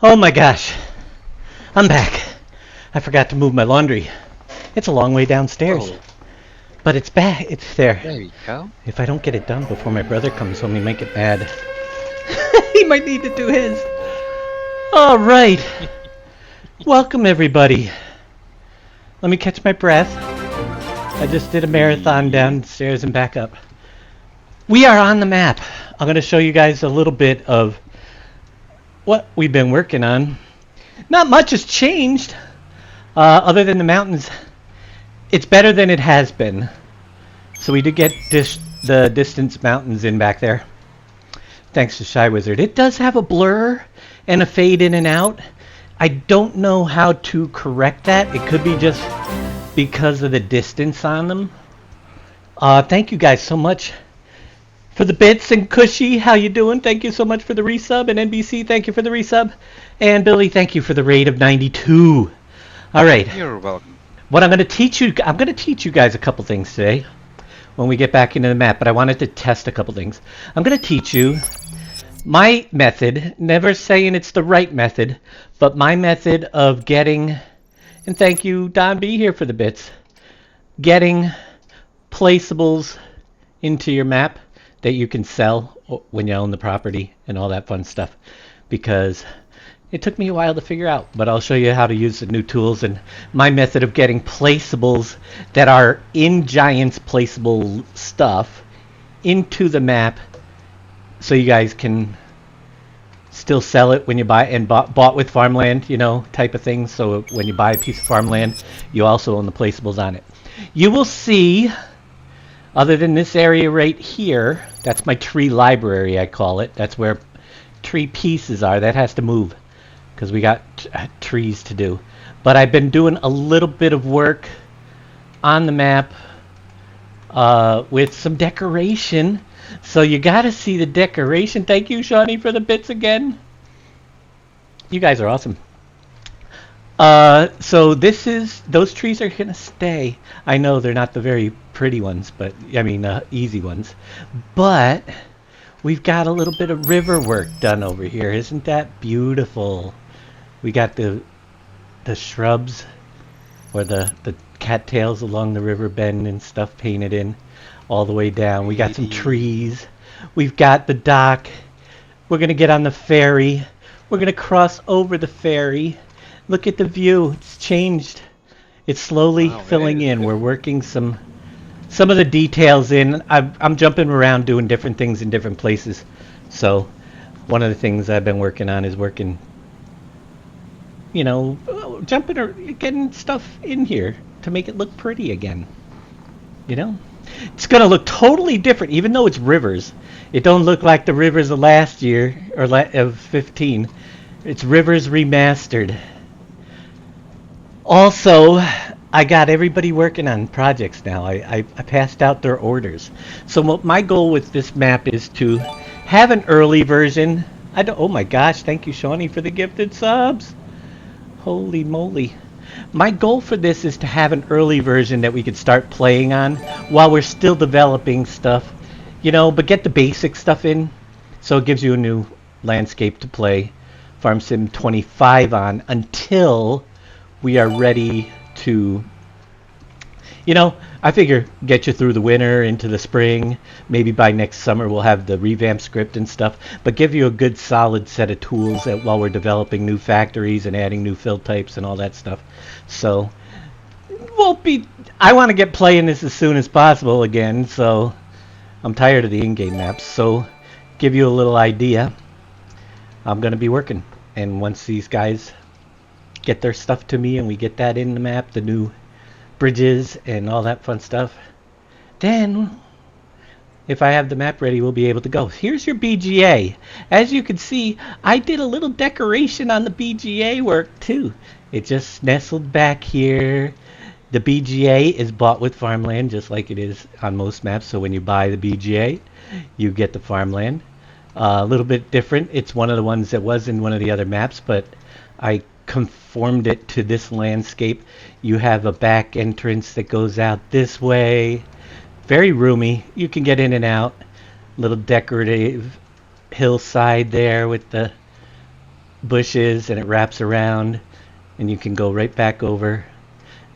Oh my gosh, I'm back. I forgot to move my laundry. It's a long way downstairs, Oh, but it's back. It's there. there you go. If I don't get it done before my brother comes home, he might get mad. He might need to do his. All right. Welcome, everybody. Let me catch my breath. I just did a marathon downstairs and back up. We are on the map. I'm going to show you guys a little bit of what we've been working on. Not much has changed, other than the mountains. It's better than it has been. So we did get the distance mountains in back there. Thanks to Shy Wizard. It does have a blur and a fade in and out. I don't know how to correct that. It could be just because of the distance on them. Thank you guys so much for the bits. And Cushy, how you doing? Thank you so much for the resub. And NBC, thank you for the resub. And Billy, thank you for the raid of 92. All right. You're welcome. What I'm going to teach you guys a couple things today when we get back into the map, but I wanted to test a couple things. I'm going to teach you my method, never saying it's the right method, but my method of getting, and thank you Don B here for the bits, getting placeables into your map that you can sell when you own the property and all that fun stuff, because it took me a while to figure out, but I'll show you how to use the new tools and my method of getting placeables that are in Giants placeable stuff into the map, so you guys can still sell it when you buy, and bought with farmland, you know, type of thing. So when you buy a piece of farmland, you also own the placeables on it. You will see, other than this area right here, that's my tree library, I call it. That's where tree pieces are. That has to move because we got trees to do. But I've been doing a little bit of work on the map with some decoration. So you gotta see the decoration. Thank you, Shawnee, for the bits again. You guys are awesome. So those trees are gonna stay. I know they're not the very pretty ones, but I mean easy ones. But we've got a little bit of river work done over here. Isn't that beautiful? We got the shrubs or the cattails along the river bend and stuff painted in all the way down. We got some trees. We've got the dock. We're going to get on the ferry. We're going to cross over the ferry. Look at the view. It's changed. It's slowly filling in. We're working some of the details in. I'm jumping around doing different things in different places. So one of the things I've been working on is jumping or getting stuff in here to make it look pretty again. You know? It's going to look totally different, even though it's rivers. It don't look like the rivers of last year, or of 15. It's Rivers Remastered. Also, I got everybody working on projects now. I passed out their orders. So my goal with this map is to have an early version. Oh my gosh, thank you, Shawnee, for the gifted subs. Holy moly. My goal for this is to have an early version that we could start playing on while we're still developing stuff, but get the basic stuff in, so it gives you a new landscape to play Farm Sim 25 on until we are ready to, I figure get you through the winter into the spring. Maybe by next summer we'll have the revamped script and stuff, but give you a good solid set of tools while we're developing new factories and adding new fill types and all that stuff. So I want to get playing this as soon as possible again, so I'm tired of the in-game maps. So give you a little idea, I'm going to be working, and once these guys get their stuff to me and we get that in the map, the new bridges and all that fun stuff, then if I have the map ready, we'll be able to go. Here's your BGA. As you can see, I did a little decoration on the BGA work too. It just nestled back here. The BGA is bought with farmland, just like it is on most maps. So when you buy the BGA, you get the farmland. A little bit different. It's one of the ones that was in one of the other maps, but I conformed it to this landscape. You have a back entrance that goes out this way. Very roomy. You can get in and out. Little decorative hillside there with the bushes and it wraps around, and you can go right back over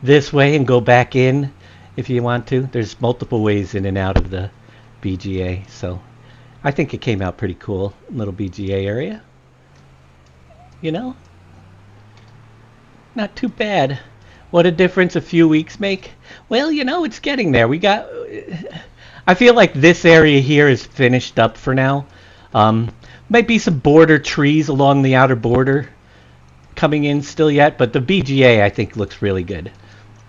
this way and go back in if you want to. There's multiple ways in and out of the BGA, so I think it came out pretty cool. Little BGA area. You know? Not too bad. What a difference a few weeks make. Well, you know, it's getting there. I feel like this area here is finished up for now. Might be some border trees along the outer border coming in still yet, but the BGA I think looks really good,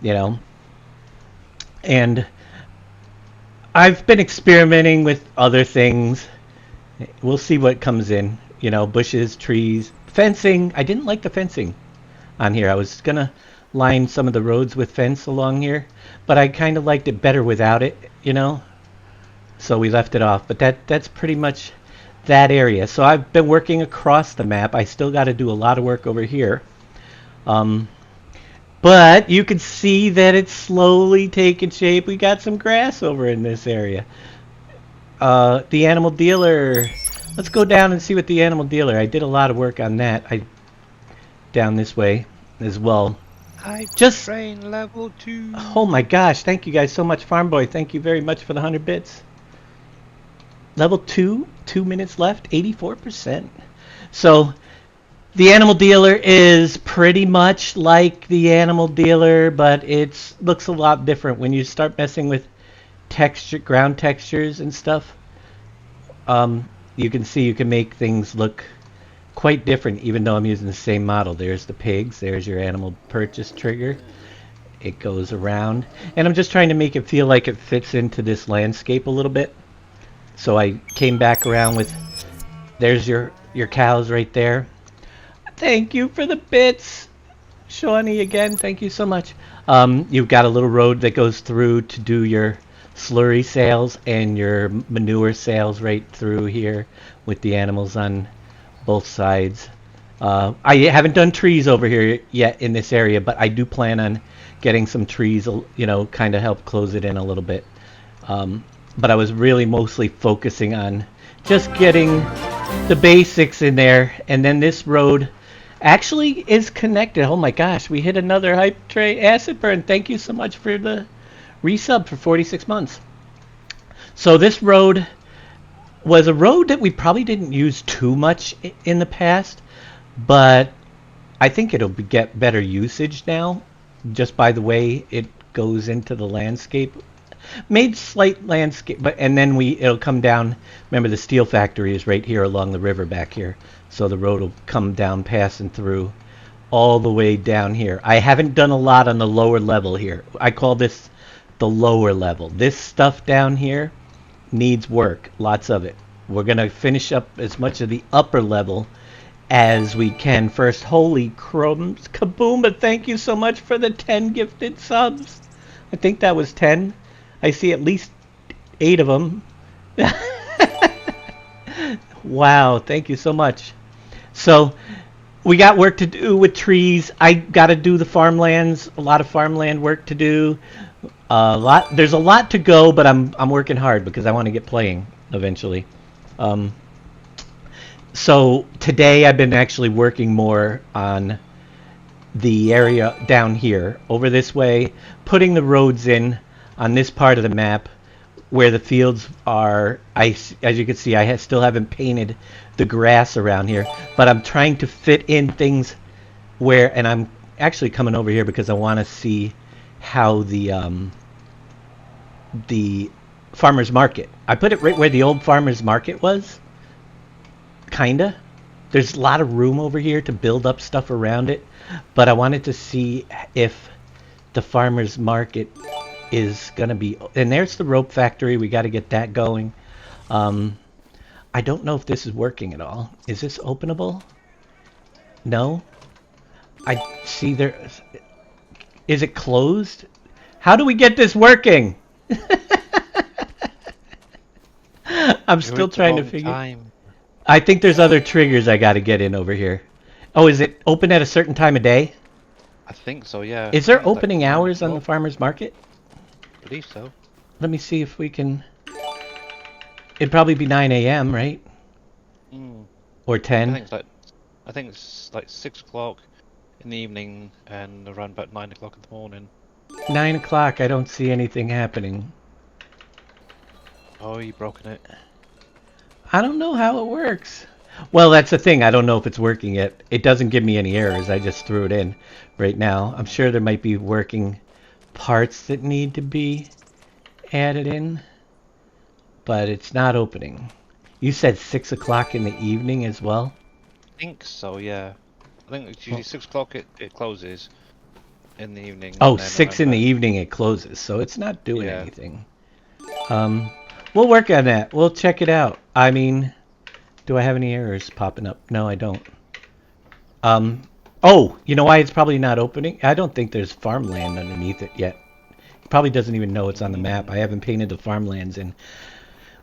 you know. And I've been experimenting with other things. We'll see what comes in, you know, bushes, trees, fencing. I didn't like the fencing on here. I was gonna line some of the roads with fence along here, but I kind of liked it better without it, you know. So we left it off, but that's pretty much that area. So I've been working across the map. I still got to do a lot of work over here. But you can see that it's slowly taking shape. We got some grass over in this area. The animal dealer. Let's go down and see what the animal dealer. I did a lot of work on that. Down this way as well. Just train level 2. Oh my gosh, thank you guys so much, Farm Boy. Thank you very much for the 100 bits. Level 2, 2 minutes left, 84%. So the animal dealer is pretty much like the animal dealer, but it looks a lot different when you start messing with texture, ground textures and stuff. You can see you can make things look quite different, even though I'm using the same model. There's the pigs, there's your animal purchase trigger. It goes around, and I'm just trying to make it feel like it fits into this landscape a little bit. So I came back around with, there's your cows right there. Thank you for the bits, Shawnee, again. Thank you so much. You've got a little road that goes through to do your slurry sales and your manure sales right through here with the animals on both sides. I haven't done trees over here yet in this area, but I do plan on getting some trees, you know, kind of help close it in a little bit. But I was really mostly focusing on just getting the basics in there, and then this road actually is connected. Oh my gosh, we hit another hype tray acid burn. Thank you so much for the resub for 46 months. So this road was a road that we probably didn't use too much in the past, but I think it'll get better usage now just by the way it goes into the landscape. Made slight landscape, but and then it'll come down. Remember, the steel factory is right here along the river back here, so the road will come down, passing through all the way down here. I haven't done a lot on the lower level here. I call this the lower level. This stuff down here needs work, lots of it. We're gonna finish up as much of the upper level as we can first. Holy crumbs, Kaboomba, thank you so much for the 10 gifted subs. I think that was 10. I see at least 8 of them. Wow, thank you so much. So we got work to do with trees. I got to do the farmlands, a lot of farmland work to do. There's a lot to go, but I'm working hard because I want to get playing eventually. So today I've been actually working more on the area down here, over this way, putting the roads in on this part of the map where the fields are. As you can see, I still haven't painted the grass around here, but I'm trying to fit in things where, and I'm actually coming over here because I want to see how the farmer's market, I put it right where the old farmer's market was, kinda. There's a lot of room over here to build up stuff around it, but I wanted to see if the farmer's market is gonna be, and there's the rope factory. We got to get that going. I don't know if this is working at all. Is this openable? No. I see there. Is it closed? How do we get this working? I'm still trying to figure. I think there's other triggers I got to get in over here. Oh, is it open at a certain time of day? I think so, yeah. Is there opening hours on the farmer's market? I believe so. Let me see if we can. It'd probably be 9 a.m., right? Mm. Or 10? I think it's like I think it's like 6 o'clock in the evening and around about 9 o'clock in the morning. 9 o'clock, I don't see anything happening. Oh, you broken it. I don't know how it works. Well, that's the thing. I don't know if it's working yet. It doesn't give me any errors. I just threw it in right now. I'm sure there might be working parts that need to be added in, but it's not opening. You said 6 o'clock in the evening as well? I think so, yeah. I think it's usually 6 o'clock it closes in the evening. Oh, And then 6 around in the about, evening it closes, so it's not doing yeah. anything. We'll work on that. We'll check it out. I mean, do I have any errors popping up? No, I don't. Oh, you know why it's probably not opening? I don't think there's farmland underneath it yet. It probably doesn't even know it's on the map. I haven't painted the farmlands in,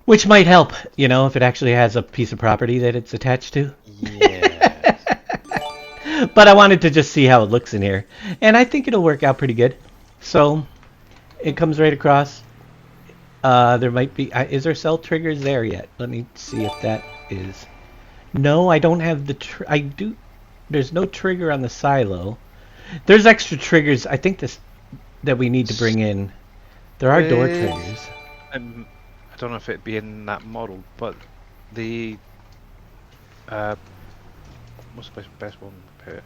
which might help, you know, if it actually has a piece of property that it's attached to. Yeah. But I wanted to just see how it looks in here, and I think it'll work out pretty good. So it comes right across. There might be. Is there cell triggers there yet? Let me see if that is. No, I don't have the. I do. There's no trigger on the silo. There's extra triggers. I think that we need to bring in. There are door triggers. I don't know if it'd be in that model, but the what's the best one to compare it?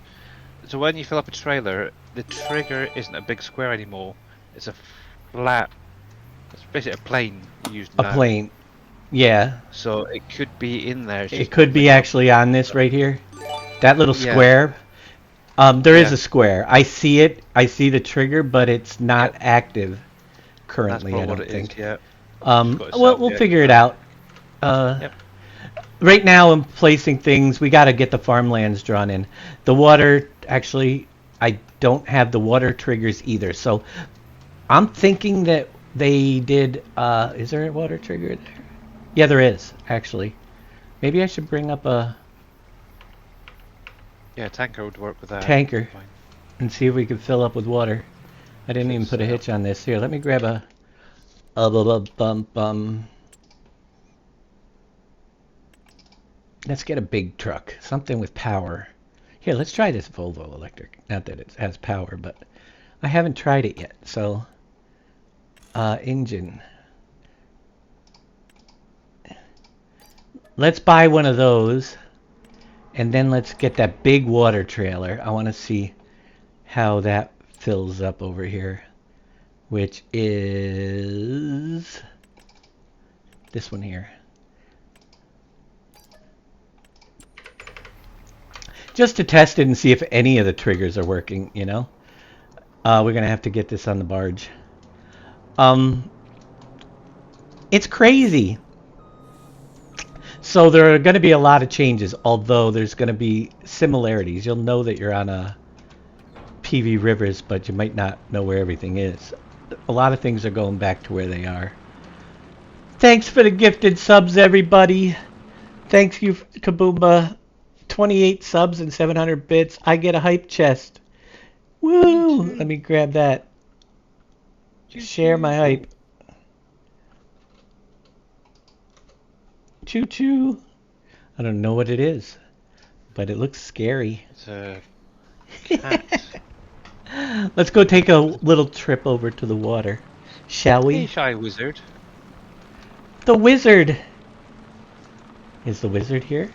So when you fill up a trailer, the trigger isn't a big square anymore. It's a flat. It's basically a plane used. A plane. Yeah. So it could be in there. It could be actually on this right here. That little square. There is a square. I see it. I see the trigger, but it's not active currently. I don't think. We'll figure it out. Right now, I'm placing things. We got to get the farmlands drawn in. The water, actually, I don't have the water triggers either. So I'm thinking that they did. Is there a water trigger there? Yeah, there is, actually. Maybe I should bring up a tanker would work with that. Tanker and see if we can fill up with water. I didn't even put a hitch on this. Here, let me grab a Let's get a big truck, something with power. Here, let's try this Volvo electric. Not that it has power, but I haven't tried it yet. So, engine. Let's buy one of those, and then let's get that big water trailer. I want to see how that fills up over here, which is this one here. Just to test it and see if any of the triggers are working, you know. We're going to have to get this on the barge. It's crazy. So there are going to be a lot of changes, although there's going to be similarities. You'll know that you're on a PV Rivers, but you might not know where everything is. A lot of things are going back to where they are. Thanks for the gifted subs, everybody. Thanks you, Kaboomba. 28 subs and 700 bits. I get a hype chest. Woo! Let me grab that. Share my hype. Choo choo. I don't know what it is, but it looks scary. It's a cat. Let's go take a little trip over to the water, shall we? Hey, shy wizard. The wizard. Is the wizard here?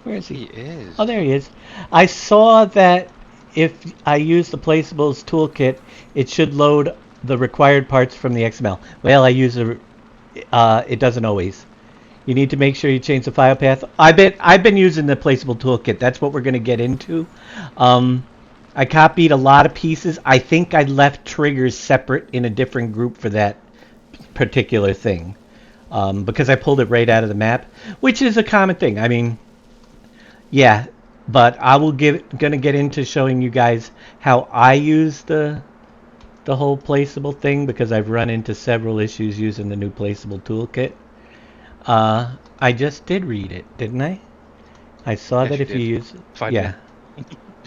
Where is he? He is. Oh, there he is. I saw that if I use the Placeables toolkit, it should load the required parts from the XML. Well, I use it doesn't always. You need to make sure you change the file path. I've been using the Placeable toolkit. That's what we're going to get into. I copied a lot of pieces. I think I left triggers separate in a different group for that particular thing, because I pulled it right out of the map, which is a common thing. I mean, yeah, but I will gonna get into showing you guys how I use the whole Placeable thing, because I've run into several issues using the new Placeable toolkit. I just did read it, didn't I? I saw that if you use... Yeah.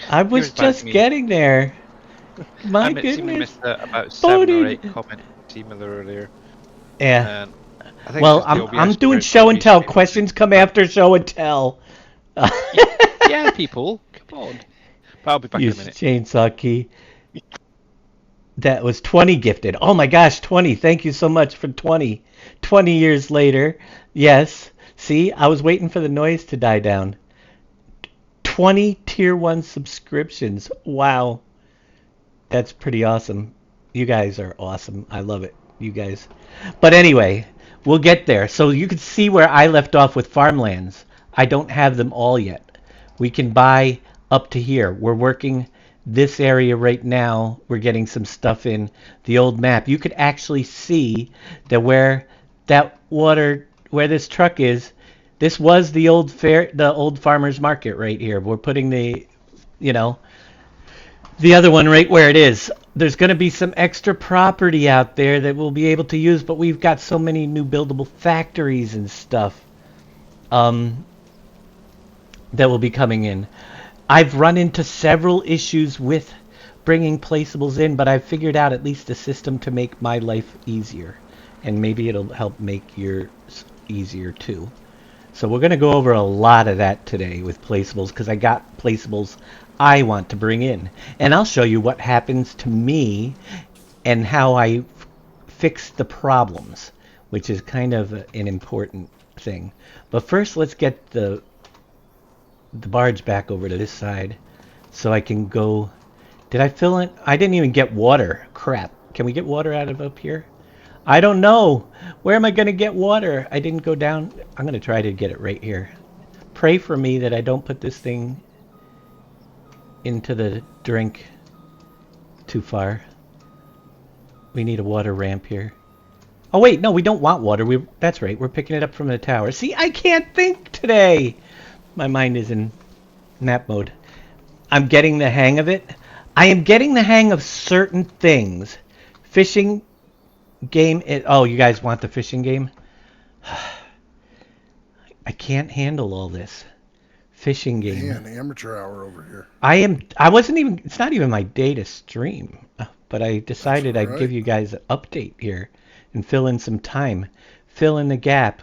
I was just getting there. My goodness. I missed about 7 or 8 comments similar earlier. Yeah. Well, I'm doing show and tell. Questions come after show and tell. Yeah, people, come on. But I'll be back in a Use minute. chainsaw key. That was 20 gifted. Oh my gosh, 20. Thank you so much for 20. 20 years later. Yes. See, I was waiting for the noise to die down. 20 tier 1 subscriptions. Wow. That's pretty awesome. You guys are awesome. I love it. You guys. But anyway, we'll get there. So you can see where I left off with farmlands. I don't have them all yet. We can buy up to here. We're working this area right now. We're getting some stuff in the old map. You could actually see that where this truck is, this was the old farmers market right here. We're putting the other one right where it is. There's going to be some extra property out there that we'll be able to use, but we've got so many new buildable factories and stuff that will be coming in. I've run into several issues with bringing placeables in, but I've figured out at least a system to make my life easier. And maybe it'll help make yours easier too. So we're going to go over a lot of that today with placeables, because I got placeables I want to bring in. And I'll show you what happens to me and how I fix the problems, which is kind of an important thing. But first, let's get the barge back over to this side so I can go. Did I fill in? I didn't even get water. Crap. Can we get water out of up here? I don't know. Where am I going to get water? I didn't go down. I'm going to try to get it right here. Pray for me that I don't put this thing into the drink too far. We need a water ramp here. Oh wait, no, we don't want water. That's right. We're picking it up from the tower. See, I can't think today. My mind is in nap mode. I'm getting the hang of it. I am getting the hang of certain things. Fishing game. Oh, you guys want the fishing game? I can't handle all this. Fishing game. Yeah, an amateur hour over here. It's not even my day to stream, but I decided I'd give you guys an update here and fill in some time. Fill in the gap.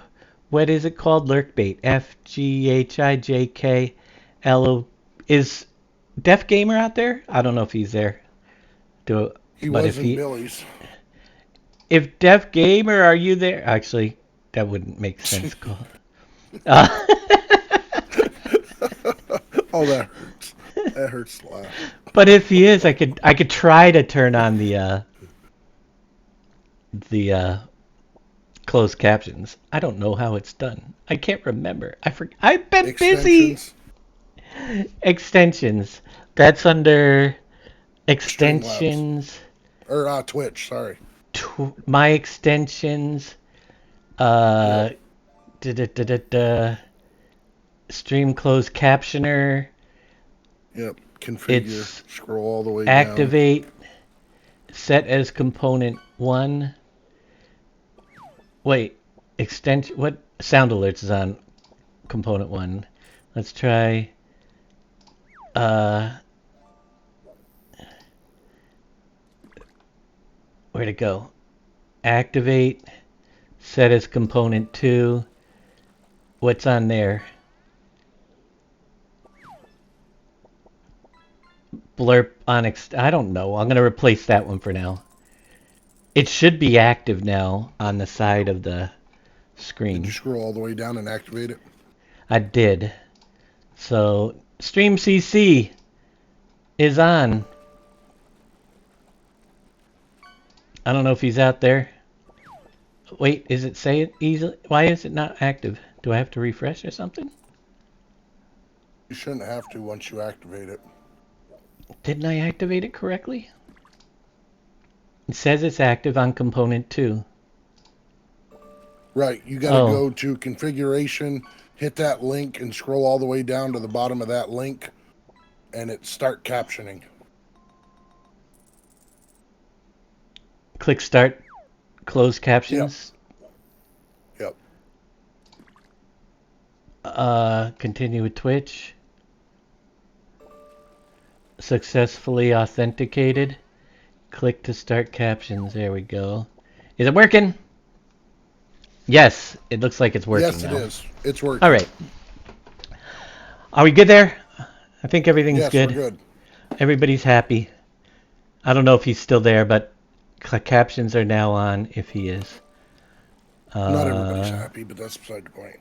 What is it called? Lurkbait. FGHIJKLO. Is Def Gamer out there? I don't know if he's there. He was in Billy's. If Def Gamer, are you there? Actually, that wouldn't make sense. Oh, that hurts. That hurts to laugh. But if he is, I could try to turn on the closed captions. I don't know how it's done. I can't remember. I've been busy. Extensions. That's under extensions. Or Twitch, sorry. My extensions. Stream closed captioner. Yep. Configure. Scroll all the way down. Activate. Set as component 1. Wait. Extension. What? Sound alerts is on component 1. Let's try. Where'd it go? Activate. Set as component 2. What's on there? Blurb on I don't know. I'm going to replace that one for now. It should be active now on the side of the screen. Did you scroll all the way down and activate it? I did. So, Stream CC is on. I don't know if he's out there. Wait, is it say it easily? Why is it not active? Do I have to refresh or something? You shouldn't have to once you activate it. Didn't I activate it correctly? It says it's active on component 2. Right, you gotta go to configuration, hit that link, and scroll all the way down to the bottom of that link, and it start captioning. Click start closed captions. Yep. Continue with Twitch. Successfully authenticated. Click to start captions. There we go. Is it working? Yes, it looks like it's working now. Yes, it is. It's working. All right. Are we good there? I think everything's Yes, good. we're good. Everybody's happy. I don't know if he's still there, but captions are now on if he is. Not everybody's happy, but that's beside the point.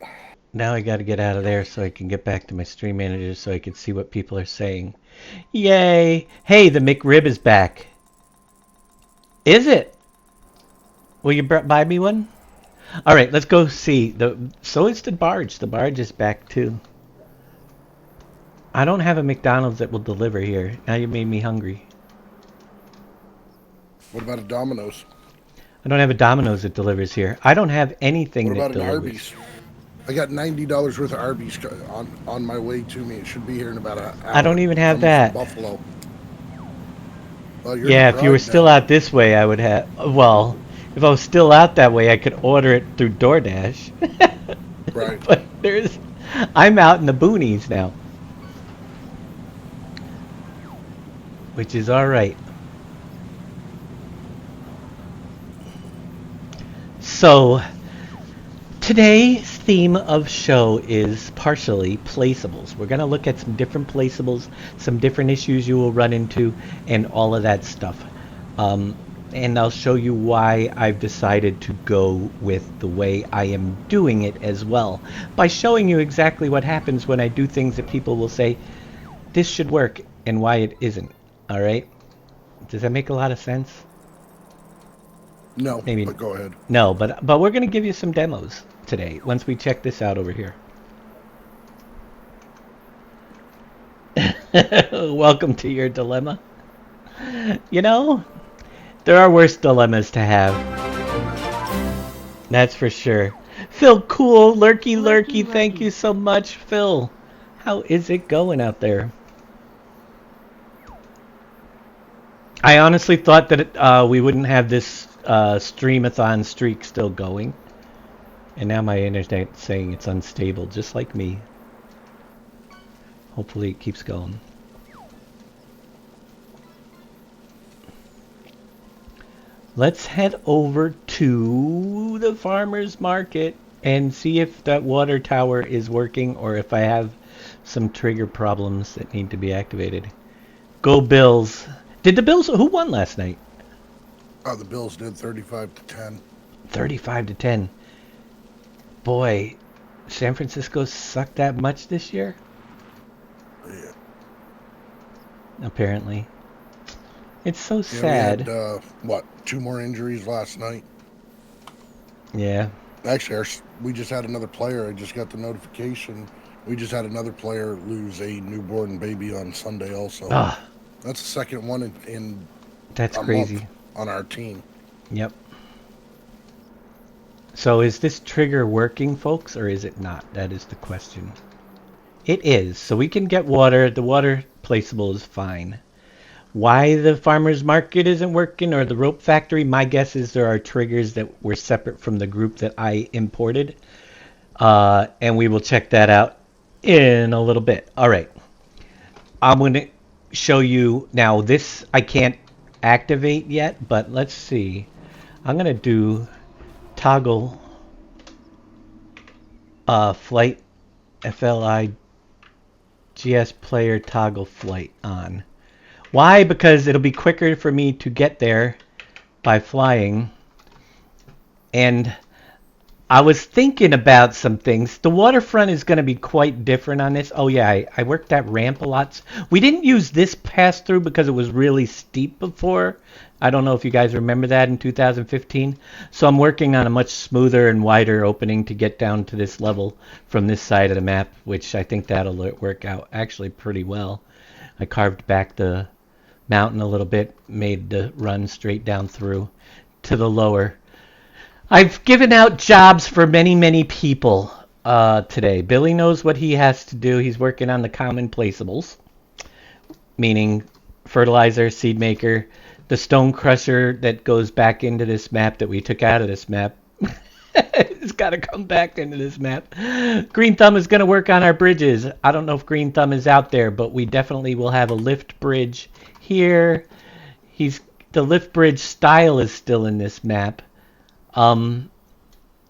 Now I got to get out of there so I can get back to my stream manager so I can see what people are saying. Yay! Hey, the McRib is back. Is it? Will you buy me one? All right, let's go see. So is the barge. The barge is back too. I don't have a McDonald's that will deliver here. Now you made me hungry. What about a Domino's? I don't have a Domino's that delivers here. I don't have anything What that about an delivers. Arby's? I got $90 worth of Arby's on my way to me. It should be here in about an hour. I don't even have Coming that. from Buffalo. Well, you're Yeah, if you were still out this way, I would have. Well, if I was still out that way, I could order it through DoorDash. Right. But I'm out in the boonies now, which is all right. So today's theme of show is partially placeables. We're going to look at some different placeables, some different issues you will run into, and all of that stuff. And I'll show you why I've decided to go with the way I am doing it as well, by showing you exactly what happens when I do things that people will say, this should work, and why it isn't. All right? Does that make a lot of sense? No, Maybe. but go ahead. No, but we're going to give you some demos today once we check this out over here. Welcome to your dilemma. You know, there are worse dilemmas to have. That's for sure. Phil Cool, Lurky, thank you so much, Phil. How is it going out there? I honestly thought that we wouldn't have this streamathon streak still going. And now my internet's saying it's unstable, just like me. Hopefully it keeps going. Let's head over to the farmer's market and see if that water tower is working or if I have some trigger problems that need to be activated. Go Bills. Did the Bills... Who won last night? Oh, the Bills did 35-10. 35-10. Boy, San Francisco sucked that much this year? Yeah. Apparently. It's so sad. We had, what, 2 more injuries last night? Yeah. Actually, we just had another player. I just got the notification. We just had another player lose a newborn baby on Sunday also. Ah. That's the second one in That's a crazy. month on our team. Yep. So is this trigger working, folks, or is it not? That is the question. It is. So we can get water. The water placeable is fine. Why the farmer's market isn't working or the rope factory, my guess is there are triggers that were separate from the group that I imported. And we will check that out in a little bit. All right. I'm going to show you now. This I can't activate yet, but let's see. I'm going to do toggle flight FLIGS player toggle flight on. Why? Because it'll be quicker for me to get there by flying. And I was thinking about some things. The waterfront is going to be quite different on this. Oh yeah, I worked that ramp a lot. We didn't use this pass through because it was really steep before. I don't know if you guys remember that in 2015. So I'm working on a much smoother and wider opening to get down to this level from this side of the map, which I think that'll work out actually pretty well. I carved back the mountain a little bit, made the run straight down through to the lower. I've given out jobs for many people today. Billy knows what he has to do. He's working on the common placeables, meaning fertilizer, seed maker, the stone crusher that goes back into this map that we took out of this map. It's got to come back into this map. Green Thumb is going to work on our bridges. I don't know if Green Thumb is out there, but we definitely will have a lift bridge here. The lift bridge style is still in this map.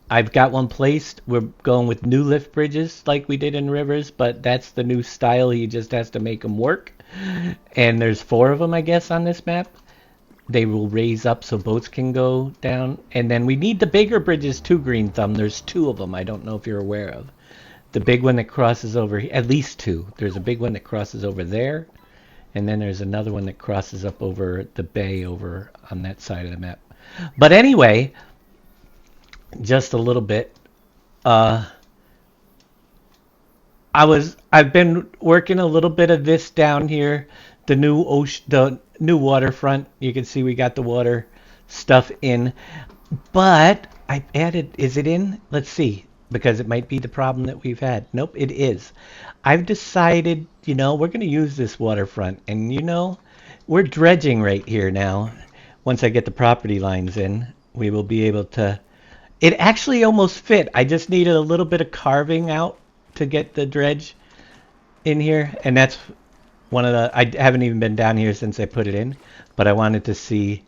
I've got one placed. We're going with new lift bridges like we did in Rivers, but that's the new style. He just has to make them work. And there's 4 of them, I guess, on this map. They will raise up so boats can go down. And then we need the bigger bridges too, Green Thumb. There's 2 of them I don't know if you're aware of. The big one that crosses over, at least 2. There's a big one that crosses over there. And then there's another one that crosses up over the bay over on that side of the map. But anyway, just a little bit. I've been working a little bit of this down here. The new ocean, the new waterfront. You can see we got the water stuff in. But I added, is it in? Let's see. Because it might be the problem that we've had. Nope, it is. I've decided, we're going to use this waterfront. And, we're dredging right here now. Once I get the property lines in, we will be able to... It actually almost fit. I just needed a little bit of carving out to get the dredge in here. And that's one of the... I haven't even been down here since I put it in. But I wanted to see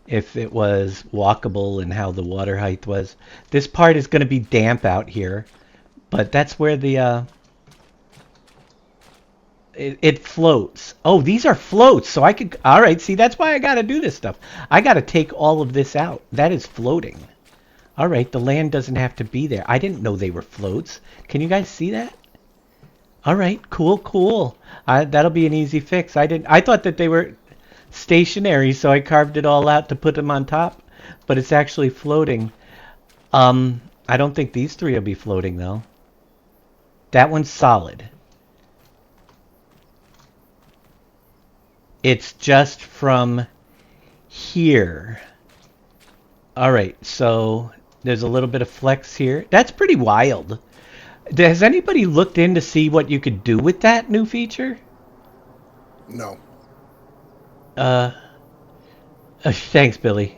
if it was walkable and how the water height was. This part is going to be damp out here, but that's where the it floats. Oh, these are floats, so I could... All right, see, that's why I got to do this stuff. I got to take all of this out. That is floating. All right, the land doesn't have to be there. I didn't know they were floats. Can you guys see that? All right, cool. That'll be an easy fix. I thought that they were stationary, so I carved it all out to put them on top, but it's actually floating. I don't think these 3 will be floating though. That one's solid. It's just from here. All right, so there's a little bit of flex here. That's pretty wild. Has anybody looked in to see what you could do with that new feature? No. Thanks, Billy.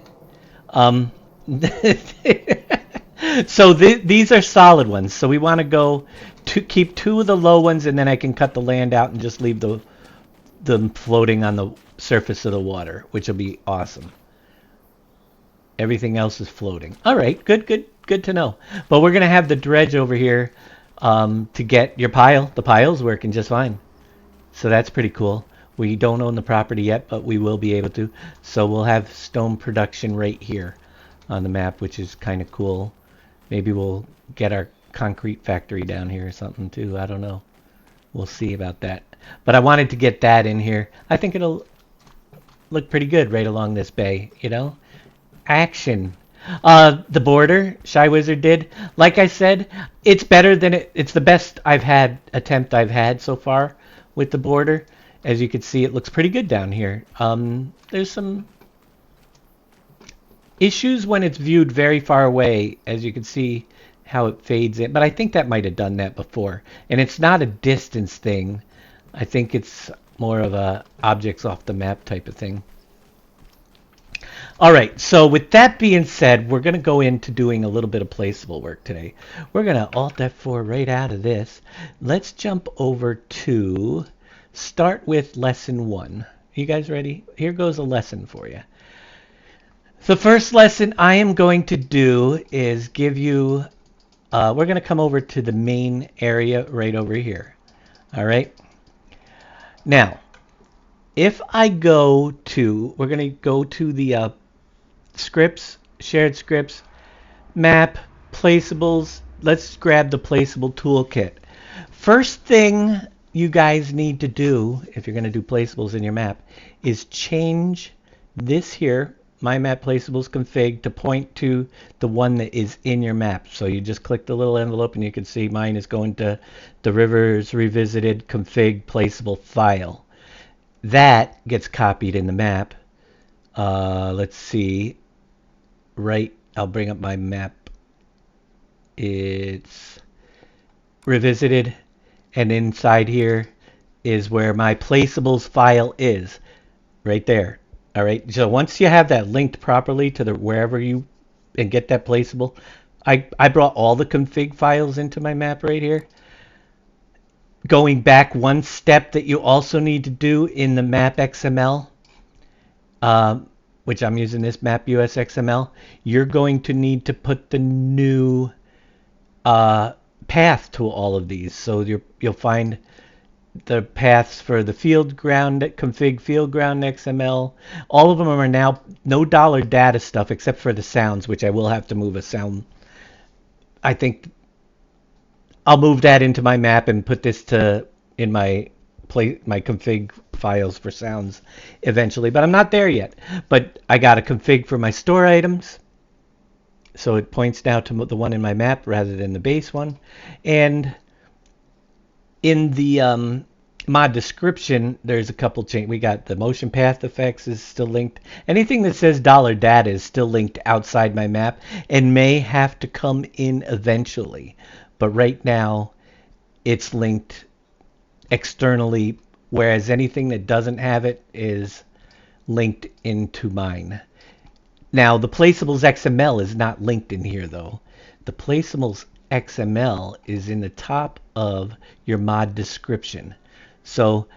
So these are solid ones. So we want to go to keep 2 of the low ones, and then I can cut the land out and just leave them floating on the surface of the water, which will be awesome. Everything else is floating. All right, good to know. But we're gonna have the dredge over here to get your pile. The pile's working just fine. So that's pretty cool. We don't own the property yet, but we will be able to. So we'll have stone production right here on the map, which is kind of cool. Maybe we'll get our concrete factory down here or something too. I don't know. We'll see about that. But I wanted to get that in here. I think it'll look pretty good right along this bay, Action. The border, Shy Wizard did. Like I said, it's better than it's the best attempt I've had so far with the border. As you can see, it looks pretty good down here. There's some issues when it's viewed very far away, as you can see how it fades in. But I think that might have done that before. And it's not a distance thing. I think it's more of a objects off the map type of thing. All right, so with that being said, we're going to go into doing a little bit of placeable work today. We're going to Alt F4 right out of this. Let's jump over to... Start with lesson 1. You guys ready? Here goes a lesson for you. The first lesson I am going to do is give you... we're going to come over to the main area right over here. All right? Now, if I go to... We're going to go to the scripts, shared scripts, map, placeables. Let's grab the placeable toolkit. First thing you guys need to do, if you're going to do placeables in your map, is change this here, my map placeables config, to point to the one that is in your map. So you just click the little envelope and you can see mine is going to the Rivers Revisited config placeable file. That gets copied in the map. Let's see. Right, I'll bring up my map. It's Revisited. And inside here is where my placeables file is. Right there. All right. So once you have that linked properly to the wherever you and get that placeable, I brought all the config files into my map right here. Going back one step that you also need to do in the map XML, which I'm using this map USXML, you're going to need to put the new path to all of these. So you'll find the paths for the field ground, config field ground XML. All of them are now no $data stuff except for the sounds, which I will have to move a sound. I think I'll move that into my map and put this in my config files for sounds eventually, but I'm not there yet. But I got a config for my store items, so it points now to the one in my map rather than the base one. And in the mod description, there's a couple changes. We got the motion path effects is still linked. Anything that says $data is still linked outside my map and may have to come in eventually. But right now, it's linked externally, whereas anything that doesn't have it is linked into mine. Now, the Placeables XML is not linked in here, though. The Placeables XML is in the top of your mod description. So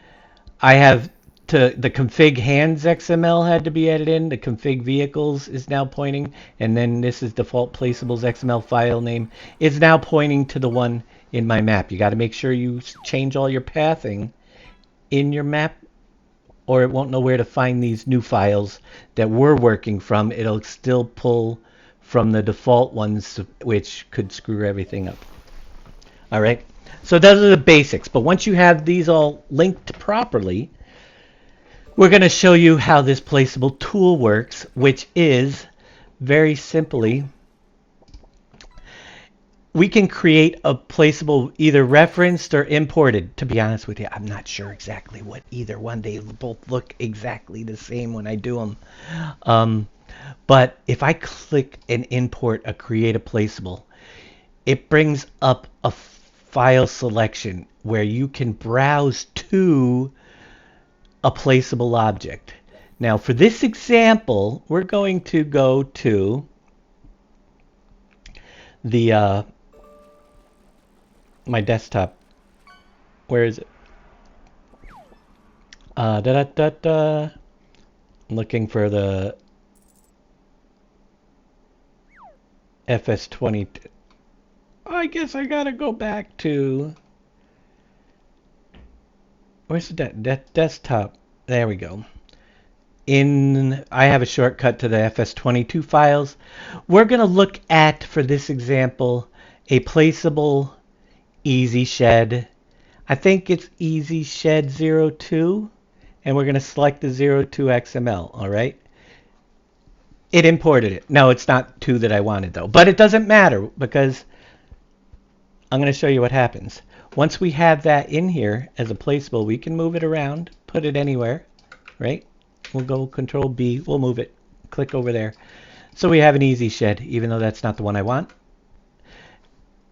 I have the config hands XML had to be added in. The config vehicles is now pointing, and then this is default Placeables XML file name is now pointing to the one in my map. You got to make sure you change all your pathing in your map, or it won't know where to find these new files that we're working from. It'll still pull from the default ones, which could screw everything up. All right, so those are the basics. But once you have these all linked properly, we're going to show you how this placeable tool works, which is very simply, we can create a placeable either referenced or imported. To be honest with you, I'm not sure exactly what either one. They both look exactly the same when I do them. But if I click and import a create a placeable, it brings up a file selection where you can browse to a placeable object. Now for this example, we're going to go to the my desktop. Where is it? I'm looking for the FS20. I guess I gotta go back to, where's the desktop? There we go. I have a shortcut to the FS22 files. We're gonna look at, for this example, a placeable Easy Shed. I think it's Easy Shed 02, and we're going to select the 02 XML, all right? It imported it. No, it's not 2 that I wanted, though. But it doesn't matter, because I'm going to show you what happens. Once we have that in here as a placeable, we can move it around, put it anywhere, right? We'll go Control B, we'll move it, click over there. So we have an Easy Shed, even though that's not the one I want.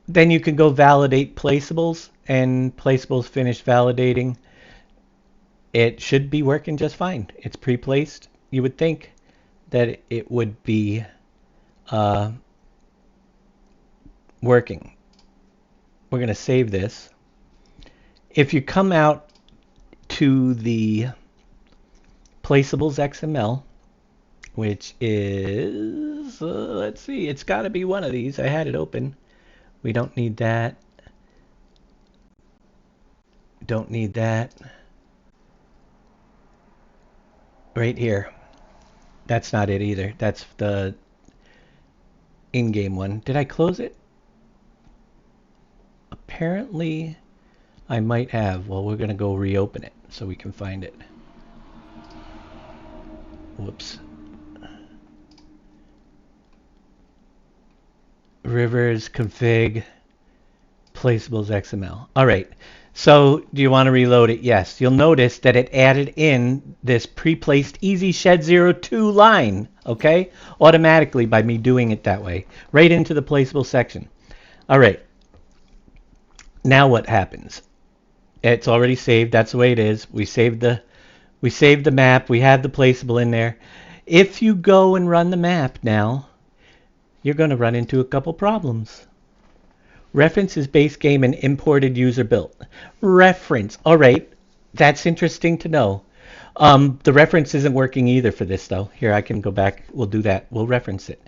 Then you can go validate placeables, and placeables finish validating. It should be working just fine. It's pre-placed. You would think that it would be working. We're going to save this. If you come out to the Placeables XML, which is, let's see, it's got to be one of these. I had it open. We don't need that. Don't need that. Right here. That's not it either. That's the in-game one. Did I close it? Apparently, I might have. Well, we're going to go reopen it so we can find it. Whoops. Rivers, config, placeables XML. All right. So do you want to reload it? Yes. You'll notice that it added in this pre-placed Easy Shed 02 line, okay? Automatically by me doing it that way. Right into the placeable section. All right. Now what happens? It's already saved. That's the way it is. We saved the map. We have the placeable in there. If you go and run the map now, you're going to run into a couple problems. Reference is base game and imported user built. Reference. All right. That's interesting to know. The reference isn't working either for this though. Here, I can go back. We'll do that. We'll reference it.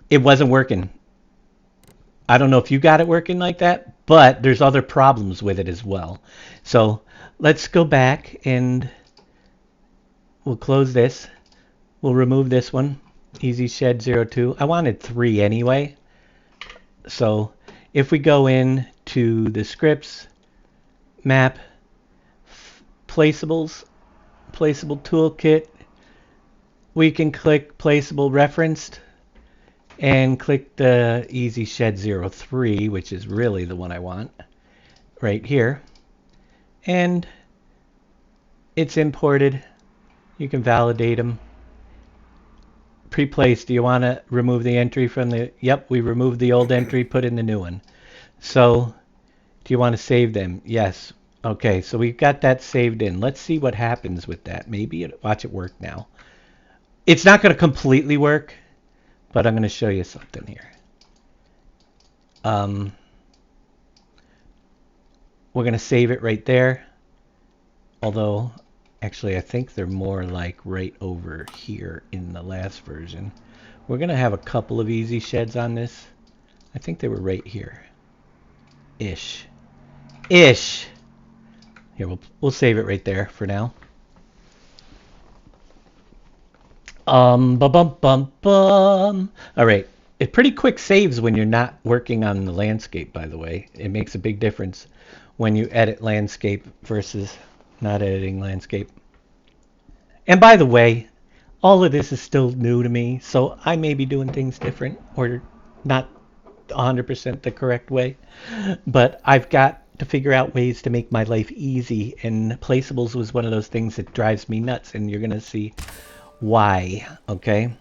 It wasn't working. I don't know if you got it working like that, but there's other problems with it as well. So let's go back and we'll close this. We'll remove this one. Easy Shed 02. I wanted 3 anyway. So if we go in to the scripts, map, placeables, placeable toolkit, we can click placeable referenced and click the Easy Shed 03, which is really the one I want, right here. And it's imported. You can validate them. Pre-placed. Do you want to remove the entry from the... Yep, we removed the old entry, put in the new one. So, do you want to save them? Yes. Okay, so we've got that saved in. Let's see what happens with that. Maybe watch it work now. It's not going to completely work, but I'm going to show you something here. We're going to save it right there. Although, actually, I think they're more like right over here in the last version. We're going to have a couple of easy sheds on this. I think they were right here. Ish. Here, we'll save it right there for now. Bum bum bum bum. All right. It pretty quick saves when you're not working on the landscape, by the way. It makes a big difference when you edit landscape versus not editing landscape. And by the way, all of this is still new to me, so I may be doing things different or not 100% the correct way. But I've got to figure out ways to make my life easy, and placeables was one of those things that drives me nuts, and you're going to see why, okay?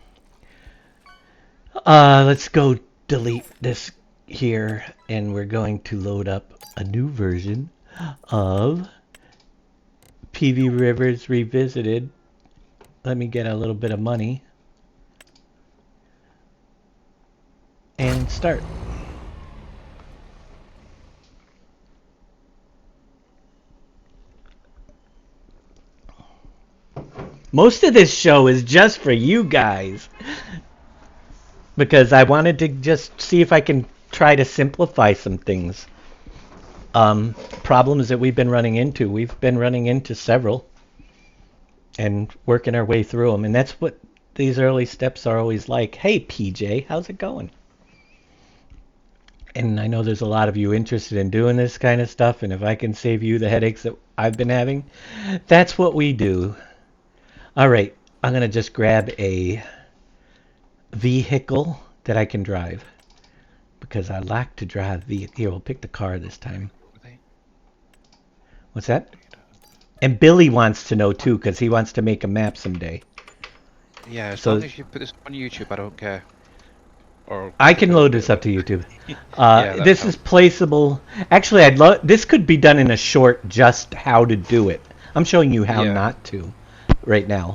Let's go delete this here, and we're going to load up a new version of PV Rivers Revisited. Let me get a little bit of money and start. Most of this show is just for you guys, because I wanted to just see if I can try to simplify some things. Problems that we've been running into. We've been running into several and working our way through them. And that's what these early steps are always like. Hey, PJ, how's it going? And I know there's a lot of you interested in doing this kind of stuff. And if I can save you the headaches that I've been having, that's what we do. All right, I'm going to just grab a vehicle that I can drive, because I like to drive vehicle. Here, we'll pick the car this time. What's that? And Billy wants to know too, because he wants to make a map someday. Yeah, as long as you put this on YouTube, I don't care. Or I can load this up to YouTube. Yeah, this is placeable. Actually, I'd love. This could be done in a short, just how to do it. I'm showing you how not to right now.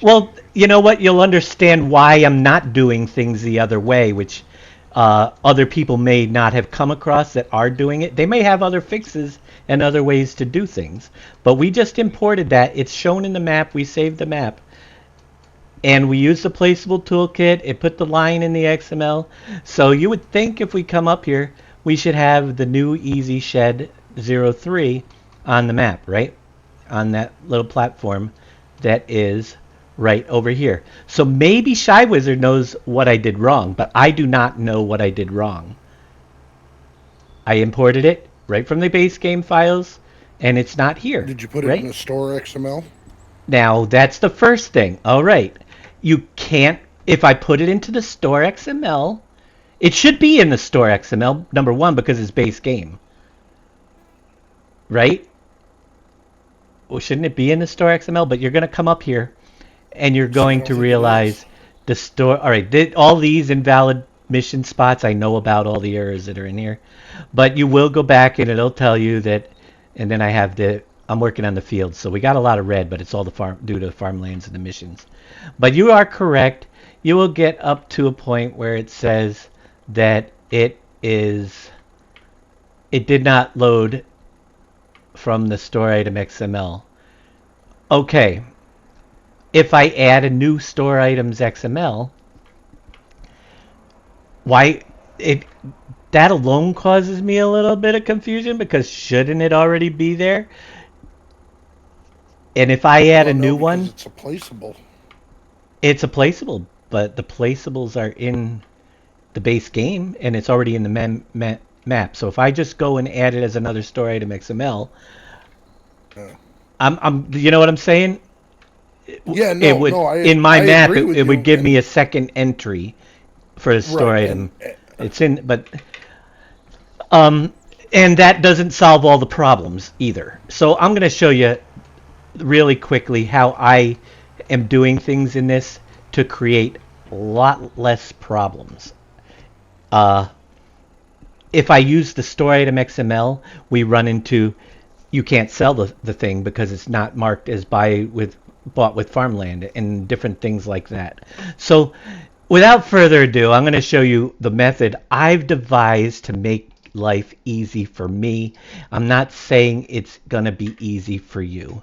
Well, you know what? You'll understand why I'm not doing things the other way, which other people may not have come across that are doing it. They may have other fixes and other ways to do things. But we just imported that. It's shown in the map. We saved the map. And we used the placeable toolkit. It put the line in the XML. So you would think if we come up here, we should have the new Easy Shed 03 on the map, right? On that little platform that is right over here. So maybe Shy Wizard knows what I did wrong, but I do not know what I did wrong. I imported it right from the base game files, and it's not here. Did you put it in the store XML? Now, that's the first thing. All right. You can't, if I put it into the store XML, it should be in the store XML, number one, because it's base game. Right? Well, shouldn't it be in the store XML? But you're going to come up here, and you're going to realize the store. All right, all these invalid mission spots, I know about all the errors that are in here. But you will go back, and it'll tell you that, and then I have I'm working on the fields, so we got a lot of red, but it's all due to the farmlands and the missions. But you are correct. You will get up to a point where it says that it did not load from the store item XML. Okay, if I add a new store items XML, why it that alone causes me a little bit of confusion, because shouldn't it already be there? And if I add a new because one, it's a placeable. it's a placeable, but the placeables are in the base game and it's already in the map. So if I just go and add it as another store item XML, you know what I'm saying? Yeah, It would, in my map, it would give me a second entry for a store item. It's in, but and that doesn't solve all the problems either. So I'm going to show you really quickly how I am doing things in this to create a lot less problems. If I use the store item XML, we run into you can't sell the thing because it's not marked as bought with farmland and different things like that. So without further ado, I'm going to show you the method I've devised to make life easy for me. I'm not saying it's going to be easy for you,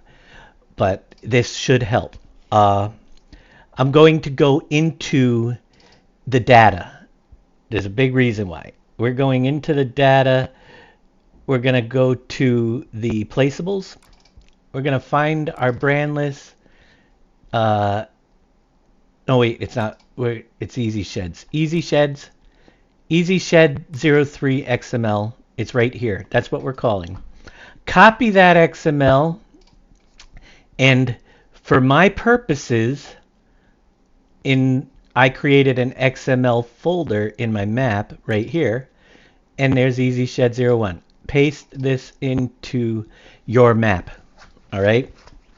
but this should help. I'm going to go into the data. There's a big reason why. We're going into the data. We're going to go to the placeables. We're going to find our brand list. No, wait, it's not. It's Easy Sheds. Easy Sheds. Easy Shed 03 XML. It's right here. That's what we're calling. Copy that XML. And for my purposes, I created an XML folder in my map right here. And there's Easy Shed 01. Paste this into your map. All right.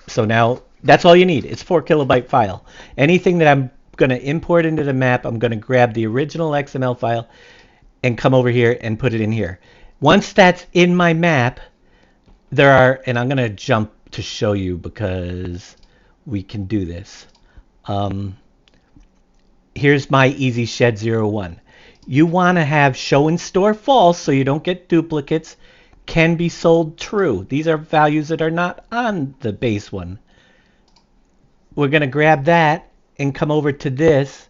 So now that's all you need. It's 4 kilobyte file. Anything that I'm going to import into the map, I'm going to grab the original XML file and come over here and put it in here. Once that's in my map, and I'm going to jump to show you because we can do this. Here's my Easy Shed 01. You want to have show and store false so you don't get duplicates. Can be sold true. These are values that are not on the base one. We're going to grab that and come over to this,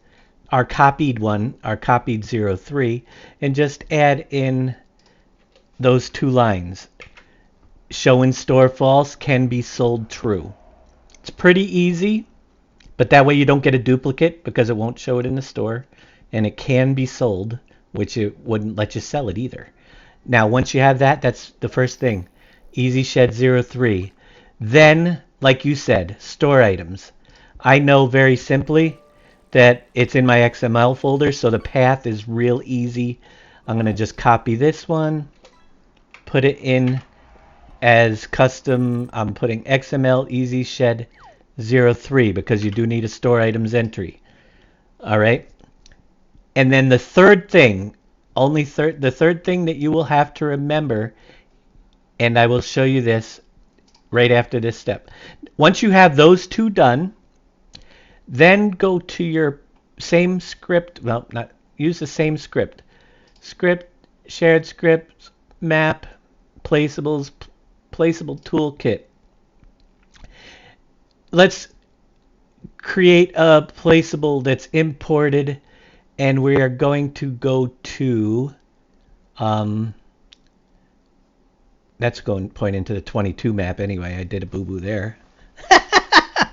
our copied one, our copied 03, and just add in those 2 lines. Show and store false, can be sold true. It's pretty easy, but that way you don't get a duplicate because it won't show it in the store, and it can be sold, which it wouldn't let you sell it either. Now, once you have that, that's the first thing. Easy Shed 03. Then, like you said, store items. I know very simply that it's in my XML folder, so the path is real easy. I'm going to just copy this one, put it in as custom. I'm putting XML Easy Shed 03 because you do need a store items entry. All right. And then the third thing, the third thing that you will have to remember, and I will show you this right after this step. Once you have those 2 done, then go to your same script. Well, not use the same script. Script, shared scripts, map, placeables, placeable toolkit. Let's create a placeable that's imported, and we are going to go to that's going to point into the 22 map anyway. I did a boo-boo there.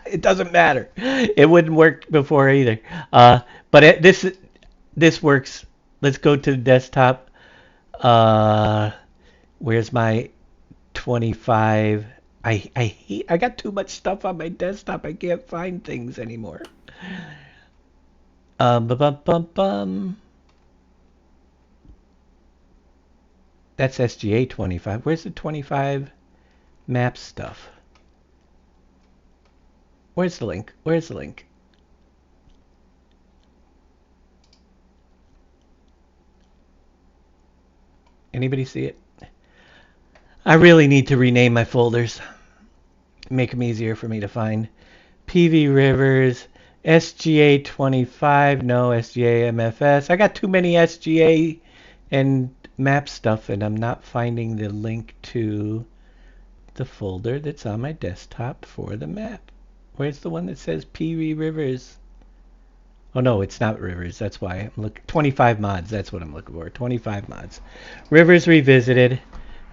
It doesn't matter. It wouldn't work before either. But this works. Let's go to the desktop. Where's my 25? I got too much stuff on my desktop. I can't find things anymore. That's SGA 25. Where's the 25 map stuff? Where's the link? Where's the link? Anybody see it? I really need to rename my folders. Make them easier for me to find. PV Rivers, SGA 25, no, SGA MFS. I got too many SGA and map stuff, and I'm not finding the link to the folder that's on my desktop for the map. Where's the one that says Pee Wee Rivers? Oh no, it's not Rivers. That's why I'm looking. 25 mods. That's what I'm looking for. 25 mods. Rivers Revisited.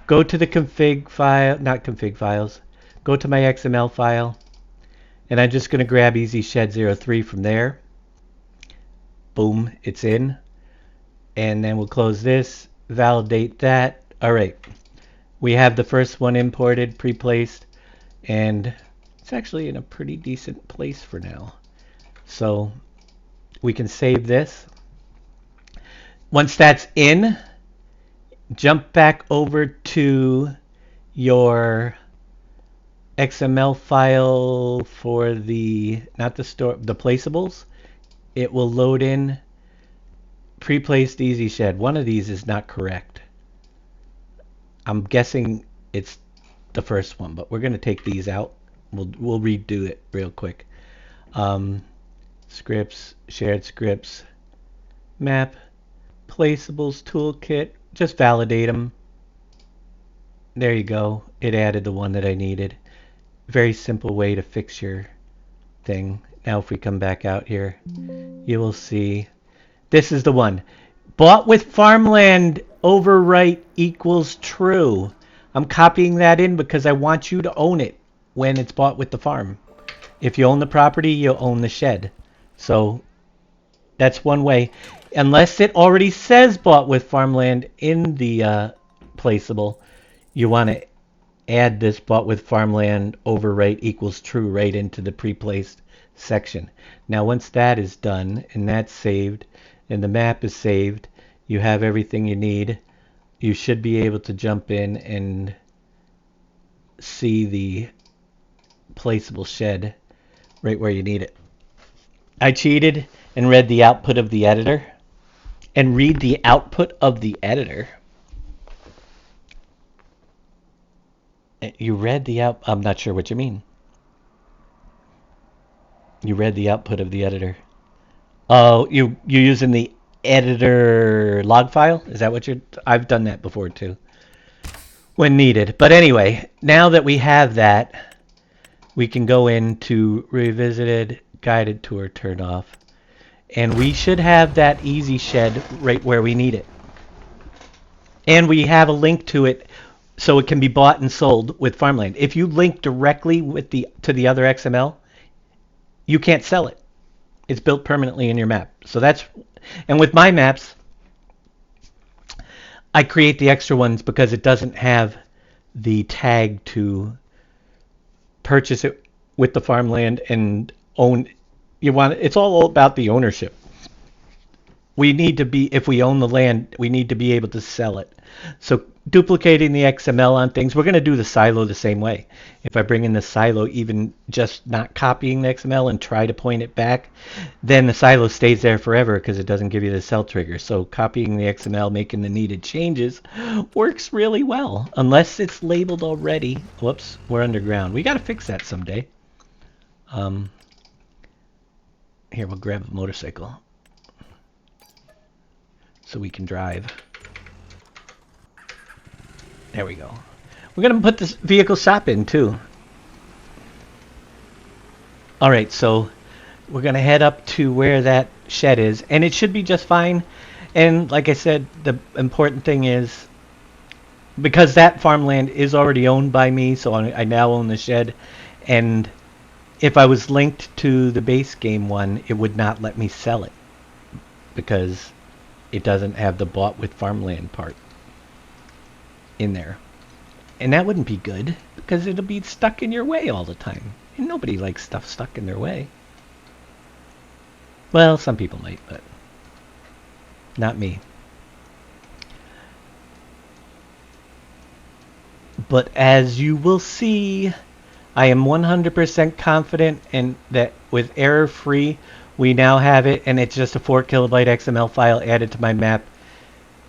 Go to the config file, not config files. Go to my XML file, and I'm just going to grab Easy Shed 03 from there. Boom, it's in. And then we'll close this, validate that. All right, we have the first one imported, pre-placed, and it's actually in a pretty decent place for now. So we can save this. Once that's in, jump back over to your XML file for the, not the store, the placeables. It will load in pre-placed Easy Shed. One of these is not correct. I'm guessing it's the first one, but we're going to take these out. We'll redo it real quick. Scripts, shared scripts, map, placeables, toolkit. Just validate them. There you go. It added the one that I needed. Very simple way to fix your thing. Now if we come back out here, you will see this is the one. Bought with farmland overwrite equals true. I'm copying that in because I want you to own it when it's bought with the farm. If you own the property, you own the shed. So that's one way. Unless it already says bought with farmland in the placeable, you want to add this bought with farmland overwrite equals true right into the pre-placed section. Now once that is done and that's saved and the map is saved, you have everything you need. You should be able to jump in and see the placeable shed right where you need it. I cheated and read the output of the editor. And read the output of the editor. You read the out. I'm not sure what you mean. You read the output of the editor. Oh, you're using the editor log file? Is that what you're? I've done that before too. When needed. But anyway, now that we have that, we can go into revisited guided tour turn off. And we should have that Easy Shed right where we need it. And we have a link to it so it can be bought and sold with farmland. If you link directly with to the other XML, you can't sell it. It's built permanently in your map. So that's, and with my maps, I create the extra ones because it doesn't have the tag to purchase it with the farmland and own. It's all about the ownership. We need to be, if we own the land, we need to be able to sell it. So duplicating the XML on things, we're going to do the silo the same way. If I bring in the silo, even just not copying the XML and try to point it back, then the silo stays there forever because it doesn't give you the sell trigger. So copying the XML, making the needed changes works really well, unless it's labeled already. Whoops, we're underground. We got to fix that someday. Here, we'll grab a motorcycle so we can drive. There we go. We're going to put this vehicle shop in too. Alright, so we're going to head up to where that shed is, and it should be just fine. And like I said, the important thing is, because that farmland is already owned by me, so I now own the shed, and if I was linked to the base game one, it would not let me sell it because it doesn't have the bought with farmland part in there. And that wouldn't be good because it'll be stuck in your way all the time. And nobody likes stuff stuck in their way. Well, some people might, but not me. But as you will see, I am 100% confident in that with error-free, we now have it, and it's just a 4 kilobyte XML file added to my map.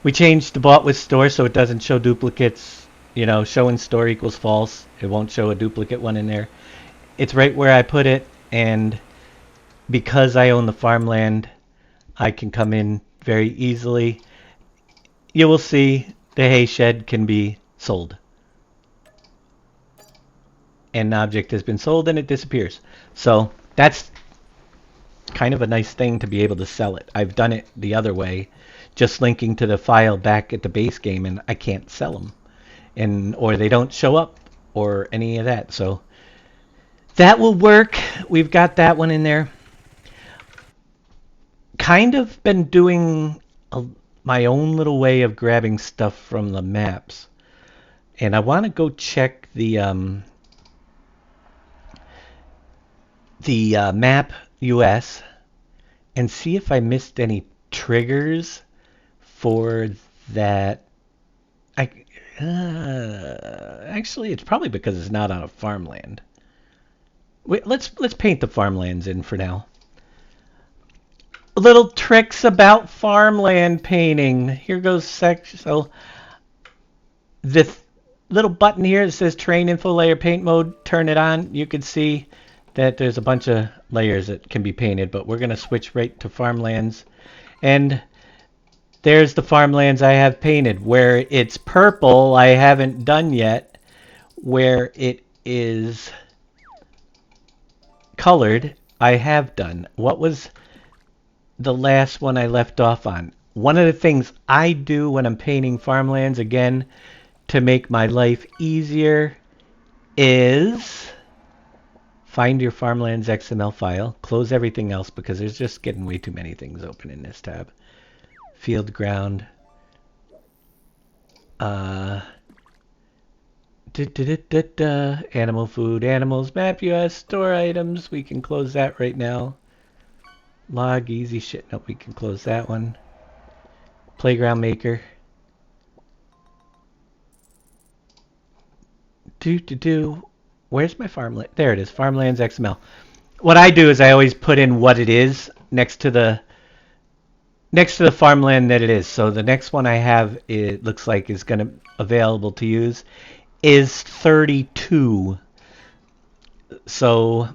We changed the bought with store so it doesn't show duplicates. You know, show in store equals false. It won't show a duplicate one in there. It's right where I put it, and because I own the farmland, I can come in very easily. You will see the hay shed can be sold. and an object has been sold and it disappears. So that's kind of a nice thing to be able to sell it. I've done it the other way, just linking to the file back at the base game, and I can't sell them, or they don't show up or any of that. So that will work. We've got that one in there. Kind of been doing my own little way of grabbing stuff from the maps, and I want to go check the map US and see if I missed any triggers for that. Actually, it's probably because it's not on a farmland. Wait, let's paint the farmlands in for now. Little tricks about farmland painting. Here goes section. So this little button here that says Terrain Info Layer Paint Mode. Turn it on. You can see that there's a bunch of layers that can be painted, but we're going to switch right to farmlands. And there's the farmlands I have painted. Where it's purple, I haven't done yet. Where it is colored, I have done. What was the last one I left off on? One of the things I do when I'm painting farmlands, again, to make my life easier, is find your farmlands XML file, close everything else because there's just getting way too many things open in this tab. Field ground. Animal food, animals, map US, store items. We can close that right now. Log, easy shit. Nope, we can close that one. Playground maker. Where's my farmland? There it is, farmlands XML. What I do is I always put in what it is next to the farmland that it is. So the next one I have, it looks like is going to available to use, is 32. So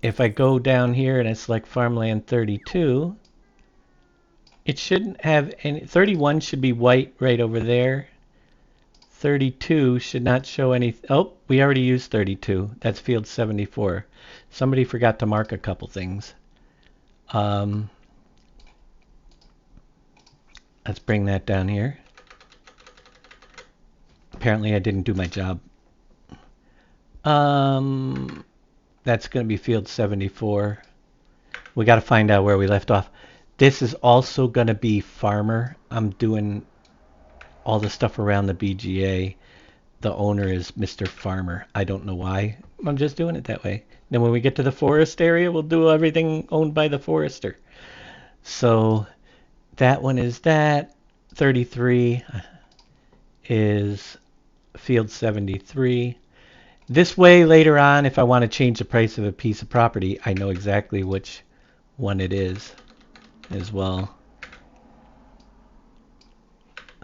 if I go down here and I select farmland 32, it shouldn't have any. 31 should be white right over there. 32 should not show any. Oh, we already used 32. That's field 74. Somebody forgot to mark a couple things. Let's bring that down here. Apparently I didn't do my job. That's going to be field 74. We got to find out where we left off. This is also going to be farmer. I'm doing all the stuff around the BGA. The owner is Mr. Farmer. I don't know why. I'm just doing it that way. Then when we get to the forest area, we'll do everything owned by the forester. So that one is that. 33 is field 73. This way, later on, if I want to change the price of a piece of property, I know exactly which one it is as well.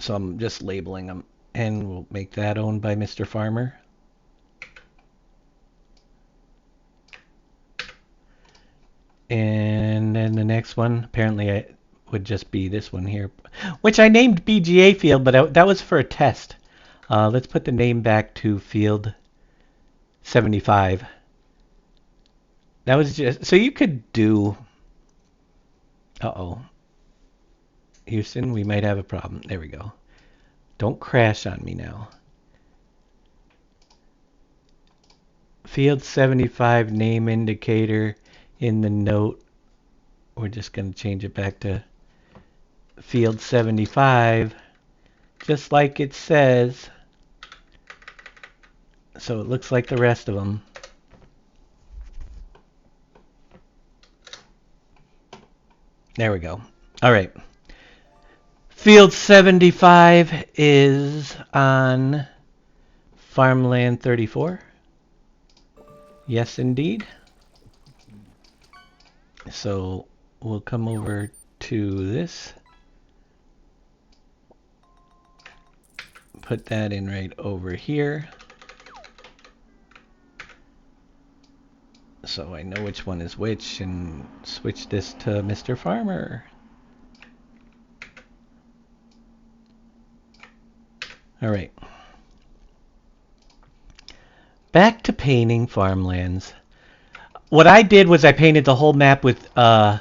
So I'm just labeling them, and we'll make that owned by Mr. Farmer. And then the next one, apparently it would just be this one here, which I named BGA field, but that was for a test. Let's put the name back to field 75. That was just, so you could do, Houston, we might have a problem. There we go. Don't crash on me now. Field 75 name indicator in the note. We're just going to change it back to field 75, just like it says. So it looks like the rest of them. There we go. All right. Field 75 is on farmland 34. Yes, indeed. So we'll come over to this. Put that in right over here. So I know which one is which, and switch this to Mr. Farmer. All right. Back to painting farmlands. What I did was I painted the whole map with the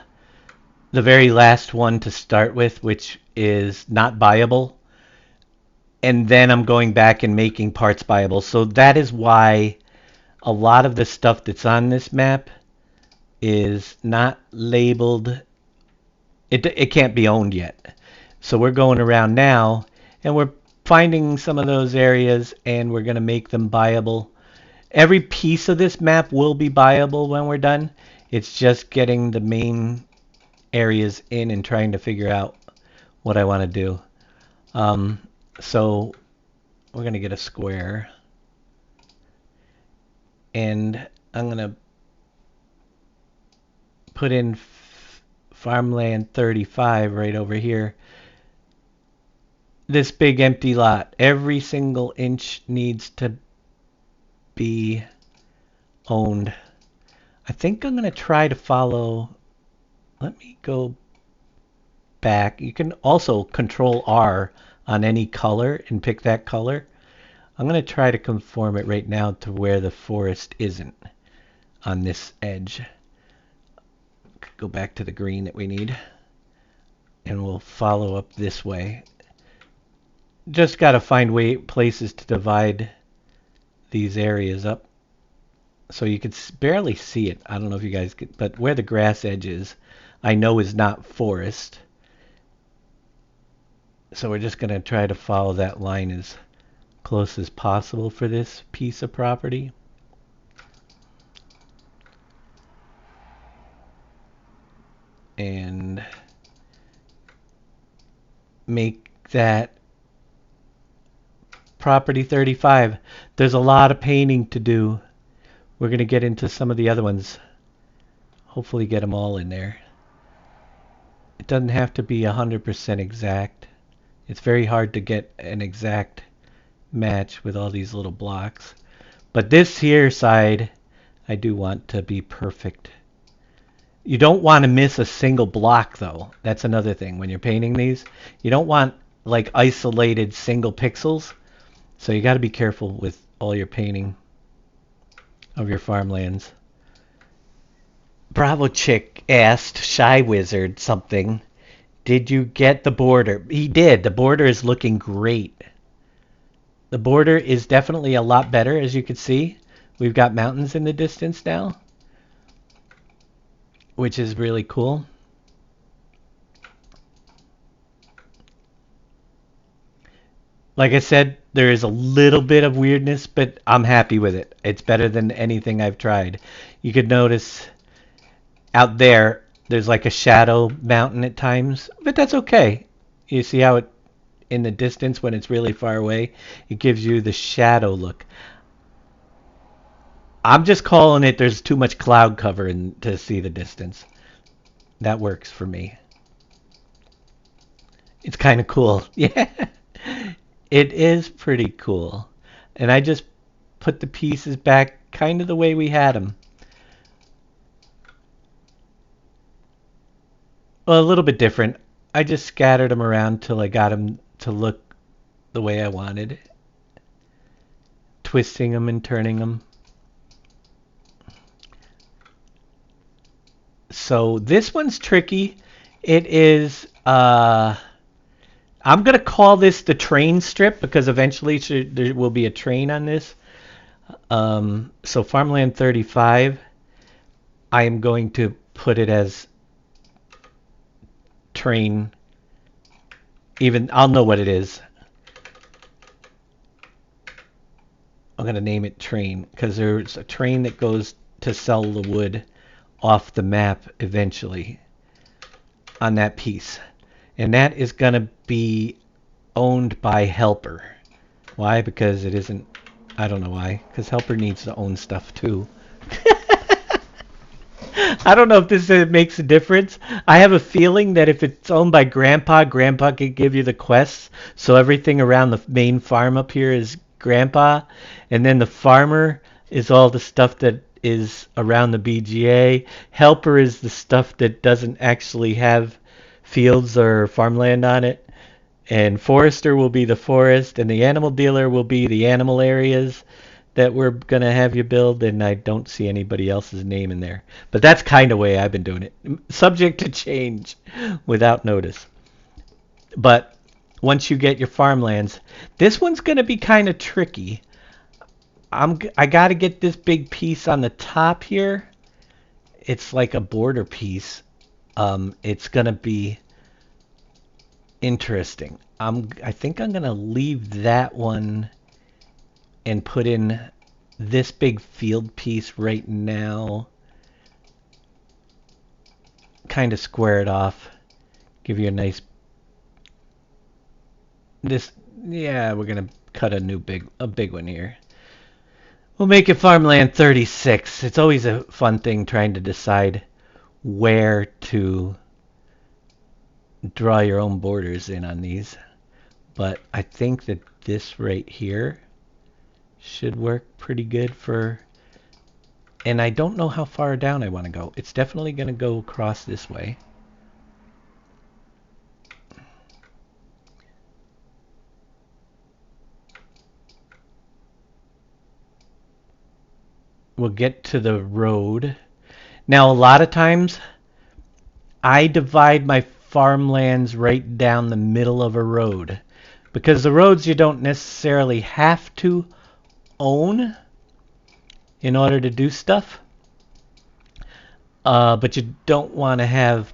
very last one to start with, which is not buyable. And then I'm going back and making parts buyable. So that is why a lot of the stuff that's on this map is not labeled. It can't be owned yet. So we're going around now and we're finding some of those areas and we're going to make them buyable. Every piece of this map will be buyable when we're done. It's just getting the main areas in and trying to figure out what I want to do. So we're going to get a square. And I'm going to put in farmland 35 right over here. This big empty lot. Every single inch needs to be owned. I think I'm going to try to follow. Let me go back. You can also control R on any color and pick that color. I'm going to try to conform it right now to where the forest isn't on this edge. Go back to the green that we need. And we'll follow up this way. Just got to find places to divide these areas up. So you could barely see it. I don't know if you guys could, but where the grass edge is, I know is not forest. So we're just going to try to follow that line as close as possible for this piece of property. And make that property 35. There's a lot of painting to do. We're going to get into some of the other ones. Hopefully get them all in there. It doesn't have to be 100% exact. It's very hard to get an exact match with all these little blocks. But this here side, I do want to be perfect. You don't want to miss a single block though. That's another thing when you're painting these. You don't want like isolated single pixels. So you got to be careful with all your painting of your farmlands. Bravo Chick asked Shy Wizard something. Did you get the border? He did. The border is looking great. The border is definitely a lot better, as you can see. We've got mountains in the distance now, which is really cool. Like I said, there is a little bit of weirdness, but I'm happy with it. It's better than anything I've tried. You could notice out there, there's like a shadow mountain at times, but that's okay. You see how it, in the distance when it's really far away, it gives you the shadow look. I'm just calling it there's too much cloud cover to see the distance. That works for me. It's kind of cool. Yeah. It is pretty cool. And I just put the pieces back kind of the way we had them. Well, a little bit different. I just scattered them around till I got them to look the way I wanted. Twisting them and turning them. So this one's tricky. It is... I'm going to call this the train strip because eventually there will be a train on this. So Farmland 35, I am going to put it as train. Even I'll know what it is. I'm going to name it train because there's a train that goes to sell the wood off the map eventually on that piece. And that is going to be owned by Helper. Why? Because it isn't... I don't know why. Because Helper needs to own stuff too. I don't know if this makes a difference. I have a feeling that if it's owned by Grandpa, Grandpa can give you the quests. So everything around the main farm up here is Grandpa. And then the farmer is all the stuff that is around the BGA. Helper is the stuff that doesn't actually have fields or farmland on it, and forester will be the forest, and the animal dealer will be the animal areas. that we're gonna have you build, and I don't see anybody else's name in there. But that's kind of way I've been doing it, subject to change without notice. But once you get your farmlands, this one's gonna be kind of tricky. I gotta get this big piece on the top here. It's like a border piece. It's gonna be interesting. I think I'm gonna leave that one and put in this big field piece right now. Kind of square it off. Give you a nice. Yeah, we're gonna cut a big one here. We'll make it farmland 36. It's always a fun thing trying to decide where to draw your own borders in on these. But I think that this right here should work pretty good for... And I don't know how far down I want to go. It's definitely going to go across this way. We'll get to the road. Now, a lot of times, I divide my farmlands right down the middle of a road. Because the roads you don't necessarily have to own in order to do stuff. But you don't want to have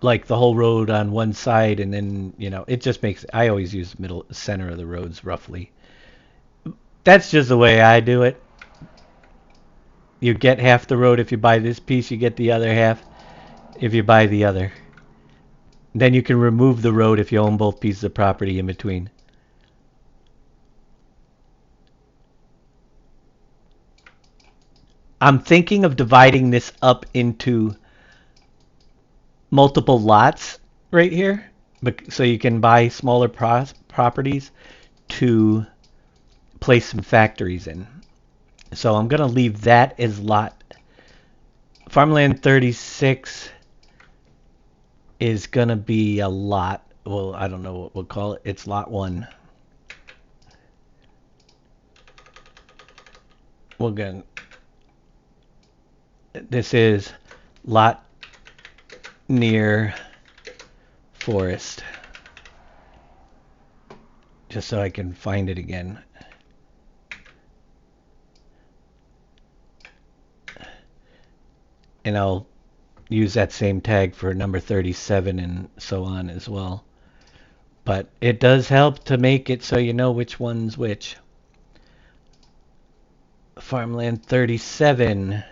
like the whole road on one side and then, you know, it just makes... I always use the center of the roads roughly. That's just the way I do it. You get half the road if you buy this piece, you get the other half if you buy the other. Then you can remove the road if you own both pieces of property in between. I'm thinking of dividing this up into multiple lots right here, so you can buy smaller properties to place some factories in. So I'm going to leave that as lot. Farmland 36 is going to be a lot. Well, I don't know what we'll call it. It's lot 1. We're going to... This is lot near forest. Just so I can find it again. And I'll use that same tag for number 37 and so on as well. But it does help to make it so you know which one's which. Farmland 37.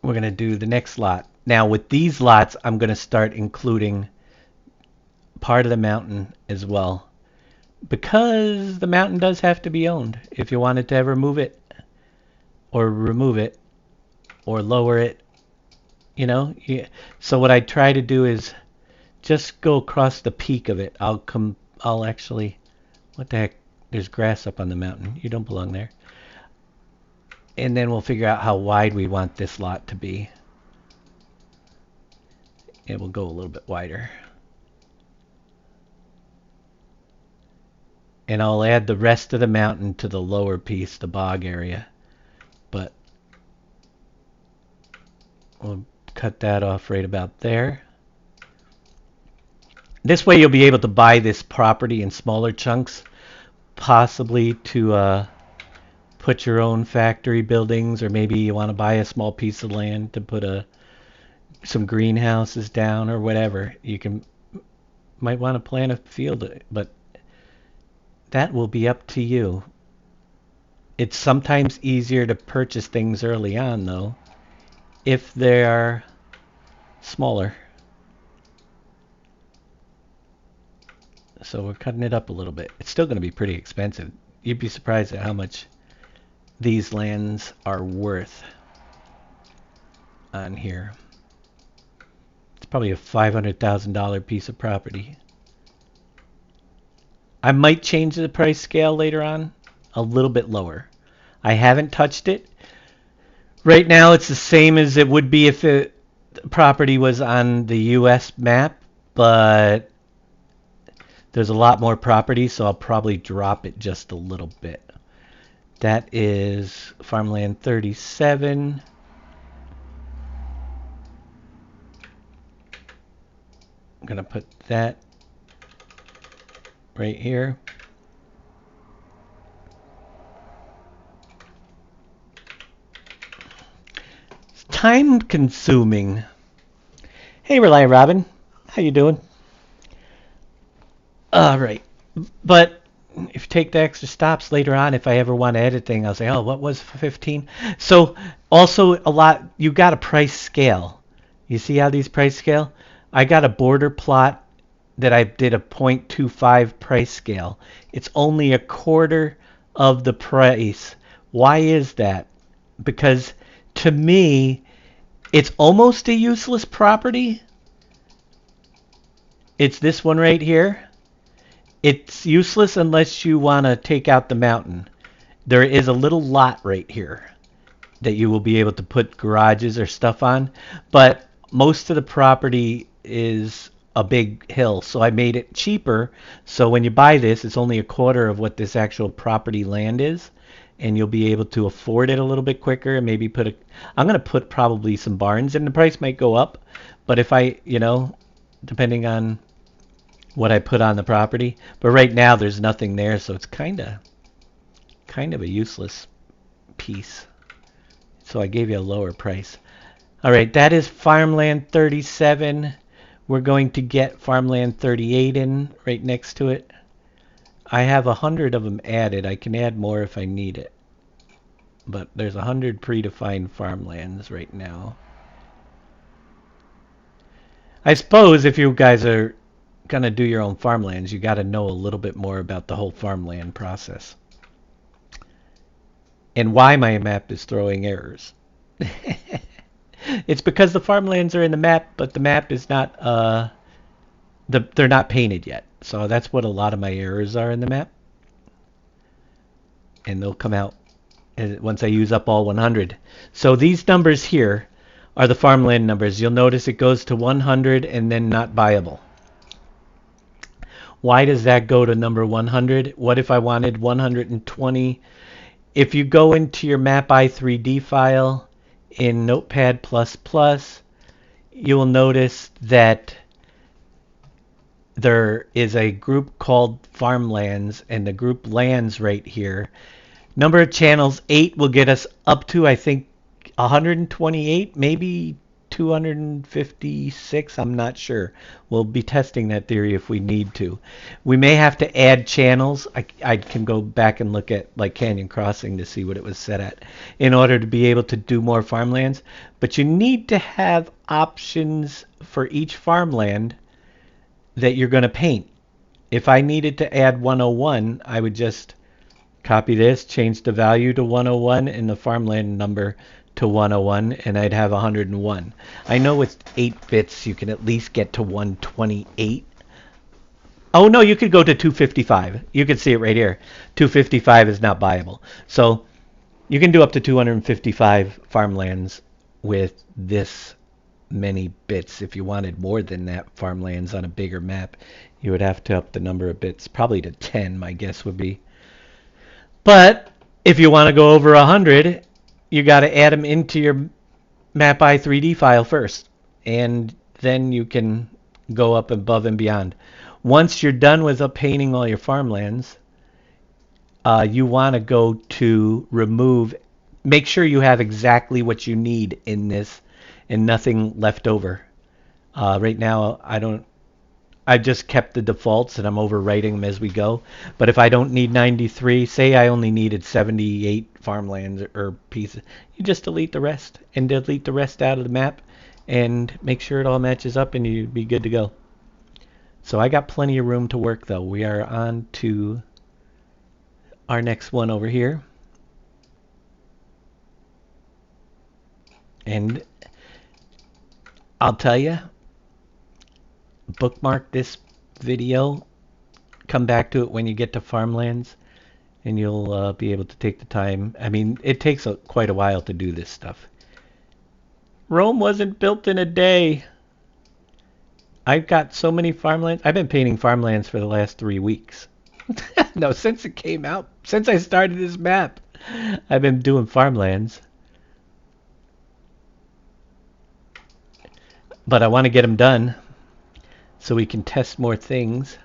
We're going to do the next lot. Now with these lots, I'm going to start including part of the mountain as well. Because the mountain does have to be owned. If you wanted to ever move it or remove it, or lower it, you know. Yeah. So what I try to do is just go across the peak of it. I'll actually, what the heck? There's grass up on the mountain. You don't belong there. And then we'll figure out how wide we want this lot to be. And we'll go a little bit wider. And I'll add the rest of the mountain to the lower piece, the bog area. But we'll cut that off right about there. This way you'll be able to buy this property in smaller chunks, possibly to put your own factory buildings, or maybe you want to buy a small piece of land to put some greenhouses down or whatever. You might want to plant a field, but that will be up to you. It's sometimes easier to purchase things early on, though, if they are smaller. So we're cutting it up a little bit. It's still going to be pretty expensive. You'd be surprised at how much these lands are worth on here. It's probably a $500,000 piece of property. I might change the price scale later on a little bit lower. I haven't touched it. Right now it's the same as it would be if the property was on the US map, but There's a lot more property, so I'll probably drop it just a little bit. That is farmland 37. I'm going to put that right here. It's time consuming. Hey, Reliant Robin. How you doing? All right. But if you take the extra stops later on, if I ever want to edit thing, I'll say, oh, what was 15? So also a lot, you got a price scale. You see how these price scale? I got a border plot that I did a 0.25 price scale. It's only a quarter of the price. Why is that? Because to me, it's almost a useless property. It's this one right here. It's useless unless you want to take out the mountain. There is a little lot right here that you will be able to put garages or stuff on, but most of the property is a big hill, so I made it cheaper. So when you buy this, it's only a quarter of what this actual property land is, and you'll be able to afford it a little bit quicker and maybe put a... I'm going to put probably some barns, and the price might go up, but if I, depending on what I put on the property. But right now there's nothing there, so it's kind of a useless piece. So I gave you a lower price. All right, that is farmland 37. We're going to get farmland 38 in right next to it. I have 100 of them added. I can add more if I need it. But there's 100 predefined farmlands right now. I suppose if you guys are gonna do your own farmlands, you got to know a little bit more about the whole farmland process and why my map is throwing errors. It's because the farmlands are in the map, but the map is not they're not painted yet. So that's what a lot of my errors are in the map, and they'll come out once I use up all 100. So these numbers here are the farmland numbers. You'll notice it goes to 100 and then not buyable. Why does that go to number 100? What if I wanted 120? If you go into your map i3D file in Notepad++, you will notice that there is a group called farmlands, and the group lands right here. Number of channels 8 will get us up to, I think, 128, maybe 256. I'm not sure. We'll be testing that theory if we need to. We may have to add channels. I can go back and look at like Canyon Crossing to see what it was set at in order to be able to do more farmlands. But you need to have options for each farmland that you're going to paint. If I needed to add 101, I would just copy this, change the value to 101 and the farmland number to 101, and I'd have 101. I know with 8 bits you can at least get to 128. Oh no, you could go to 255. You can see it right here. 255 is not buyable. So you can do up to 255 farmlands with this many bits. If you wanted more than that farmlands on a bigger map, you would have to up the number of bits, probably to 10, my guess would be. But if you want to go over 100, you got to add them into your map i3D file first, and then you can go up above and beyond. Once you're done with painting all your farmlands, you want to go to remove. Make sure you have exactly what you need in this and nothing left over. Right now I just kept the defaults and I'm overwriting them as we go. But if I don't need 93, say I only needed 78 farmlands or pieces, you just delete the rest and delete the rest out of the map and make sure it all matches up and you'd be good to go. So I got plenty of room to work though. We are on to our next one over here. And I'll tell you, bookmark this video, come back to it when you get to farmlands, and you'll be able to take the time. I mean, it takes quite a while to do this stuff. Rome wasn't built in a day. I've got so many farmlands. I've been painting farmlands for the last 3 weeks. No, since it came out, since I started this map, I've been doing farmlands. But I want to get them done so we can test more things.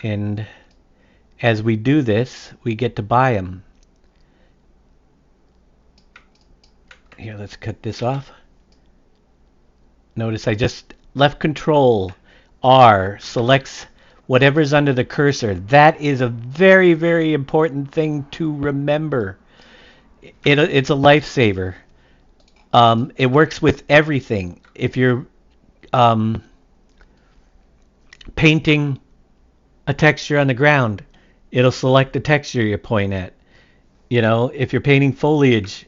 And as we do this, we get to buy them. Here, let's cut this off. Notice I just left control R selects whatever's under the cursor. That is a very, very important thing to remember. It's a lifesaver. It works with everything. If you're painting a texture on the ground, it'll select the texture you point at. You know, if you're painting foliage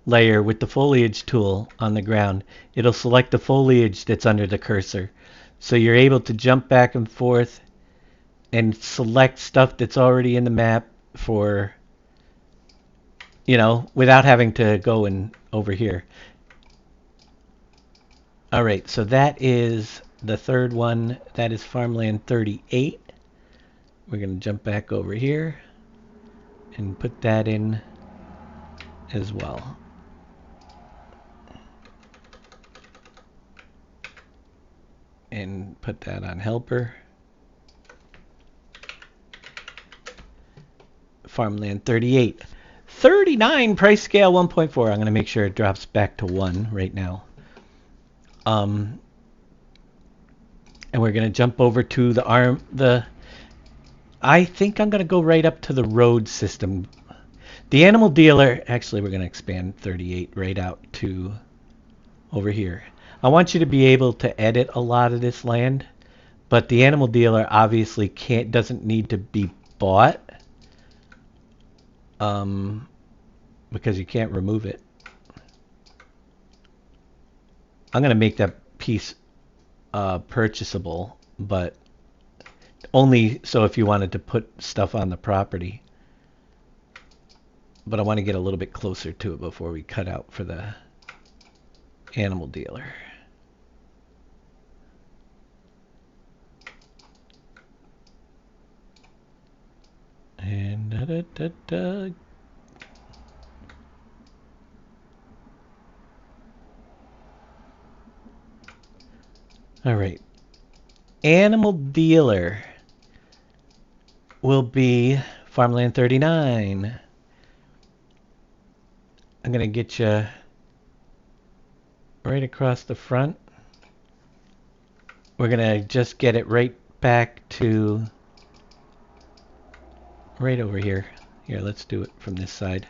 layer with the foliage tool on the ground, it'll select the foliage that's under the cursor. So you're able to jump back and forth and select stuff that's already in the map for, you know, without having to go in over here. All right, so that is the third one. That is farmland 38. We're going to jump back over here and put that in as well. And put that on helper. Farmland 38. 39 price scale 1.4. I'm going to make sure it drops back to 1 right now. And we're going to jump over to I think I'm going to go right up to the road system. The animal dealer, actually we're going to expand 38 right out to over here. I want you to be able to edit a lot of this land, but the animal dealer obviously doesn't need to be bought because you can't remove it. I'm going to make that piece purchasable, but only so if you wanted to put stuff on the property. But I want to get a little bit closer to it before we cut out for the animal dealer. And all right. Animal dealer will be farmland 39. I'm going to get you right across the front. We're going to just get it right back to right over here. Here, let's do it from this side.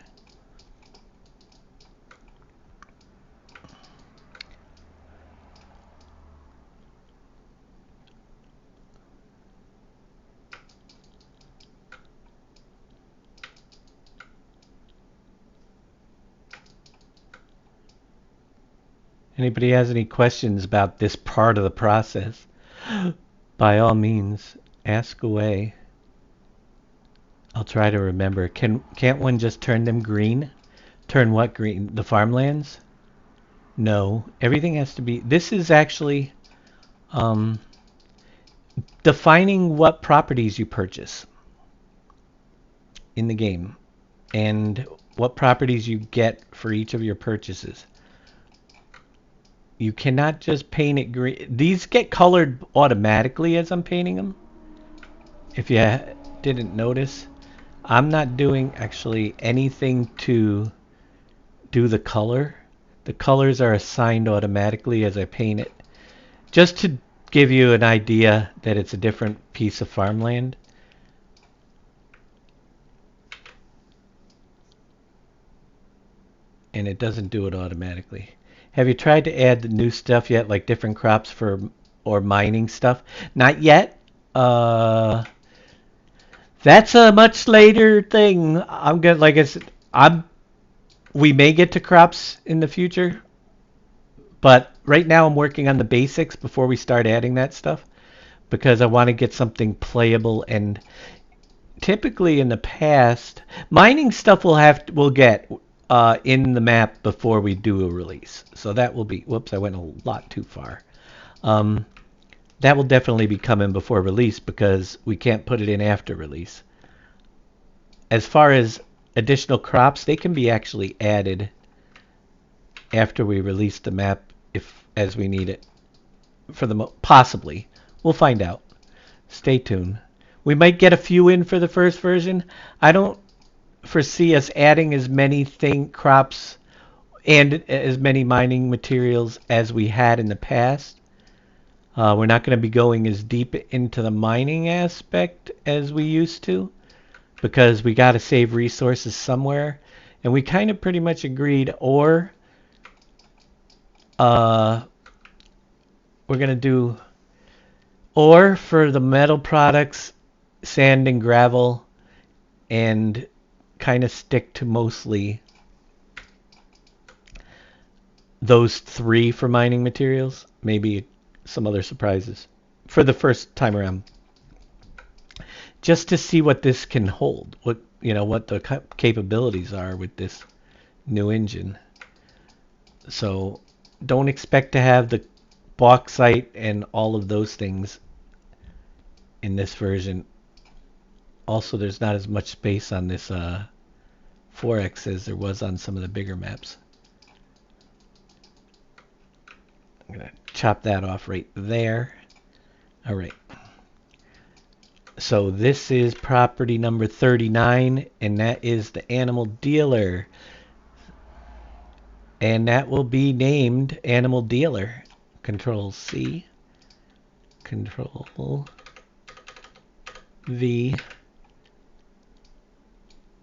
Anybody has any questions about this part of the process? By all means, ask away. I'll try to remember. Can't one just turn them green? Turn what green? The farmlands? No. Everything has to be... This is actually defining what properties you purchase in the game and what properties you get for each of your purchases. You cannot just paint it green. These get colored automatically as I'm painting them. If you didn't notice, I'm not doing actually anything to do the color. The colors are assigned automatically as I paint it. Just to give you an idea that it's a different piece of farmland. And it doesn't do it automatically. Have you tried to add the new stuff yet, like different crops or mining stuff? Not yet. That's a much later thing. I'm gonna, like I said, we may get to crops in the future, but right now I'm working on the basics before we start adding that stuff because I want to get something playable. And typically in the past, mining stuff we'll get. in the map before we do a release. So that will be, whoops, I went a lot too far. That will definitely be coming before release because we can't put it in after release. As far as additional crops, they can be actually added after we release the map if as we need it. For the possibly. We'll find out. Stay tuned. We might get a few in for the first version. I don't foresee us adding as many crops and as many mining materials as we had in the past. We're not going to be going as deep into the mining aspect as we used to because we got to save resources somewhere. And we kind of pretty much agreed, or we're going to do, or for the metal products, sand and gravel, and kind of stick to mostly those three for mining materials. Maybe some other surprises for the first time around, just to see what this can hold, what the capabilities are with this new engine. So don't expect to have the bauxite and all of those things in this version. Also, there's not as much space on this 4X as there was on some of the bigger maps. I'm going to chop that off right there. All right. So this is property number 39, and that is the animal dealer. And that will be named Animal Dealer. Control C. Control V.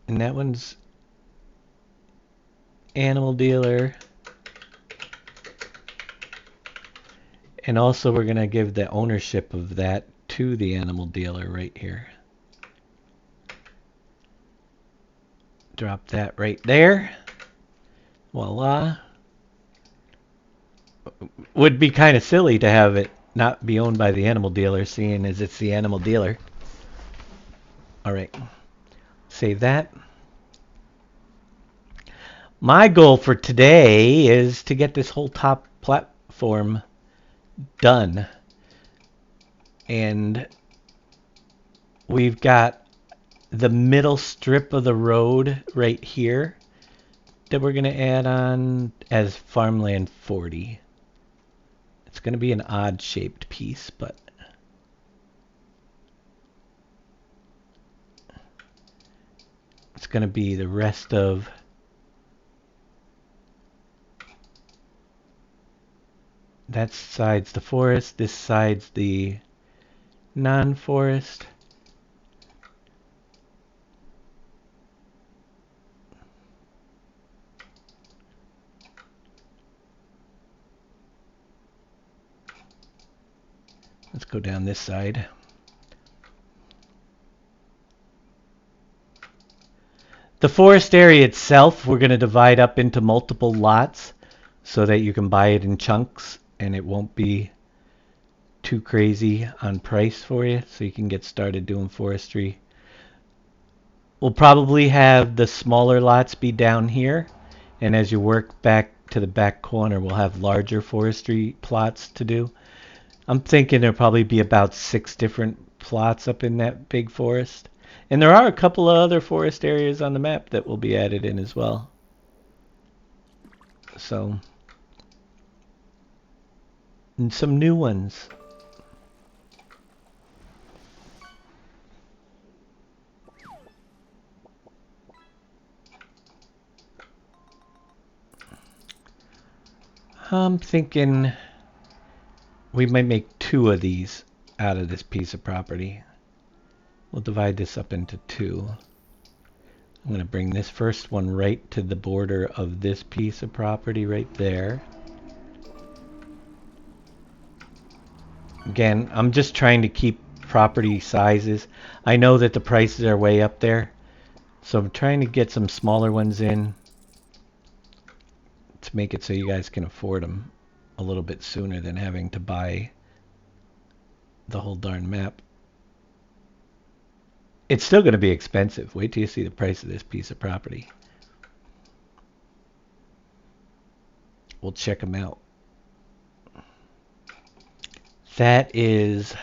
And that one's Animal Dealer. And also we're going to give the ownership of that to the Animal Dealer right here. Drop that right there. Voila. Would be kind of silly to have it not be owned by the Animal Dealer, seeing as it's the Animal Dealer. Alright. Save that. My goal for today is to get this whole top platform done. And we've got the middle strip of the road right here that we're going to add on as farmland 40. It's going to be an odd shaped piece, but it's going to be the rest of that side's the forest, this side's the non-forest. Let's go down this side. The forest area itself, we're going to divide up into multiple lots so that you can buy it in chunks and it won't be too crazy on price for you, so you can get started doing forestry. We'll probably have the smaller lots be down here, and as you work back to the back corner, we'll have larger forestry plots to do. I'm thinking there'll probably be about 6 different plots up in that big forest. And there are a couple of other forest areas on the map that will be added in as well. So, and some new ones. I'm thinking we might make 2 of these out of this piece of property. We'll divide this up into 2. I'm going to bring this first one right to the border of this piece of property right there. Again, I'm just trying to keep property sizes. I know that the prices are way up there, so I'm trying to get some smaller ones in to make it so you guys can afford them a little bit sooner than having to buy the whole darn map. It's still going to be expensive. Wait till you see the price of this piece of property. we'll check them out. That is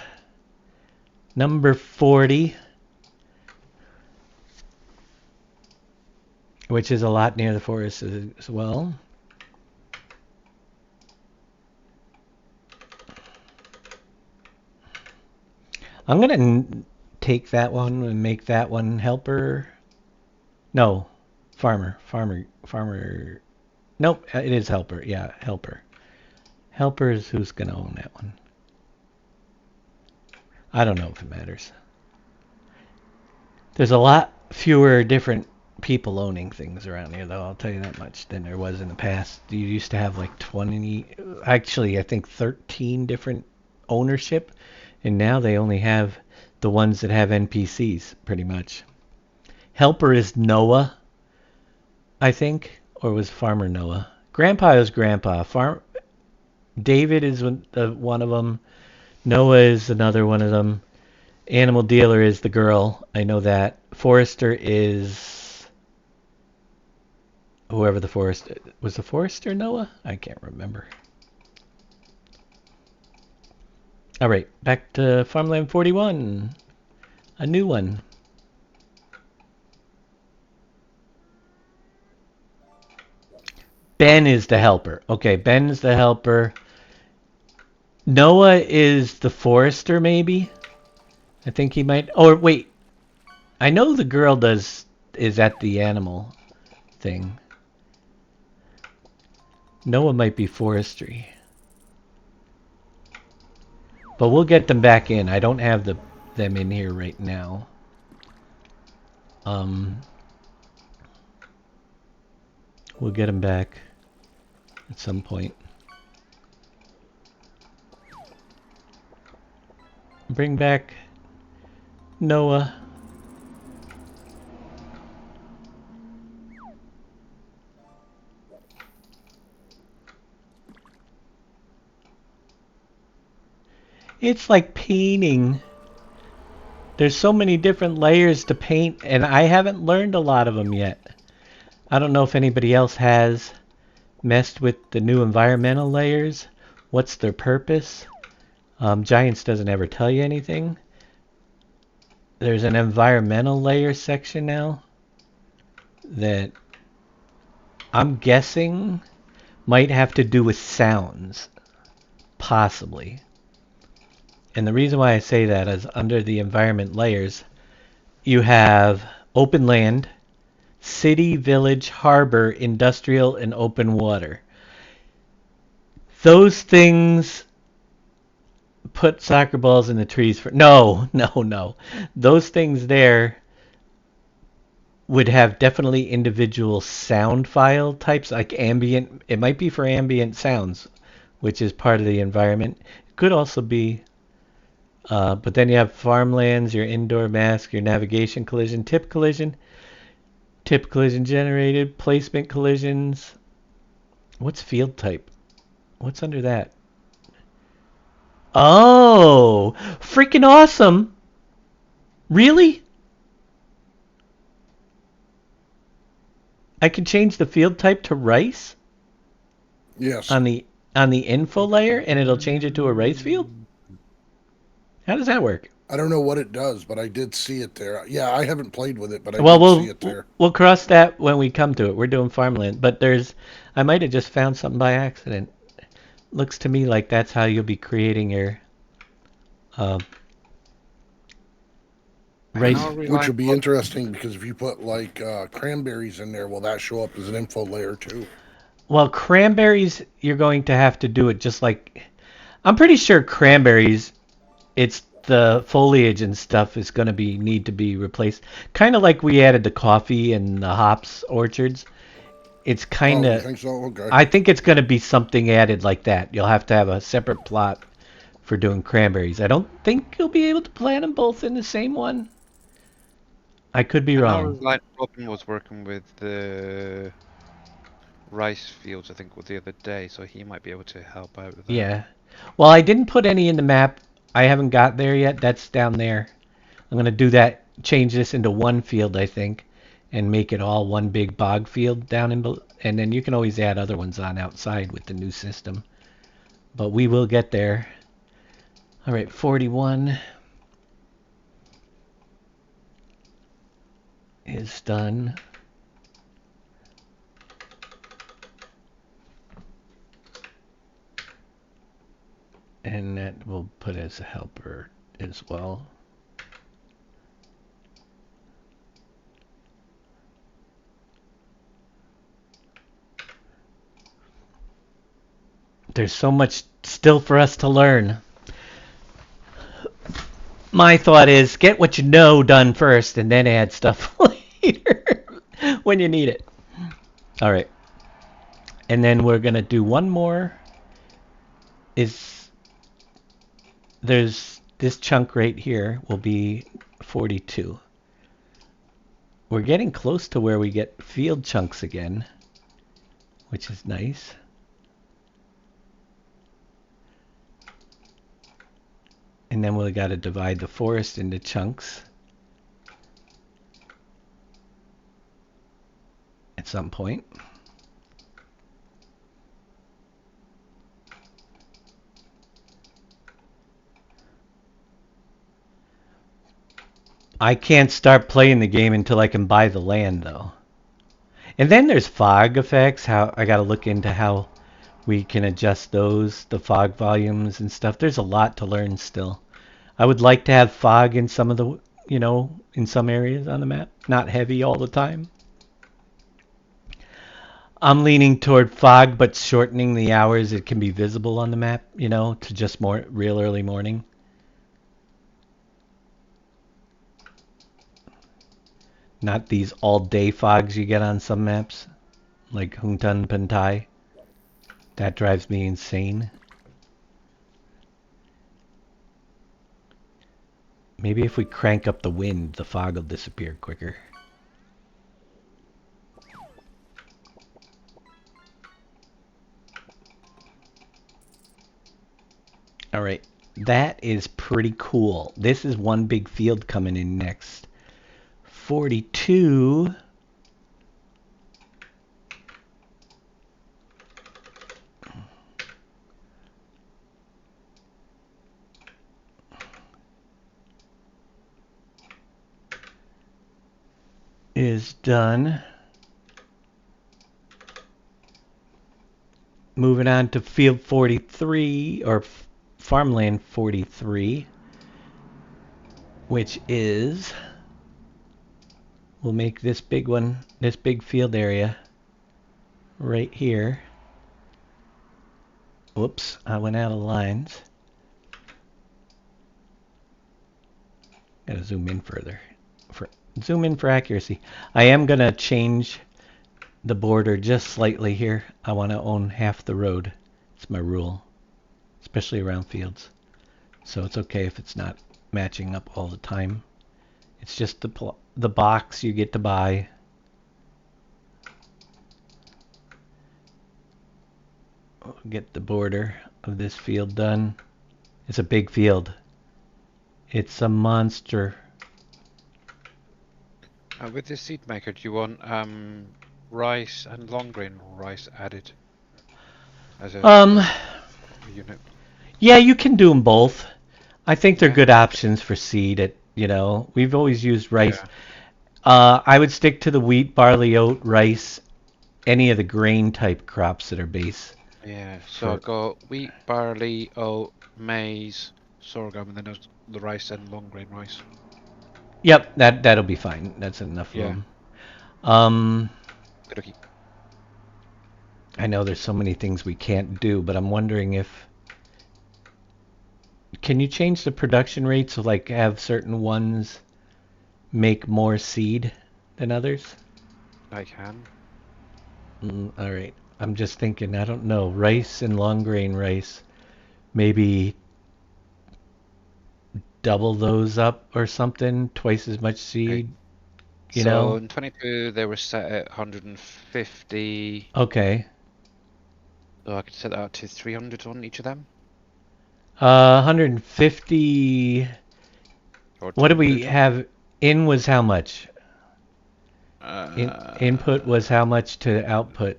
number 40, which is a lot near the forest as well. I'm going to take that one and make that one helper. No, farmer. Nope, it is helper. Yeah, helper. Helper is who's going to own that one. I don't know if it matters. There's a lot fewer different people owning things around here, though, I'll tell you that much, than there was in the past. You used to have like 20, actually, I think 13 different ownership, and now they only have the ones that have NPCs, pretty much. Helper is Noah, I think, or was Farmer Noah? Grandpa is Grandpa. David is one of them. Noah is another one of them. Animal Dealer is the girl. I know that. Forester is whoever the forester was. The forester Noah? I can't remember. All right, back to Farmland 41. A new one. Ben is the helper. Okay, Ben is the helper. Noah is the forester, maybe? I think he might. Oh, wait. I know the girl is at the animal thing. Noah might be forestry. But we'll get them back in. I don't have them in here right now. We'll get them back at some point. Bring back Noah. It's like painting. There's so many different layers to paint, and I haven't learned a lot of them yet. I don't know if anybody else has messed with the new environmental layers. What's their purpose? Giants doesn't ever tell you anything. There's an environmental layer section now that I'm guessing might have to do with sounds. Possibly. And the reason why I say that is under the environment layers, you have open land, city, village, harbor, industrial, and open water. Those things put soccer balls in the trees for... No. Those things there would have definitely individual sound file types, like ambient. It might be for ambient sounds, which is part of the environment. It could also be... but then you have farmlands, your indoor mask, your navigation collision, tip collision generated, placement collisions. What's field type? What's under that? Oh, freaking awesome. Really? I can change the field type to rice? Yes. On the info layer, and it'll change it to a rice field? How does that work? I don't know what it does, but I did see it there. Yeah, I haven't played with it, but I did see it there. We'll cross that when we come to it. We're doing farmland, but I might have just found something by accident. Looks to me like that's how you'll be creating your rice. Which would be interesting, because if you put like cranberries in there, will that show up as an info layer too? Well, cranberries, you're going to have to do it just like... I'm pretty sure cranberries, it's the foliage and stuff is going to need to be replaced. Kind of like we added the coffee and the hops orchards. It's kind of... Oh, you think so? Okay. I think it's going to be something added like that. You'll have to have a separate plot for doing cranberries. I don't think you'll be able to plant them both in the same one. I could be wrong. Like Robin was working with the rice fields, I think, the other day, so he might be able to help out with that. Yeah. Well, I didn't put any in the map. I haven't got there yet. That's down there. I'm going to do that, change this into one field, I think, and make it all one big bog field down in, and then you can always add other ones on outside with the new system. But we will get there. All right, 41 is done. And that we'll put as a helper as well. There's so much still for us to learn. My thought is get what you know done first and then add stuff later when you need it. All right. And then we're going to do one more. There's this chunk right here will be 42. We're getting close to where we get field chunks again, which is nice. And then we got to divide the forest into chunks at some point. I can't start playing the game until I can buy the land, though. And then there's fog effects. How I got to look into how we can adjust those, the fog volumes and stuff. There's a lot to learn still. I would like to have fog in some of the, in some areas on the map, not heavy all the time. I'm leaning toward fog, but shortening the hours it can be visible on the map, to just more real early morning. Not these all-day fogs you get on some maps, like Hungtan Pantai. That drives me insane. Maybe if we crank up the wind, the fog will disappear quicker. All right, that is pretty cool. This is one big field coming in next. 42. Is done. Moving on to field 43, or farmland 43, which is, we'll make this big one, this big field area right here. Whoops, I went out of lines. Gotta zoom in further. Zoom in for accuracy. I am gonna change the border just slightly here. I want to own half the road. It's my rule, especially around fields. So it's okay if it's not matching up all the time. It's just the box you get to buy. We'll get the border of this field done. It's a big field. It's a monster. With this seed maker, do you want rice and long grain rice added as a unit? Yeah, you can do them both. I think they're good options for seed. We've always used rice. Yeah. I would stick to the wheat, barley, oat, rice, any of the grain type crops that are base. Yeah, so I've got wheat, barley, oat, maize, sorghum, and then there's the rice and long grain rice. Yep, that'll be fine. That's enough room. I know there's so many things we can't do, but I'm wondering if... Can you change the production rate so like have certain ones make more seed than others? I can. All right. I'm just thinking, I don't know, rice and long grain rice, maybe double those up or something, twice as much seed, So in 22 they were set at 150. Okay. So I could set that out to 300 on each of them. 150. What do we have in was how much? Input was how much to output?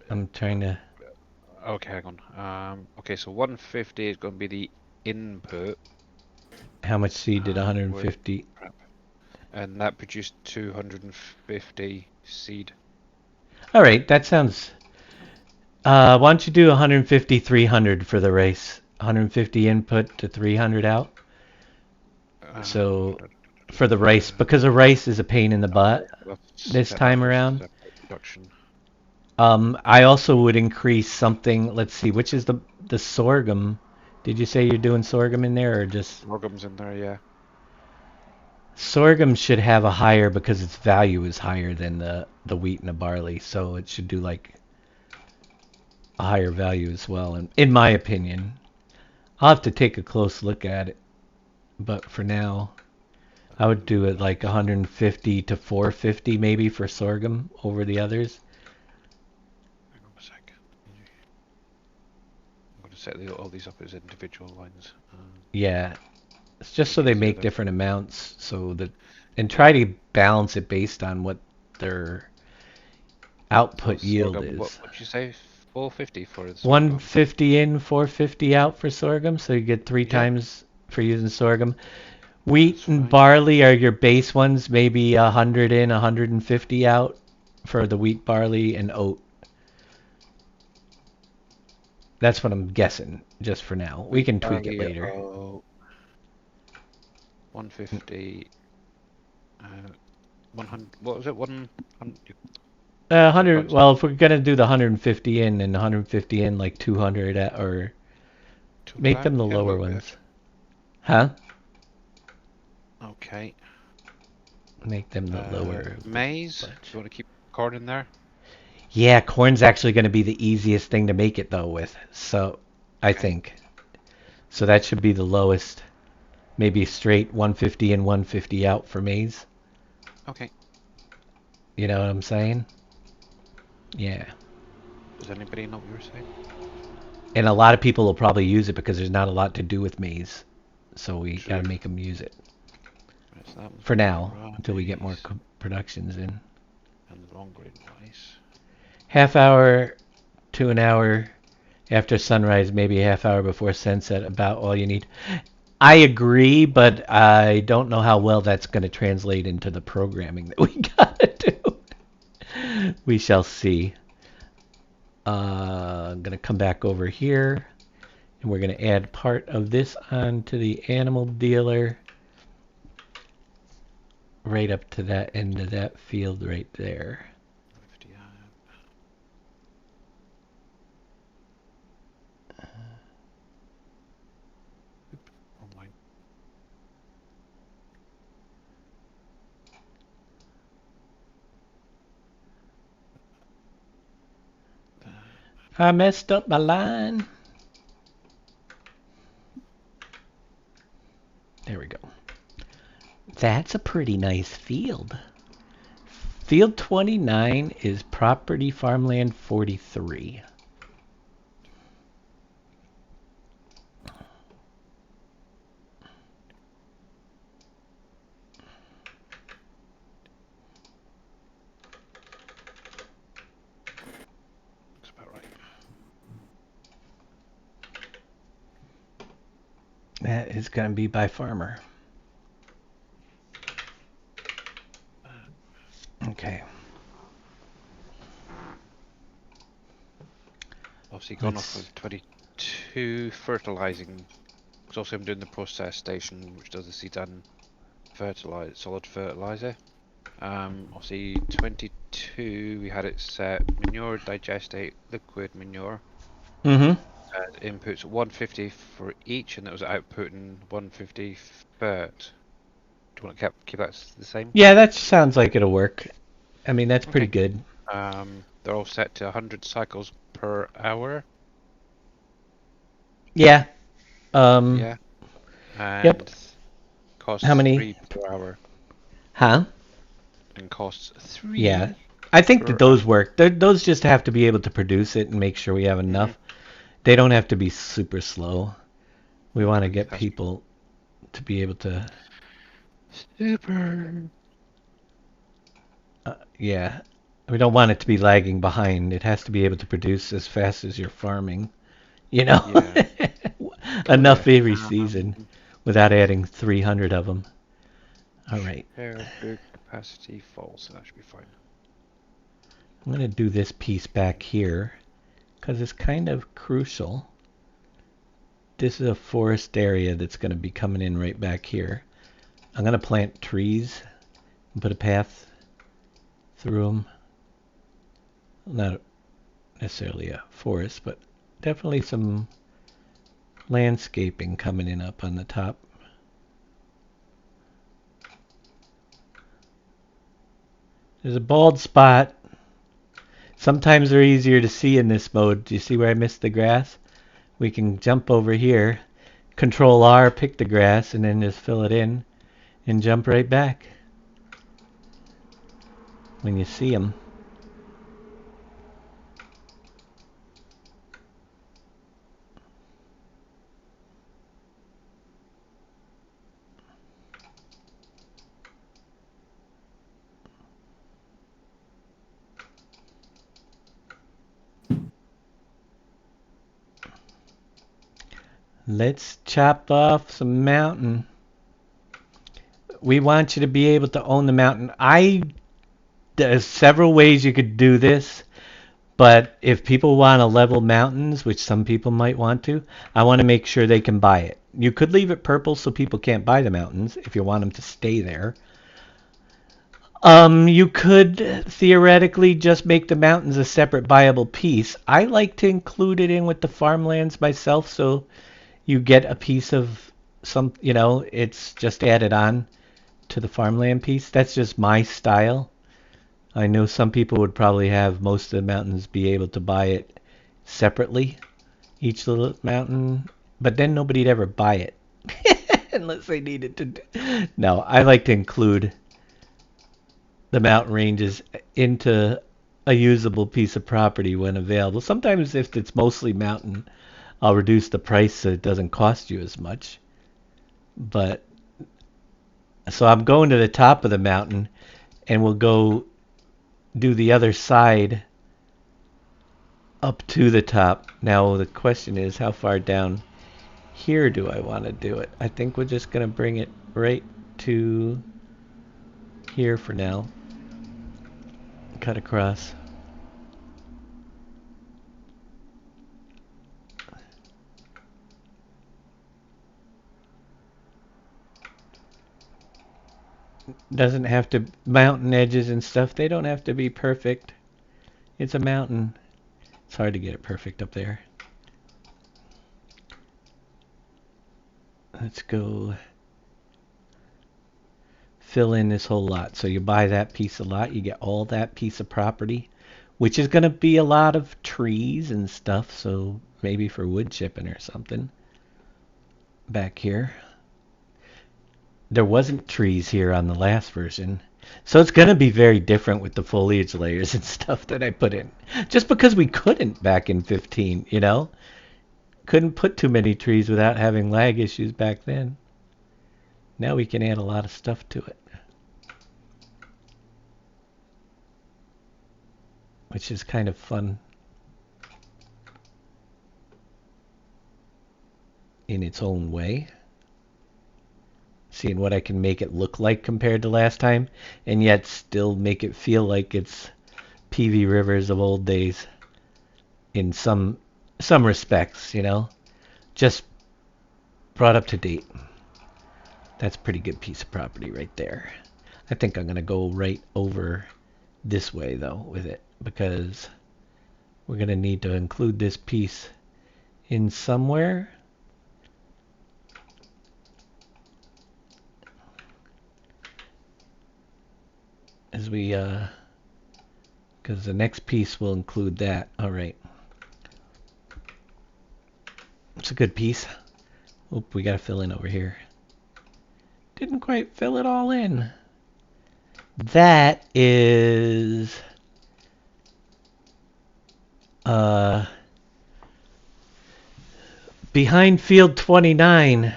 I'm trying to... Okay, hang on. Okay, so 150 is going to be the input. How much seed did 150? And that produced 250 seed. All right, that sounds... why don't you do 150, 300 for the race? 150 input to 300 out? So, for the race, because a race is a pain in the butt this time around. I also would increase something, let's see, which is the sorghum. Did you say you're doing sorghum in there or just... Sorghum's in there, yeah. Sorghum should have a higher because its value is higher than the wheat and the barley, so it should do like a higher value as well, in my opinion. I'll have to take a close look at it, but for now, I would do it like 150 to 450 maybe for sorghum over the others. Hang on a sec. I'm going to set all these up as individual lines. Yeah, it's just so they make different amounts, so that, and try to balance it based on what their output yield is. What did you say? 450 for the sorghum? 150 in, 450 out for sorghum, so you get three times for using sorghum. Wheat and barley are your base ones, maybe 100 in, 150 out for the wheat, barley, and oat. That's what I'm guessing, just for now. We can tweak it later. 150. 100. What was it? 100. 100. Well, if we're gonna do the 150 in and 150 in, like 200 at, or make them the lower ones. Huh? Okay. Make them the lower. Maize. Do you want to keep corn in there? Yeah, corn's actually going to be the easiest thing to make it though with. So, I think. So that should be the lowest. Maybe straight 150 and 150 out for maize. Okay. You know what I'm saying? Yeah. Does anybody know what you were saying? And a lot of people will probably use it because there's not a lot to do with maize. So we got to make them use it. For now, until we get more productions in. And the long grain rice. Half hour to an hour after sunrise, maybe a half hour before sunset, about all you need. I agree, but I don't know how well that's going to translate into the programming that we got to do. We shall see. I'm going to come back over here, and we're going to add part of this onto the animal dealer. Right up to that end of that field right there. I messed up my line. There we go. That's a pretty nice field. Field 29 is property farmland 43. Looks about right. That is going to be by farmer. Okay. Obviously gone off of 22 fertilizing. Because also I'm doing the process station which does the seeds and solid fertilizer. Obviously 22 we had it set manure, digestate, liquid manure. Inputs 150 for each, and that was outputting 150 fert. Do you want to keep that the same? Yeah, that sounds like it'll work. I mean, that's pretty good. They're all set to 100 cycles per hour. Yeah. Yeah. And yep. Costs how many 3 per hour. Huh? And costs 3. Yeah. I think that those work. Those just have to be able to produce it and make sure we have enough. They don't have to be super slow. We want to get people to be able to... Super. Yeah. We don't want it to be lagging behind. It has to be able to produce as fast as you're farming. You know? Yeah. Enough Okay. every season without adding 300 of them. All right. Share food capacity full, so that should be fine. I'm going to do this piece back here because it's kind of crucial. This is a forest area that's going to be coming in right back here. I'm going to plant trees and put a path through them. Not necessarily a forest, but definitely some landscaping coming in up on the top. There's a bald spot. Sometimes they're easier to see in this mode. Do you see where I missed the grass? We can jump over here, Control R, pick the grass, and then just fill it in and jump right back when you see them. Let's chop off some mountain. We want you to be able to own the mountain. There's several ways you could do this, but if people want to level mountains, which some people might want to, I want to make sure they can buy it. You could leave it purple so people can't buy the mountains if you want them to stay there. You could theoretically just make the mountains a separate buyable piece. I like to include it in with the farmlands myself, so you get a piece of some, it's just added on to the farmland piece. That's just my style. I know some people would probably have most of the mountains be able to buy it separately, each little mountain, but then nobody'd ever buy it unless they needed to. No, I like to include the mountain ranges into a usable piece of property when available. Sometimes if it's mostly mountain, I'll reduce the price so it doesn't cost you as much. But so I'm going to the top of the mountain and we'll go do the other side up to the top. Now the question is, how far down here do I want to do it? I think we're just going to bring it right to here for now. Cut across. Doesn't have to, mountain edges and stuff, they don't have to be perfect. It's a mountain. It's hard to get it perfect up there. Let's go fill in this whole lot. So you buy that piece of lot, you get all that piece of property, which is going to be a lot of trees and stuff, so maybe for wood chipping or something. Back here. There wasn't trees here on the last version. So it's going to be very different with the foliage layers and stuff that I put in. Just because we couldn't back in 15, Couldn't put too many trees without having lag issues back then. Now we can add a lot of stuff to it. Which is kind of fun. In its own way. Seeing what I can make it look like compared to last time, and yet still make it feel like it's PV Rivers of old days in some respects, just brought up to date. That's a pretty good piece of property right there. I think I'm going to go right over this way though with it, because we're going to need to include this piece in somewhere. As we, because the next piece will include that. All right. It's a good piece. Oop, we got to fill in over here. Didn't quite fill it all in. That is, behind field 29,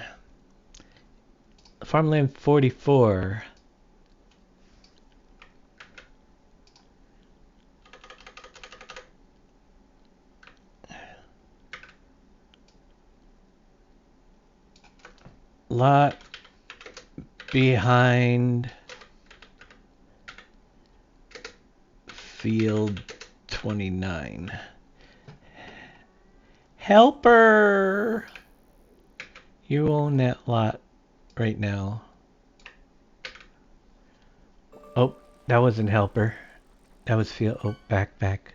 farmland 44. lot behind field 29. Helper! You own that lot right now. Oh, that wasn't helper. That was field. Oh, back.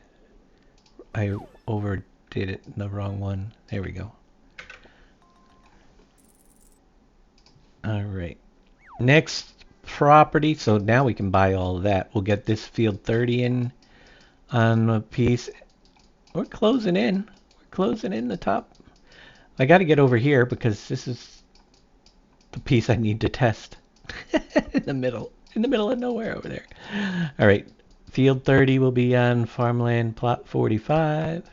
I overdid it in the wrong one. There we go. Alright. Next property. So now we can buy all of that. We'll get this field 30 in on a piece. We're closing in. We're closing in the top. I got to get over here because this is the piece I need to test. In the middle of nowhere over there. All right, field 30 will be on farmland plot 45.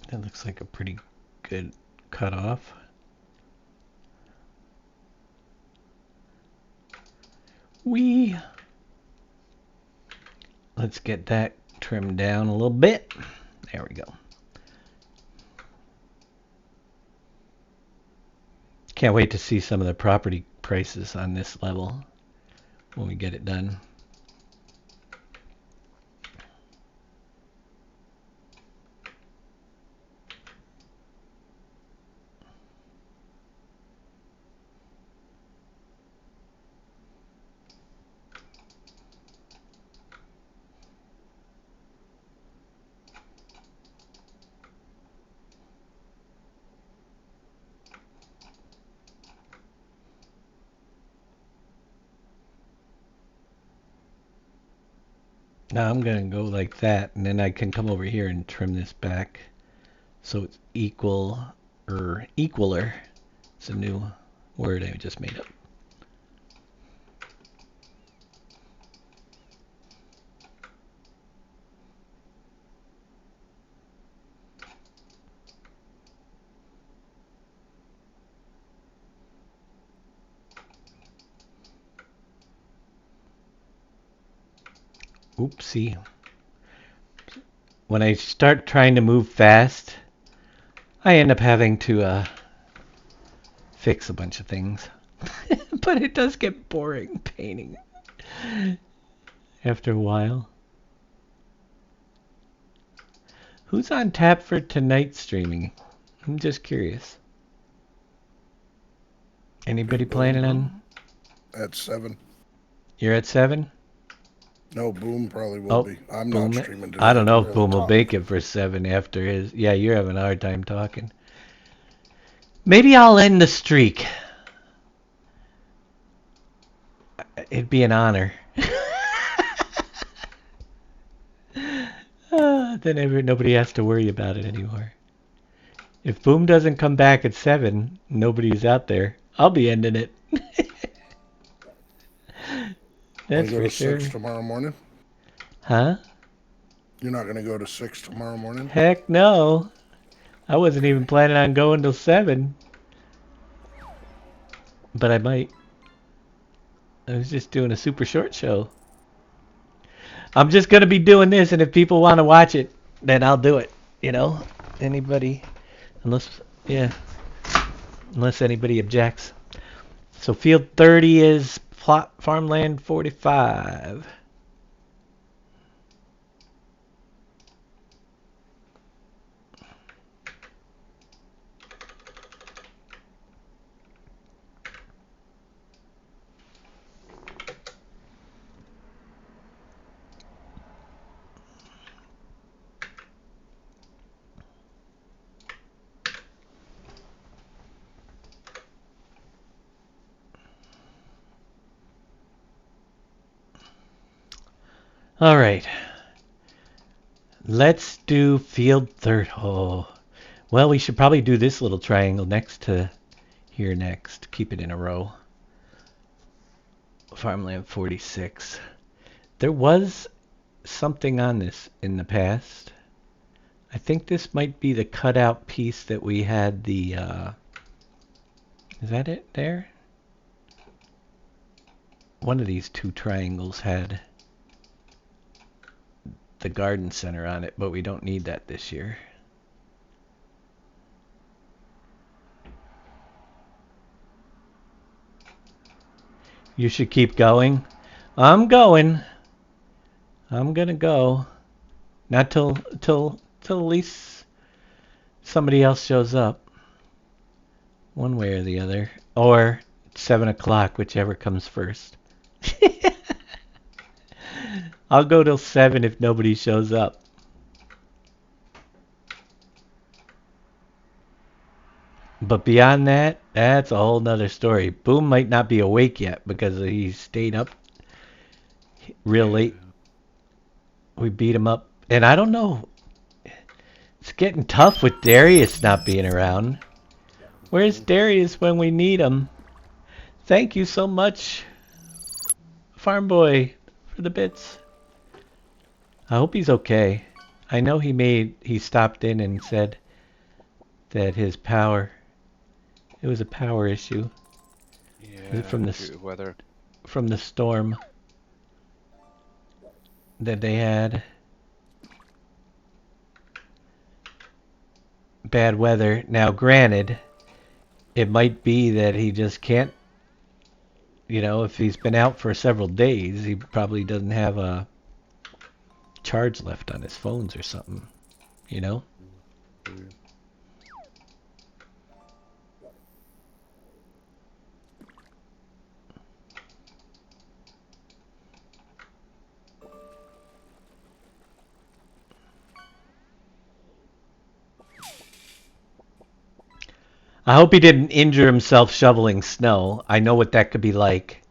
That looks like a pretty good cutoff. Let's get that trimmed down a little bit. There we go. Can't wait to see some of the property prices on this level when we get it done. Now I'm going to go like that, and then I can come over here and trim this back so it's equal or equaler. It's a new word I just made up. Oopsie. When I start trying to move fast, I end up having to fix a bunch of things. But it does get boring painting after a while. Who's on tap for tonight's streaming? I'm just curious. Anybody planning on? At 7. You're at 7? No, Boom probably will be. I'm Boom. not streaming today. I don't know if Boom will make it for 7 after his. Yeah, you're having a hard time talking. Maybe I'll end the streak. It'd be an honor. Then nobody has to worry about it anymore. If Boom doesn't come back at 7, nobody's out there. I'll be ending it. That's go for to sure. 6 tomorrow morning? Huh? You're not going to go to 6 tomorrow morning? Heck no. I wasn't even planning on going till 7. But I might. I was just doing a super short show. I'm just going to be doing this, and if people want to watch it, then I'll do it. You know? Anybody. Unless anybody objects. So field 30 is plot farmland 45. All right. Let's do field 30. Oh. Well, we should probably do this little triangle next to here next. Keep it in a row. Farmland 46. There was something on this in the past. I think this might be the cutout piece that we had the, is that it there? One of these two triangles had the garden center on it, but we don't need that this year. You should keep going. I'm going. I'm gonna go. Not till at least somebody else shows up. One way or the other. Or 7 o'clock, whichever comes first. I'll go till 7 if nobody shows up. But beyond that, that's a whole nother story. Boom might not be awake yet because he stayed up real late. We beat him up. And I don't know. It's getting tough with Darius not being around. Where's Darius when we need him? Thank you so much, Farm Boy, for the bits. I hope he's okay. I know he stopped in and said that his power, it was a power issue. Yeah, From due to weather. From the storm that they had. Bad weather. Now, granted, it might be that he just can't, you know, if he's been out for several days, he probably doesn't have a charge left on his phones or something, you know? I hope he didn't injure himself shoveling snow. I know what that could be like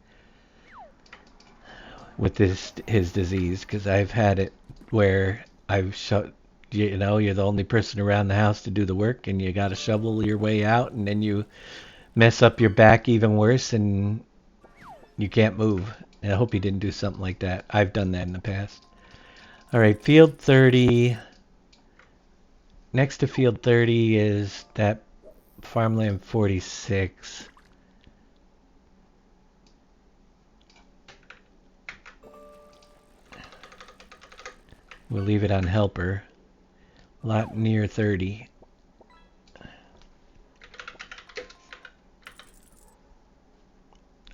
with his disease, because I've had it where you know, you're the only person around the house to do the work, and you got to shovel your way out, and then you mess up your back even worse, and you can't move. And I hope he didn't do something like that. I've done that in the past. All right, field 30. Next to field 30 is that Farmland 46. We'll leave it on helper. Lot near 30.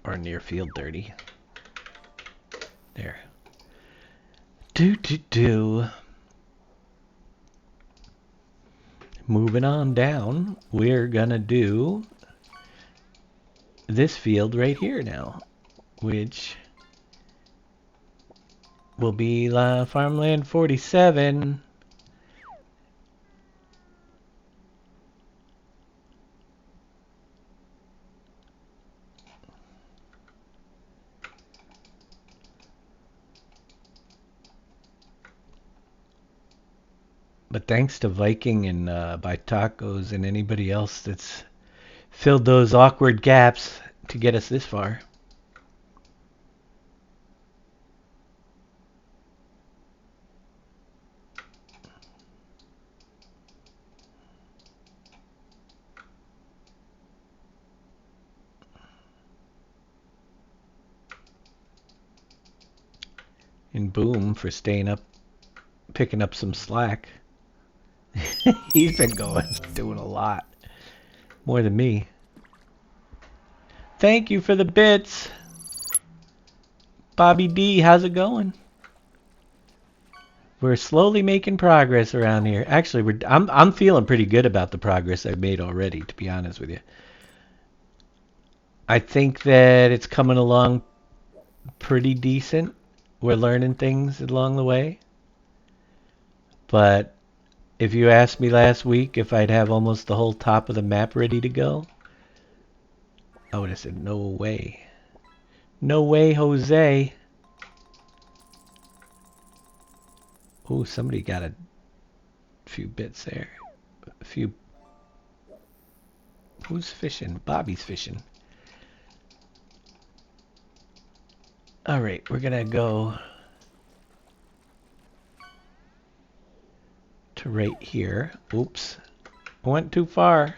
Or near field 30. There. Moving on down, we're gonna do this field right here now, which will be Farmland 47. But thanks to Viking and by Tacos and anybody else that's filled those awkward gaps to get us this far. And Boom for staying up, picking up some slack. He's been doing a lot. More than me. Thank you for the bits. Bobby D, how's it going? We're slowly making progress around here. Actually, I'm feeling pretty good about the progress I've made already, to be honest with you. I think that it's coming along pretty decent. We're learning things along the way. But if you asked me last week if I'd have almost the whole top of the map ready to go, I would have said, no way. No way, Jose. Oh, somebody got a few bits there. A few Who's fishing? Bobby's fishing. Alright, we're gonna go to right here. Oops. I went too far.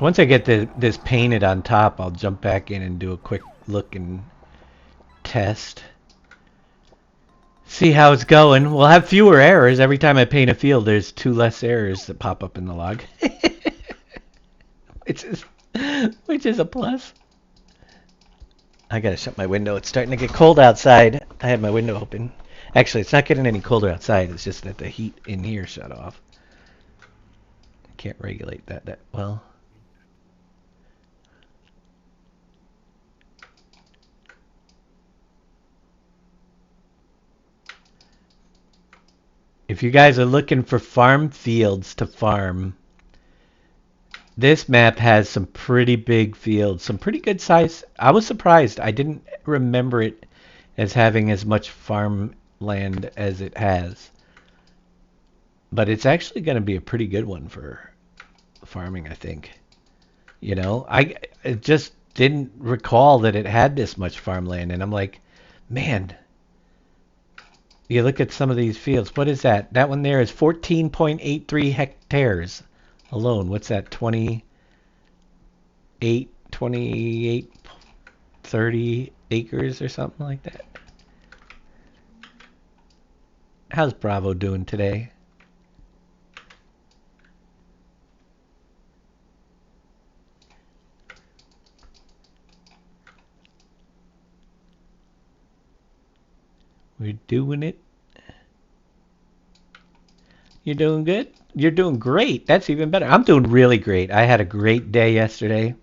Once I get this painted on top, I'll jump back in and do a quick look and test. See how it's going. We'll have fewer errors. Every time I paint a field, there's 2 less errors that pop up in the log. which is a plus. I gotta shut my window. It's starting to get cold outside. I had my window open. Actually, it's not getting any colder outside. It's just that the heat in here shut off. I can't regulate that well. If you guys are looking for farm fields to farm, this map has some pretty big fields, some pretty good size. I was surprised. I didn't remember it as having as much farmland as it has. But it's actually going to be a pretty good one for farming, I think. You know, I just didn't recall that it had this much farmland, and I'm like, man, you look at some of these fields. What is that? That one there is 14.83 hectares alone. What's that? 28, 30 acres or something like that. How's Bravo doing today? We're doing it. You're doing good? You're doing great. That's even better. I'm doing really great. I had a great day yesterday.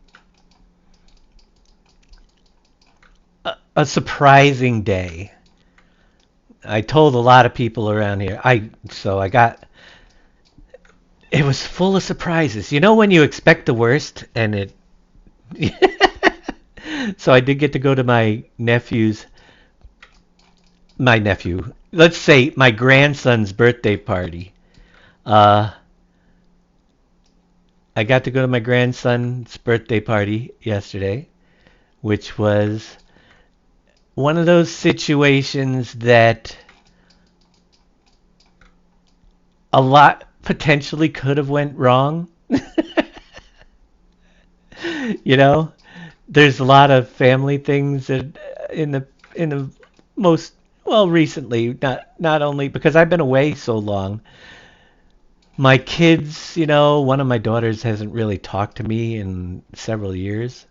A surprising day. I told a lot of people around here. It was full of surprises. You know when you expect the worst and it So I did get to go to my nephew, let's say my grandson's birthday party. I got to go to my grandson's birthday party yesterday, which was one of those situations that a lot potentially could have went wrong. You know, there's a lot of family things that in the most recently, not only because I've been away so long. My kids, you know, one of my daughters hasn't really talked to me in several years.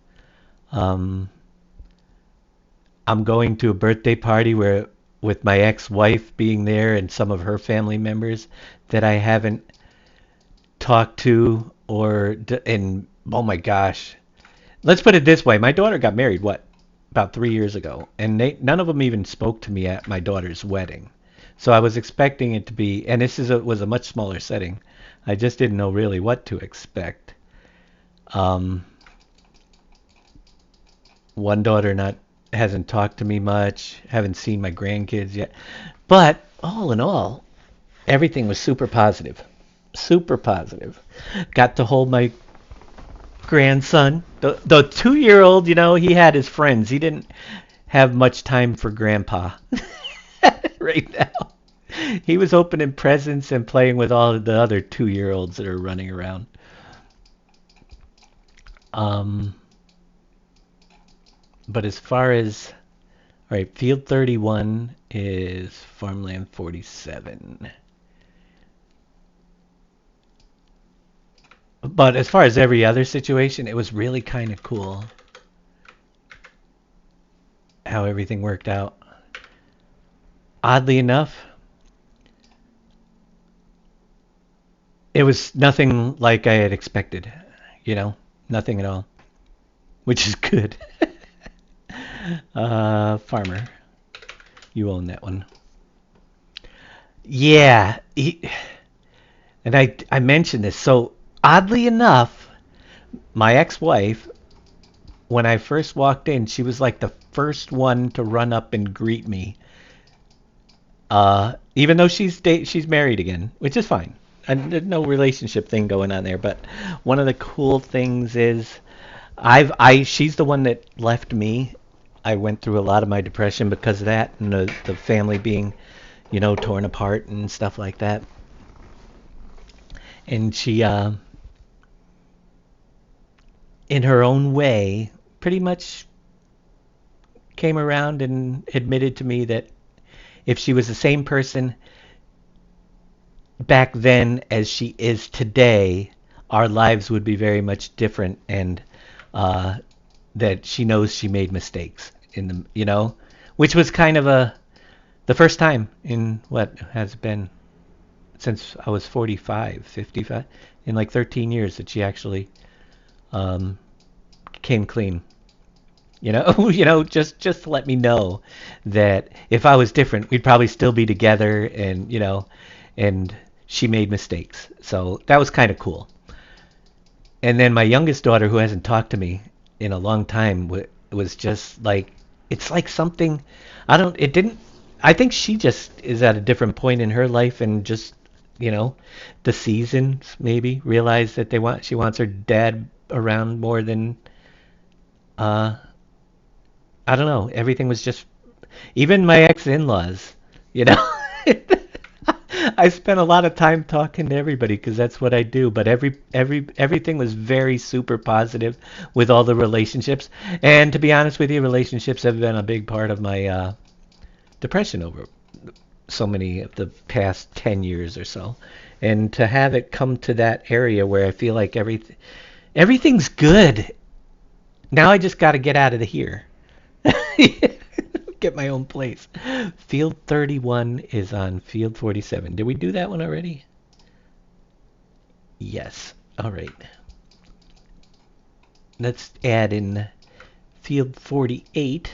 I'm going to a birthday party with my ex-wife being there and some of her family members that I haven't talked to and oh my gosh. Let's put it this way. My daughter got married, about 3 years ago, and none of them even spoke to me at my daughter's wedding. So I was expecting it to be, and was a much smaller setting. I just didn't know really what to expect. One daughter hasn't talked to me much, haven't seen my grandkids yet. But all in all, everything was super positive. Super positive. Got to hold my grandson. The 2-year-old, you know, he had his friends. He didn't have much time for grandpa right now. He was opening presents and playing with all of the other 2-year-olds that are running around. But as far as, all right, field 31 is farmland 47. But as far as every other situation, it was really kind of cool how everything worked out. Oddly enough, it was nothing like I had expected, you know, nothing at all, which is good. Farmer, you own that one. Yeah, and I mentioned this. So oddly enough, My ex-wife, when I first walked in, she was like the first one to run up and greet me. Even though she's married again, which is fine. And there's no relationship thing going on there. But one of the cool things is, she's the one that left me. I went through a lot of my depression because of that, and the family being, torn apart and stuff like that. And she, in her own way, pretty much came around and admitted to me that if she was the same person back then as she is today, our lives would be very much different, and that she knows she made mistakes in which was kind of the first time in what has been since I was 45, 55, in like 13 years that she actually came clean. Just to let me know that if I was different, we'd probably still be together, and she made mistakes. So that was kind of cool. And then my youngest daughter, who hasn't talked to me in a long time, was just like, it's like something, I think she just is at a different point in her life, and just, the seasons maybe realize that she wants her dad around more than, I don't know. Everything was just, even my ex-in-laws, you know. I spent a lot of time talking to everybody because that's what I do. But everything was very super positive with all the relationships. And to be honest with you, relationships have been a big part of my depression over so many of the past 10 years or so. And to have it come to that area where I feel like everything's good. Now I just got to get out of here. Get my own place. Field 31 is on field 47. Did we do that one already? Yes. All right. Let's add in field 48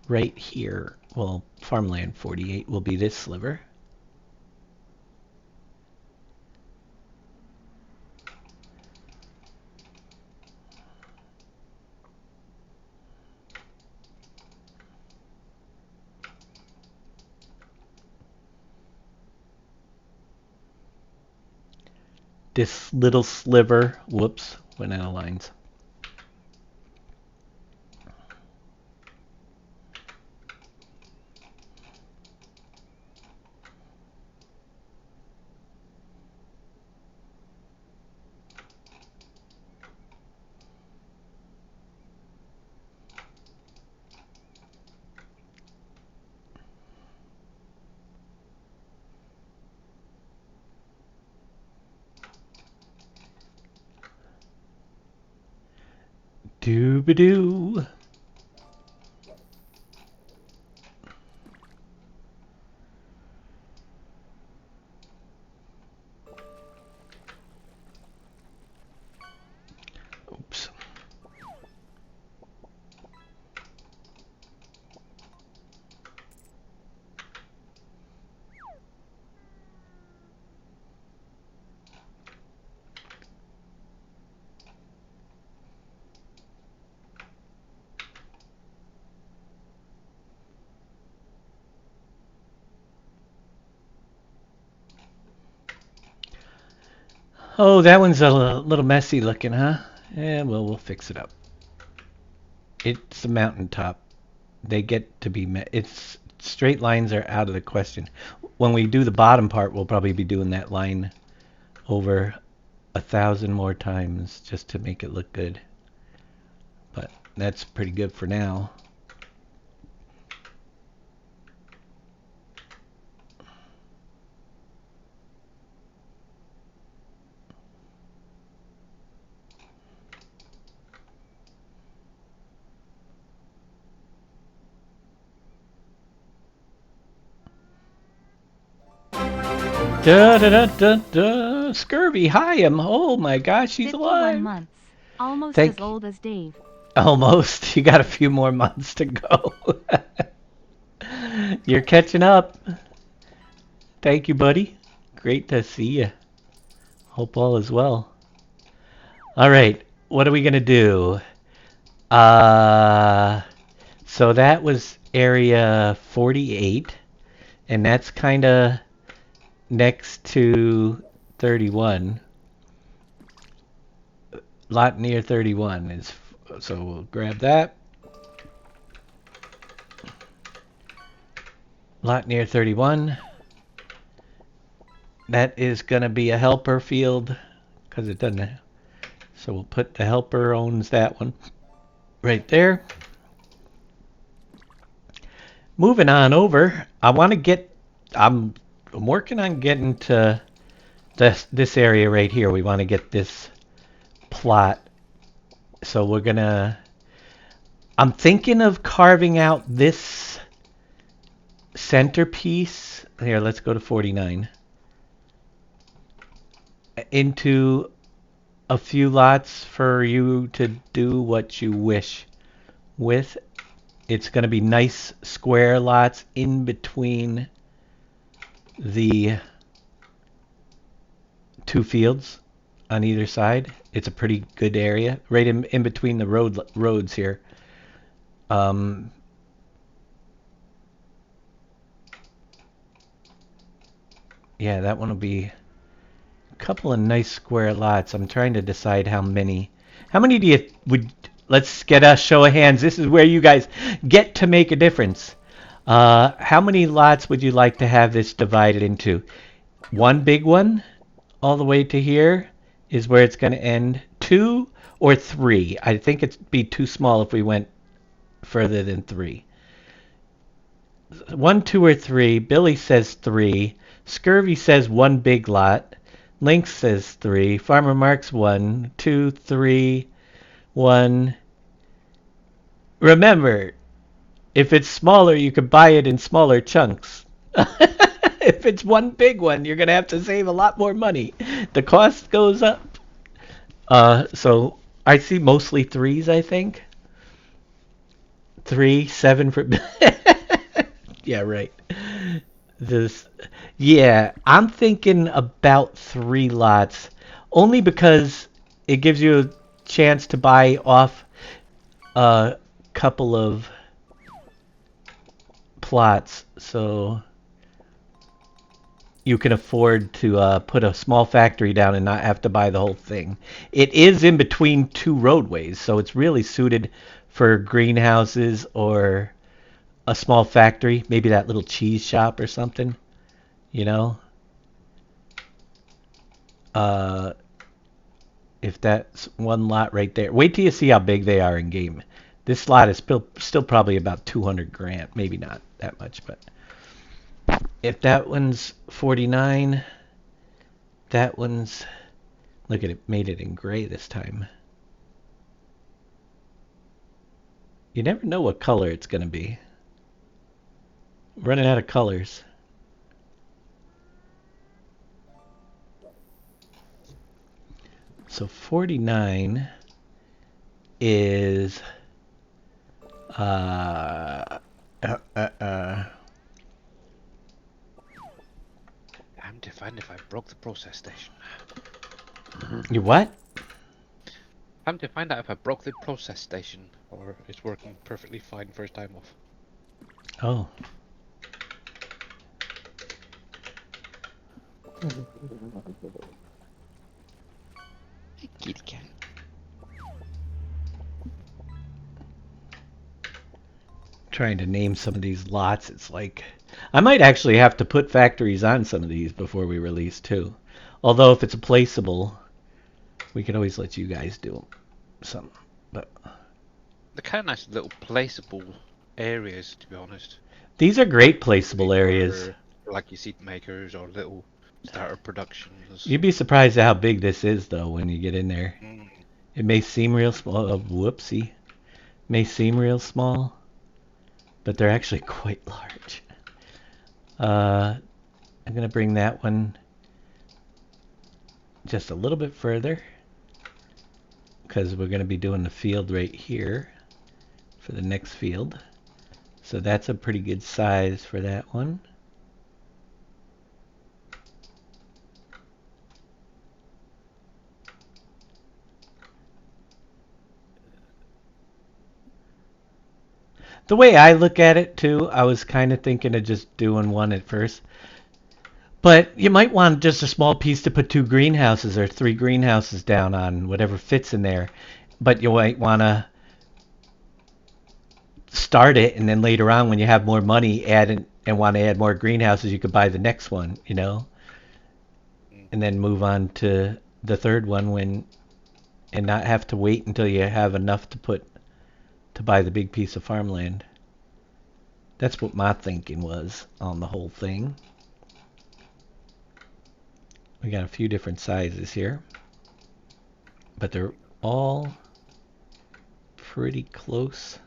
right here. Well, farmland 48 will be this sliver. This little sliver, whoops, went out of lines. Doo-ba-doo. Oops. Oh, that one's a little messy looking, huh? Yeah, well, we'll fix it up. It's a mountaintop. They get to be it's straight lines are out of the question. When we do the bottom part, we'll probably be doing that line over 1,000 more times just to make it look good. But that's pretty good for now. Da da da da da. Scurvy, hi, oh my gosh, she's 51 alive. months. Almost Thank as old as Dave. Almost. You got a few more months to go. You're catching up. Thank you, buddy. Great to see you. Hope all is well. All right, what are we gonna do? So that was area 48, and that's kind of next to 31. Lot near 31 is, so we'll grab that. Lot near 31. That is gonna be a helper field because it doesn't. So we'll put the helper owns that one right there. Moving on over, I want to get. I'm working on getting to this area right here. We want to get this plot. So we're gonna. I'm thinking of carving out this centerpiece. Here, let's go to 49. Into a few lots for you to do what you wish with. It's going to be nice square lots in between the two fields on either side. It's a pretty good area, right in between the roads here. Yeah, that one will be a couple of nice square lots. I'm trying to decide how many. How many do you would? Let's get a show of hands. This is where you guys get to make a difference. How many lots would you like to have this divided into? One big one, all the way to here, is where it's going to end. 2 or 3. I think it'd be too small if we went further than 3. 1, 2, or 3. Billy says 3. Scurvy says 1 big lot. Lynx says 3. Farmer Mark's 1, 2, 3, 1. Remember, if it's smaller, you could buy it in smaller chunks. If it's one big one, you're going to have to save a lot more money. The cost goes up. So I see mostly 3s, I think. 3, 7 for... Yeah, right. Yeah, I'm thinking about 3 lots. Only because it gives you a chance to buy off a couple of plots. So you can afford to put a small factory down and not have to buy the whole thing. It is in between 2 roadways, so it's really suited for greenhouses or a small factory, maybe that little cheese shop or something, you know? If that's one lot right there. Wait till you see how big they are in game. This lot is still probably about 200 grand, maybe not that much, but if that one's 49, that one's, look at it, made it in gray this time. You never know what color it's going to be. Running out of colors. So 49 is Damned if I broke the process station. You what? I'm to find out if I broke the process station or it's working perfectly fine first time off. Oh. Kitty cat. Trying to name some of these lots, it's like I might actually have to put factories on some of these before we release too. Although if it's a placeable, we can always let you guys do some. But They're kind of nice little placeable areas, to be honest. these are great placeable areas. For like your seed makers or little starter productions. You'd be surprised at how big this is, though, when you get in there. It may seem real small. Oh, whoopsie. May seem real small, but they're actually quite large. I'm going to bring that one just a little bit further because we're going to be doing the field right here for the next field. So that's a pretty good size for that one. The way I look at it too, I was kind of thinking of just doing one at first. But you might want just a small piece to put 2 greenhouses or 3 greenhouses down on, whatever fits in there. But you might want to start it, and then later on when you have more money add in, and want to add more greenhouses, you could buy the next one, you know, and then move on to the third one when, and not have to wait until you have enough to buy the big piece of farmland. That's what my thinking was on the whole thing. We got a few different sizes here, but they're all pretty close.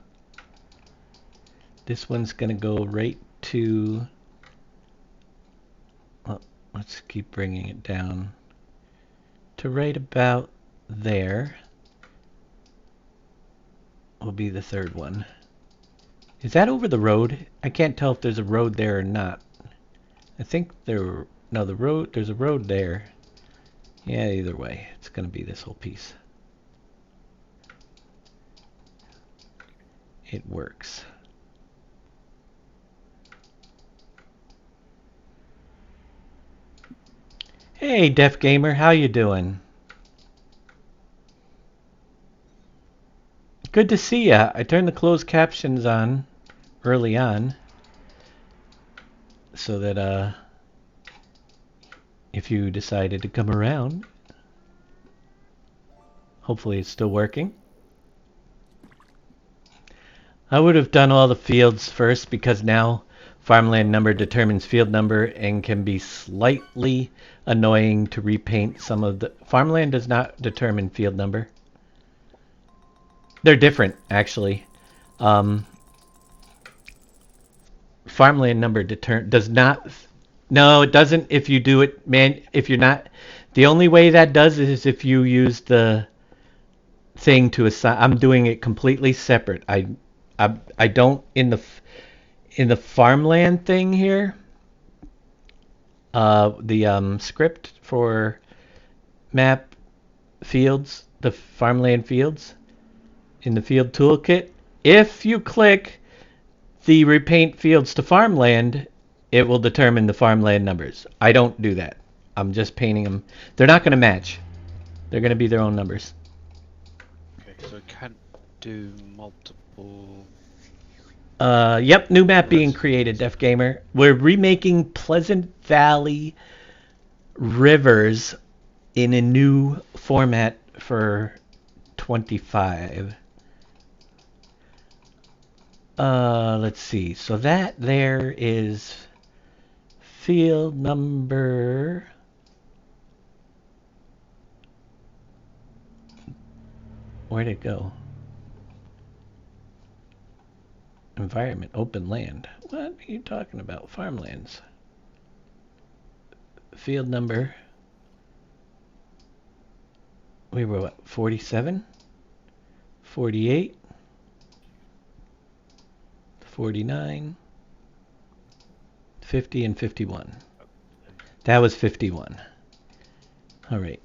This one's gonna go right to, well, let's keep bringing it down to right about there. Will be the third one. Is that over the road? I can't tell if there's a road there or not. I think there, no, the road, there's a road there. Yeah, either way, it's gonna be this whole piece. It works. Hey, Deaf Gamer, how you doing? Good to see ya. I turned the closed captions on early on so that if you decided to come around, hopefully it's still working. I would have done all the fields first because now farmland number determines field number and can be slightly annoying to repaint some of the... Farmland does not determine field number. They're different, actually. Farmland number does not... No, it doesn't if you do it... if you're not... The only way that does is if you use the thing to assign... I'm doing it completely separate. I don't... In the farmland thing here... the script for map fields, the farmland fields, in the field toolkit, if you click the repaint fields to farmland, it will determine the farmland numbers. I don't do that. I'm just painting them. They're not going to match. They're going to be their own numbers. Okay, so it can't do multiple... Yep, new map being created, Def Gamer. We're remaking Pleasant Valley Rivers in a new format for 25. Let's see. So that there is field number... Where'd it go? Environment, open land. What are you talking about? Farmlands. Field number. We were what? 47? 48? 49? 50 and 51. That was 51. All right.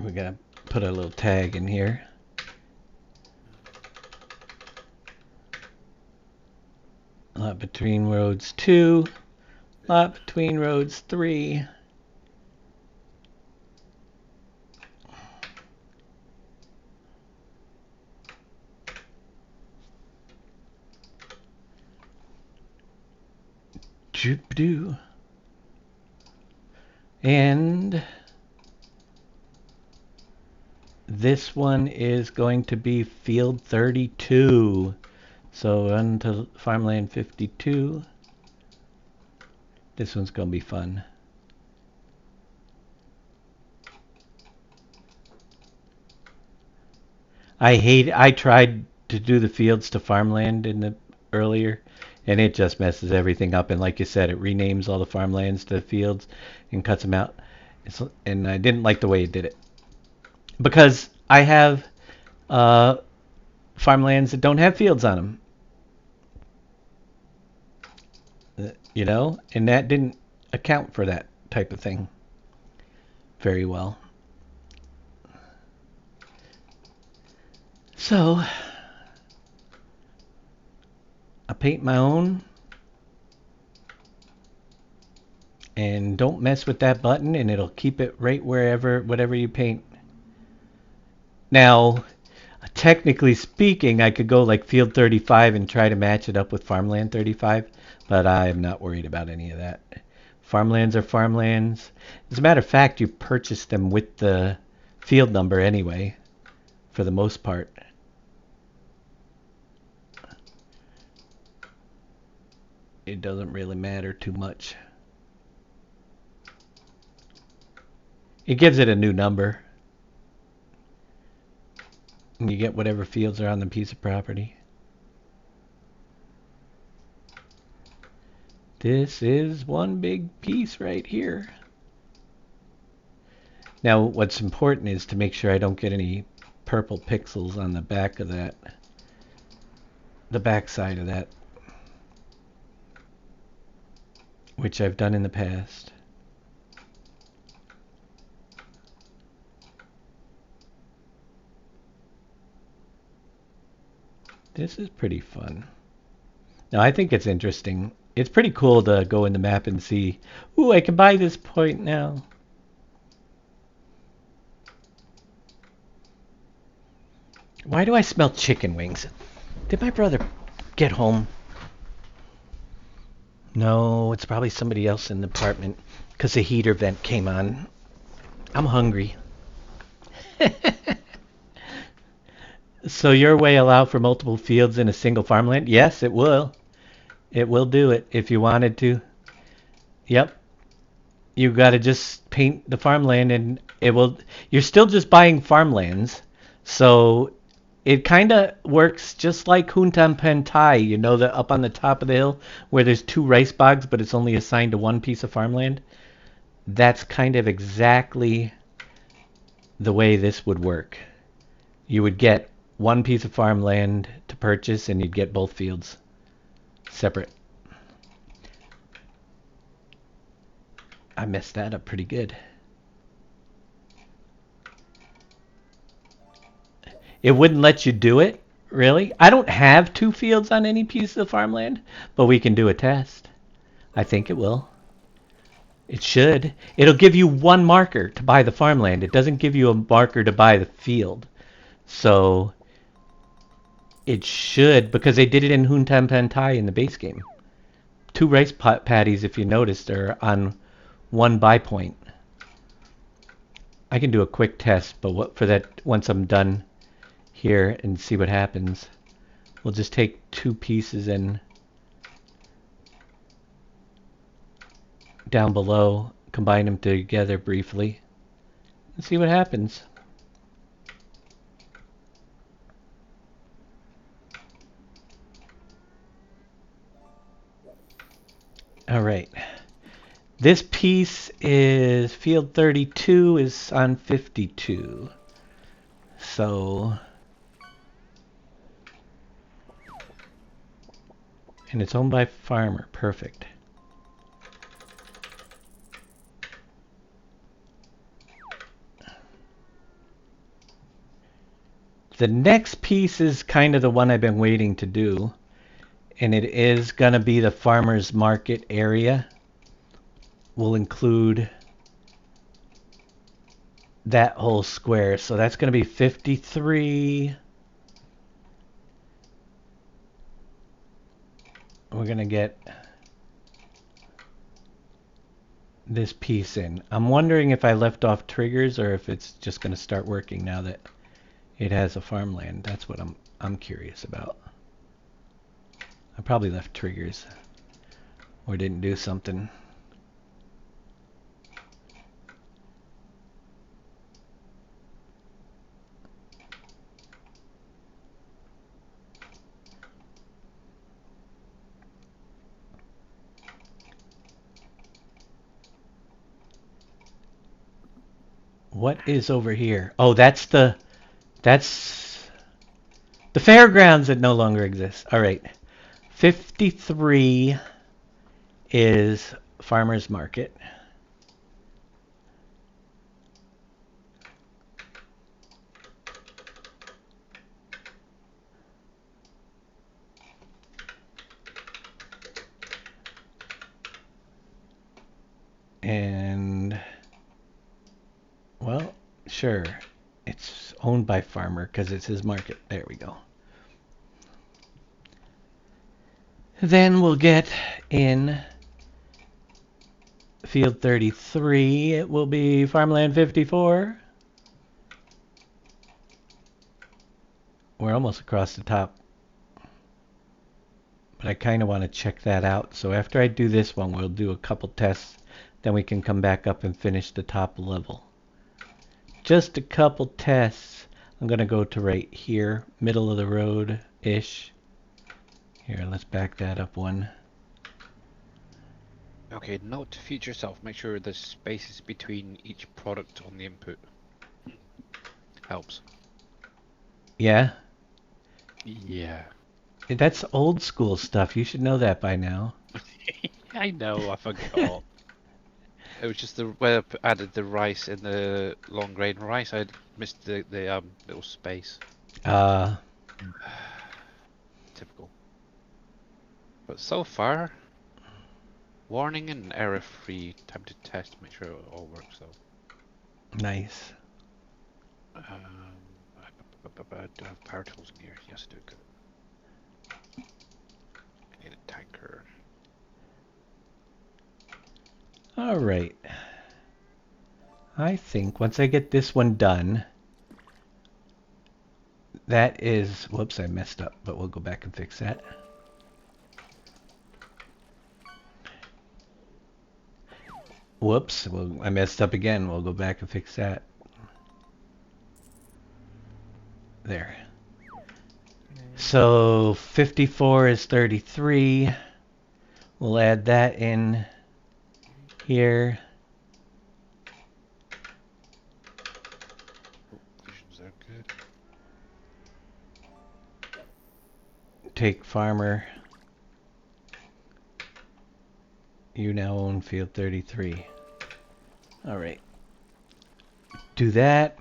We gotta put a little tag in here. Lot between roads 2. Lot between roads 3. Joop-doo. And this one is going to be field 32. So run to farmland 52. This one's going to be fun. I tried to do the fields to farmland in the earlier, and it just messes everything up. And like you said, it renames all the farmlands to fields and cuts them out. And I didn't like the way it did it. Because I have farmlands that don't have fields on them. You know? And that didn't account for that type of thing very well. So, I paint my own. And don't mess with that button, and it'll keep it right whatever you paint. Now, technically speaking, I could go like field 35 and try to match it up with farmland 35, but I'm not worried about any of that. Farmlands are farmlands. As a matter of fact, you purchase them with the field number anyway, for the most part. It doesn't really matter too much. It gives it a new number. And you get whatever fields are on the piece of property. This is one big piece right here. Now, what's important is to make sure I don't get any purple pixels on the back of that. The back side of that. Which I've done in the past. This is pretty fun. Now, I think it's interesting. It's pretty cool to go in the map and see, ooh, I can buy this point now. Why do I smell chicken wings? Did my brother get home? No, it's probably somebody else in the apartment because the heater vent came on. I'm hungry. So your way allow for multiple fields in a single farmland? Yes, it will. It will do it if you wanted to. Yep. You got to just paint the farmland and it will. You're still just buying farmlands. So it kind of works just like Huntan Pentai, you know, the up on the top of the hill where there's 2 rice bogs, but it's only assigned to 1 piece of farmland. That's kind of exactly the way this would work. You would get 1 piece of farmland to purchase and you'd get both fields separate. I messed that up pretty good. It wouldn't let you do it, really. I don't have 2 fields on any piece of farmland, but we can do a test. I think it will. It should. It'll give you 1 marker to buy the farmland. It doesn't give you a marker to buy the field. So it should, because they did it in Huntan Pentai in the base game. 2 rice patties, if you noticed, are on 1 buy point. I can do a quick test, but for that, once I'm done here and see what happens, we'll just take 2 pieces and down below, combine them together briefly, and see what happens. All right. This piece is field 32 is on 52. So, and it's owned by farmer. Perfect. The next piece is kind of the one I've been waiting to do, and it is going to be the farmer's market area. We'll include that whole square. So that's going to be 53. We're going to get this piece in. I'm wondering if I left off triggers or if it's just going to start working now that it has a farmland. That's what I'm curious about. I probably left triggers or didn't do something. What is over here? Oh, that's the fairgrounds that no longer exist. All right. 53 is farmer's market. And, well, sure. It's owned by Farmer because it's his market. There we go. Then we'll get in field 33. It will be farmland 54. We're almost across the top. But I kind of want to check that out. So after I do this one, we'll do a couple tests. Then we can come back up and finish the top level. Just a couple tests. I'm going to go to right here, middle of the road-ish. Here, let's back that up one. Okay, note to future self, make sure there's spaces between each product on the input. Helps. Yeah? Yeah. That's old school stuff. You should know that by now. I know, I forgot. It was just the where I added the rice in the long grain rice. I missed the little space. Typical. But so far, warning and error-free. Time to test, make sure it all works though. Nice. Do I have power tools in here? Yes, I do. Good. I need a tanker. All right. I think once I get this one done, that is... Whoops, I messed up, but we'll go back and fix that. Whoops, well, I messed up again. We'll go back and fix that. There. So 54 is 33. We'll add that in here. Visions are good. Take farmer. You now own field 33. All right. Do that.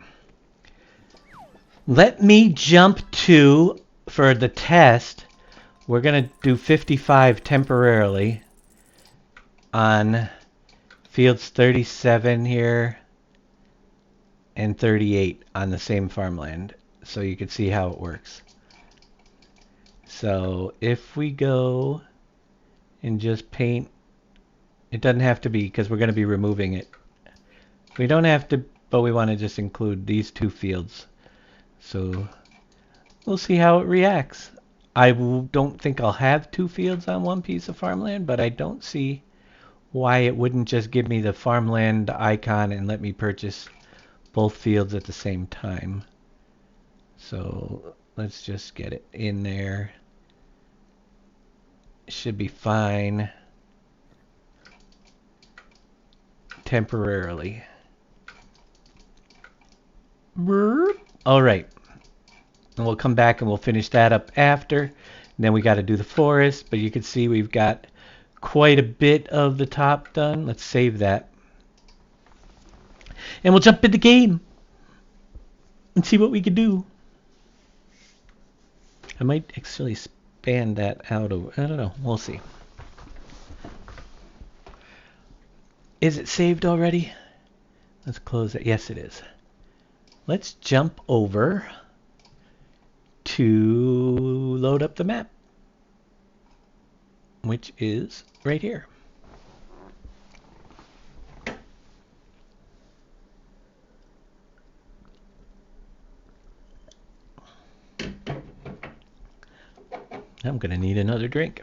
Let me jump to, for the test, we're going to do 55 temporarily on fields 37 here and 38 on the same farmland, so you can see how it works. So if we go and just paint, it doesn't have to be because we're going to be removing it. We don't have to, but we want to just include these two fields. So we'll see how it reacts. I don't think I'll have two fields on one piece of farmland, but I don't see why it wouldn't just give me the farmland icon and let me purchase both fields at the same time. So let's just get it in there. Should be fine. Temporarily. All right. And we'll come back and we'll finish that up after. And then we got to do the forest, but you can see we've got quite a bit of the top done. Let's save that. And we'll jump in the game and see what we can do. I might actually expand that out of, I don't know. We'll see. Is it saved already? Let's close it. Yes, it is. Let's jump over to load up the map, which is right here. I'm going to need another drink.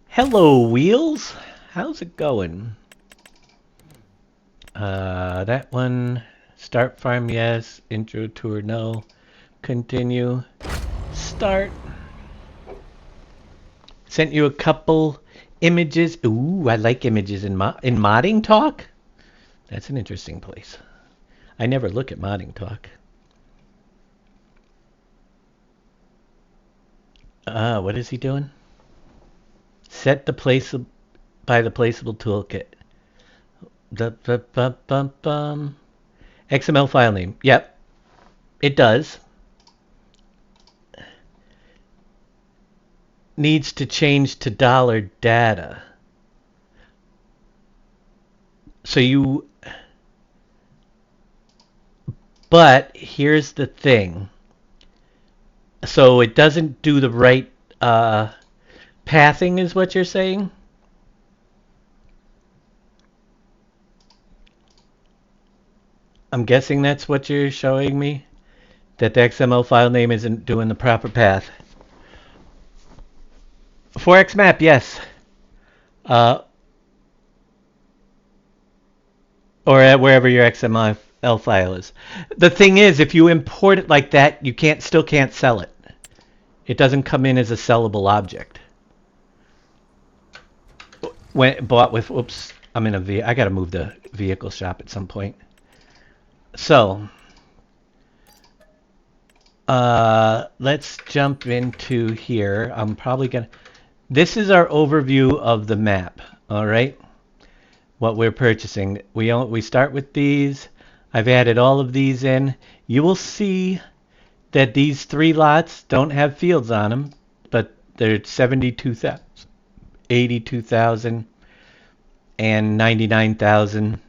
Hello, Wheels. How's it going? That one, start farm, yes. Intro tour, no. Continue. Start. Sent you a couple images. Ooh, I like images in Modding Talk. That's an interesting place. I never look at Modding Talk. What is he doing? Set the place by the placeable toolkit. XML file name. Yep, it does. needs to change to dollar data. So you... But here's the thing. So it doesn't do the right pathing is what you're saying? I'm guessing that's what you're showing me? That the XML file name isn't doing the proper path. 4x map, yes. Or at wherever your XML file is. The thing is, if you import it like that, you still can't sell it. It doesn't come in as a sellable object. When bought with, oops, I'm in I gotta move the vehicle shop at some point. So, let's jump into here. I'm probably gonna, this is our overview of the map, all right? What we're purchasing. We start with these. I've added all of these in. You will see that these 3 lots don't have fields on them, but they're 72,000, 82,000, and 99,000.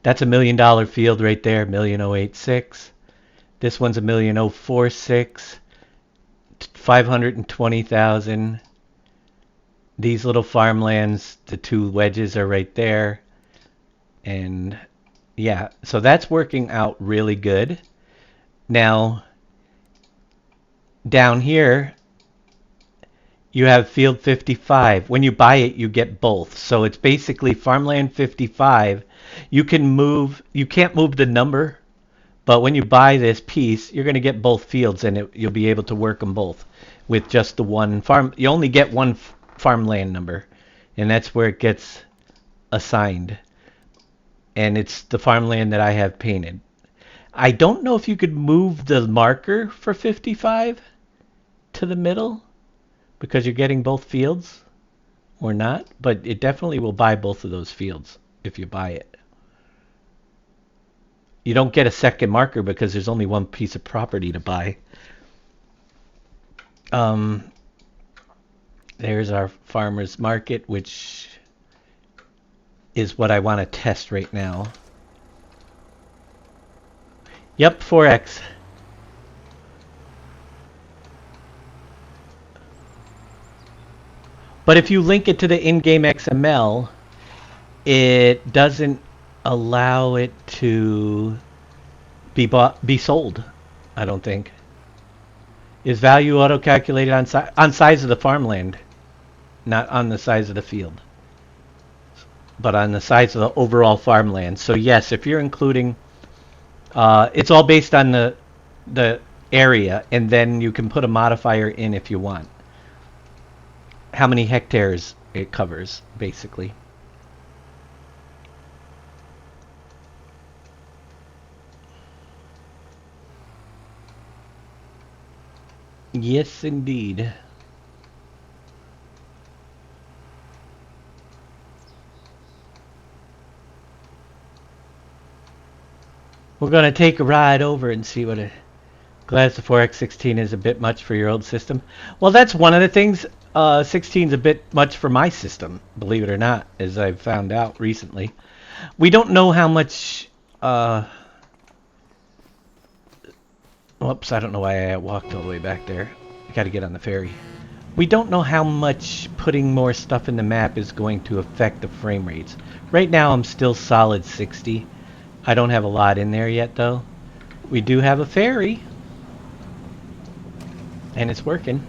That's $1 million field right there, 1,086. This one's 1,046, 520,000. These little farmlands, the 2 wedges are right there. And yeah, so that's working out really good. Now, down here, you have field 55. When you buy it, you get both. So it's basically farmland 55. You can't move the number, but when you buy this piece, you're going to get both fields, and you'll be able to work them both with just the one farm. You only get one farmland number, and that's where it gets assigned. And it's the farmland that I have painted. I don't know if you could move the marker for 55 to the middle because you're getting both fields or not, but it definitely will buy both of those fields if you buy it. You don't get a second marker because there's only one piece of property to buy. There's our farmer's market, which is what I want to test right now. Yep, 4x. But if you link it to the in-game XML, it doesn't allow it to be sold, I don't think. Is value auto-calculated on size of the farmland, not on the size of the field, but on the size of the overall farmland. So yes, if you're including, it's all based on the area, and then you can put a modifier in if you want. How many hectares it covers, basically. Yes, indeed. We're going to take a ride over and see what glad the 4x16 is a bit much for your old system. Well, that's one of the things. 16 is a bit much for my system, believe it or not, as I've found out recently. We don't know how much... Whoops, I don't know why I walked all the way back there. I gotta get on the ferry. We don't know how much putting more stuff in the map is going to affect the frame rates. Right now I'm still solid 60. I don't have a lot in there yet though. We do have a ferry. And it's working.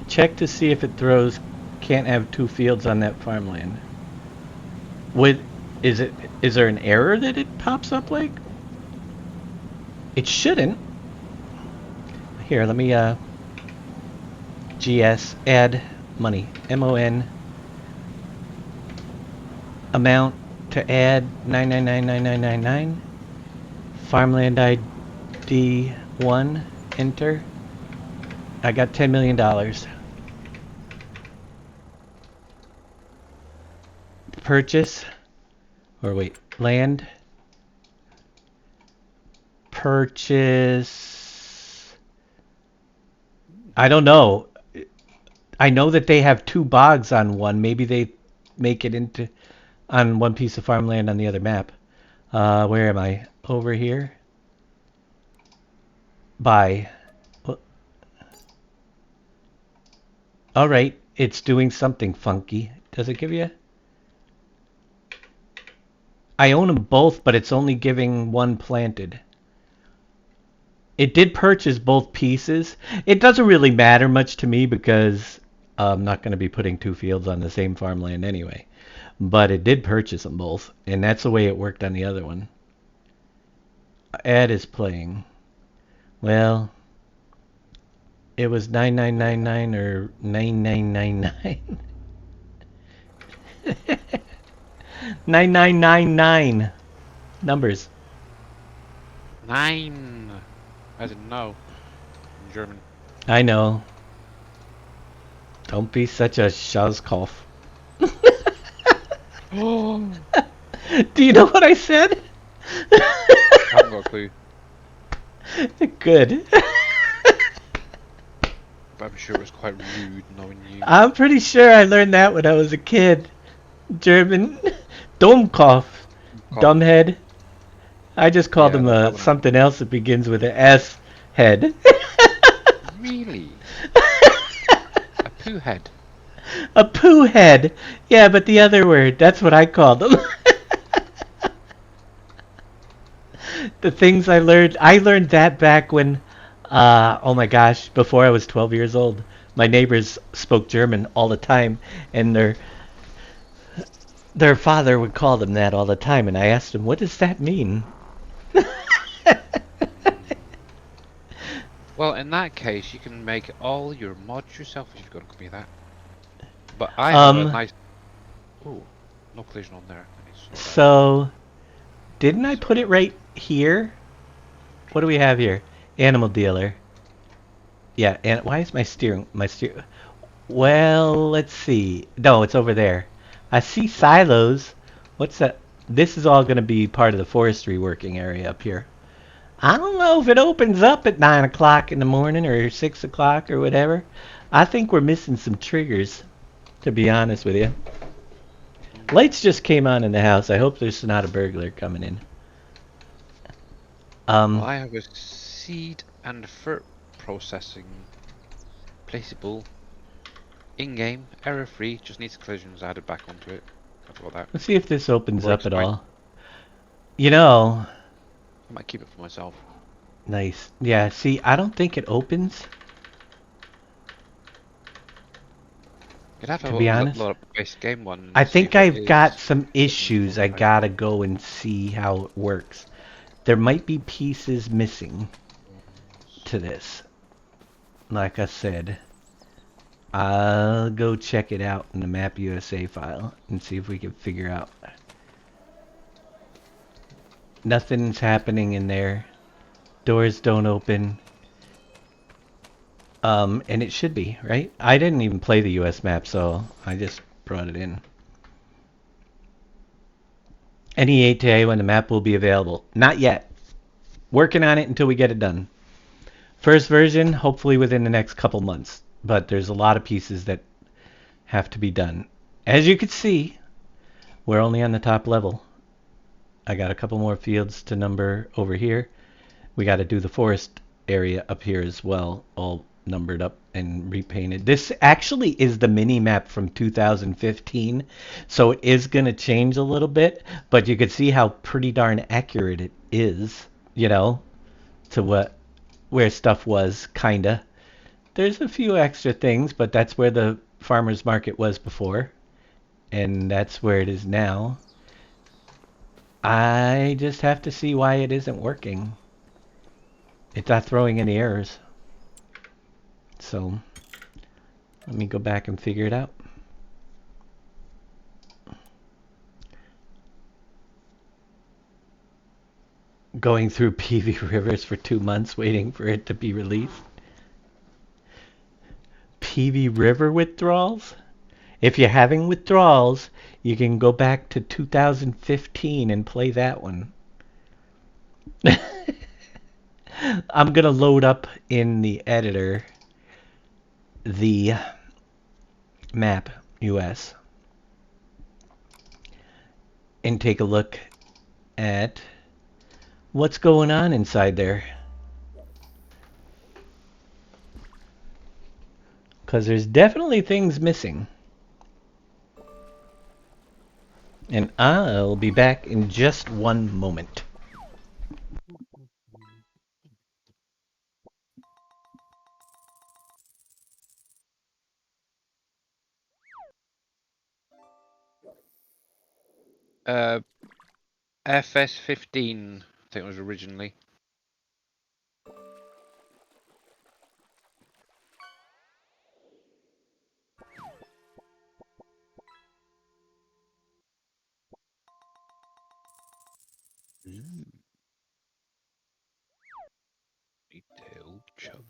Check to see if it throws can't have 2 fields on that farmland. Is there an error that it pops up like? It shouldn't. Here, let me GS add money. MON amount to add 9999999. Farmland ID 1, enter. I got $10 million. Purchase, or wait, land purchase... I don't know. I know that they have 2 bogs on one. Maybe they make it into on one piece of farmland on the other map. Where am I? Over here? Buy. Alright, it's doing something funky. Does it give you? I own them both, but it's only giving one planted. It did purchase both pieces. It doesn't really matter much to me because I'm not going to be putting 2 fields on the same farmland anyway. But it did purchase them both, and that's the way it worked on the other one. Ad is playing. Well, it was 9999 or 9999. 9999 numbers. 9. I didn't know. In German. I know. Don't be such a Schauskopf. Oh. Do you know what I said? I haven't got a clue. Good. But I'm sure it was quite rude knowing you. I'm pretty sure I learned that when I was a kid. German. Dummkopf. Dumbhead. I just called him something else that begins with an S head. Really? A poo head? A poo head. Yeah, but the other word. That's what I called them. The things I learned that back when, oh my gosh, before I was 12 years old. My neighbors spoke German all the time, and their father would call them that all the time, and I asked him, what does that mean? Well, in that case, you can make all your mods yourself if you've got to copy that. But I have a nice... Ooh, no collision on there. So, didn't I put it right here? What do we have here? Animal dealer. Yeah, and why is my steering... Well, let's see. No, it's over there. I see silos. What's that? This is all going to be part of the forestry working area up here. I don't know if it opens up at 9 o'clock in the morning or 6 o'clock or whatever. I think we're missing some triggers, to be honest with you. Lights just came on in the house. I hope there's not a burglar coming in. Well, I have a seed and fert processing placeable in-game, error-free, just needs collisions added back onto it. After all that. Let's see if this opens up at all. You know... I might keep it for myself. Nice. Yeah, see, I don't think it opens. You'd have to be honest, load up the base game one. I think I've got some issues. I gotta go and see how it works. There might be pieces missing to this. Like I said, I'll go check it out in the Map USA file and see if we can figure out. Nothing's happening in there. Doors don't open. And it should be, right? I didn't even play the US map, so I just brought it in. Any ETA when the map will be available? Not yet. Working on it until we get it done. First version, hopefully within the next couple months. But there's a lot of pieces that have to be done. As you can see, we're only on the top level. I got a couple more fields to number over here. We got to do the forest area up here as well, all numbered up and repainted. This actually is the mini map from 2015, so it is going to change a little bit, but you can see how pretty darn accurate it is, you know, to where stuff was, kinda. There's a few extra things, but that's where the farmer's market was before, and that's where it is now. I just have to see why it isn't working. It's not throwing any errors. So, let me go back and figure it out. Going through PV Rivers for 2 months waiting for it to be released. PV River withdrawals? If you're having withdrawals, you can go back to 2015 and play that one. I'm gonna load up in the editor the map US and take a look at what's going on inside there. Because there's definitely things missing. And I'll be back in just one moment. FS15, I think it was originally. Detailed chub.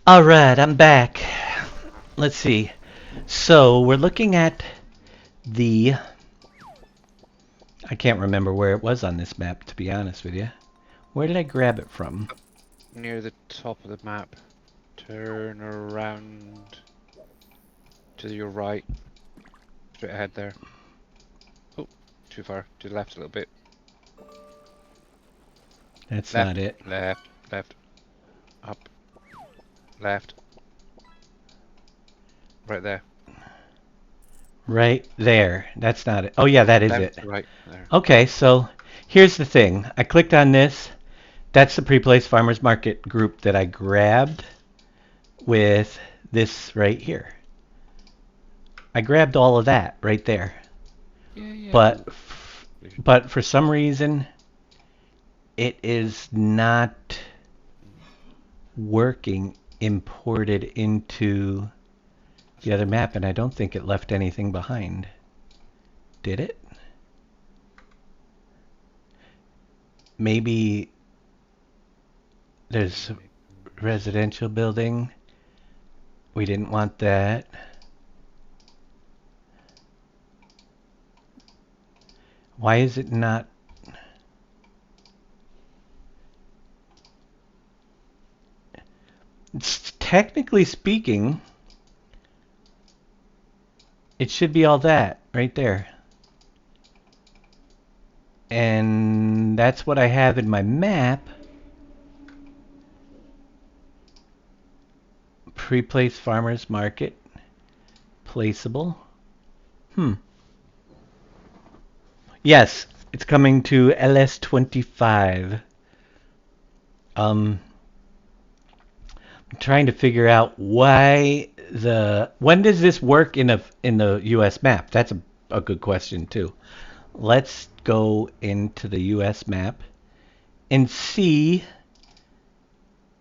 Alright, I'm back. Let's see. So, we're looking at the... I can't remember where it was on this map, to be honest with you. Where did I grab it from? Near the top of the map. Turn around to your right. Straight ahead there. Oh, too far. To the left a little bit. That's Left, not it. left, left. Up. Left. Right there. Right there. That's not it. Oh yeah, that is Left, it. right there. Okay, so here's the thing. I clicked on this. That's the pre-placed farmers market group that I grabbed with this right here. I grabbed all of that right there. Yeah. But for some reason it is not working imported into the other map, and I don't think it left anything behind. Did it? Maybe there's a residential building. We didn't want that. Why is it not? Technically speaking, it should be all that right there. And that's what I have in my map. Pre-placed farmers market. Placeable. Yes, it's coming to LS25. I'm trying to figure out when does this work in the US map? That's a good question too. Let's go into the US map and see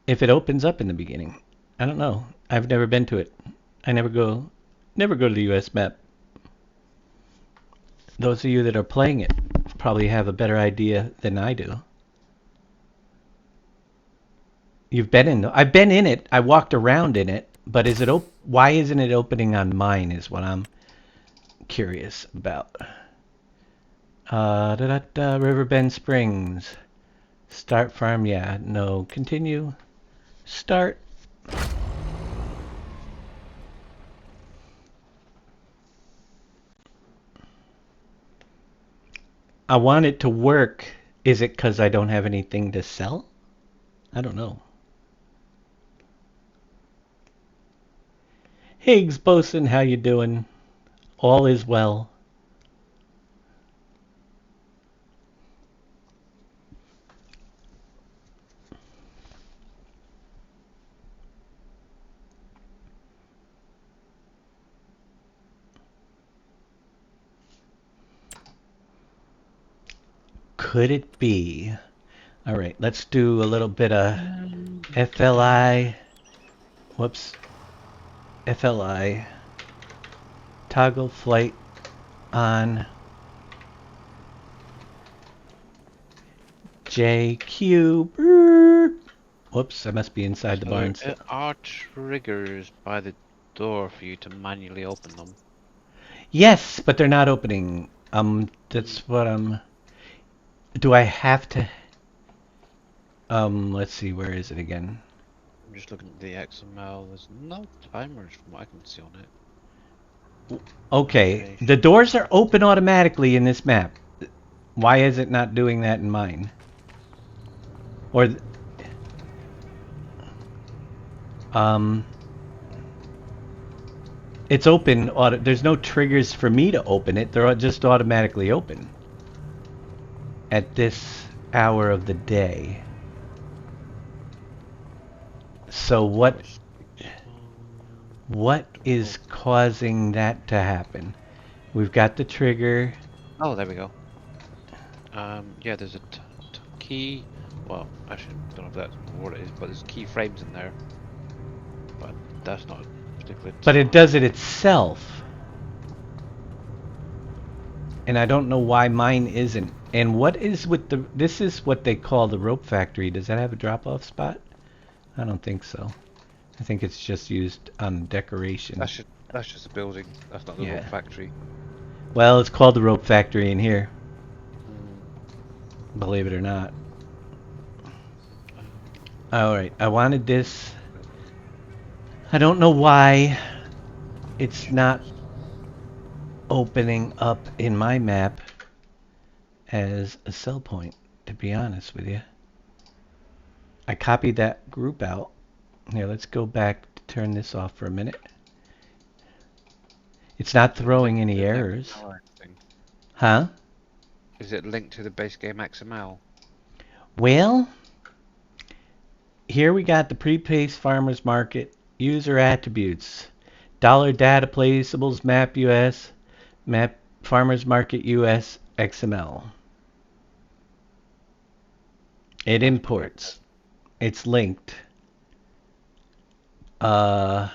if it opens up in the beginning. I don't know. I've never been to it. I never go to the US map. Those of you that are playing it probably have a better idea than I do. You've been in I've been in it. I walked around in it, but why isn't it opening on mine is what I'm curious about. Riverbend Springs. Start farm, yeah. No. Continue. Start. I want it to work. Is it because I don't have anything to sell? I don't know. Higgs Bosun, how you doing? All is well. Could it be? All right, let's do a little bit of FLI. Whoops. FLI. Toggle flight on. JQ. Whoops, I must be inside the barns. There are triggers by the door for you to manually open them. Yes, but they're not opening. That's what I'm... Do I have to... let's see, where is it again? I'm just looking at the XML. There's no timers from what I can see on it. Okay, the doors are open automatically in this map. Why is it not doing that in mine? Or... It's open, there's no triggers for me to open it, they're just automatically open. At this hour of the day. So what is causing that to happen? We've got the trigger. Oh, there we go. Yeah, there's a key. Well, actually, I don't know if that's what it is, but there's keyframes in there. But that's not particularly. But it does it itself. And I don't know why mine isn't. And what is with the... This is what they call the rope factory. Does that have a drop-off spot? I don't think so. I think it's just used on decoration. That's just a building. That's not the rope factory. Well, it's called the rope factory in here. Believe it or not. Alright, I wanted this. I don't know why it's not opening up in my map as a sell point, to be honest with you. I copied that group out. Here, let's go back to turn this off for a minute. It's not throwing any errors. Huh? Is it linked to the base game XML? Well, here we got the pre-paced farmers market, user attributes, dollar data placeables, map US, map farmers market US XML. It imports. It's linked. Data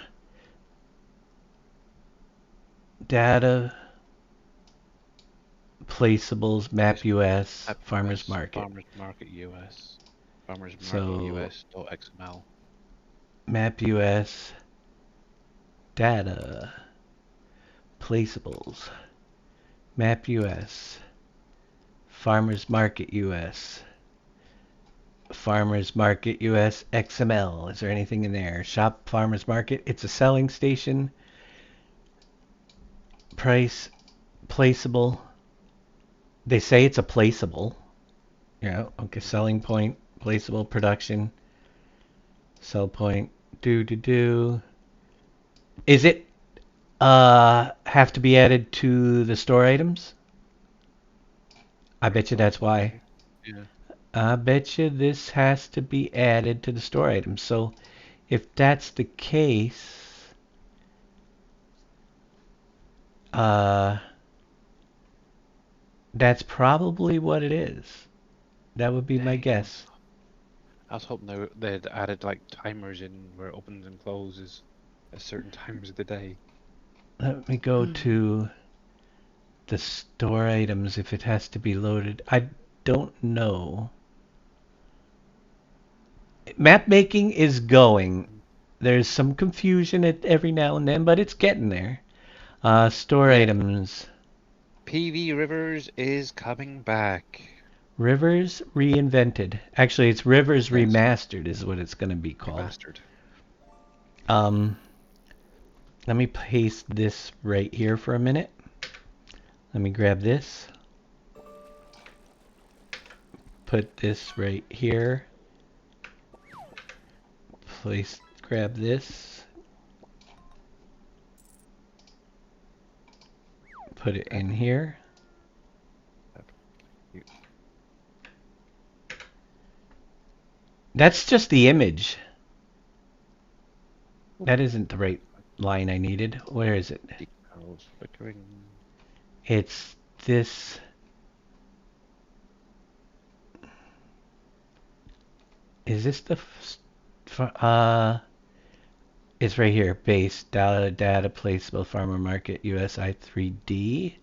placeables, map US, farmers market. Farmers market US. Farmers market US.xml. Map US. Data placeables. Map US. Farmers market US. Farmers market US XML. Is there anything in there? Shop farmers market. It's a selling station. Price placeable. They say it's a placeable. Yeah, okay. Selling point, placeable, production, sell point, do. Is it have to be added to the store items? I bet you that's why. Yeah. I bet you this has to be added to the store items. So if that's the case, that's probably what it is. That would be my guess. I was hoping they'd added like timers in where it opens and closes at certain times of the day. Let me go to the store items if it has to be loaded. I don't know. Map making is going. There's some confusion every now and then, but it's getting there. Store items. PV Rivers is coming back. Rivers Reinvented. Actually, it's Rivers Remastered is what it's going to be called. Remastered. Let me paste this right here for a minute. Let me grab this. Put this right here. Grab this. Put it in here. That's just the image. That isn't the right line I needed. Where is it? It's this. Is this the... It's right here. Base, data, placeable, farmer market, USI 3D.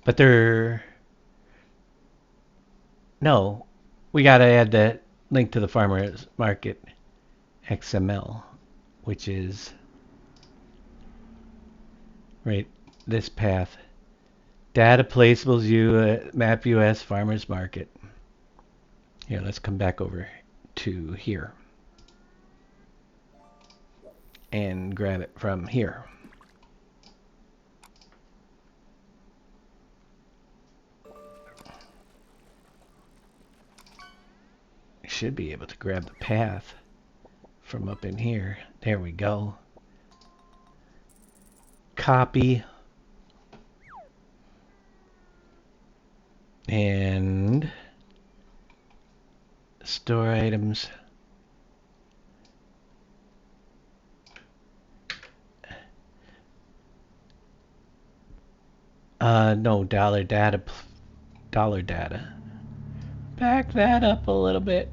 But they're... No. We gotta add that link to the farmer's market XML, which is... Right, this path. Data placeables, map US farmers market. Here, let's come back over to here and grab it from here. I should be able to grab the path from up in here. There we go. Copy. And store items. No, dollar data. Dollar data. Back that up a little bit.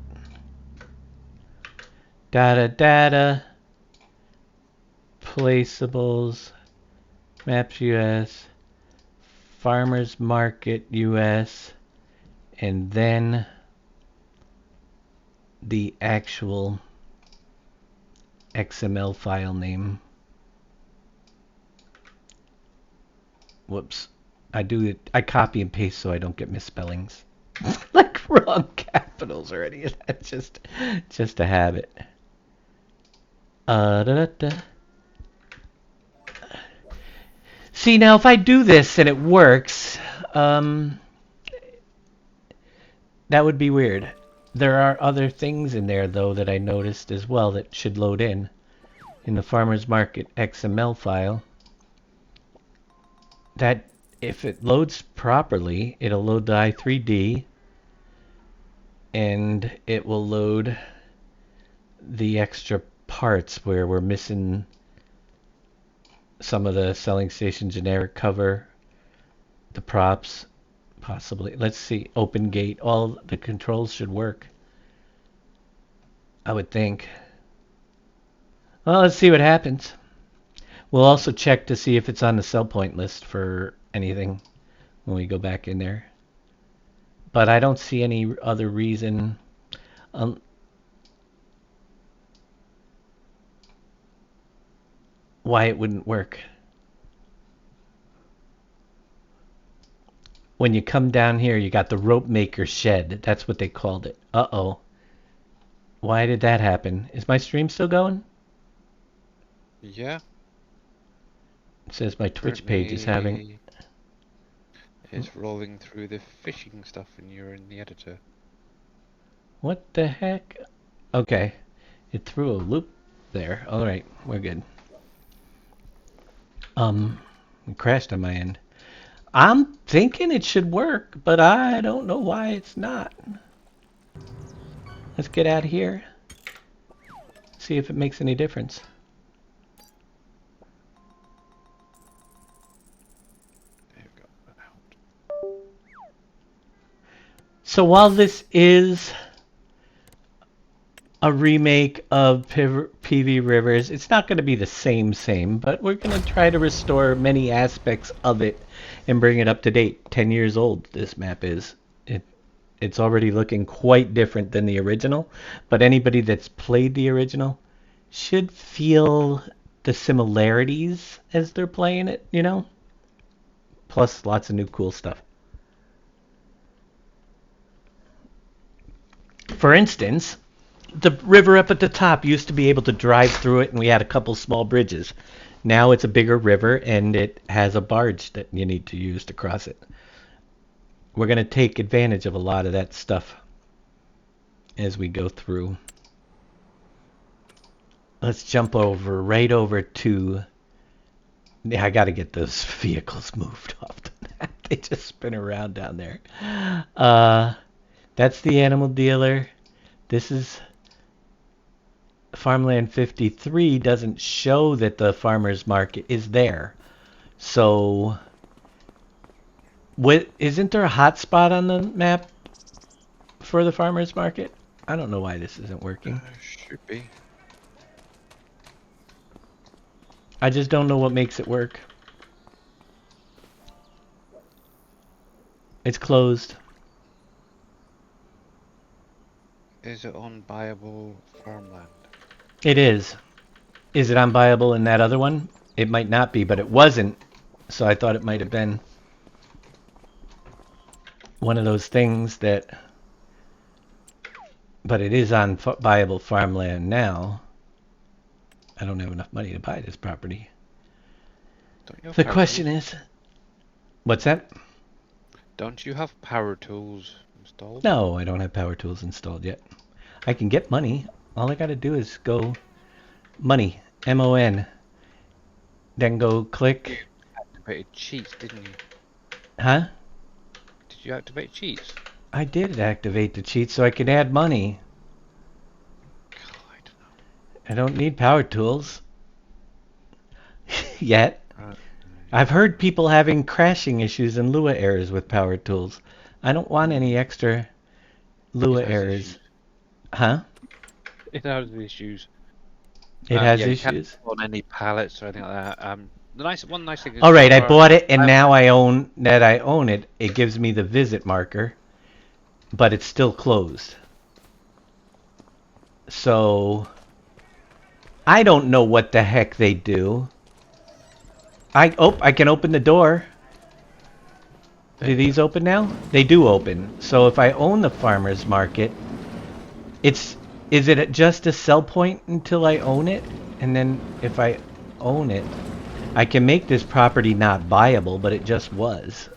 Data. Placeables. Maps US. Farmers Market US. And then the actual XML file name. Whoops. I copy and paste so I don't get misspellings. Like wrong capitals or any of that. Just a habit. See, now if I do this and it works, that would be weird. There are other things in there, though, that I noticed as well that should load in the Farmer's Market XML file. That, if it loads properly, it'll load the i3D, and it will load the extra parts where we're missing some of the selling station generic cover, the props, possibly. Let's see, open gate. All the controls should work, I would think. Well, let's see what happens. We'll also check to see if it's on the sell point list for anything when we go back in there. But I don't see any other reason. Why it wouldn't work. When you come down here, you got the rope maker shed. That's what they called it. Uh-oh. Why did that happen? Is my stream still going? Yeah. It says my Twitch page is having... It's rolling through the fishing stuff and you're in the editor. What the heck? Okay. It threw a loop there. Alright, we're good. It crashed on my end. I'm thinking it should work, but I don't know why it's not. Let's get out of here. See if it makes any difference. There we go. So while this is a remake of PV Rivers, it's not going to be the same, but we're going to try to restore many aspects of it and bring it up to date. 10 years old this map is. It's already looking quite different than the original, but anybody that's played the original should feel the similarities as they're playing it, you know? Plus lots of new cool stuff. For instance, the river up at the top used to be able to drive through it, and we had a couple small bridges. Now it's a bigger river, and it has a barge that you need to use to cross it. We're going to take advantage of a lot of that stuff as we go through. Let's jump right over to... Yeah, I got to get those vehicles moved off the map. They just spin around down there. That's the animal dealer. This is... Farmland 53 doesn't show that the farmer's market is there. So... Isn't there a hotspot on the map for the farmer's market? I don't know why this isn't working. Should be. I just don't know what makes it work. It's closed. Is it on buyable farmland? It is. Is it unbuyable in that other one? It might not be, but it wasn't. So I thought it might have been. one of those things that, but it is on viable farmland now. I don't have enough money to buy this property. Don't you have The power question tools? is, what's that? Don't you have power tools installed? No, I don't have power tools installed yet. I can get money. All I gotta do is go money, MON, then go click, Activated cheats, didn't you? huh? Did you activate cheats? I did activate the cheat so I could add money. God, I don't know. I don't need power tools yet. Uh, I've heard people having crashing issues and Lua errors with power tools. I don't want any extra Lua it has errors. issues. Huh? It has issues. It has yeah, you can't issues? put on any pallets or anything like that. One nice thing is Alright, I there are- bought it and I'm- now I own it. It gives me the visit marker, but it's still closed. So, I don't know what the heck they do. I can open the door. Do these open now? They do open. So if I own the farmer's market, is it just a sell point until I own it? And then if I own it, I can make this property not buyable, but it just was.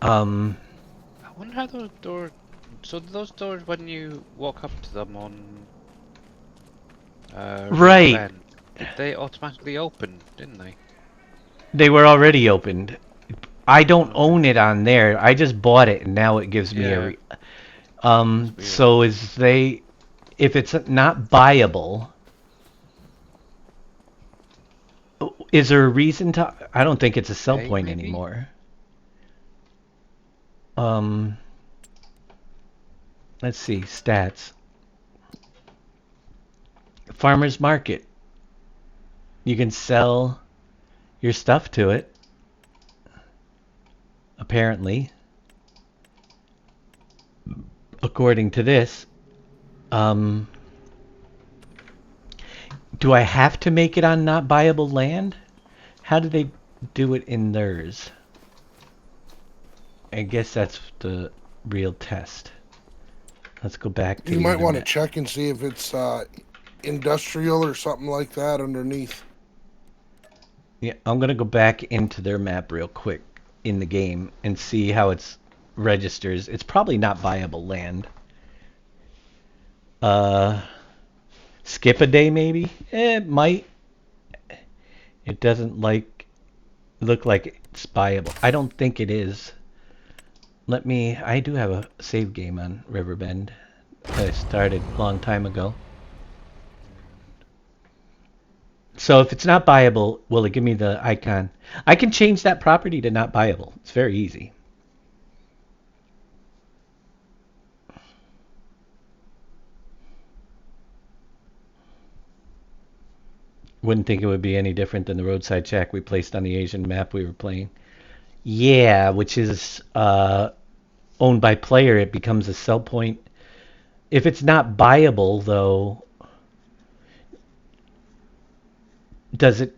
I wonder how those doors. So those doors, when you walk up to them on. Right. Bend, they automatically open, didn't they? They were already opened. I don't own it on there. I just bought it and now it gives me Yeah. so if it's not buyable, is there a reason to? I don't think it's a sell Okay, point maybe. anymore. Let's see, stats. Farmer's market. You can sell your stuff to it. Apparently. According to this. Do I have to make it on not buyable land? How do they do it in theirs? I guess that's the real test. Let's go back to You the might want to internet. check and see if it's industrial or something like that underneath. Yeah, I'm gonna go back into their map real quick in the game and see how it registers. It's probably not buyable land. Skip a day maybe? It might. It doesn't look like it's buyable. I don't think it is. I do have a save game on Riverbend that I started a long time ago. So if it's not buyable, will it give me the icon? I can change that property to not buyable. It's very easy. Wouldn't think it would be any different than the roadside shack we placed on the Asian map we were playing. Yeah, which is owned by player. It becomes a sell point. If it's not buyable, though, does it...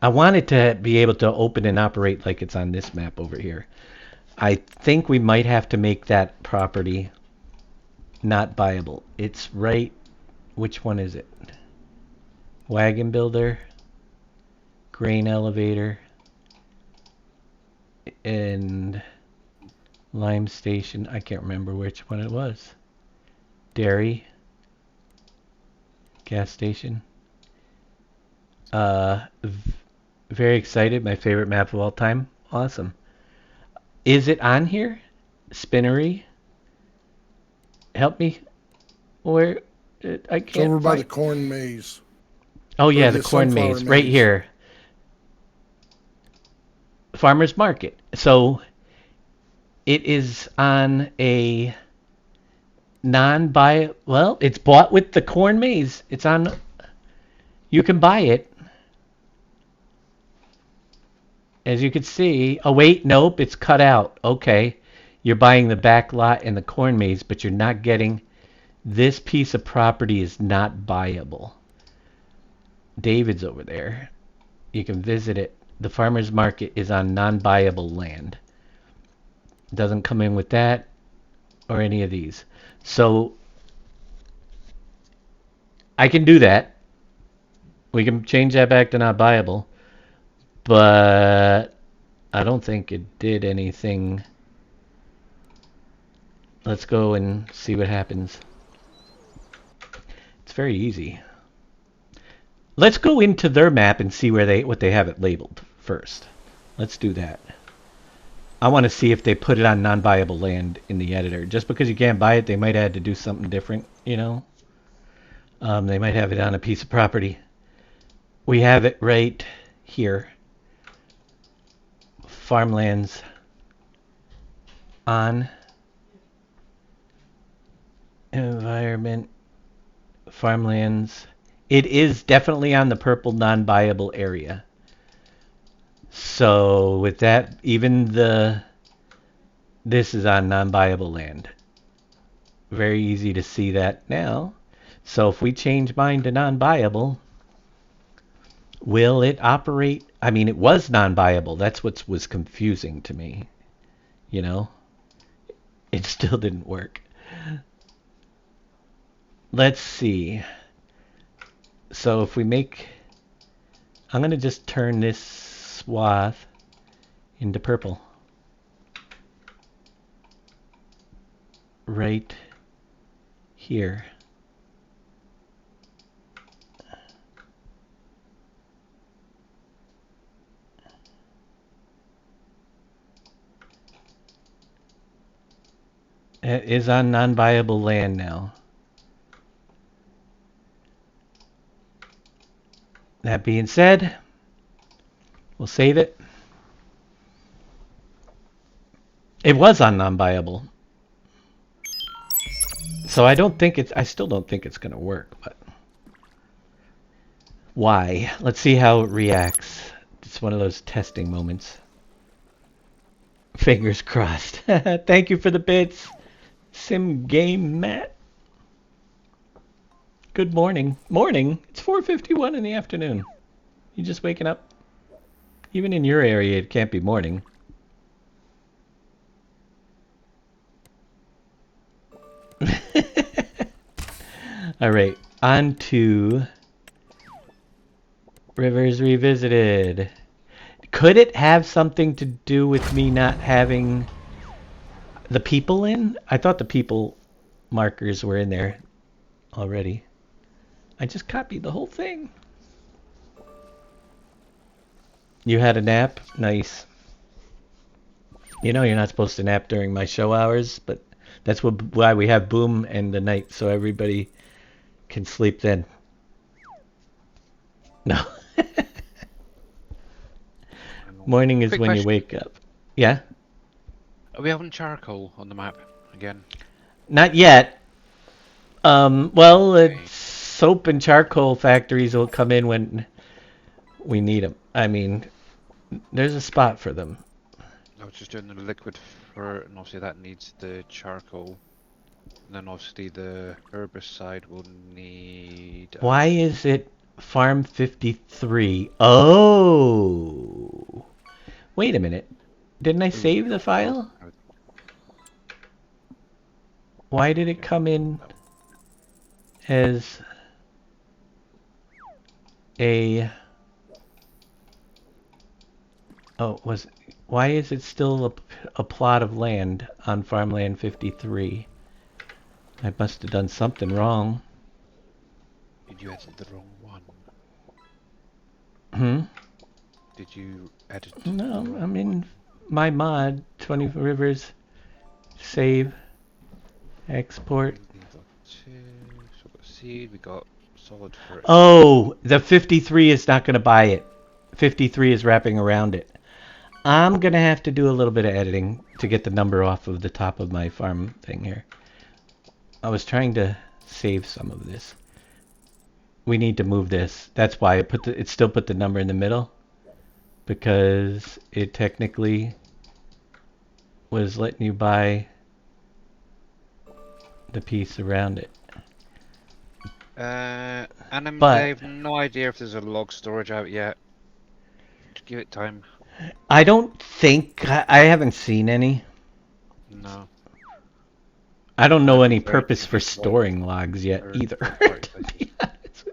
I want it to be able to open and operate like it's on this map over here. I think we might have to make that property not buyable. It's right... Which one is it? Wagon builder, grain elevator, and lime station. I can't remember which one it was. Dairy, gas station. Very excited. My favorite map of all time. Awesome. Is it on here? Spinnery? Help me. Where? I can't It's over by find... the corn maze. Oh yeah, the the corn sunflower maze. Right maze. here. Farmer's market. So it is on a non-buy... Well, it's bought with the corn maze. It's on... You can buy it. As you can see... Oh wait, nope, it's cut out. Okay. You're buying the back lot and the corn maze, but you're not getting... This piece of property is not buyable. David's over there. You can visit it. The farmer's market is on non-buyable land. Doesn't come in with that or any of these. So I can do that. We can change that back to not buyable. But I don't think it did anything. Let's go and see what happens. It's very easy. Let's go into their map and see what they have it labeled first. Let's do that. I want to see if they put it on non-buyable land in the editor. Just because you can't buy it, they might have had to do something different, you know? They might have it on a piece of property. We have it right here. Farmlands on environment farmlands. It is definitely on the purple non-buyable area. So with that, even this is on non-buyable land. Very easy to see that now. So if we change mine to non-buyable, will it operate? I mean, it was non-buyable. That's what was confusing to me. You know? It still didn't work. Let's see. So if we make... I'm going to just turn this swath into purple. Right here. It is on non-buyable land now. That being said, we'll save it. It was on non-buyable. So I still don't think it's going to work, but why? Let's see how it reacts. It's one of those testing moments. Fingers crossed. Thank you for the bits. Sim Game Matt. Good morning. Morning? It's 4:51 in the afternoon. You just waking up? Even in your area, it can't be morning. All right, on to Rivers Revisited. Could it have something to do with me not having the people in? I thought the people markers were in there already. I just copied the whole thing. You had a nap? Nice. You know you're not supposed to nap during my show hours, but that's why we have Boom and the night, so everybody can sleep then. No. Morning is Quick when question. you wake up. Yeah? Are we having charcoal on the map again? Not yet. Well, Okay. soap and charcoal factories will come in when we need them. I mean, there's a spot for them. I was just doing the liquid for, and obviously that needs the charcoal. And then obviously the herbicide will need... Why is it Farm 53? Oh! Wait a minute. Didn't I save the file? Why did it come in as a... Oh, why is it still a plot of land on Farmland 53? I must have done something wrong. Did you edit the wrong one? Hmm? Did you edit No, the wrong I'm in one? my mod, 20 Rivers, save, export. We got two, so we got seed, we got solid for it. Oh, the 53 is not going to buy it. 53 is wrapping around it. I'm going to have to do a little bit of editing to get the number off of the top of my farm thing here. I was trying to save some of this. We need to move this. That's why it still put the number in the middle, because it technically was letting you buy the piece around it. And But- I have no idea if there's a log storage out yet. Just give it time. I don't think I haven't seen any. No. I don't know any Is there purpose anything for you storing logs yet or either. To workplaces? be honest.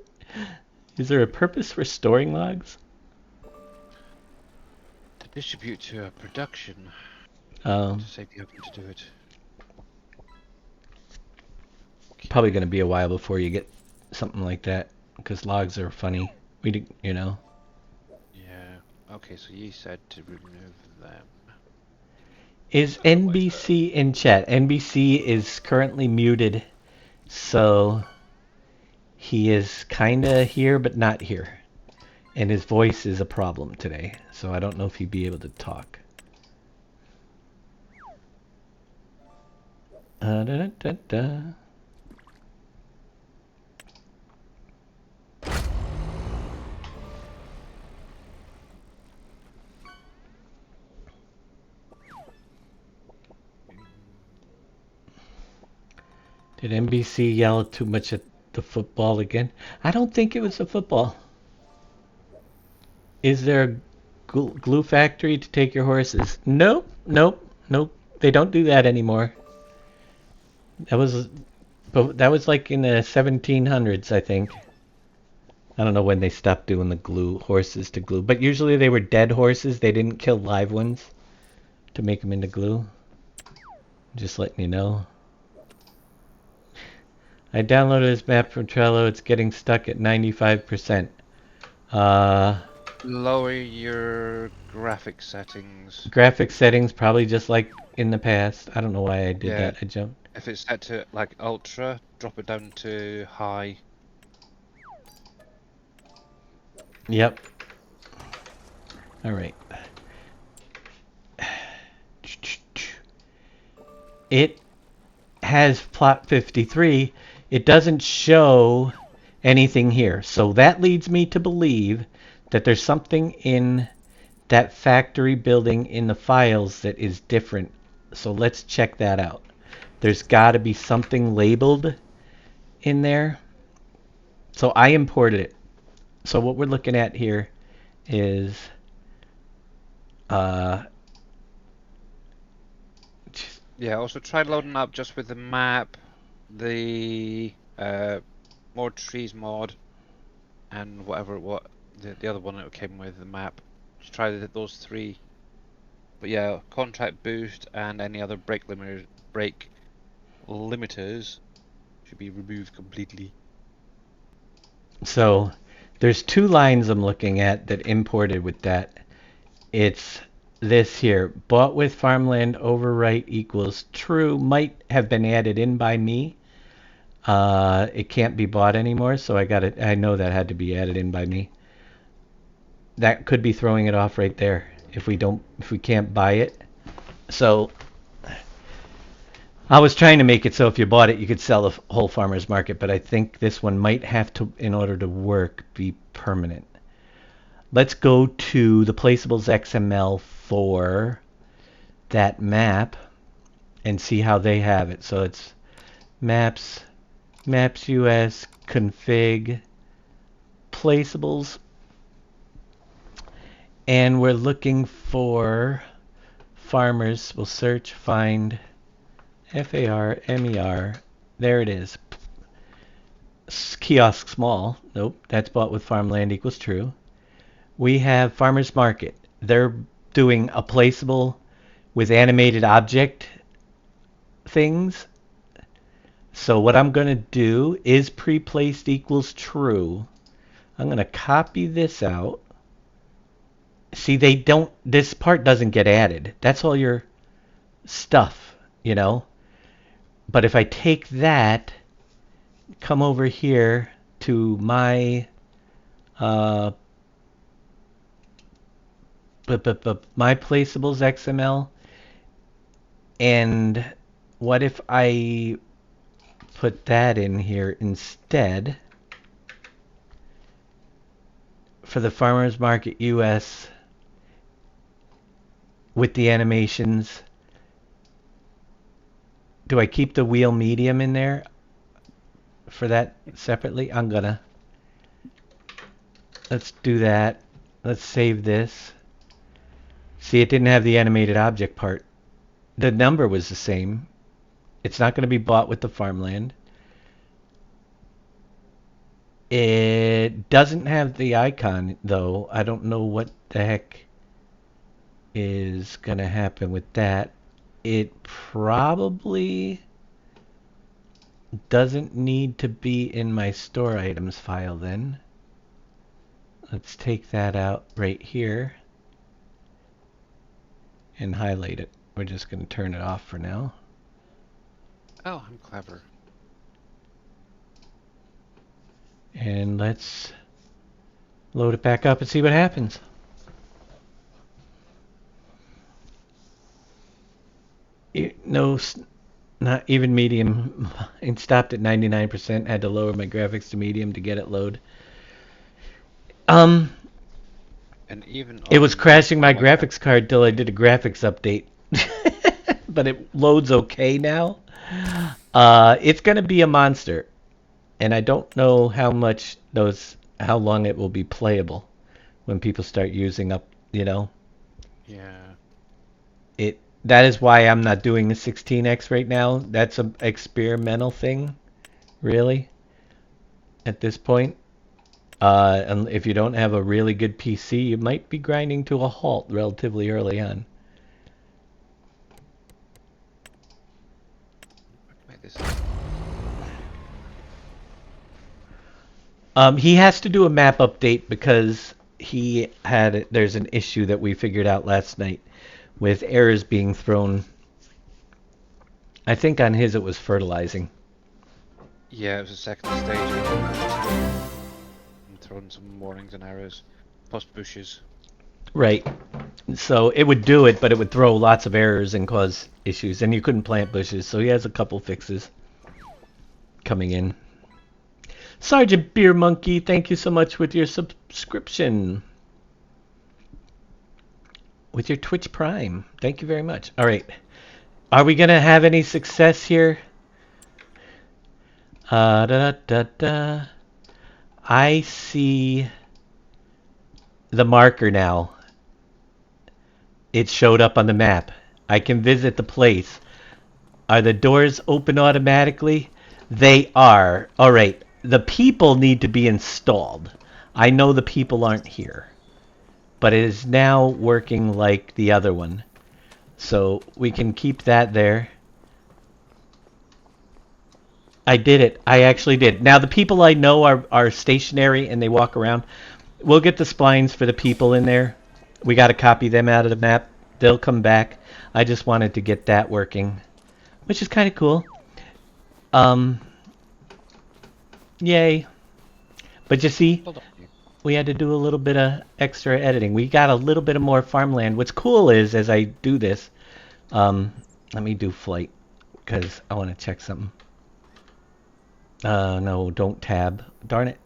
Is there a purpose for storing logs? To distribute to a production Um, to save you having to do it. Probably going to be a while before you get something like that because logs are funny. You know. Yeah. Okay, so you said to remove them. Is NBC in chat? NBC is currently muted, so he is kinda here but not here. And his voice is a problem today, so I don't know if he'd be able to talk. Da, da, da, da. Did NBC yell too much at the football again? I don't think it was a football. Is there a glue factory to take your horses? Nope, nope, nope. They don't do that anymore. That was like in the 1700s, I think. I don't know when they stopped doing the glue horses to glue, but usually they were dead horses. They didn't kill live ones to make them into glue. Just letting you know. I downloaded this map from Trello. It's getting stuck at 95%. Lower your graphic settings. Graphic settings probably just like in the past. I don't know why I did Yeah. that. I jumped. If it's set to like ultra, drop it down to high. Yep. All right. It has plot 53. It doesn't show anything here. So that leads me to believe that there's something in that factory building in the files that is different. So let's check that out. There's got to be something labeled in there. So I imported it. So what we're looking at here is Yeah, also try loading up just with the map, the more trees mod, and whatever the other one that came with the map. Just try those three. But yeah, contract boost and any other break limiters should be removed completely. so there's two lines I'm looking at that imported with that. It's this here. Bought with farmland overwrite equals true. Might have been added in by me. It can't be bought anymore, so I know that had to be added in by me. That could be throwing it off right there if we can't buy it. So I was trying to make it so if you bought it, you could sell the whole farmer's market, but I think this one might have to, in order to work, be permanent. Let's go to the placeables XML for that map and see how they have it. So it's maps US config placeables, and we're looking for farmers. We'll search, find FARMER. There it is. Kiosk small. Nope, that's bought with farmland equals true. We have farmers market. They're doing a placeable with animated object things. So what I'm going to do is pre-placed equals true. I'm going to copy this out. See, this part doesn't get added. That's all your stuff, you know. But if I take that, come over here to my my placeables XML, and what if I put that in here instead for the farmers market US with the animations? Do I keep the wheel medium in there for that separately? Let's do that. Let's save this. See, it didn't have the animated object part. The number was the same. It's not going to be bought with the farmland. It doesn't have the icon, though. I don't know what the heck is going to happen with that. It probably doesn't need to be in my store items file then. Let's take that out right here and highlight it. We're just going to turn it off for now. Oh, I'm clever. And let's load it back up and see what happens. No, not even medium. It stopped at 99%. Had to lower my graphics to medium to get it load. And even It was on crashing my like graphics card till I did a graphics update. But it loads okay now. It's gonna be a monster, and I don't know how long it will be playable when people start using up. Yeah. That is why I'm not doing the 16x right now. That's an experimental thing, really, at this point. And if you don't have a really good PC, you might be grinding to a halt relatively early on. Make this. He has to do a map update because there's an issue that we figured out last night with errors being thrown. I think on his it was fertilizing. Yeah, it was the second stage. And throwing some warnings and arrows. Plus bushes. Right. So it would do it, but it would throw lots of errors and cause issues, and you couldn't plant bushes. So he has a couple fixes coming in. Sergeant Beer Monkey, thank you so much with your subscription. With your Twitch Prime. Thank you very much. All right. Are we going to have any success here? I see the marker now. It showed up on the map. I can visit the place. Are the doors open automatically? They are. All right. The people need to be installed. I know the people aren't here. But it is now working like the other one. So we can keep that there. I did it. I actually did. Now the people I know are stationary and they walk around. We'll get the splines for the people in there. We got to copy them out of the map. They'll come back. I just wanted to get that working, which is kind of cool. Yay. But you see, we had to do a little bit of extra editing. We got a little bit of more farmland. What's cool is, as I do this, let me do flight, because I want to check something. No, don't tab. Darn it.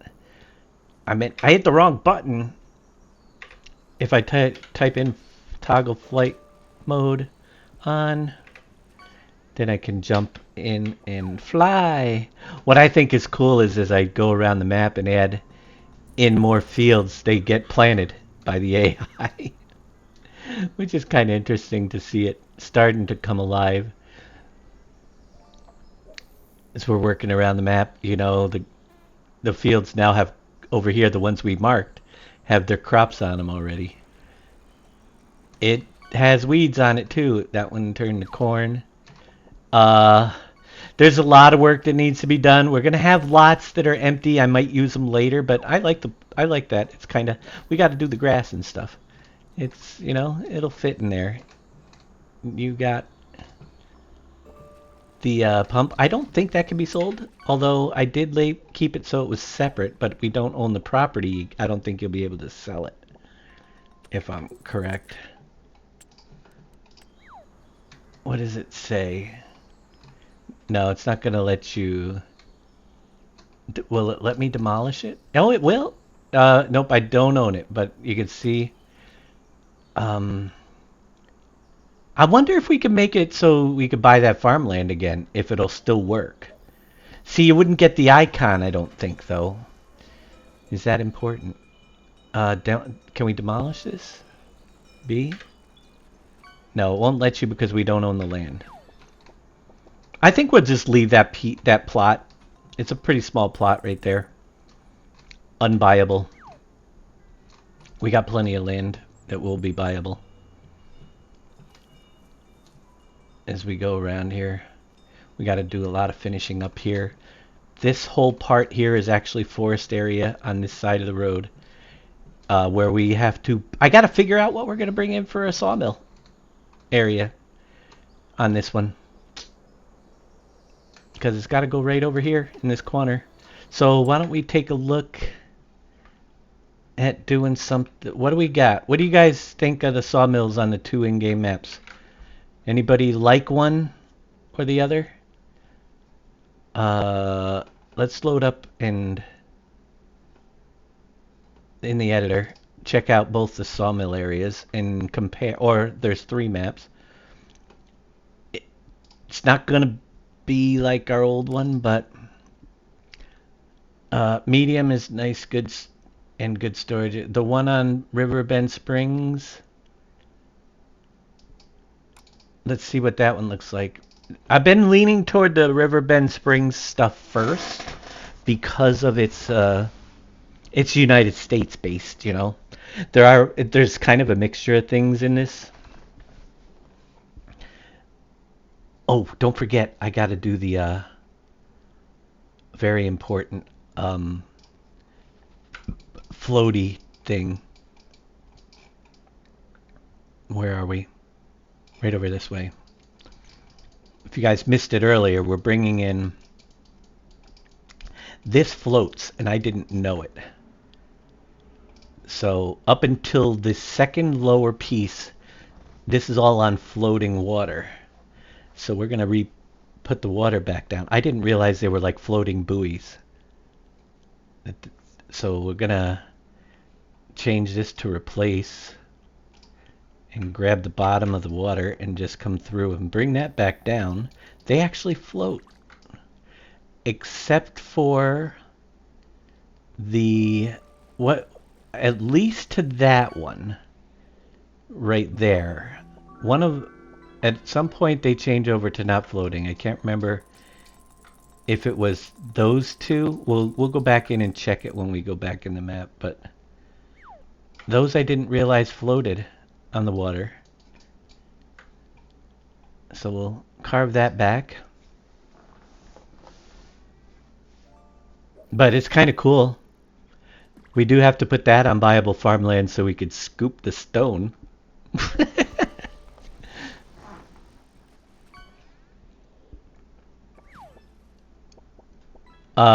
I hit the wrong button. If I type in toggle flight mode on, then I can jump in and fly. What I think is cool is as I go around the map and add in more fields, they get planted by the AI. Which is kind of interesting to see it starting to come alive. As we're working around the map, the fields now have, over here, the ones we marked, have their crops on them already. It has weeds on it too. That one turned to corn. There's a lot of work that needs to be done. We're gonna have lots that are empty. I might use them later, but I like that. It's kind of, we got to do the grass and stuff. It's, it'll fit in there. You got the pump. I don't think that can be sold, although I did keep it so it was separate, but we don't own the property. I don't think you'll be able to sell it, if I'm correct. What does it say? No, it's not going to let you... Will it let me demolish it? Oh, it will? Nope, I don't own it, but you can see... I wonder if we can make it so we could buy that farmland again, if it'll still work. See, you wouldn't get the icon, I don't think, though. Is that important? Can we demolish this? B? No, it won't let you because we don't own the land. I think we'll just leave that plot. It's a pretty small plot right there. Unbuyable. We got plenty of land that will be buyable. As we go around here, we got to do a lot of finishing up here. This whole part here is actually forest area on this side of the road, where we have to... I got to figure out what we're going to bring in for a sawmill area on this one. Because it's got to go right over here in this corner. So why don't we take a look at doing something... What do we got? What do you guys think of the sawmills on the 2 in-game maps? Anybody like one or the other? Let's load up and in the editor check out both the sawmill areas and compare. Or there's 3 maps. It's not gonna be like our old one, but medium is nice, good and good storage. The one on Riverbend Springs. Let's see what that one looks like. I've been leaning toward the Riverbend Springs stuff first because of its United States based, you know. There's kind of a mixture of things in this. Oh, don't forget, I got to do the very important floaty thing. Where are we? Right over this way. If you guys missed it earlier, we're bringing in... This floats, and I didn't know it. So up until the second lower piece, this is all on floating water. So we're going to put the water back down. I didn't realize they were like floating buoys. So we're going to change this to replace and grab the bottom of the water and just come through and bring that back down. They actually float. Except for the... at least to that one right there. At some point they change over to not floating. I can't remember if it was those two. We'll go back in and check it when we go back in the map, but those I didn't realize floated on the water. So we'll carve that back. But it's kind of cool. We do have to put that on buyable farmland so we could scoop the stone.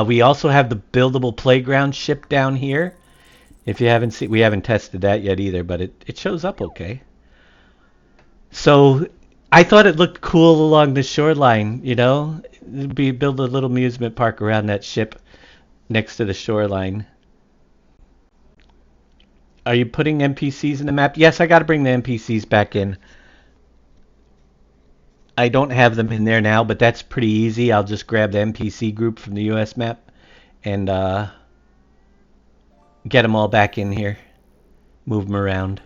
We also have the buildable playground ship down here. If you haven't seen, we haven't tested that yet either, but it shows up okay. So I thought it looked cool along the shoreline, you know? Build a little amusement park around that ship next to the shoreline. Are you putting NPCs in the map? Yes, I got to bring the NPCs back in. I don't have them in there now, but that's pretty easy. I'll just grab the NPC group from the US map and get them all back in here. Move them around.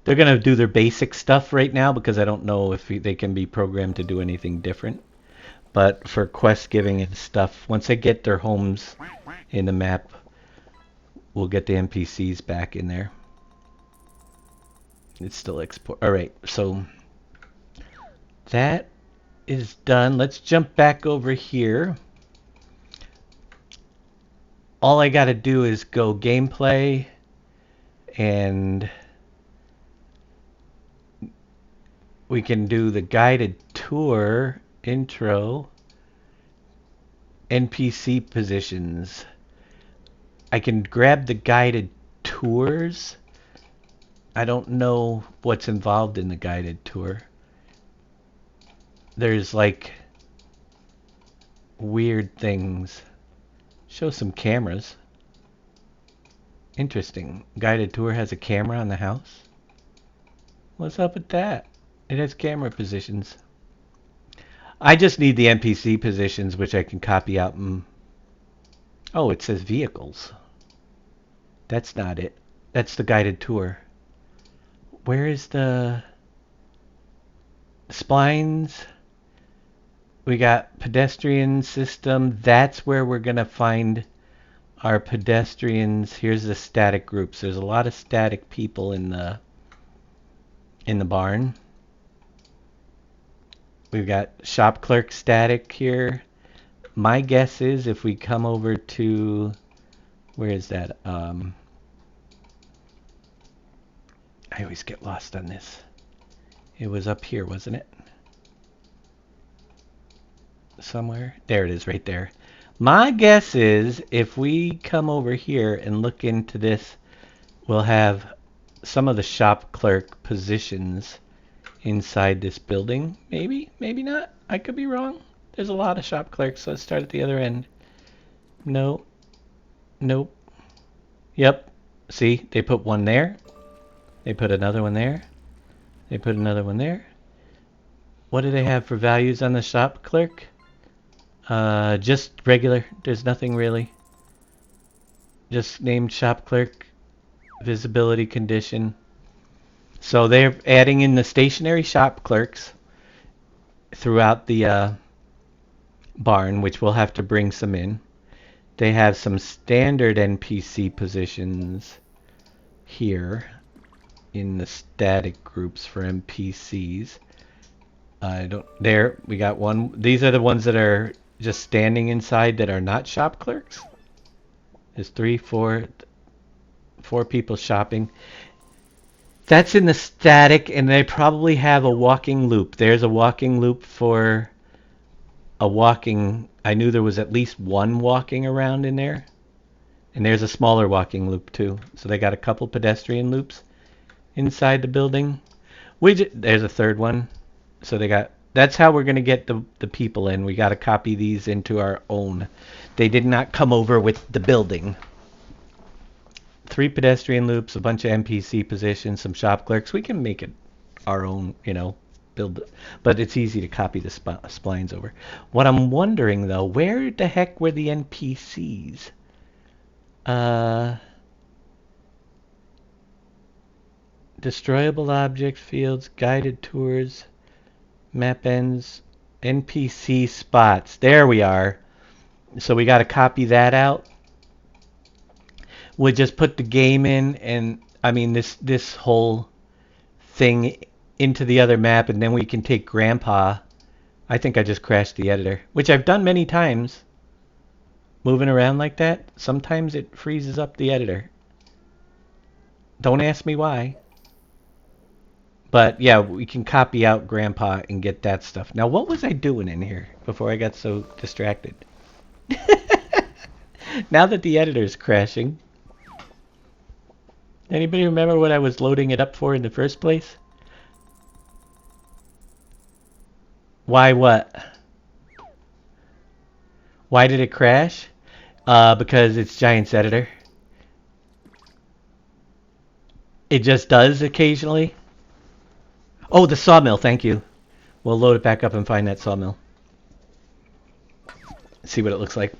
They're going to do their basic stuff right now because I don't know if they can be programmed to do anything different. But for quest giving and stuff, once they get their homes in the map, we'll get the NPCs back in there. It's still export. Alright, so that is done. Let's jump back over here. All I got to do is go gameplay and we can do the guided tour intro, NPC positions. I can grab the guided tours. I don't know what's involved in the guided tour. There's like weird things. Show some cameras. Interesting. Guided tour has a camera on the house. What's up with that? It has camera positions. I just need the NPC positions, which I can copy out and... Oh, it says vehicles. That's not it. That's the guided tour. Where is the... Splines. We got pedestrian system. That's where we're going to find our pedestrians. Here's the static groups. There's a lot of static people in the barn. We've got shop clerk static here. My guess is if we come over to, where is that? I always get lost on this. It was up here, wasn't it? Somewhere. There it is, right there. My guess is if we come over here and look into this, we'll have some of the shop clerk positions inside this building. Maybe, maybe not. I could be wrong. There's a lot of shop clerks, so let's start at the other end. No. Nope. Yep. See, they put one there. They put another one there. They put another one there. What do they have for values on the shop clerk? Just regular. There's nothing really. Just named shop clerk. Visibility condition. So they're adding in the stationary shop clerks throughout the barn, which we'll have to bring some in. They have some standard NPC positions here in the static groups for NPCs. There we got one. These are the ones that are just standing inside that are not shop clerks. There's four people shopping. That's in the static, and they probably have a walking loop. There's a walking loop for a walking. I knew there was at least one walking around in there. And there's a smaller walking loop too. So they got a couple pedestrian loops inside the building. There's a third one. So they got, that's how we're going to get the people in. We got to copy these into our own. They did not come over with the building. 3 pedestrian loops, a bunch of NPC positions, some shop clerks. We can make it our own, build it. But it's easy to copy the splines over. What I'm wondering though, where the heck were the NPCs? Destroyable object fields, guided tours, map ends, NPC spots. There we are. So we got to copy that out. We'll just put the game in, and I mean this whole thing into the other map, and then we can take Grandpa. I think I just crashed the editor, which I've done many times. Moving around like that, sometimes it freezes up the editor. Don't ask me why. But yeah, we can copy out Grandpa and get that stuff. Now, what was I doing in here before I got so distracted? Now that the editor's crashing. Anybody remember what I was loading it up for in the first place? Why what? Why did it crash? Because it's Giant's editor. It just does occasionally. Oh, the sawmill, thank you. We'll load it back up and find that sawmill. See what it looks like.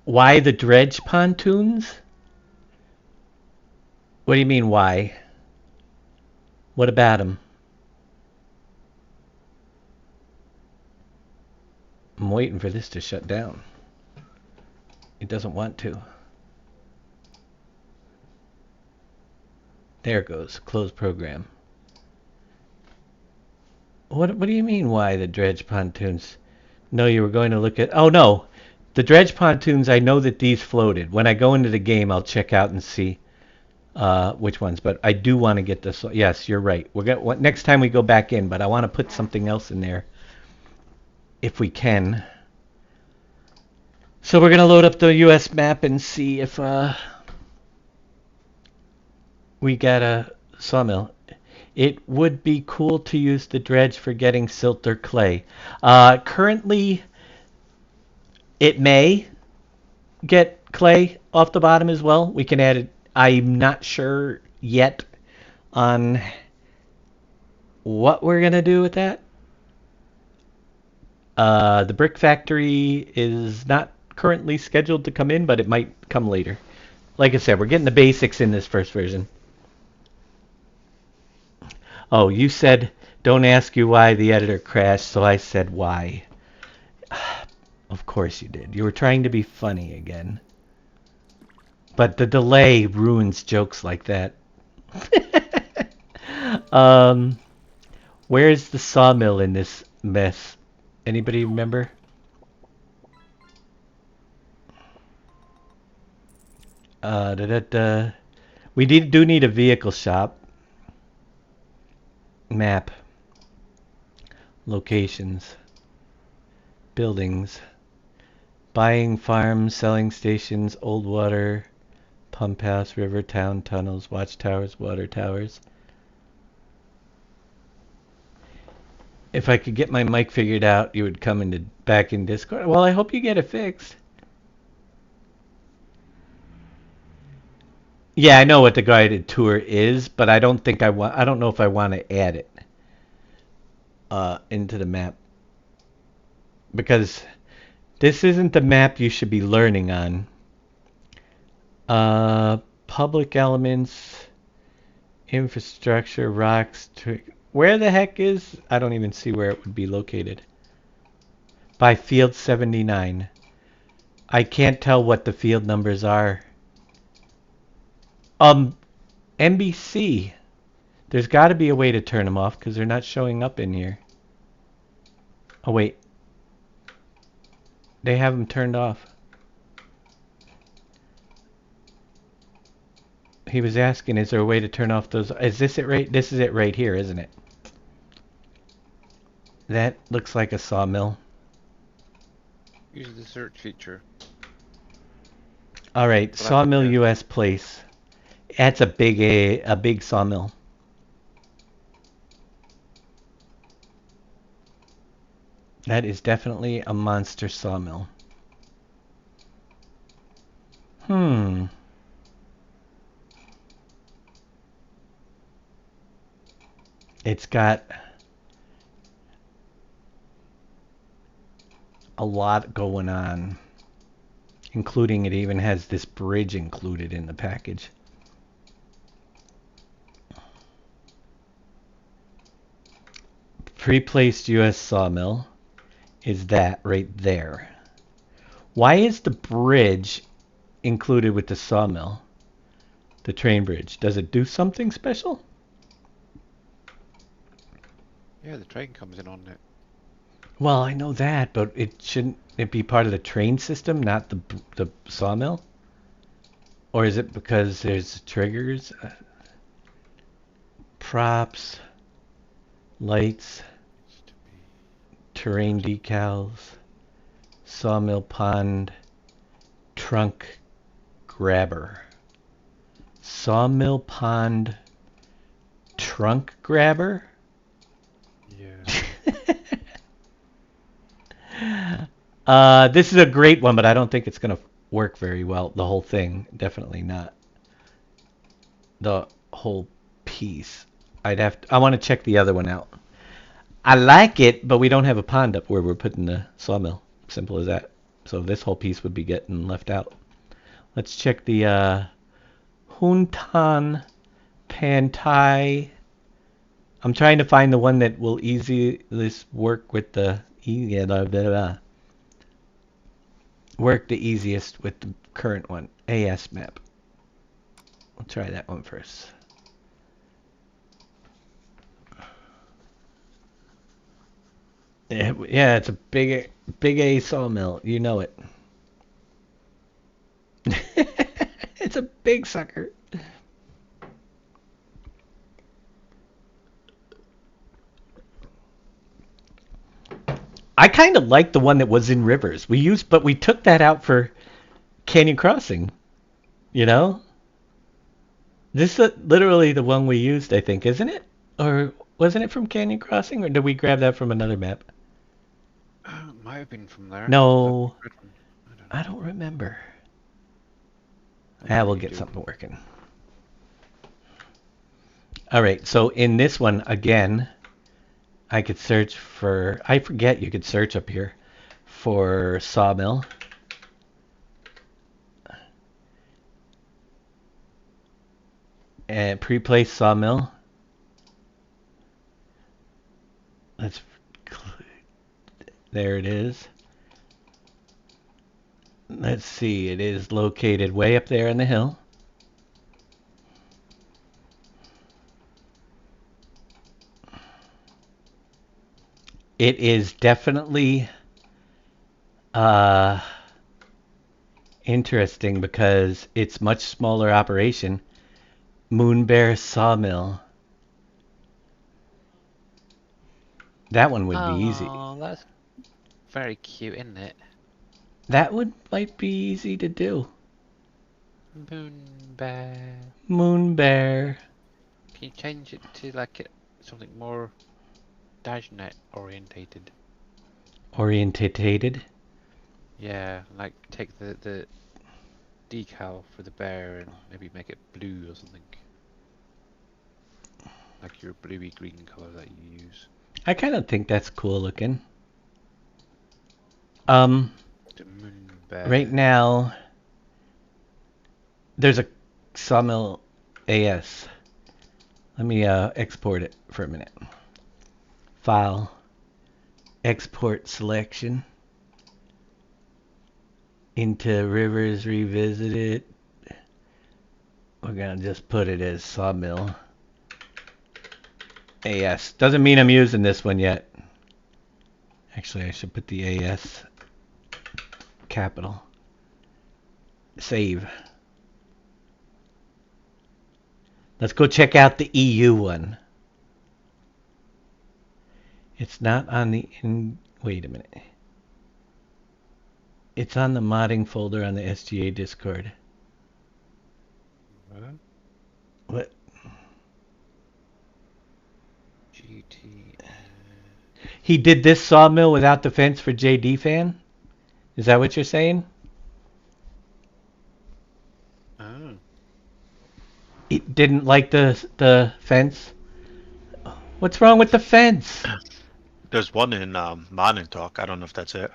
Why the dredge pontoons? What do you mean, why? What about them? I'm waiting for this to shut down. It doesn't want to. There it goes. Close program. What do you mean, why the dredge pontoons? No, you were going to look at... Oh, no. The dredge pontoons, I know that these floated. When I go into the game, I'll check out and see which ones. But I do want to get this. Yes, you're right. Next time we go back in, but I want to put something else in there if we can. So we're going to load up the US map and see if we got a sawmill. It would be cool to use the dredge for getting silt or clay. Currently, it may get clay off the bottom as well. We can add it. I'm not sure yet on what we're going to do with that. The brick factory is not currently scheduled to come in, but it might come later. Like I said, we're getting the basics in this first version. Oh, you said don't ask you why the editor crashed, so I said why. Of course you did. You were trying to be funny again. But the delay ruins jokes like that. Where's the sawmill in this mess? Anybody remember? We do need a vehicle shop. Map. Locations. Buildings. Buying farms, selling stations, old water, pump house, river, town, tunnels, watchtowers, water towers. If I could get my mic figured out, you would come back in Discord. Well, I hope you get it fixed. Yeah, I know what the guided tour is, but I don't think I want. I don't know if I want to add it into the map because this isn't the map you should be learning on. Public elements, infrastructure, rocks. Where the heck is? I don't even see where it would be located. By field 79. I can't tell what the field numbers are. NBC. There's got to be a way to turn them off because they're not showing up in here. Oh, wait. They have them turned off. He was asking, is there a way to turn off those? Is this it right? This is it right here, isn't it? That looks like a sawmill. Use the search feature. All right, Sawmill U.S. Place. That's a big sawmill. That is definitely a monster sawmill. It's got a lot going on, including it even has this bridge included in the package. Pre-placed U.S. sawmill is that right there. Why is the bridge included with the sawmill? The train bridge. Does it do something special? Yeah, the train comes in on it. Well, I know that, but shouldn't it be part of the train system, not the sawmill? Or is it because there's triggers? Props, lights, terrain decals, sawmill pond, trunk grabber. Sawmill pond, trunk grabber? Yeah. This is a great one, but I don't think it's going to work very well. The whole thing, definitely not. The whole piece. I want to check the other one out. I like it, but we don't have a pond up where we're putting the sawmill. Simple as that. So this whole piece would be getting left out. Let's check the Huntan Pantai. I'm trying to find the one that will this work with the work the easiest with the current one. AS map. We'll try that one first. Yeah, it's a big A sawmill. You know it. It's a big sucker. I kind of like the one that was in Rivers. But we took that out for Canyon Crossing. You know? This is literally the one we used, I think, isn't it? Or wasn't it from Canyon Crossing, or did we grab that from another map? Might have been from there. No. I don't remember. We'll get something working. All right, so in this one, again, I could search for... I forget you could search up here for sawmill. And pre-placed sawmill. Let's. There it is. Let's see. It is located way up there in the hill. It is definitely interesting because it's much smaller operation. Moonbear Sawmill. That one would be easy. Oh, that's very cute, isn't it? That would might be easy to do. Moon bear. Moonbear. Can you change it to like something more Dashnet orientated? Orientated. Yeah, like take the decal for the bear and maybe make it blue or something. Like your bluey green color that you use. I kind of think that's cool looking. The moon bear. Right now, there's a Sawmill AS. Let me export it for a minute. File. Export selection. Into Rivers Revisited. We're going to just put it as Sawmill AS. Doesn't mean I'm using this one yet. Actually, I should put the AS capital. Save. Let's go check out the EU one. It's not on the... wait a minute. It's on the modding folder on the SGA Discord. What? GT. He did this sawmill without the fence for JD fan? Is that what you're saying? Oh. He didn't like the fence? What's wrong with the fence? There's one in Mining Talk. I don't know if that's it.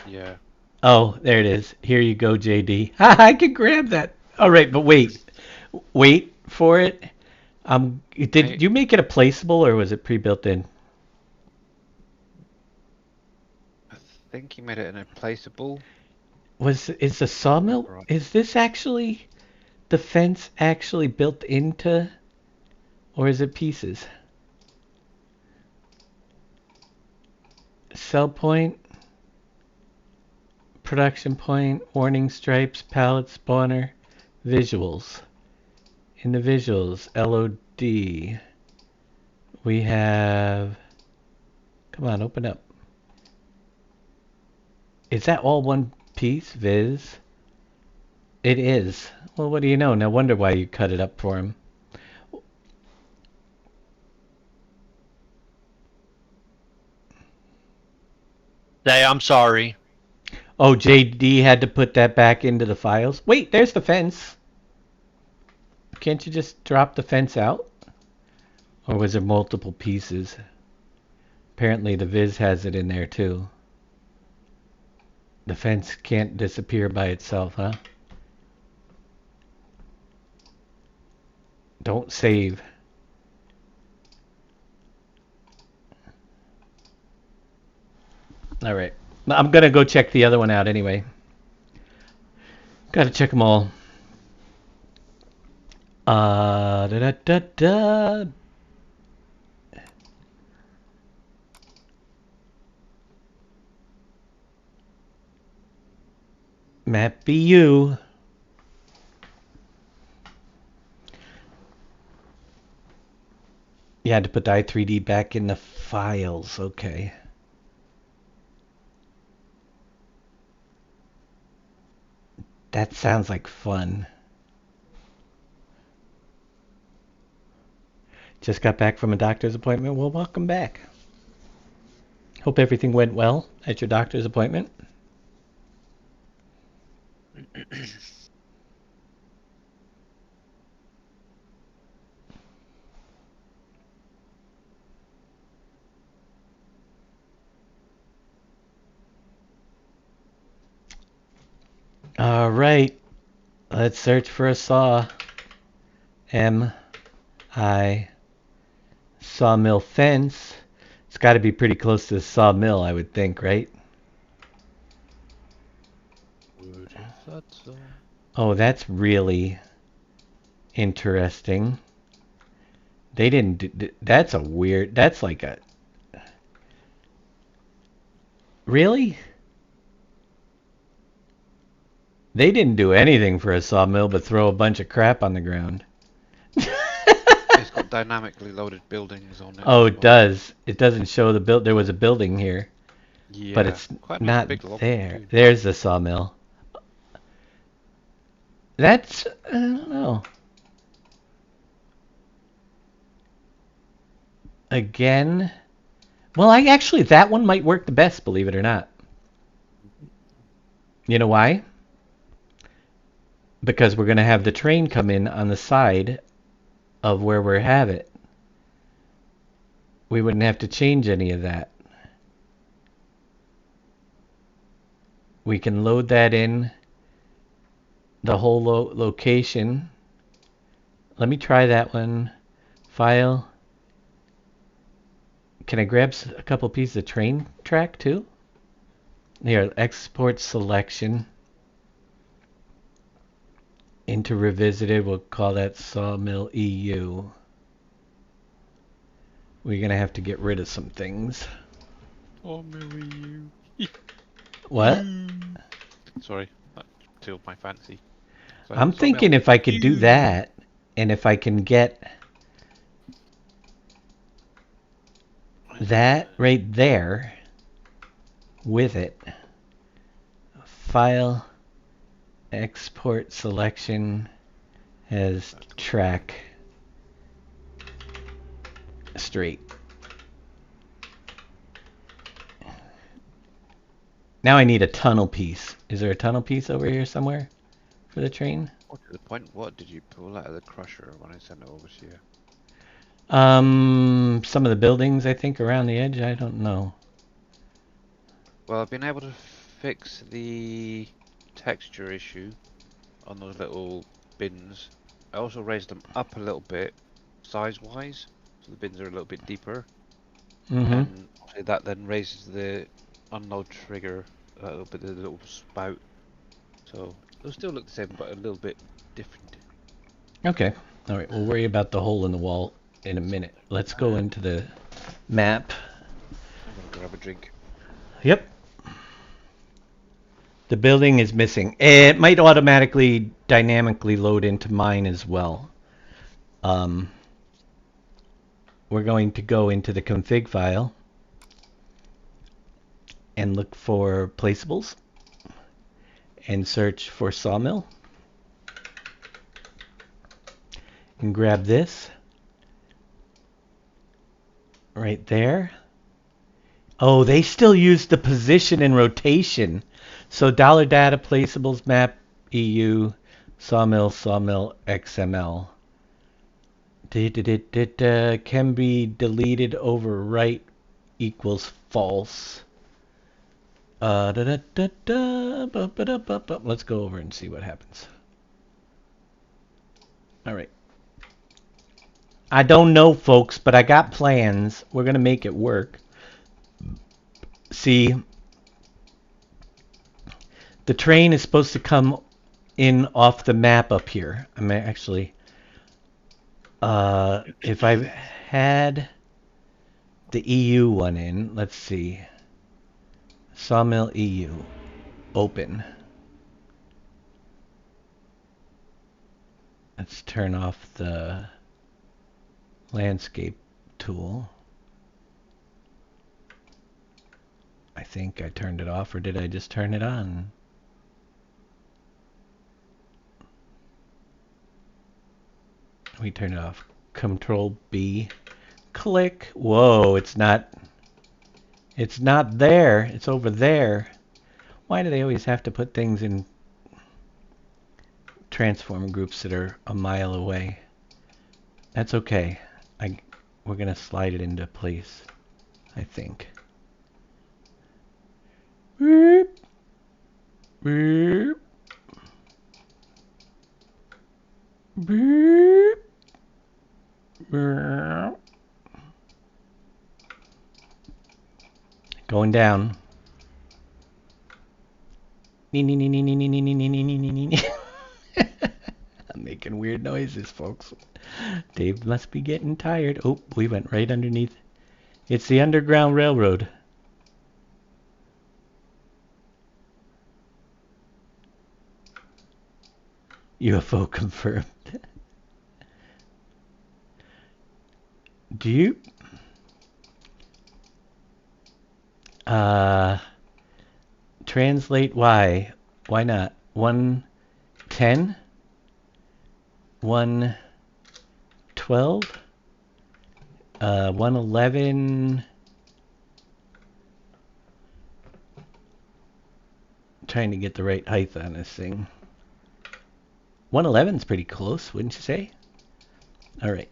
Yeah. Oh, there it is. Here you go, JD. I can grab that. All right, but wait. Wait for it. Did you make it a placeable or was it pre-built in? I think he made it in a placeable. Is the sawmill? Right. Is this actually the fence actually built into, or is it pieces? Sell point, production point, warning stripes, pallet spawner, visuals. In the visuals, LOD, we have, come on, open up. Is that all one piece, Viz? It is. Well, what do you know? No wonder why you cut it up for him. Say, I'm sorry. Oh, JD had to put that back into the files. Wait, there's the fence. Can't you just drop the fence out? Or was there multiple pieces? Apparently the Viz has it in there too. The fence can't disappear by itself, huh? Don't save. All right. I'm going to go check the other one out anyway. Got to check them all. Da da da da. Map BU. You had to put the i3D back in the files. Okay. That sounds like fun. Just got back from a doctor's appointment. Well, welcome back. Hope everything went well at your doctor's appointment. All right. Let's search for a saw. M-I sawmill fence. It's got to be pretty close to the sawmill, I would think, right? Would have thought so. Oh, that's really interesting. They didn't do, that's a weird, that's like a, really? They didn't do anything for a sawmill but throw a bunch of crap on the ground. It's got dynamically loaded buildings on it. Oh, as it well. does. It doesn't show the build. There was a building here, Yeah, but it's quite a not big log there. too. There's the sawmill. That's, I don't know. Again, well, I actually, that one might work the best, believe it or not. You know why? Because we're going to have the train come in on the side of where we have it. We wouldn't have to change any of that. We can load that in, the whole location. Let me try that one. File. Can I grab a couple pieces of train track too? Here, export selection. Into revisited, we'll call that sawmill EU. We're gonna have to get rid of some things. Oh, Marie. What? Sorry, that killed my fancy. So, I'm thinking if I could do that, and if I can get that right there with it. File, export selection as track straight. Now I need a tunnel piece. Is there a tunnel piece over here somewhere for the train? What to the point? What did you pull out of the crusher when I sent it over to you? Some of the buildings, I think, around the edge. I don't know. Well, I've been able to fix the texture issue on those little bins. I also raised them up a little bit, size-wise, so the bins are a little bit deeper. Mm-hmm. And obviously that then raises the unload trigger a little bit, the little spout. So they'll still look the same, but a little bit different. Okay. All right. We'll worry about the hole in the wall in a minute. Let's go into the map. I'm gonna grab a drink. Yep. The building is missing. It might automatically, dynamically load into mine as well. We're going to go into the config file and look for placeables and search for sawmill. And grab this right there. Oh, they still use the position and rotation. So $data placeables map EU sawmill XML. Can be deleted over right equals false. Let's go over and see what happens. All right. I don't know, folks, but I got plans. We're going to make it work. See, the train is supposed to come in off the map up here. I'm actually, if I had the EU one in, let's see. Sawmill EU, open. Let's turn off the landscape tool. I think I turned it off, or did I just turn it on? We turn it off. Control B. Click. Whoa, it's not there. It's over there. Why do they always have to put things in transform groups that are a mile away? That's okay. We're gonna slide it into place, I think. Boop. Boop. Boop. Boop. Going down. I'm making weird noises, folks. Dave must be getting tired. Oh, we went right underneath. It's the Underground Railroad. UFO confirmed. Do you? Translate why? Why not? 110? 112? 111? Trying to get the right height on this thing. 111's pretty close, wouldn't you say? All right.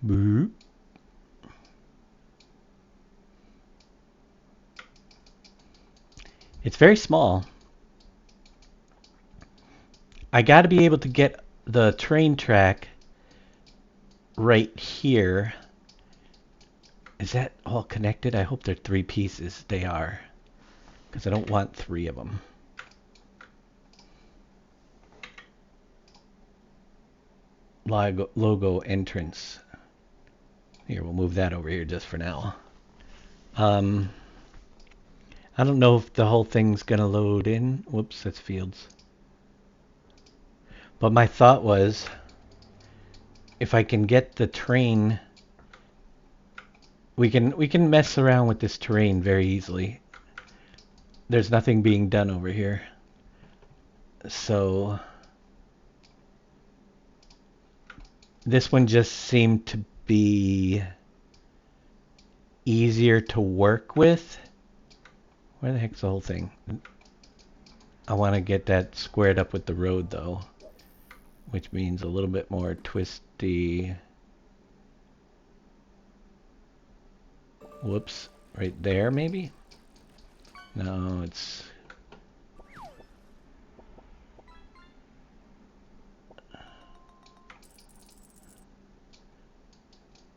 Boop. It's very small. I got to be able to get the train track right here. Is that all connected? I hope they're 3 pieces. They are. Because I don't want 3 of them. Logo entrance. Here, we'll move that over here just for now. I don't know if the whole thing's gonna load in. Whoops, that's fields. But my thought was, if I can get the train, we can mess around with this terrain very easily. There's nothing being done over here. So this one just seemed to be easier to work with. Where the heck's the whole thing? I want to get that squared up with the road though, which means a little bit more twisty. Whoops, right there maybe? No, it's...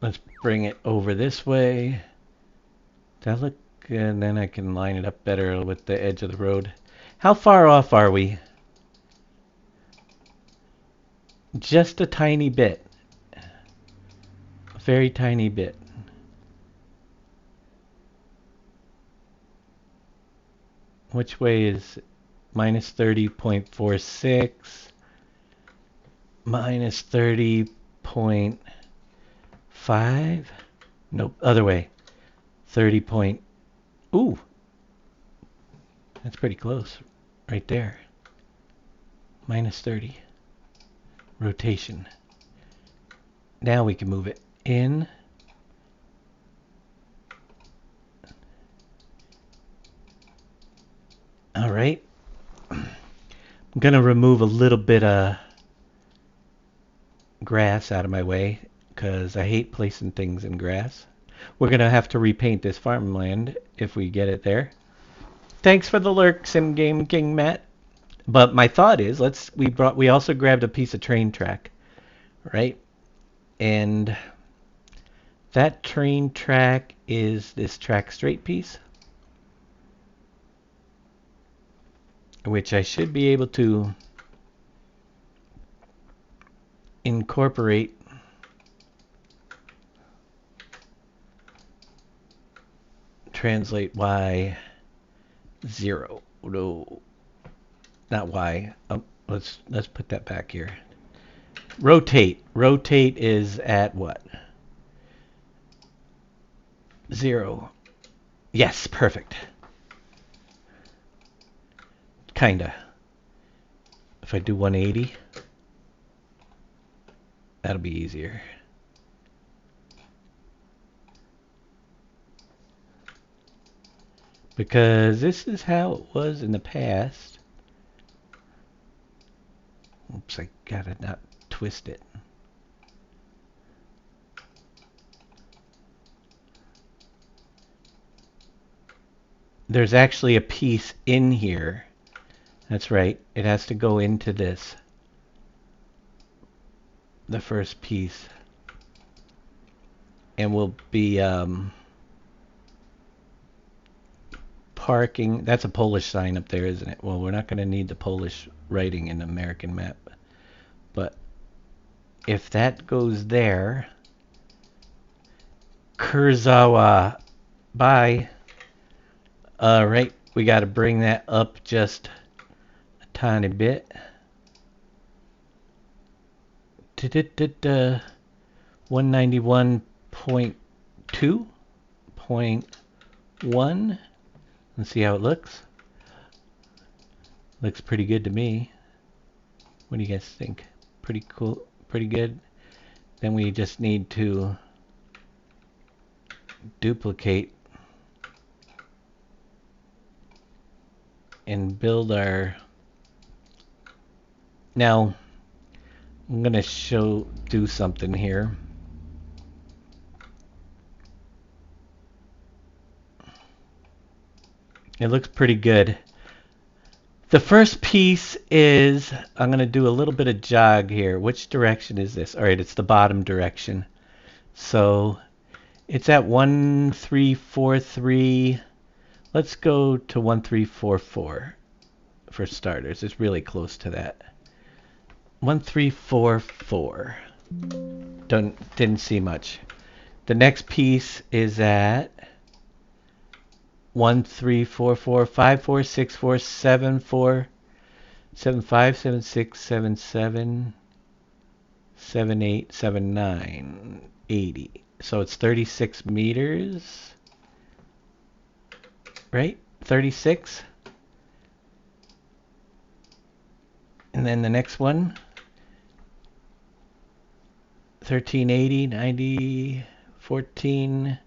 Let's bring it over this way. Does that look good? And then I can line it up better with the edge of the road. How far off are we? Just a tiny bit. A very tiny bit. Which way is minus 30.46? Minus 30.5? Nope, other way. 30 point... Ooh! That's pretty close. Right there. Minus 30. Rotation. Now we can move it in. All right. I'm going to remove a little bit of grass out of my way because I hate placing things in grass. We're going to have to repaint this farmland if we get it there. Thanks for the lurk, Sim Game King Matt. But my thought is, we also grabbed a piece of train track, right? And that train track is this track straight piece, which I should be able to incorporate translate y 0. No, not y. Let's put that back here. Rotate. Rotate is at what? 0. Yes, perfect. Kinda. If I do 180, that'll be easier. Because this is how it was in the past. Oops, I gotta not twist it. There's actually a piece in here. That's right. It has to go into this. The first piece. And we'll be parking. That's a Polish sign up there, isn't it? Well, we're not going to need the Polish writing in the American map. But if that goes there, Kurzawa, bye. Right, we got to bring that up just a tiny bit. 191.2.1. Let's see how it looks. Looks pretty good to me. What do you guys think? Pretty cool, pretty good. Then we just need to duplicate and build our... Now, I'm gonna do something here. It looks pretty good. The first piece is, I'm gonna do a little bit of jog here. Which direction is this? Alright, it's the bottom direction. So, it's at 1343. Let's go to 1344 for starters. It's really close to that. 1344. Didn't see much. The next piece is at 1344 5464 74 75 76 77 78 79 80. So it's 36 meters. Right? 36. And then the next one, 1380, 90, 14,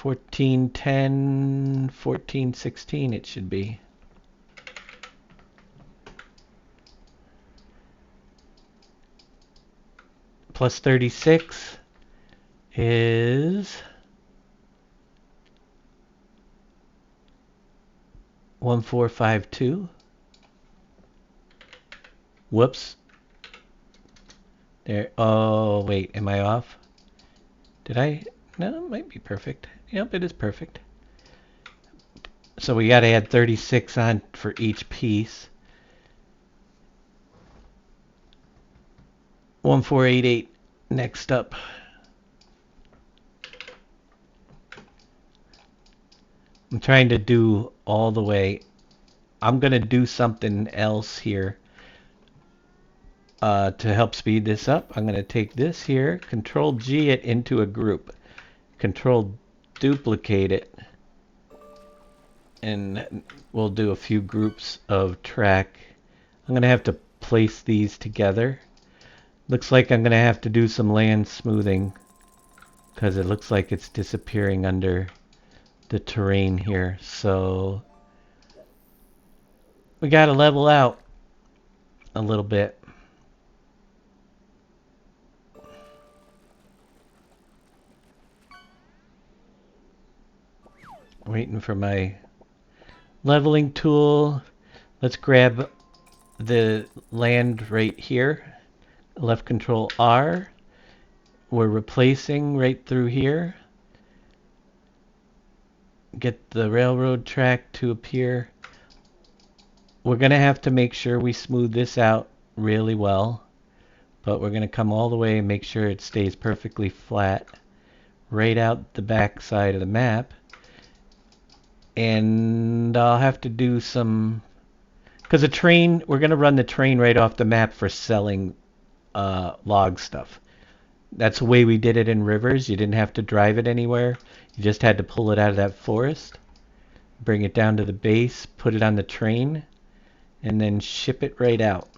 1410, 1416 it should be. Plus 36 is 1452. Whoops. There. Oh, wait. Am I off? Did I? No, it might be perfect. Yep, it is perfect. So we got to add 36 on for each piece. 1488 next up. I'm trying to do all the way. I'm going to do something else here. To help speed this up, I'm going to take this here, Control G it into a group, Control duplicate it, and we'll do a few groups of track. I'm going to have to place these together. Looks like I'm going to have to do some land smoothing because it looks like it's disappearing under the terrain here. So we got to level out a little bit. Waiting for my leveling tool. Let's grab the land right here. Left control R. We're replacing right through here. Get the railroad track to appear. We're going to have to make sure we smooth this out really well. But we're going to come all the way and make sure it stays perfectly flat right out the back side of the map. And I'll have to do some, because the train, we're going to run the train right off the map for selling log stuff. That's the way we did it in Rivers. You didn't have to drive it anywhere. You just had to pull it out of that forest, bring it down to the base, put it on the train, and then ship it right out.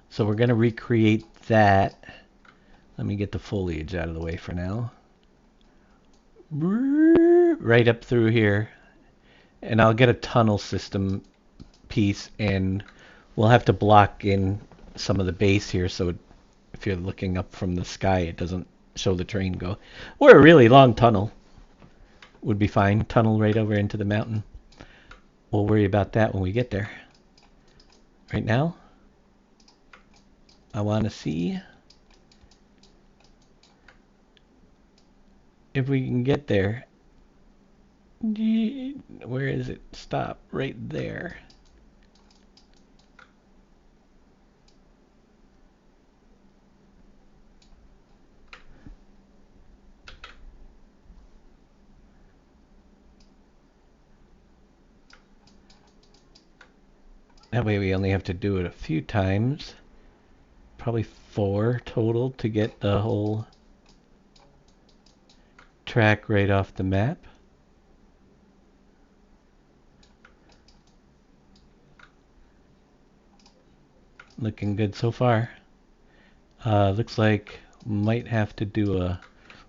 So we're going to recreate that. Let me get the foliage out of the way for now. Right up through here, and I'll get a tunnel system piece, and we'll have to block in some of the base here so if you're looking up from the sky it doesn't show the train go. Or a really long tunnel would be fine. Tunnel right over into the mountain. We'll worry about that when we get there. Right now I want to see if we can get there. Where is it? Stop. Right there. That way we only have to do it a few times. Probably 4 total to get the whole track right off the map. Looking good so far. Looks like might have to do a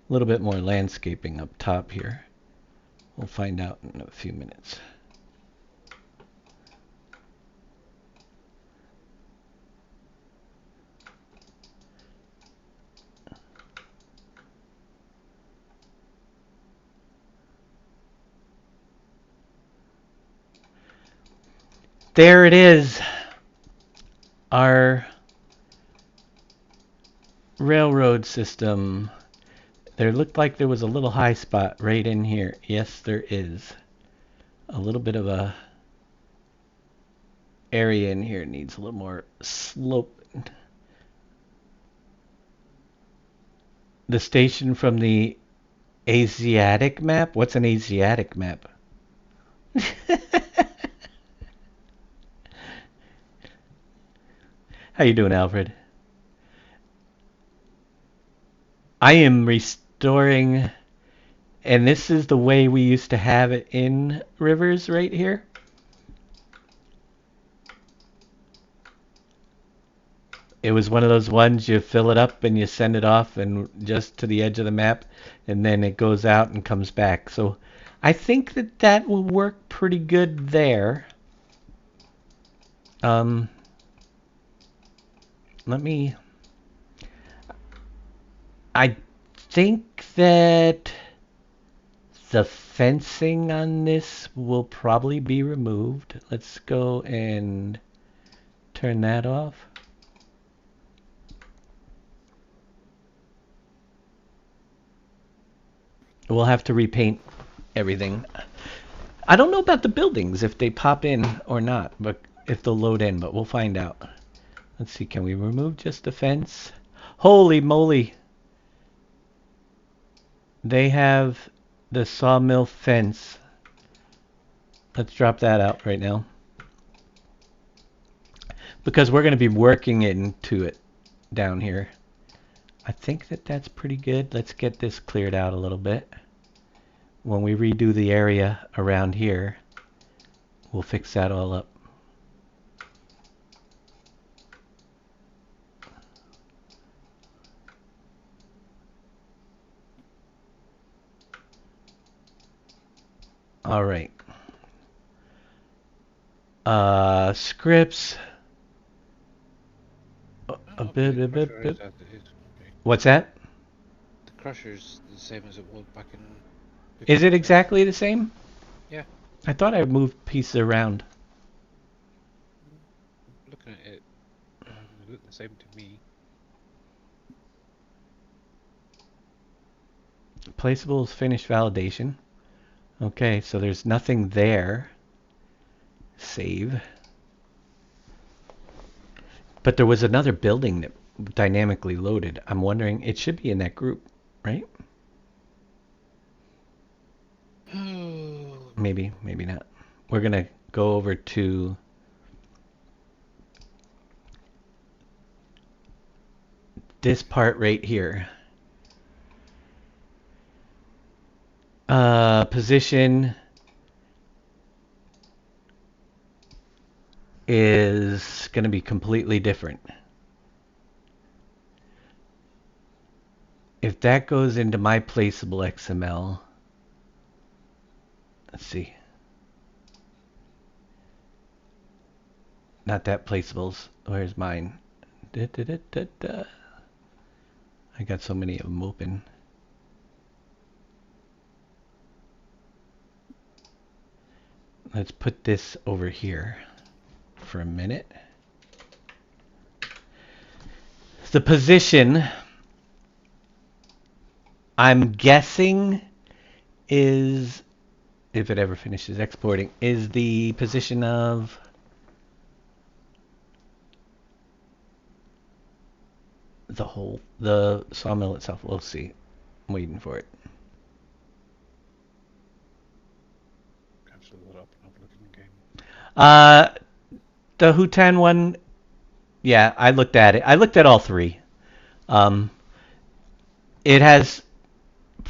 little bit more landscaping up top here. We'll find out in a few minutes. There it is. Our railroad system. There looked like there was a little high spot right in here. Yes, there is. A little bit of a area in here needs a little more slope. The station from the Asiatic map? What's an Asiatic map? How you doing, Alfred? I am restoring, and this is the way we used to have it in Rivers right here. It was one of those ones you fill it up and you send it off and just to the edge of the map, and then it goes out and comes back. So I think that that will work pretty good there. I think that the fencing on this will probably be removed. Let's go and turn that off. We'll have to repaint everything. I don't know about the buildings, if they pop in or not, but if they'll load in, but we'll find out. Let's see, can we remove just the fence? Holy moly! They have the sawmill fence. Let's drop that out right now. Because we're going to be working into it down here. I think that that's pretty good. Let's get this cleared out a little bit. When we redo the area around here, we'll fix that all up. All right. Scripts. What's that? The crusher's the same as it was back in... Is it exactly the same? Yeah. I thought I moved pieces around. Looking at it, it looked the same to me. Placeables finished validation. Okay, so there's nothing there. Save. But there was another building that dynamically loaded. I'm wondering, it should be in that group, right? Maybe, maybe not. We're going to go over to this part right here. Position is going to be completely different. If that goes into my placeable XML, let's see. Not that placeables. Where's mine? I got so many of them open. Let's put this over here for a minute. The position, I'm guessing, is if it ever finishes exporting, is the position of the sawmill itself. We'll see. I'm waiting for it. Cancel that up and have a look in the game. The Hutan one, yeah, I looked at it. I looked at all three. It has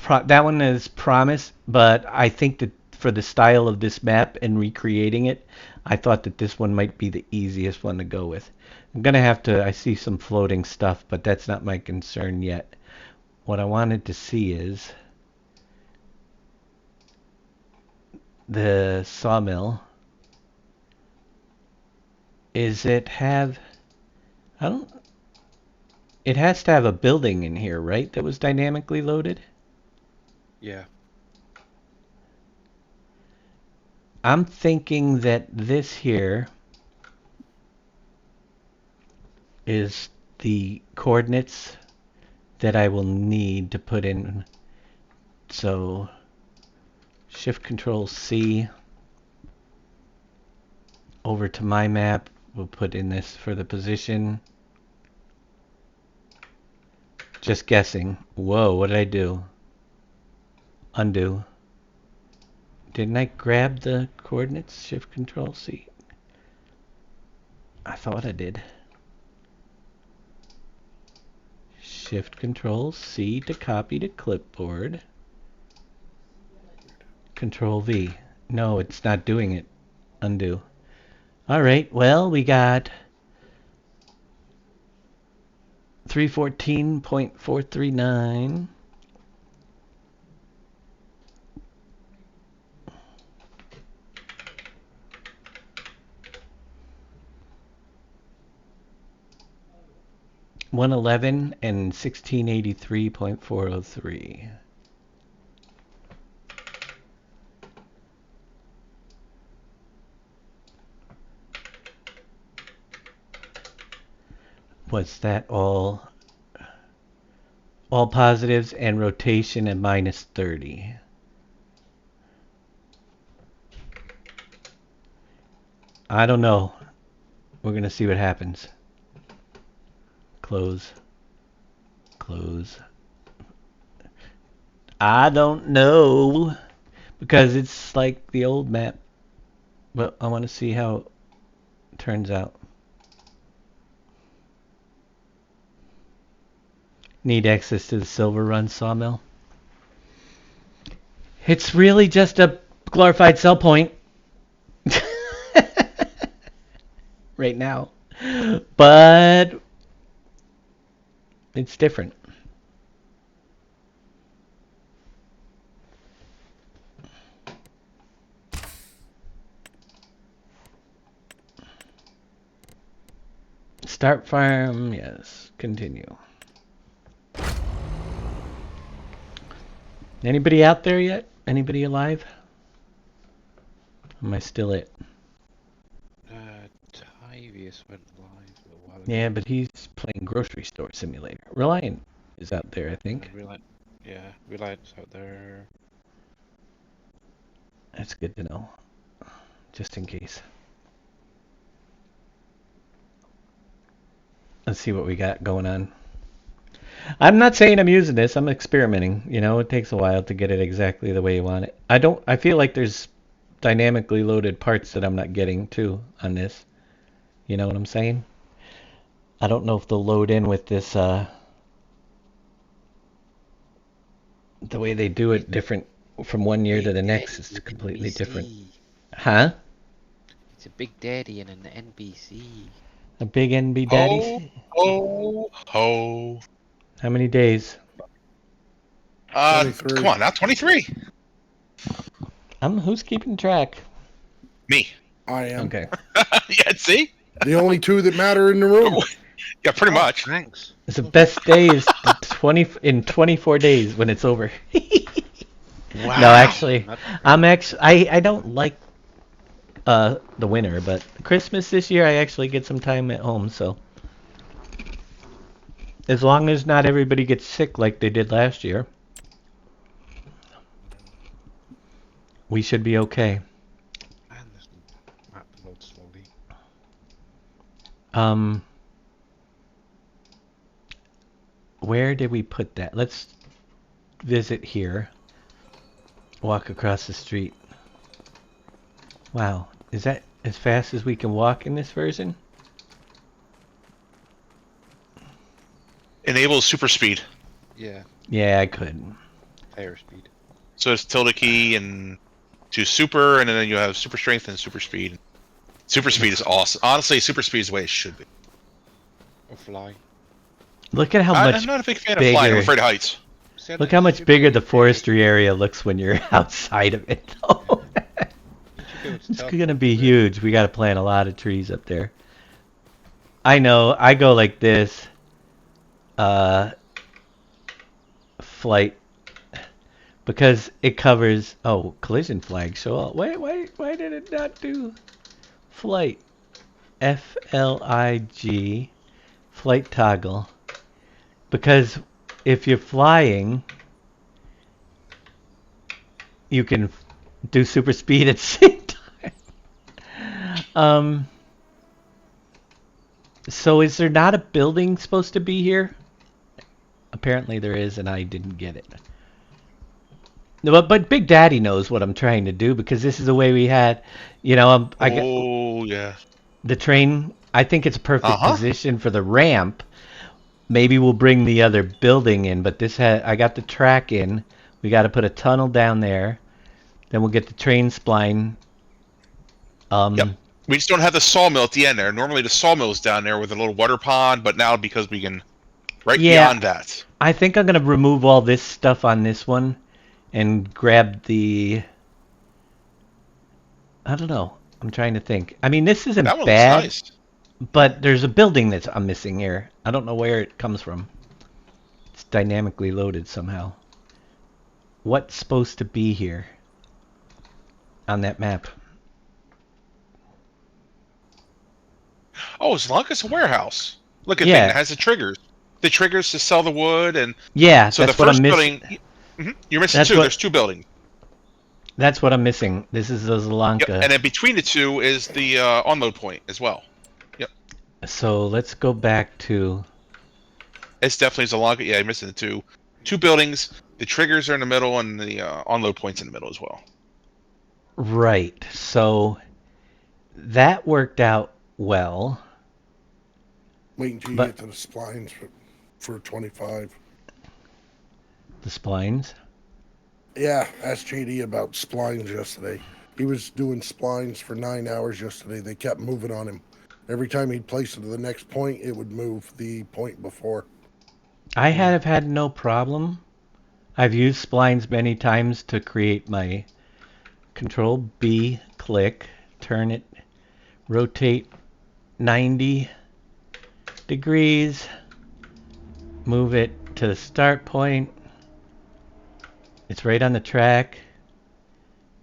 that one is promise, but I think that for the style of this map and recreating it, I thought that this one might be the easiest one to go with. I'm gonna have to. I see some floating stuff, but that's not my concern yet. What I wanted to see is the sawmill. Is it have? I don't. It has to have a building in here, right? That was dynamically loaded. Yeah. I'm thinking that this here is the coordinates that I will need to put in. So Shift Control C over to my map. We'll put in this for the position. Just guessing. Whoa, what did I do? Undo. Didn't I grab the coordinates? Shift Control C. I thought I did. Shift Control C to copy to clipboard. Control V. No, it's not doing it. Undo. Alright, well, we got 314.439. $111 and 1683.403. Was that all positives and rotation at minus 30? I don't know. We're going to see what happens. Close. Close. I don't know. Because it's like the old map. But I want to see how it turns out. Need access to the Silver Run sawmill. It's really just a glorified sell point. Right now. But it's different. Start farm, yes. Continue. Anybody out there yet? Anybody alive? Am I still it? Tyvius went live a little while ago. Yeah, but he's playing Grocery Store Simulator. Reliant is out there, I think. Reliant's out there. That's good to know. Just in case. Let's see what we got going on. I'm not saying I'm using this. I'm experimenting. You know, it takes a while to get it exactly the way you want it. I feel like there's dynamically loaded parts that I'm not getting too on this. You know what I'm saying? I don't know if they'll load in with this the way they do it different from one year to the next is completely different. Huh? It's a big daddy and an NBC. A big NB daddy? Ho. How many days? 23. Come on, now 23. Who's keeping track? Me. I am. Okay. Yeah, see? The only two that matter in the room. Yeah, pretty much. Thanks. The best day is 24 days when it's over. Wow. No, actually, I don't like the winter, but Christmas this year I actually get some time at home, so as long as not everybody gets sick like they did last year. We should be okay. And this map loads slowly. Where did we put that? Let's visit here. Walk across the street. Wow, is that as fast as we can walk in this version? Enable super speed. Yeah, Yeah, I could. player speed. So it's tilde key and to super, and then you have super strength and super speed. Super speed is awesome. Honestly, super speed is the way it should be. Or fly. Look at how I'm much not a big fan of flying. I'm bigger. afraid of heights. See, Look how much bigger the forestry area looks when you're outside of it, though. It's gonna be huge. We gotta plant a lot of trees up there. I know. I go like this. Flight. Because it covers... Oh, collision flag. Show up. Why did it not do flight? F-L-I-G. Flight toggle. Because if you're flying, you can do super speed at the same time. So is there not a building supposed to be here? Apparently there is, and I didn't get it. No, but Big Daddy knows what I'm trying to do, because this is the way we had, you know, I got Yeah. the train. I think it's a perfect Uh-huh. position for the ramp. Maybe we'll bring the other building in, but I got the track in. We got to put a tunnel down there. Then we'll get the train spline. Yep. We just don't have the sawmill at the end there. Normally the sawmill's down there with a little water pond, but now because we can beyond that. I think I'm going to remove all this stuff on this one and grab the... I don't know. I'm trying to think. I mean, this isn't That one bad, looks nice. but there's a building that I'm missing here. I don't know where it comes from. It's dynamically loaded somehow. What's supposed to be here on that map? Oh, as long as it's a warehouse. Look at Yeah. it has the triggers. The triggers to sell the wood, and Yeah, so the that's what I'm first missing. building. You're missing That's two. what- There's two buildings. That's what I'm missing. This is the Yep. Zelanka. And then between the two is the unload point as well. Yep. So let's go back to... It's definitely Zelanka. Yeah, you're missing the two buildings. The triggers are in the middle, and the unload point's in the middle as well. Right. So that worked out well. Wait until you But- get to the splines for 25. The splines. Yeah, asked JD about splines yesterday. He was doing splines for 9 hours yesterday. They kept moving on him. Every time he'd place it to the next point, it would move the point before. I have had no problem. I've used splines many times to create my Control B, click, turn it, rotate 90 degrees, move it to the start point. It's right on the track.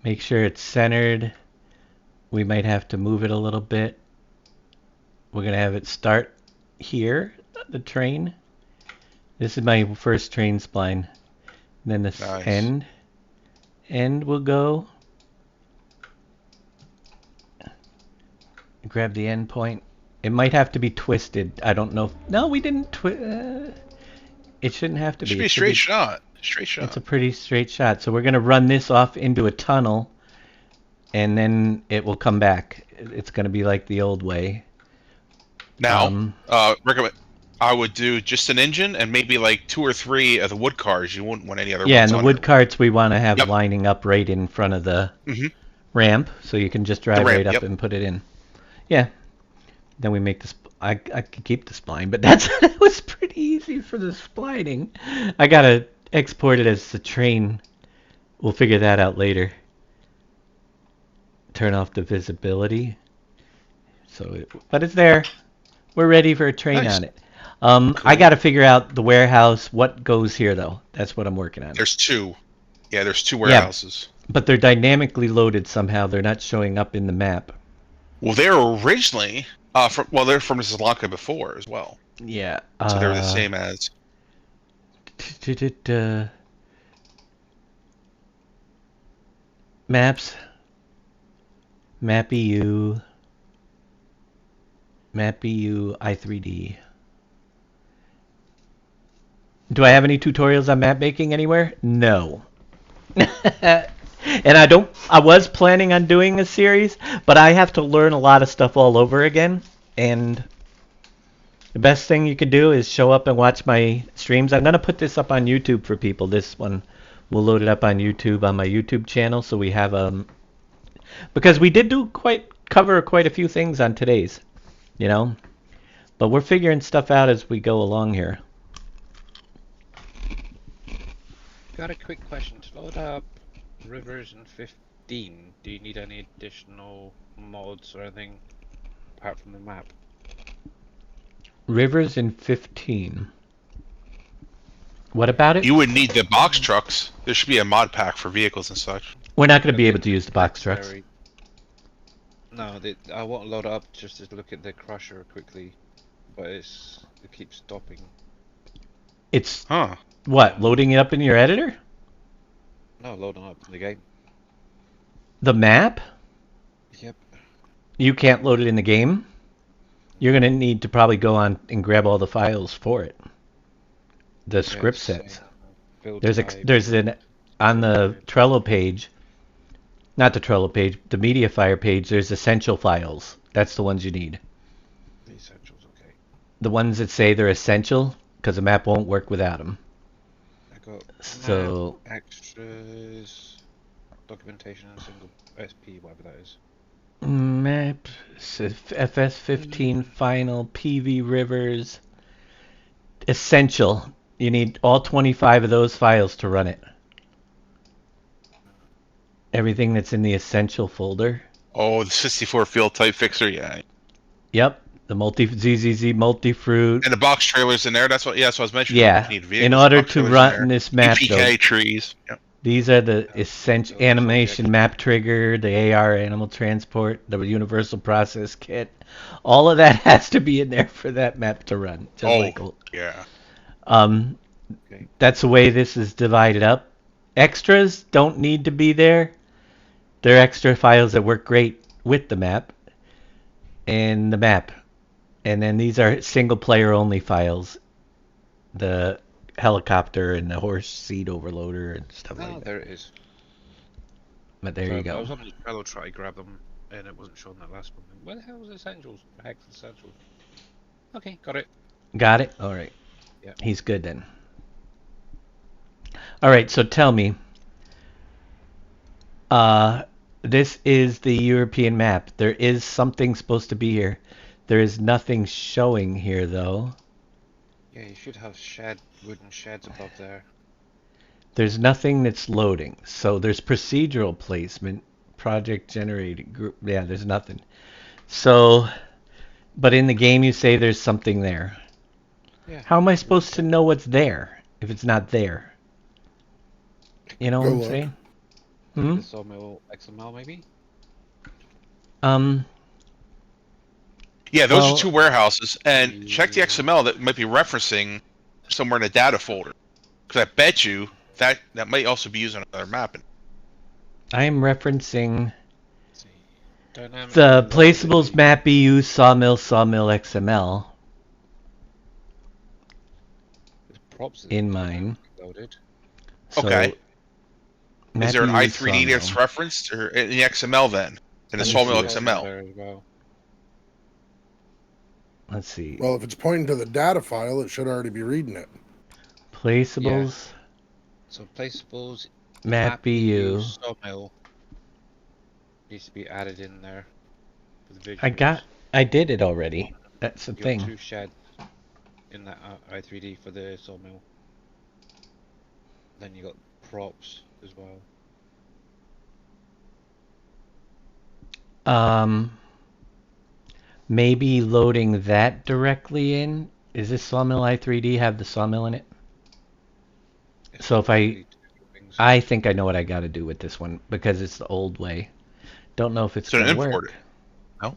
Make sure it's centered. We might have to move it a little bit. We're going to have it start here, the train. This is my first train spline. Then the Nice. end will go. Grab the end point. It might have to be twisted. I don't know. No, we didn't it shouldn't have to It should be. be a It should straight shot. Straight shot. It's a pretty straight shot. So we're going to run this off into a tunnel, and then it will come back. It's going to be like the old way. Now, recommend. I would do just an engine and maybe like 2 or 3 of the wood cars. You wouldn't want any other. Yeah, ones and the on wood there. carts we want to have Yep. lining up right in front of the Mhm. ramp, so you can just drive ramp, right up yep. and put it in. Yeah. Then we make this. I could keep the spline, but that was pretty easy for the splining. I gotta export it as the train. We'll figure that out later. Turn off the visibility. But it's there. We're ready for a train Nice. on it. I Cool. gotta figure out the warehouse. What goes here though? That's what I'm working on. There's 2. Yeah, there's 2 warehouses. But they're dynamically loaded somehow. They're not showing up in the map. Well, they're originally they're from Sri Lanka before as well. Yeah. So they're the same as. Maps. Map EU. Map EU I3D. Do I have any tutorials on map making anywhere? No. And I was planning on doing a series, but I have to learn a lot of stuff all over again. And the best thing you can do is show up and watch my streams. I'm going to put this up on YouTube for people. This one, we'll load it up on YouTube, on my YouTube channel. So we have, because we did cover quite a few things on today's, you know, but we're figuring stuff out as we go along here. Got a quick question. To load up Rivers in 15, do you need any additional mods or anything apart from the map? Rivers in 15. What about it? You would need the box trucks. There should be a mod pack for vehicles and such. We're not going to be able to use the box trucks. No, I won't load it up just to look at the crusher quickly, but it keeps stopping. It's what, loading it up in your editor? No, loading up in the game. The map? Yep. You can't load it in the game? You're going to need to probably go on and grab all the files for it. The script sets. There's an on the Trello page, not the Trello page, the Mediafire page, there's essential files. That's the ones you need. The essentials, okay. The ones that say they're essential, because the map won't work without them. I got map, extras, documentation, and single SP, whatever that is. Map, FS15 final, PV Rivers, essential. You need all 25 of those files to run it. Everything that's in the essential folder. Oh, the 64 field type fixer, yeah. Yep, the ZZZ multi-fruit. And the box trailers in there. That's what I was mentioning. Yeah, in order to run this map, PK trees. Yep. These are the essential animation map trigger, the AR animal transport, the universal process kit. All of that has to be in there for that map to run. Yeah. That's the way this is divided up. Extras don't need to be there. They're extra files that work great with the map and the map. And then these are single player only files. The helicopter and the horse seat overloader and stuff like that. Oh, there it is. But there you go. I was on the Trello trying to grab them and it wasn't showing that last one. Where the hell was essentials? The heck's essentials? Okay, got it. Got it? Alright. Yeah. He's good then. Alright, so tell me. This is the European map. There is something supposed to be here. There is nothing showing here though. Yeah, you should have wooden sheds above there. There's nothing that's loading. So there's procedural placement, project generated group. Yeah, there's nothing. So, but in the game you say there's something there. Yeah. How am I supposed to know what's there if it's not there? You know what I'm saying? The sawmill XML maybe? Yeah, those are two warehouses, and check the XML that might be referencing somewhere in a data folder. Because I bet you that might also be used on another map. I am referencing the placeables map EU sawmill XML in mine. So, okay. Is there an I3D sawmill that's referenced or in the XML then? In the sawmill XML? Let's see. Well, if it's pointing to the data file, it should already be reading it. Placeables. Yeah. So placeables map EU sawmill needs to be added in there. For the I did it already. That's the thing. 2 sheds in that I3D for the sawmill. Then you got props as well. Maybe loading that directly in. Is this sawmill I3D have the sawmill in it? So if I think I know what I got to do with this one because it's the old way. Don't know if it's going to work. No?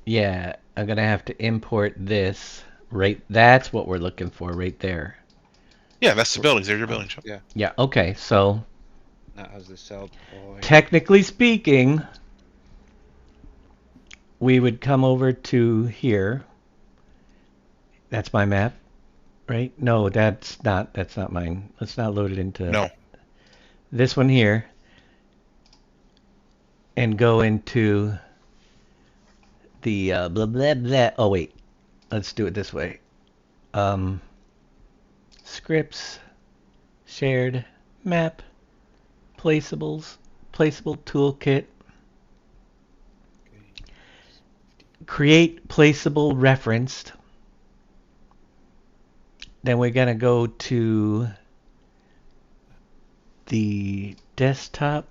Yeah, I'm going to have to import this. Right, that's what we're looking for right there. Yeah, that's the buildings. There's your building. Yeah. Yeah, okay, so That has the sell point. Technically speaking, we would come over to here. That's my map, right? No, that's not mine. Let's not load it into No. this one here and go into the blah blah blah. Oh wait, let's do it this way. Scripts, shared, map, placeables, placeable toolkit, create placeable referenced. Then we're gonna go to the desktop.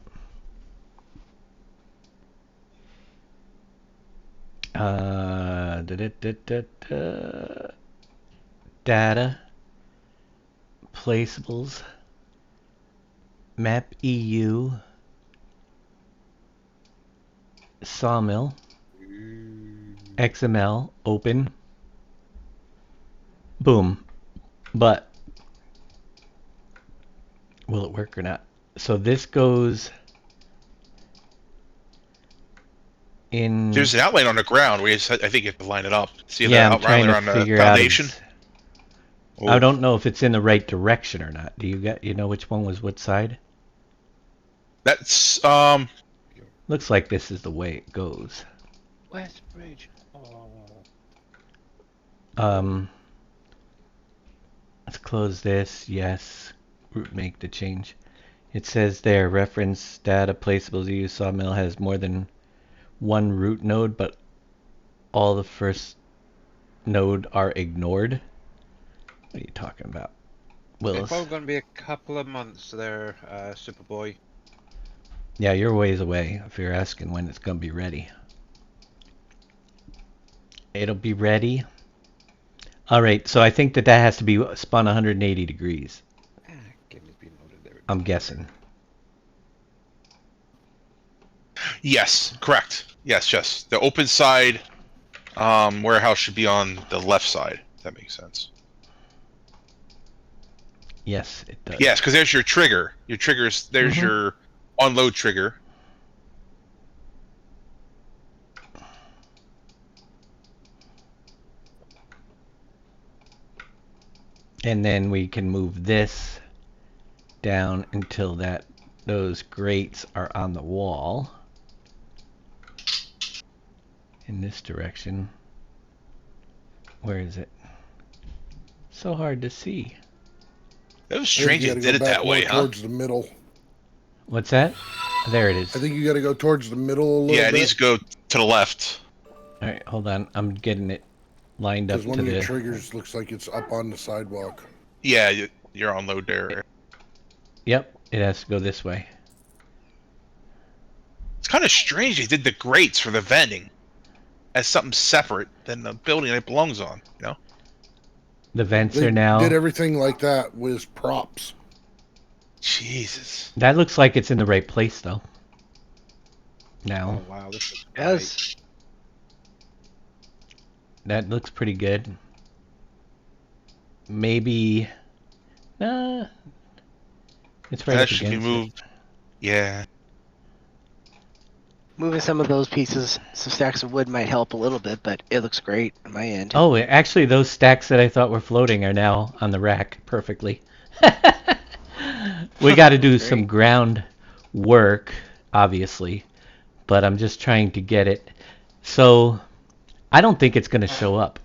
Data, placeables, map EU, sawmill, XML, open, boom. But will it work or not? So this goes in. There's an outline on the ground. I think you have to line it up. See Yeah, the I'm trying outline to on the figure out. foundation? I don't know if it's in the right direction or not. Do you know which one was what side? That's Looks like this is the way it goes. West Bridge. Oh. Let's close this. Yes. Make the change. It says there, reference data placeables EU sawmill has more than one root node, but all the first node are ignored. What are you talking about, Willis? It's probably going to be a couple of months there, Superboy. Yeah, you're ways away if you're asking when it's going to be ready. It'll be ready. All right, so I think that has to be spun 180 degrees. I'm guessing. yes, correct. Yes. The open side warehouse should be on the left side. If that makes sense. Yes, it does. Yes, because there's your trigger. Your triggers. There's your unload trigger. And then we can move this down until those grates are on the wall in this direction. Where is it? So hard to see. That was strange You you gotta did go it back that more way, huh? towards the middle. What's that? There it is. I think you got to go towards the middle a little Yeah, it bit. needs to go to the left. All right, hold on. I'm getting it lined up Because one to of your the. triggers looks like it's up on the sidewalk. Yeah, your unload there. Yep, it has to go this way. It's kind of strange they did the grates for the vending as something separate than the building it belongs on, you know? The vents They are now. did everything like that with props. Jesus. That looks like it's in the right place, though. Oh Now, wow, this is Yes. that looks pretty good. Maybe. It's right That up should be against it. moved. Yeah. Moving some of those pieces, some stacks of wood might help a little bit, but it looks great on my end. Oh, actually, those stacks that I thought were floating are now on the rack perfectly. We got to do some ground work, obviously, but I'm just trying to get it. So, I don't think it's going to show up.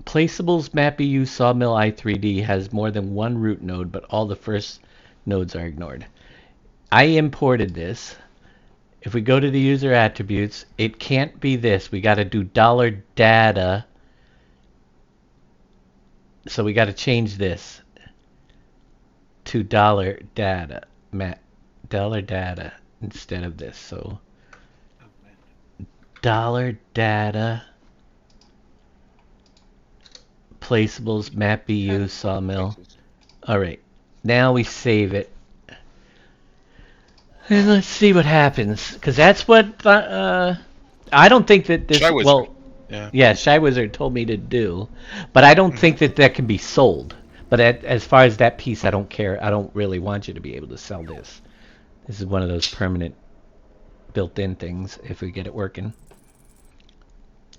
Placeables map EU sawmill i3D has more than one root node, but all the first nodes are ignored. I imported this. If we go to the user attributes, it can't be this. We got to do $data. So we got to change this to $data, $data instead of this. So $data placeables map EU sawmill. All right, now we save it. And let's see what happens, because that's what I don't think that this. Shy Wizard. Well, Yeah. yeah, Shy Wizard told me to do, but I don't think that can be sold. But as far as that piece, I don't care. I don't really want you to be able to sell this. This is one of those permanent built-in things if we get it working.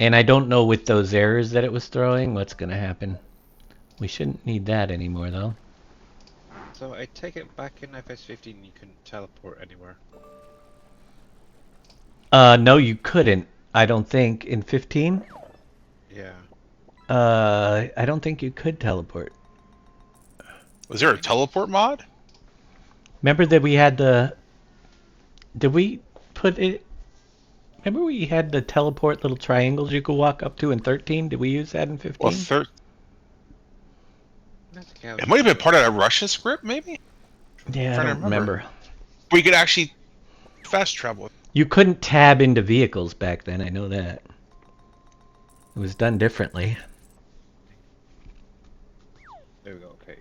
And I don't know with those errors that it was throwing what's going to happen. We shouldn't need that anymore, though. So I take it back in FS15 you can teleport anywhere. No, you couldn't. I don't think in 15. Yeah. I don't think you could teleport. Was there a teleport mod? Remember that we had the. Did we put it? Remember we had the teleport little triangles you could walk up to in 13? Did we use that in 15? Well, it might have been part of a Russian script, maybe? Yeah, I don't remember. We could actually fast travel. You couldn't tab into vehicles back then, I know that. It was done differently. There we go, okay.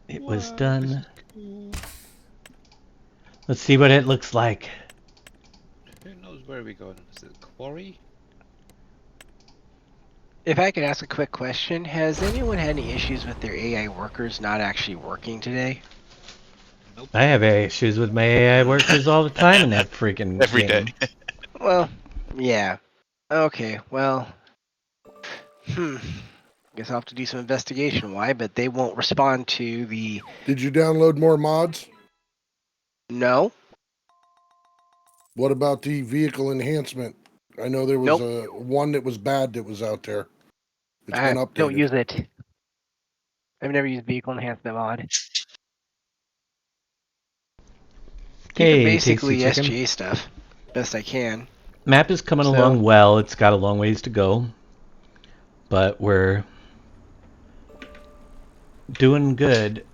It was done. Let's see what it looks like. Who knows where we're going? Is it quarry? If I could ask a quick question, has anyone had any issues with their AI workers not actually working today? Nope. I have issues with my AI workers all the time in that freaking Every game. day. Well, yeah. Okay, well. Guess I'll have to do some investigation why, but they won't respond to the... Did you download more mods? No. What about the vehicle enhancement? I know there was a one that was bad that was out there. It's been updated. Don't use it. I've never used vehicle enhancement mod. Keep it basically SGA stuff, best I can. Map is coming along well. It's got a long ways to go, but we're doing good.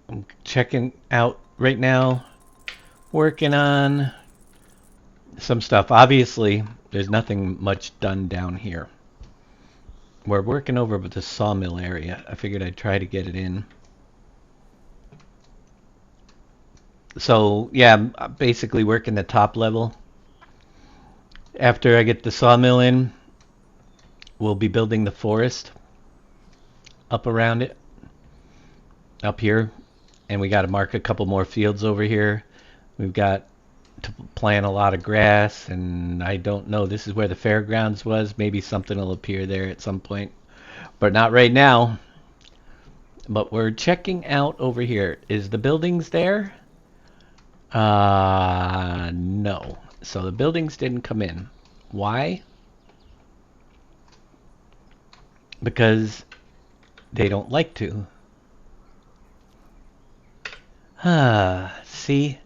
I'm checking out right now, working on some stuff. Obviously, there's nothing much done down here. We're working over with the sawmill area. I figured I'd try to get it in. So, yeah, I'm basically working the top level. After I get the sawmill in, we'll be building the forest up around it, up here. And we got to mark a couple more fields over here. We've got to plant a lot of grass, and I don't know. This is where the fairgrounds was. Maybe something will appear there at some point, but not right now. But we're checking out over here. Is the buildings there? No. So the buildings didn't come in. Why? Because they don't like to. See?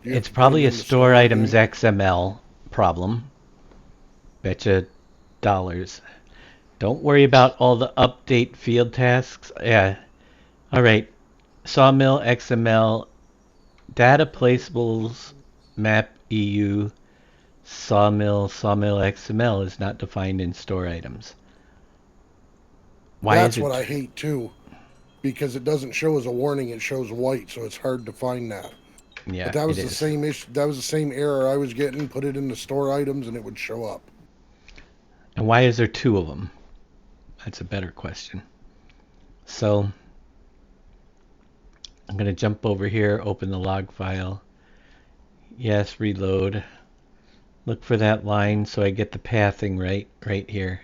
It's probably a store items XML problem. Betcha dollars. Don't worry about all the update field tasks. Yeah. Alright. Sawmill XML. Data placeables. Map EU. Sawmill XML is not defined in store items. Why That's is it? what I hate too. Because it doesn't show as a warning, it shows white, so it's hard to find that. Yeah, but that was it the is. same issue. That was the same error I was getting. Put it in the store items, and it would show up. And why is there two of them? That's a better question. So I'm gonna jump over here, open the log file. Yes, reload. Look for that line so I get the pathing right here.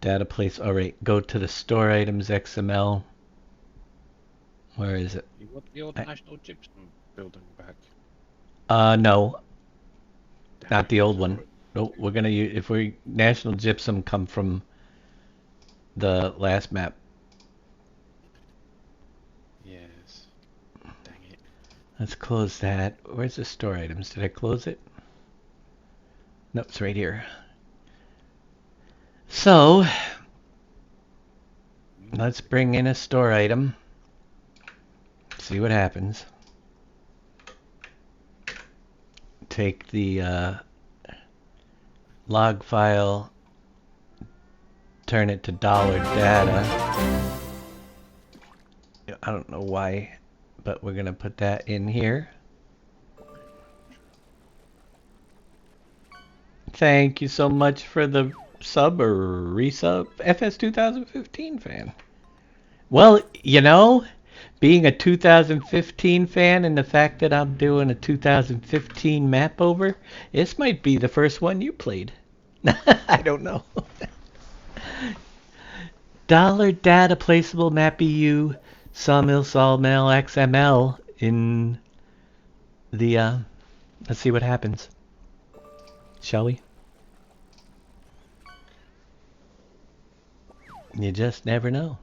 Data place. All right, go to the store items XML. Where is it? You want the old National Gypsum building back? No, not the old one. Nope, we're gonna use, if we National Gypsum come from the last map. Yes. Dang it. Let's close that. Where's the store items? Did I close it? Nope, it's right here. So let's bring in a store item. See what happens. Take the log file, turn it to dollar data. I don't know why, but we're gonna put that in here. Thank you so much for the sub or resub, FS 2015 fan. Well, you know, being a 2015 fan and the fact that I'm doing a 2015 map over, this might be the first one you played. I don't know. Dollar data placeable map EU sawmill XML in the let's see what happens. Shall we? You just never know.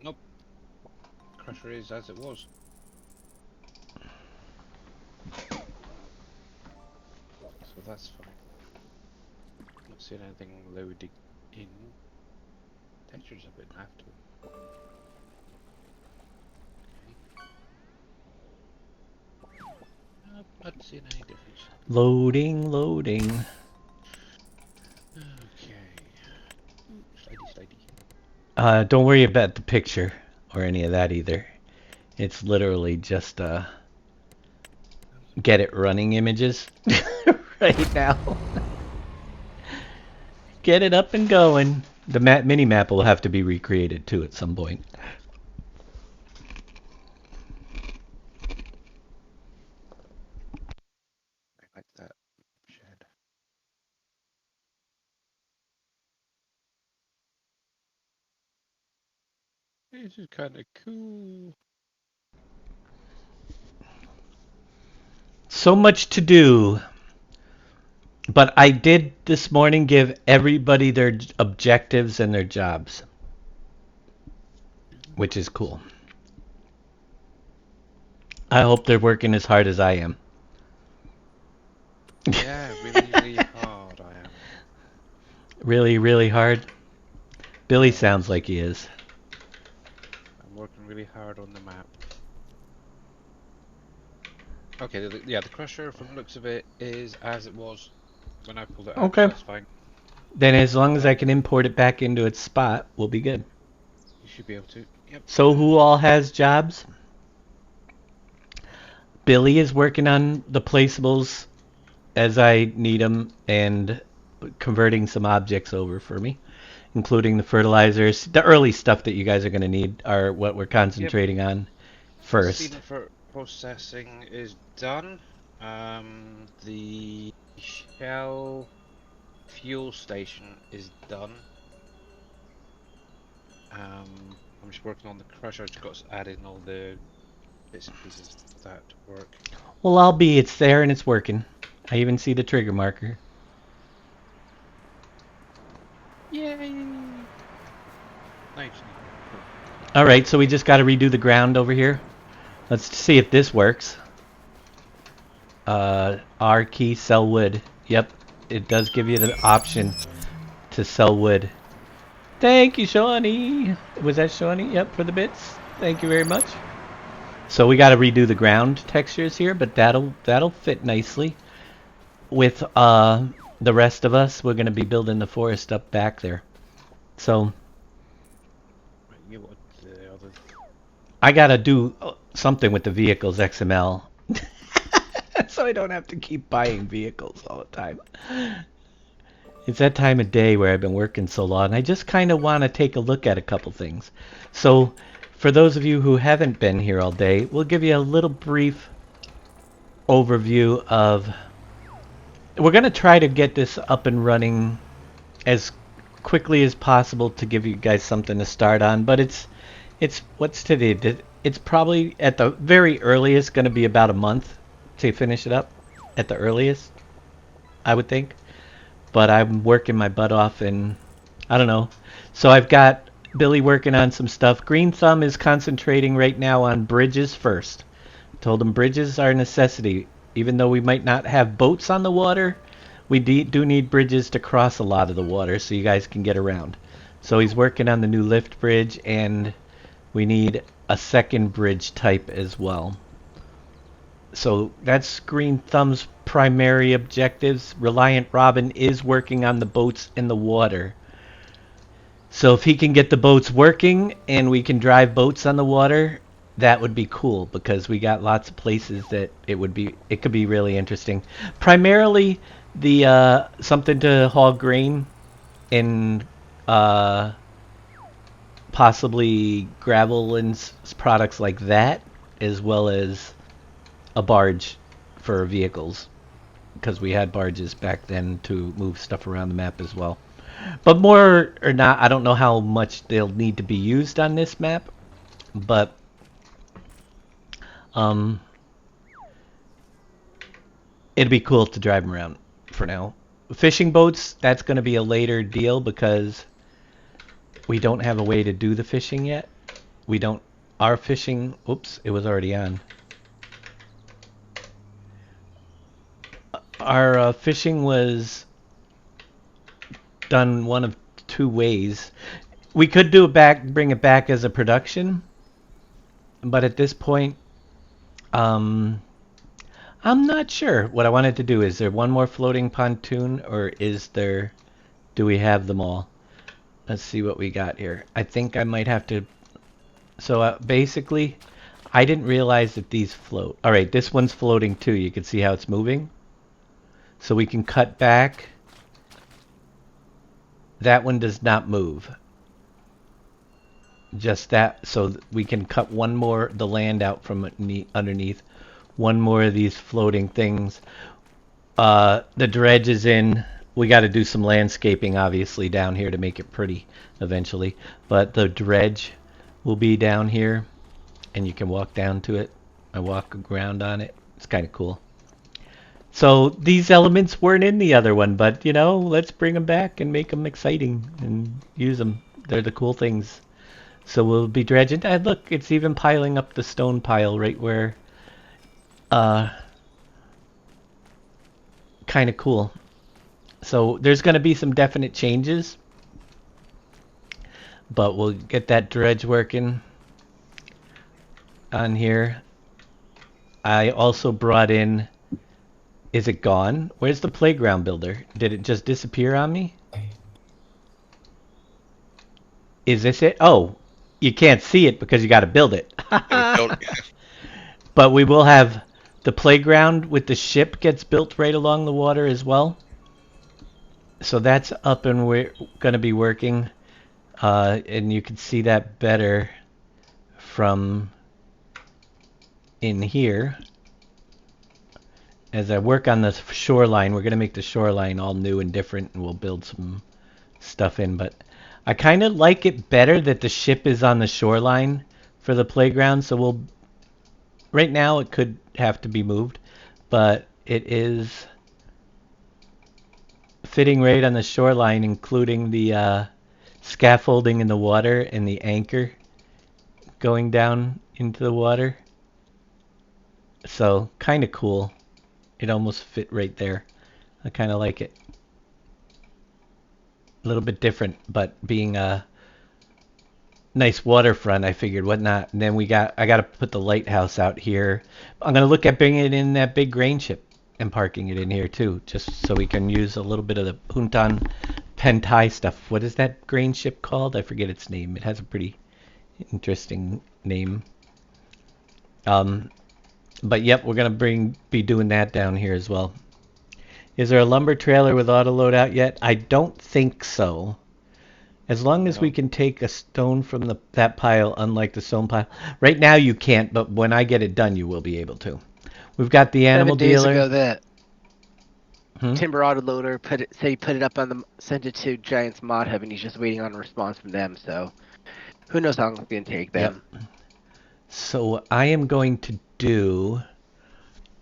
Nope. Crusher is as it was. So that's fine. Not seeing anything loading in. Textures a bit after. Not seeing any difference. Loading. Okay. Slidey. Don't worry about the picture or any of that either. It's literally just get it running images right now. Get it up and going. The mini map will have to be recreated too at some point. I like that shed. This is kind of cool. So much to do. But I did this morning give everybody their objectives and their jobs, which is cool. I hope they're working as hard as I am. Yeah, really hard I am. Really, really hard? Billy sounds like he is. I'm working really hard on the map. Okay, the crusher from the looks of it is as it was when I pulled it out. Okay. That's fine. Then as long as I can import it back into its spot, we'll be good. You should be able to. Yep. So who all has jobs? Billy is working on the placeables as I need them and converting some objects over for me, including the fertilizers. The early stuff that you guys are going to need are what we're concentrating on first. Seeding for processing is done. The shell fuel station is done. I'm just working on the crusher. I just got to add in all the bits and pieces of that to work. Well, it's there and it's working. I even see the trigger marker. Yay! Nice. Alright, so we just got to redo the ground over here. Let's see if this works. R key, sell wood. Yep, it does give you the option to sell wood. Thank you, Shawnee. Was that Shawnee? Yep, for the bits. Thank you very much. So we got to redo the ground textures here, but that'll fit nicely with the rest of us. We're going to be building the forest up back there. So I got to do something with the vehicles XML. So I don't have to keep buying vehicles all the time. It's that time of day where I've been working so long. I just kind of want to take a look at a couple things. So for those of you who haven't been here all day, we'll give you a little brief overview of... We're going to try to get this up and running as quickly as possible to give you guys something to start on. But it's what's today? It's probably at the very earliest going to be about a month to finish it up. At the earliest, I would think. But I'm working my butt off and I don't know. So I've got Billy working on some stuff. Green Thumb is concentrating right now on bridges first. Told him bridges are a necessity. Even though we might not have boats on the water, we do need bridges to cross a lot of the water so you guys can get around. So he's working on the new lift bridge and we need a second bridge type as well. So that's Green Thumb's primary objectives. Reliant Robin is working on the boats in the water. So if he can get the boats working and we can drive boats on the water, that would be cool because we got lots of places that it could be really interesting. Primarily the something to haul grain and possibly gravel and products like that, as well as a barge for vehicles, because we had barges back then to move stuff around the map as well. But more or not, I don't know how much they'll need to be used on this map, but it'd be cool to drive them around for now. Fishing boats, that's going to be a later deal because we don't have a way to do the fishing yet. We don't. Our fishing. Oops, it was already on. Our fishing was done one of two ways. We could do it back, bring it back as a production, but at this point, I'm not sure. What I wanted to do, is there one more floating pontoon, or is there? Do we have them all? Let's see what we got here. I think I might have to. So basically, I didn't realize that these float. All right, this one's floating too. You can see how it's moving. So we can cut back. That one does not move. Just that, so we can cut one more, the land out from underneath. One more of these floating things. The dredge is in. We got to do some landscaping, obviously, down here to make it pretty eventually. But the dredge will be down here, and you can walk down to it. I walk around on it. It's kind of cool. So these elements weren't in the other one, but you know, let's bring them back and make them exciting and use them. They're the cool things. So we'll be dredging. Look, it's even piling up the stone pile right where. Kind of cool. So there's going to be some definite changes, but we'll get that dredge working on here. I also brought in. Is it gone? Where's the playground builder? Did it just disappear on me? Is this it? Oh, you can't see it because you got to build it. But we will have the playground with the ship gets built right along the water as well. So that's up and we're going to be working. And you can see that better from in here. As I work on the shoreline, we're going to make the shoreline all new and different, and we'll build some stuff in. But I kind of like it better that the ship is on the shoreline for the playground. So we'll... Right now, it could have to be moved, but it is fitting right on the shoreline, including the scaffolding in the water and the anchor going down into the water. So, kind of cool. It almost fit right there. I kind of like it. A little bit different, but being a nice waterfront, I figured what not. And then I got to put the lighthouse out here. I'm going to look at bringing in that big grain ship and parking it in here too, just so we can use a little bit of the Huntan Pentai stuff. What is that grain ship called? I forget its name. It has a pretty interesting name. But yep, we're going to be doing that down here as well. Is there a lumber trailer with auto load out yet? I don't think so. As long as we can take a stone from that pile, unlike the stone pile. Right now you can't, but when I get it done, you will be able to. We've got the animal 7 days dealer. ago, that timber autoloader said he put it up on sent it to Giants Mod Hub, and he's just waiting on a response from them. So who knows how long it's going to take them. Yep. So what I am going to do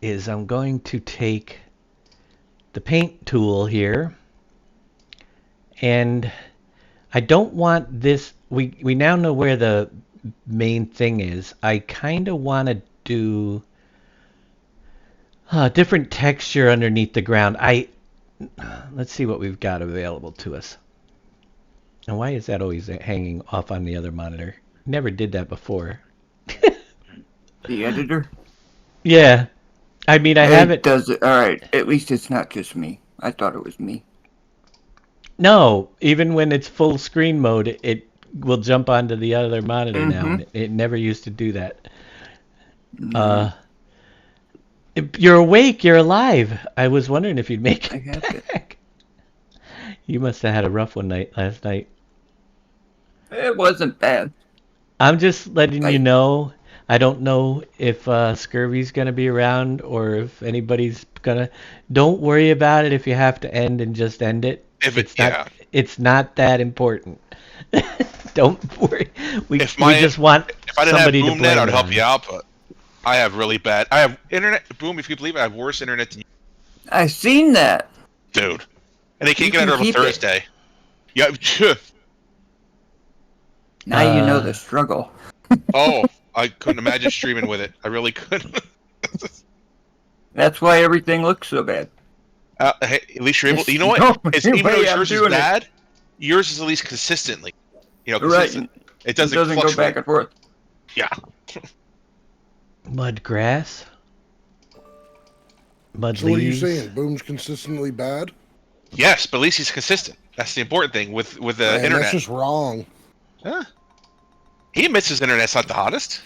is I'm going to take the paint tool here, and I don't want this. We now know where the main thing is. I kind of want to do different texture underneath the ground. Let's see what we've got available to us. And why is that always hanging off on the other monitor? Never did that before. The editor? Yeah. I mean, I have it. Does it. Alright, at least it's not just me. I thought it was me. No, even when it's full screen mode, it will jump onto the other monitor now. And it never used to do that. You're awake. You're alive. I was wondering if you'd make I it have it. back. You must have had a rough one night last night. It wasn't bad. I'm just letting you I- know. I don't know if Scurvy's gonna be around or if anybody's gonna. Don't worry about it if you have to end and just end it. If it, It's not. It's not that important. Don't worry. We just want if I didn't have somebody to BoomNet, blame I'd it help on. you out, but I have really bad. I have internet. Boom, if you believe it, I have worse internet than you, I seen that. dude. And they can't You get can out of a keep it. Thursday. Yeah. Now you know the struggle. Oh, I couldn't imagine streaming with it. I really couldn't. That's why everything looks so bad. Hey, at least you're able. Yes, You know what? no, It's, even though way I'm yours is doing it. bad, yours is at least consistently. You know, Right. consistent. It doesn't, go fluctuate. back and forth. Yeah. Mud grass. Mud So what are you leaves. saying? Boom's consistently bad? Yes, but at least he's consistent. That's the important thing with the Man, internet. that's just wrong. Huh? He admits his internet's not the hottest.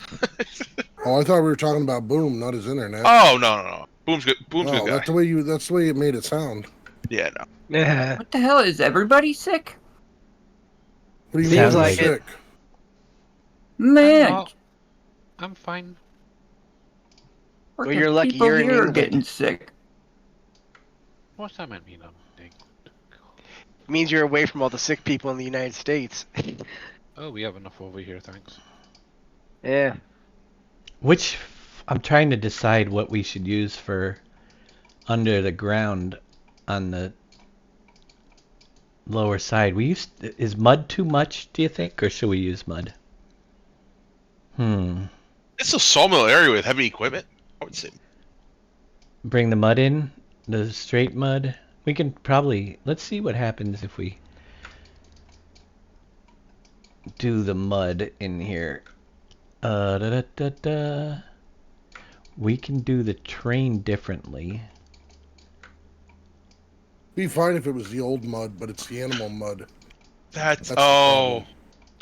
Oh, I thought we were talking about Boom, not his internet. Oh no. Boom's good. Boom's Oh, good guy. that's the way it made it sound. Yeah, no. Yeah. What the hell? Is everybody sick? What do you Seems mean like it. sick? Man, I'm fine. Well, you're lucky people you're in here are England. getting sick. What's that mean? Means you're away from all the sick people in the United States. Oh, we have enough over here, thanks. Yeah. I'm trying to decide what we should use for under the ground on the lower side. Is mud too much, do you think, or should we use mud? It's a sawmill area with heavy equipment. I would say. Bring the mud in, the straight mud. We can probably, let's see what happens if we do the mud in here. We can do the train differently. Be fine if it was the old mud, but it's the animal mud. That's the oh, problem.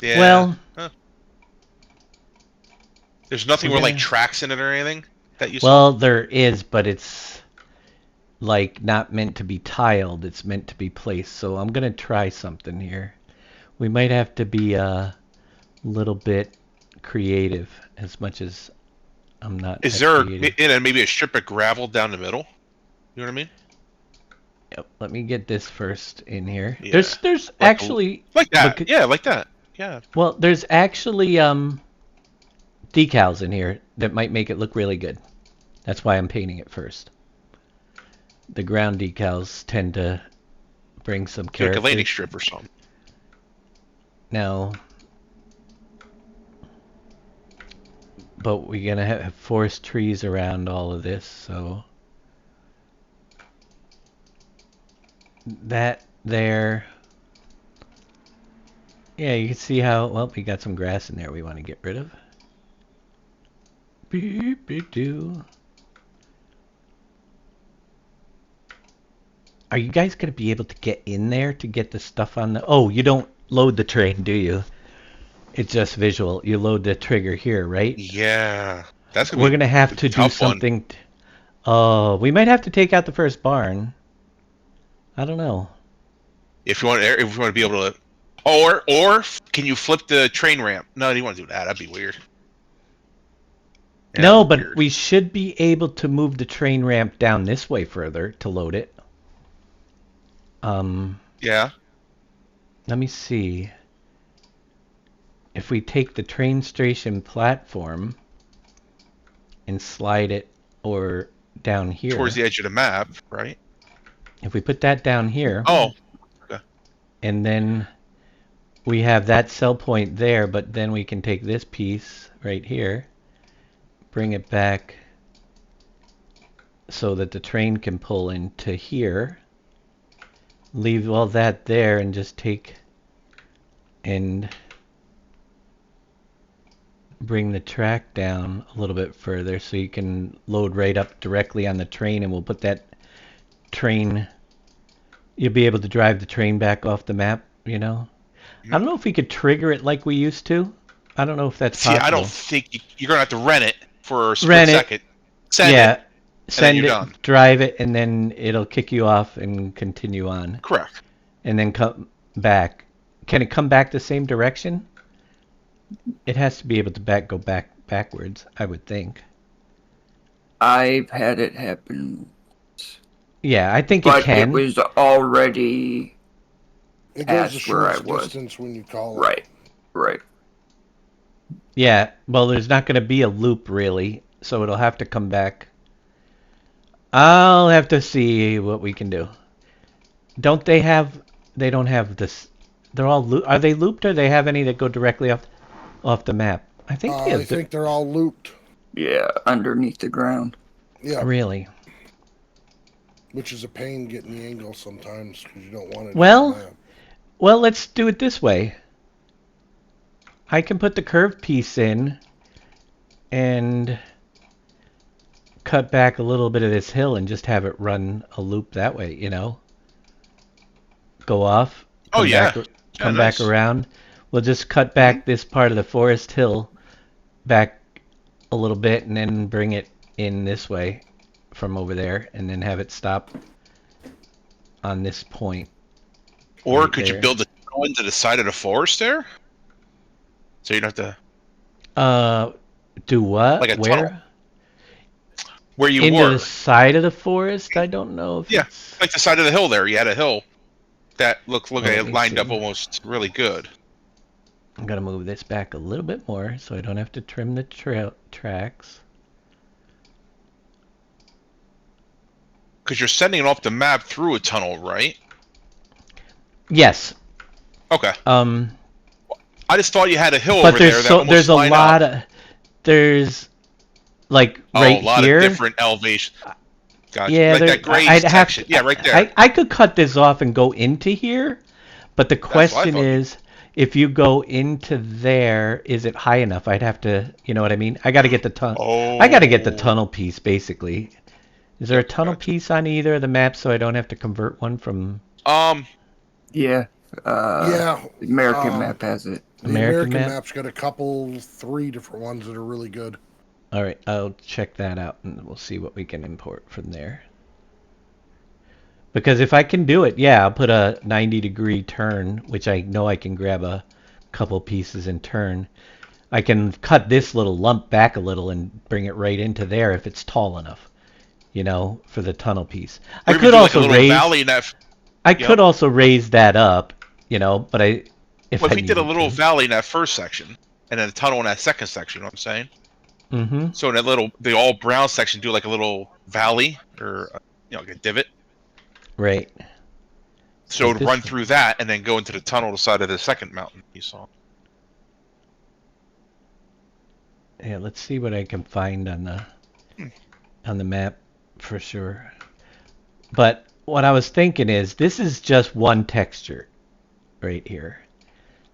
yeah. Well, Huh. There's nothing with like tracks in it or anything that you saw. well, there is, but it's like not meant to be tiled. It's meant to be placed. So I'm gonna try something here. We might have to be a little bit creative, as much as I'm not. Is that there creative. maybe a strip of gravel down the middle? You know what I mean? Yep, let me get this first in here. Yeah. There's actually Like that. look- Yeah, like that. Yeah. well, there's actually decals in here that might make it look really good. That's why I'm painting it first. The ground decals tend to bring some Like character. a landing strip or something. Now, but we're gonna have forest trees around all of this, so that there. Yeah, you can see how, well, we got some grass in there we want to get rid of. Beep, beep, doo. Are you guys going to be able to get in there to get the stuff on the... Oh, you don't load the train, do you? It's just visual. You load the trigger here, right? Yeah. That's We're going to have to do tough one. something... Oh, we might have to take out the first barn. I don't know. If you want to be able to, or can you flip the train ramp? No, you don't want to do that. That'd be weird. Yeah, No, that'd be but weird. we should be able to move the train ramp down this way further to load it. Yeah. Let me see. If we take the train station platform and slide it or down here. Towards the edge of the map, right? If we put that down here. Oh. And then we have that cell point there, but then we can take this piece right here, bring it back so that the train can pull into here, leave all that there, and just take and bring the track down a little bit further so you can load right up directly on the train, and we'll put that train... You'll be able to drive the train back off the map, you know? I don't know if we could trigger it like we used to. I don't know if that's See, possible. I don't think you're gonna have to rent it for a split Rent it. second. Send Yeah. it. send you're it, done. drive it, and then it'll kick you off and continue on, Correct. and then come back. Can it come back the same direction? It has to be able to go backwards, I would think. I've had it happen, Yeah, I think it but can. it was already It goes the past where I shortest was. distance when you call it. Right, right. Yeah, well, there's not going to be a loop really, so it'll have to come back. I'll have to see what we can do. Don't they have? They don't have this. They're all are they looped, or they have any that go directly off the map? I think they have. I think they're all looped. Yeah, underneath the ground. Yeah. Really? Which is a pain getting the angle sometimes because you don't want it. Well, let's do it this way. I can put the curved piece in and cut back a little bit of this hill and just have it run a loop that way, you know? Go off. Oh, yeah. Come nice. back around. We'll just cut back this part of the forest hill back a little bit and then bring it in this way from over there and then have it stop on this point. Or right could there. you build a tunnel into the side of the forest there? So you don't have to... Do what? Like a Where? tunnel. Where you Into were. the side of the forest? I don't know if Yeah, it's... like the side of the hill there. You had a hill that looked Let it me lined see. up almost really good. I'm going to move this back a little bit more so I don't have to trim the tracks. Because you're sending it off the map through a tunnel, right? Yes. Okay. But I just thought you had a hill over there that almost there's a lined lot up. of... There's... Like, right a lot here... of different elevations. Gotcha. Yeah, like that grade I'd have section. to, Yeah, right there. I could cut this off and go into here, but the what I question thought. is, if you go into there, is it high enough? I'd have to, you know what I mean? I got to get the tunnel. I got to get the tunnel piece, basically. Is there a tunnel piece on either of the maps so I don't have to convert one from... Yeah. Yeah. The American map has it. The American American map? map's got a couple, 3 different ones that are really good. All right, I'll check that out and we'll see what we can import from there. Because if I can do it, yeah, I'll put a 90-degree turn, which I know I can grab a couple pieces and turn. I can cut this little lump back a little and bring it right into there if it's tall enough, you know, for the tunnel piece. I could also raise... Valley in that, I could also raise that up, you know, but if we did a little valley in that first section, and then a tunnel in that second section, you know what I'm saying? Mm-hmm. So in that the all brown section, do like a little valley, or, like a divot. Right. So Like it would run through that, and then go into the tunnel to the side of the second mountain you saw. Yeah, let's see what I can find on the map for sure. But what I was thinking is, this is just one texture right here.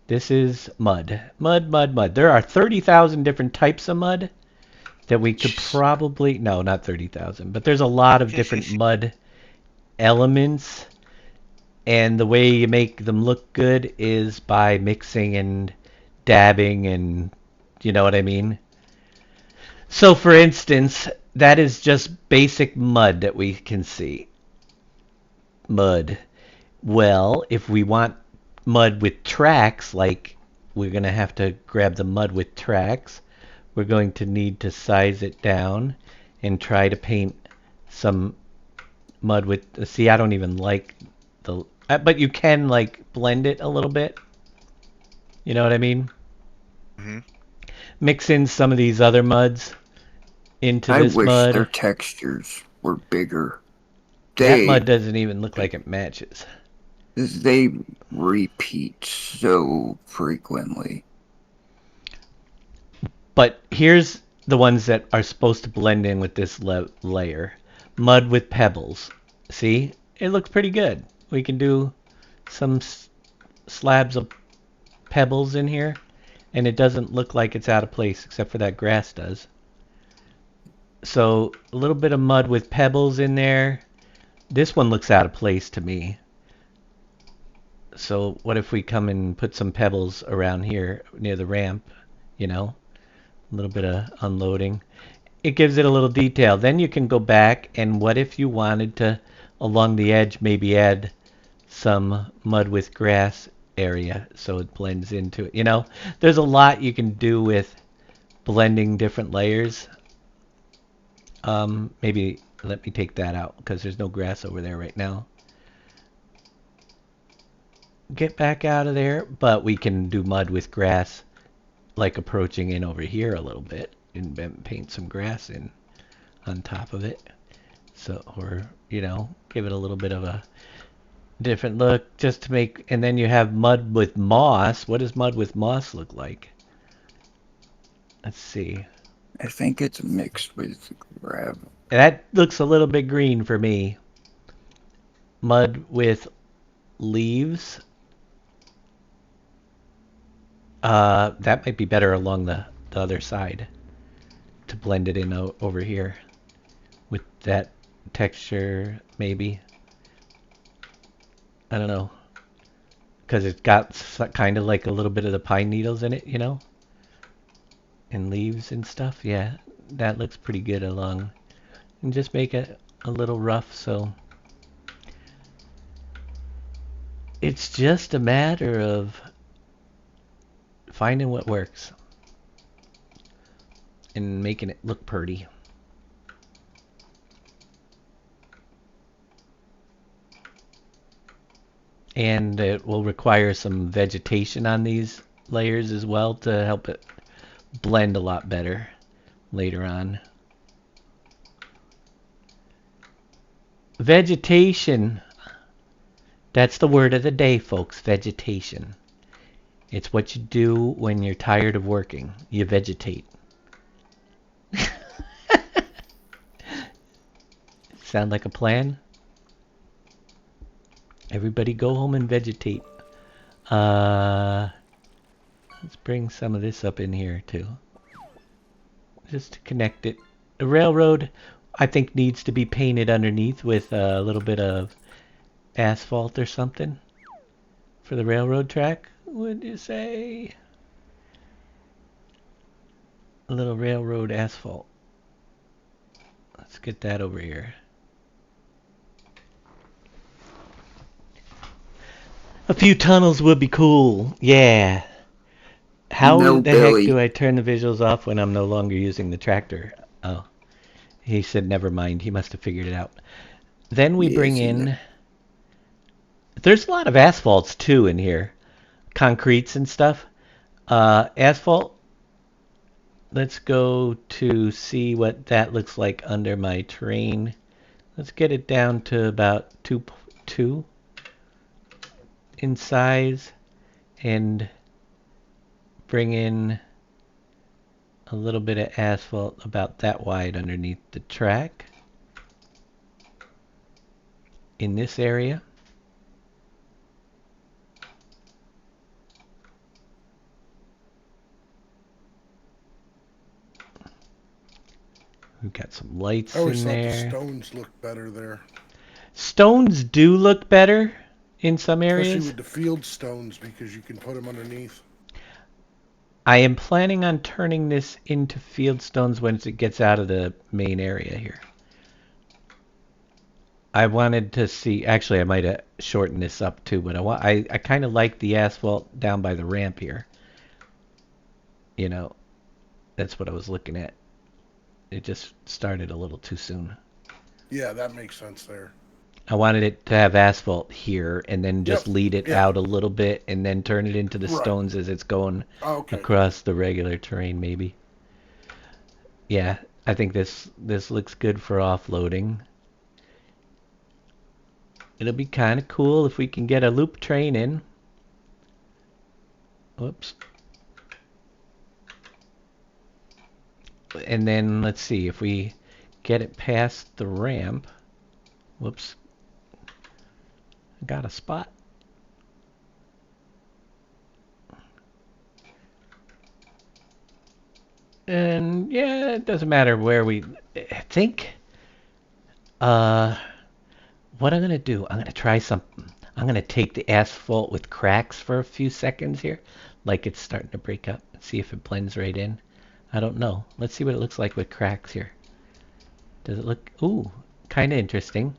This is mud. Mud, mud, mud. There are 30,000 different types of mud that we could probably... No, not 30,000. But there's a lot of different mud elements. And the way you make them look good is by mixing and dabbing and... You know what I mean? So, for instance, that is just basic mud that we can see. Mud. Well, if we want mud with tracks, like we're going to have to grab the mud with tracks, we're going to need to size it down and try to paint some mud with... See, I don't even like the... But you can, like, blend it a little bit. You know what I mean? Mm-hmm. Mix in some of these other muds into this I wish mud. their textures were bigger. That mud doesn't even look like it matches. They repeat so frequently. But here's the ones that are supposed to blend in with this layer. Mud with pebbles. See? It looks pretty good. We can do some slabs of pebbles in here, and it doesn't look like it's out of place, except for that grass does. So a little bit of mud with pebbles in there. This one looks out of place to me. So what if we come and put some pebbles around here near the ramp, you know? A little bit of unloading. it gives it a little detail. Then you can go back and what if you wanted to, along the edge, maybe add some mud with grass area so it blends into it. You know, there's a lot you can do with blending different layers. Maybe let me take that out because there's no grass over there right now. Get back out of there, but we can do mud with grass, like approaching in over here a little bit and paint some grass in on top of it. So, or, you know, give it a little bit of a different look just to make, and then you have mud with moss. What does mud with moss look like? Let's see. I think it's mixed with gravel. That looks a little bit green for me. Mud with leaves. That might be better along the other side to blend it in over here with that texture, maybe. I don't know. Because it's got kind of like a little bit of the pine needles in it, you know? And leaves and stuff. Yeah, that looks pretty good along. And just make it a little rough, so it's just a matter of finding what works and making it look pretty. And it will require some vegetation on these layers as well to help it blend a lot better later on. Vegetation. That's the word of the day, folks. Vegetation. It's what you do when you're tired of working. You vegetate. Sound like a plan? Everybody go home and vegetate. Let's bring some of this up in here too. Just to connect it. The railroad, I think, needs to be painted underneath with a little bit of asphalt or something for the railroad track. Would you say? A little railroad asphalt. Let's get that over here. A few tunnels would be cool. Yeah. How No, the Billy. heck do I turn the visuals off when I'm no longer using the tractor? Oh. He said never mind. He must have figured it out. Then we bring Yes, in... There's a lot of asphalts too in here. Concretes and stuff. Asphalt. Let's go to see what that looks like under my terrain. Let's get it down to about 2 in size and bring in a little bit of asphalt about that wide underneath the track in this area. We've got some lights I always in thought the there. stones looked better there. Stones do look better in some Especially areas. with the field stones because you can put them underneath. I am planning on turning this into field stones once it gets out of the main area here. I wanted to see, actually I might have shortened this up too, but I kind of like the asphalt down by the ramp here. You know, that's what I was looking at. It just started a little too soon. Yeah, that makes sense there. I wanted it to have asphalt here and then just Yep, lead it yeah. out a little bit and then turn it into the Right. stones as it's going Okay. across the regular terrain maybe. Yeah, I think this looks good for offloading. It'll be kind of cool if we can get a loop train in. Whoops. And then let's see if we get it past the ramp. Whoops. I got a spot. And yeah, it doesn't matter where we... I think... what I'm going to do, I'm going to try something. I'm going to take the asphalt with cracks for a few seconds here. Like it's starting to break up. See if it blends right in. I don't know. Let's see what it looks like with cracks here. Does it look... Ooh, kind of interesting.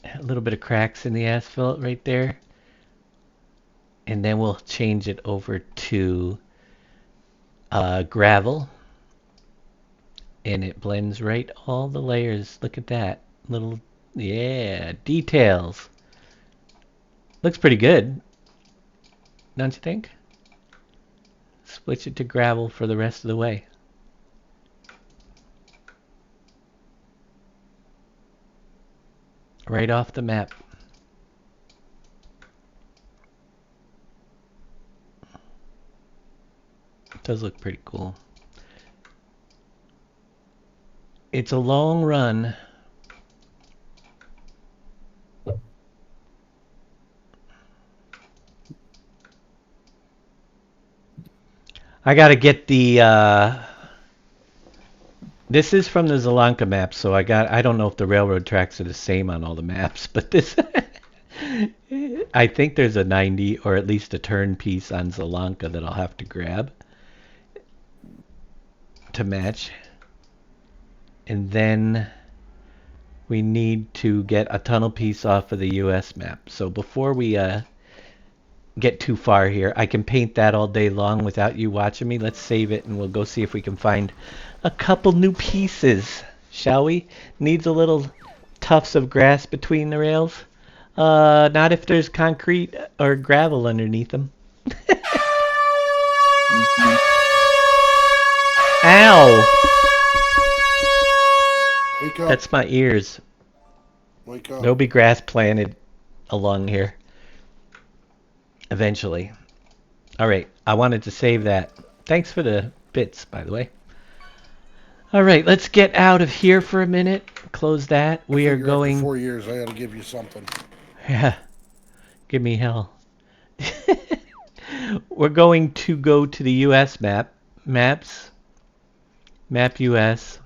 A little bit of cracks in the asphalt right there. And then we'll change it over to gravel. And it blends right all the layers. Look at that. Little, yeah, details. Looks pretty good. Don't you think? Switch it to gravel for the rest of the way. Right off the map. It does look pretty cool. It's a long run. I gotta get the this is from the Zelanka map, so I don't know if the railroad tracks are the same on all the maps, but this I think there's a 90 or at least a turn piece on Zelanka that I'll have to grab to match. And then we need to get a tunnel piece off of the US map. So before we get too far here, I can paint that all day long without you watching me. Let's save it and we'll go see if we can find a couple new pieces, shall we? Needs a little tufts of grass between the rails. Not if there's concrete or gravel underneath them. Ow! Wake up. That's my ears. Wake up. There'll be grass planted along here eventually. Alright, I wanted to save that. Thanks for the bits, by the way. Alright, let's get out of here for a minute. Close that. We are going... After 4 years, I ought to give you something. Yeah. Give me hell. We're going to go to the US map. Maps. Map US.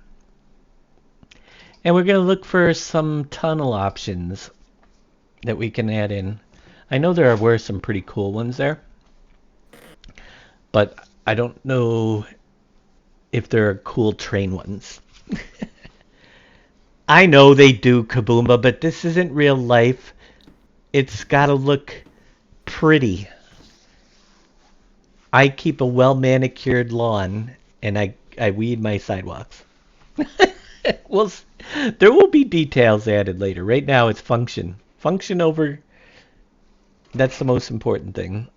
And we're going to look for some tunnel options that we can add in. I know there were some pretty cool ones there. But I don't know if there are cool train ones. I know they do, Kaboomba, but this isn't real life. It's got to look pretty. I keep a well-manicured lawn, and I weed my sidewalks. Well, there will be details added later. Right now, it's function. Function over... That's the most important thing.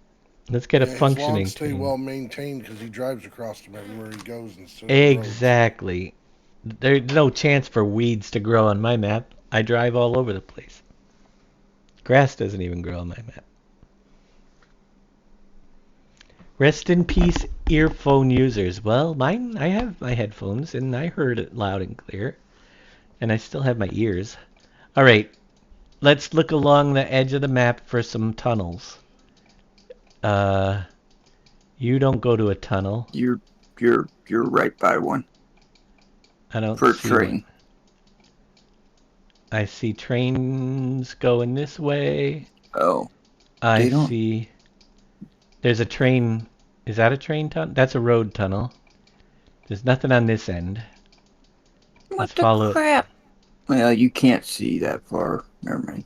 Let's get a functioning stay train. well maintained because he drives across them everywhere he goes. Exactly. There's no chance for weeds to grow on my map. I drive all over the place. Grass doesn't even grow on my map. Rest in peace, earphone users. Well, I have my headphones, and I heard it loud and clear. And I still have my ears. Alright, let's look along the edge of the map for some tunnels. You don't go to a tunnel. You're right by one. I don't For see train. one. I see trains going this way. Oh. I don't- see... There's a train... Is that a train tunnel? That's a road tunnel. There's nothing on this end. What Let's the follow it. crap? Well, you can't see that far. Never mind.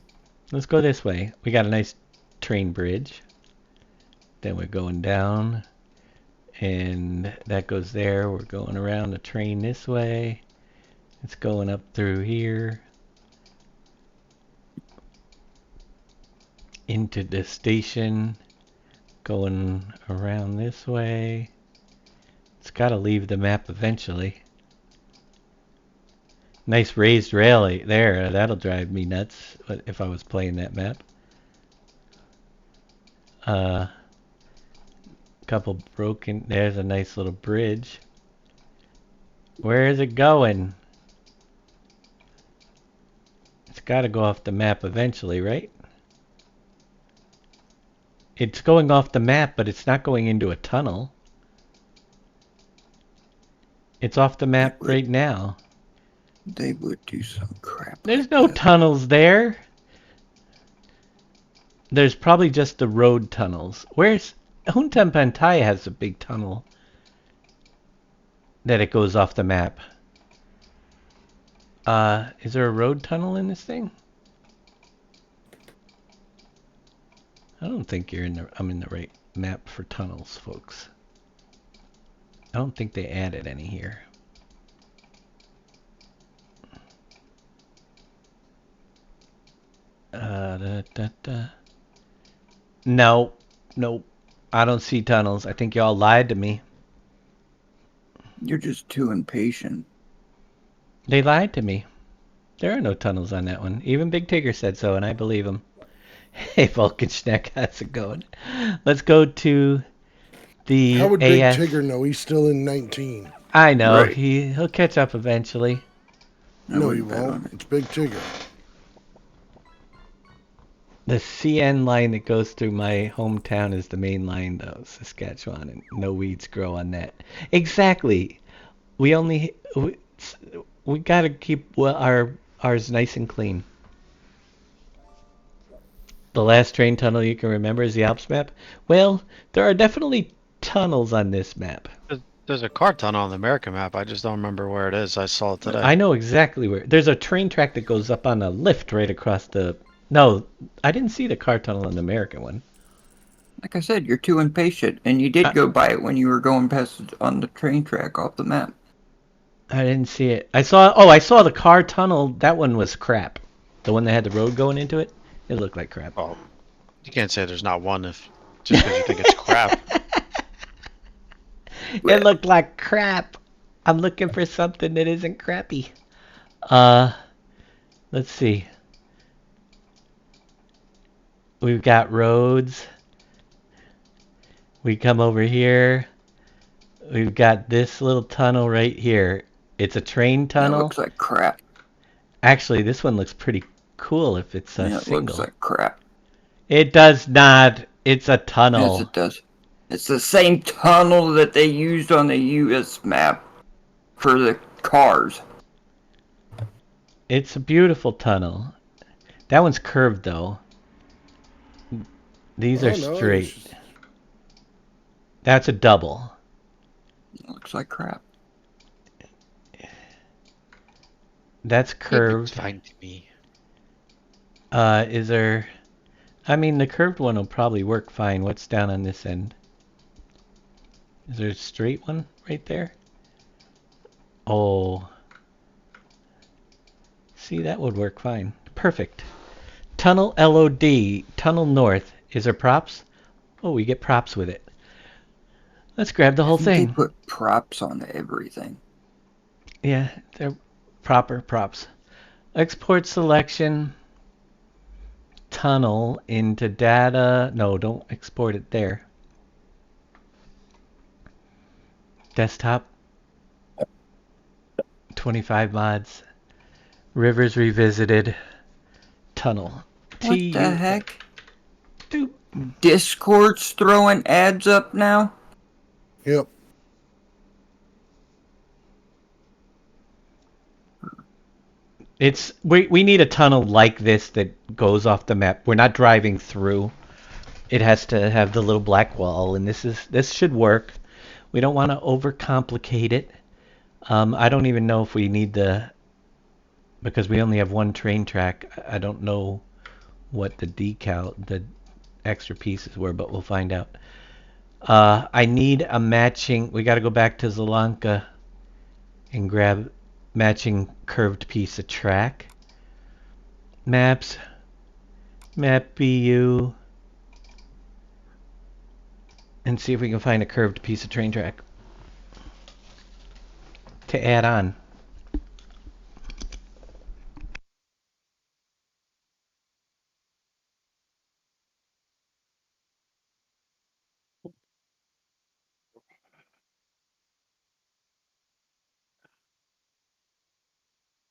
Let's go this way. We got a nice train bridge. Then we're going down. And that goes there. We're going around the train this way. It's going up through here. Into the station. Going around this way. It's got to leave the map eventually. Nice raised rail there. That'll drive me nuts if I was playing that map. Couple broken... There's a nice little bridge. Where is it going? It's got to go off the map eventually, right? It's going off the map, but it's not going into a tunnel. It's off the map right now. They would do some crap. There's like no that. tunnels there. There's probably just the road tunnels. Where's... Huntampantaya has a big tunnel that it goes off the map. Is there a road tunnel in this thing? I don't think I'm in the right map for tunnels, folks. I don't think they added any here. No, nope. I don't see tunnels. I think y'all lied to me. You're just too impatient. They lied to me. There are no tunnels on that one. Even Big Tigger said so, and I believe him. Hey, Vulcanschneck, how's it going? Let's go to the How would Big AS. Tigger know? He's still in 19. I know. Right. He'll catch up eventually. No, he won't. It's Big Tigger. The CN line that goes through my hometown is the main line, though, Saskatchewan, and no weeds grow on that. Exactly. We gotta keep ours nice and clean. The last train tunnel you can remember is the Alps map. Well, there are definitely tunnels on this map. There's a car tunnel on the American map. I just don't remember where it is. I saw it today. I know exactly where. There's a train track that goes up on a lift right across the. No, I didn't see the car tunnel on the American one. Like I said, you're too impatient, and you did go by it when you were going past it on the train track off the map. I didn't see it. I saw the car tunnel. That one was crap. The one that had the road going into it. It looked like crap. Oh, you can't say there's not one just because you think it's crap. It looked like crap. I'm looking for something that isn't crappy. Let's see. We've got roads. We come over here. We've got this little tunnel right here. It's a train tunnel. It looks like crap. Actually, this one looks pretty cool if it's a It single. looks like crap. It does not. It's a tunnel. Yes, it does. It's the same tunnel that they used on the US map for the cars. It's a beautiful tunnel. That one's curved, though. These are straight. That's a double. It looks like crap. That's curved. It's fine to me. Is there... I mean, the curved one will probably work fine. What's down on this end? Is there a straight one right there? Oh. See, that would work fine. Perfect. Tunnel LOD. Tunnel North. Is there props? Oh, we get props with it. Let's grab the whole thing. They put props on everything. Yeah, they're proper props. Export selection. Tunnel into data. No, don't export it there. Desktop. 25 mods. Rivers revisited. Tunnel. What the heck? Dude. Discord's throwing ads up now? Yep. We need a tunnel like this that goes off the map. We're not driving through. It has to have the little black wall, and this should work. We don't want to overcomplicate it. I don't even know if we need because we only have one train track. I don't know what the extra pieces were, but we'll find out. I need a matching. We got to go back to Zelanka and grab matching curved piece of track. Maps. Map BU. And see if we can find a curved piece of train track to add on.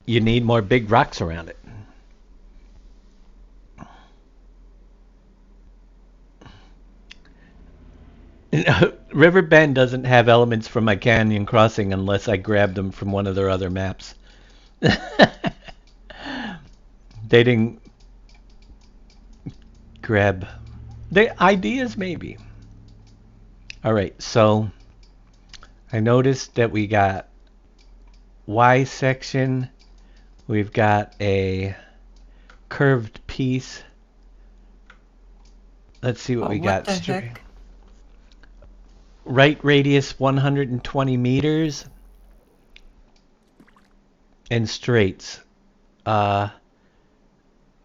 You need more big rocks around it. River Bend doesn't have elements from my Canyon Crossing unless I grab them from one of their other maps. They didn't grab the ideas, maybe. All right, so I noticed that we got Y section. We've got a curved piece. Let's see what we what got. the heck? Right radius 120 meters. And straights.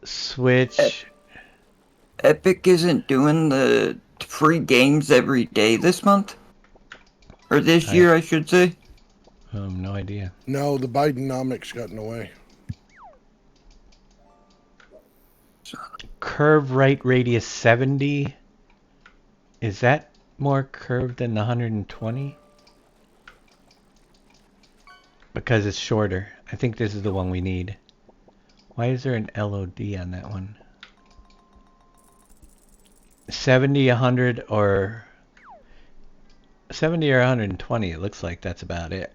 Switch. Epic isn't doing the free games every day this month? Or this year, I should say. No idea. No, the Bidenomics got in the way. Curve right radius 70. Is that more curved than the 120? Because it's shorter. I think this is the one we need. Why is there an LOD on that one? 70, 100, or 70 or 120. It looks like that's about it.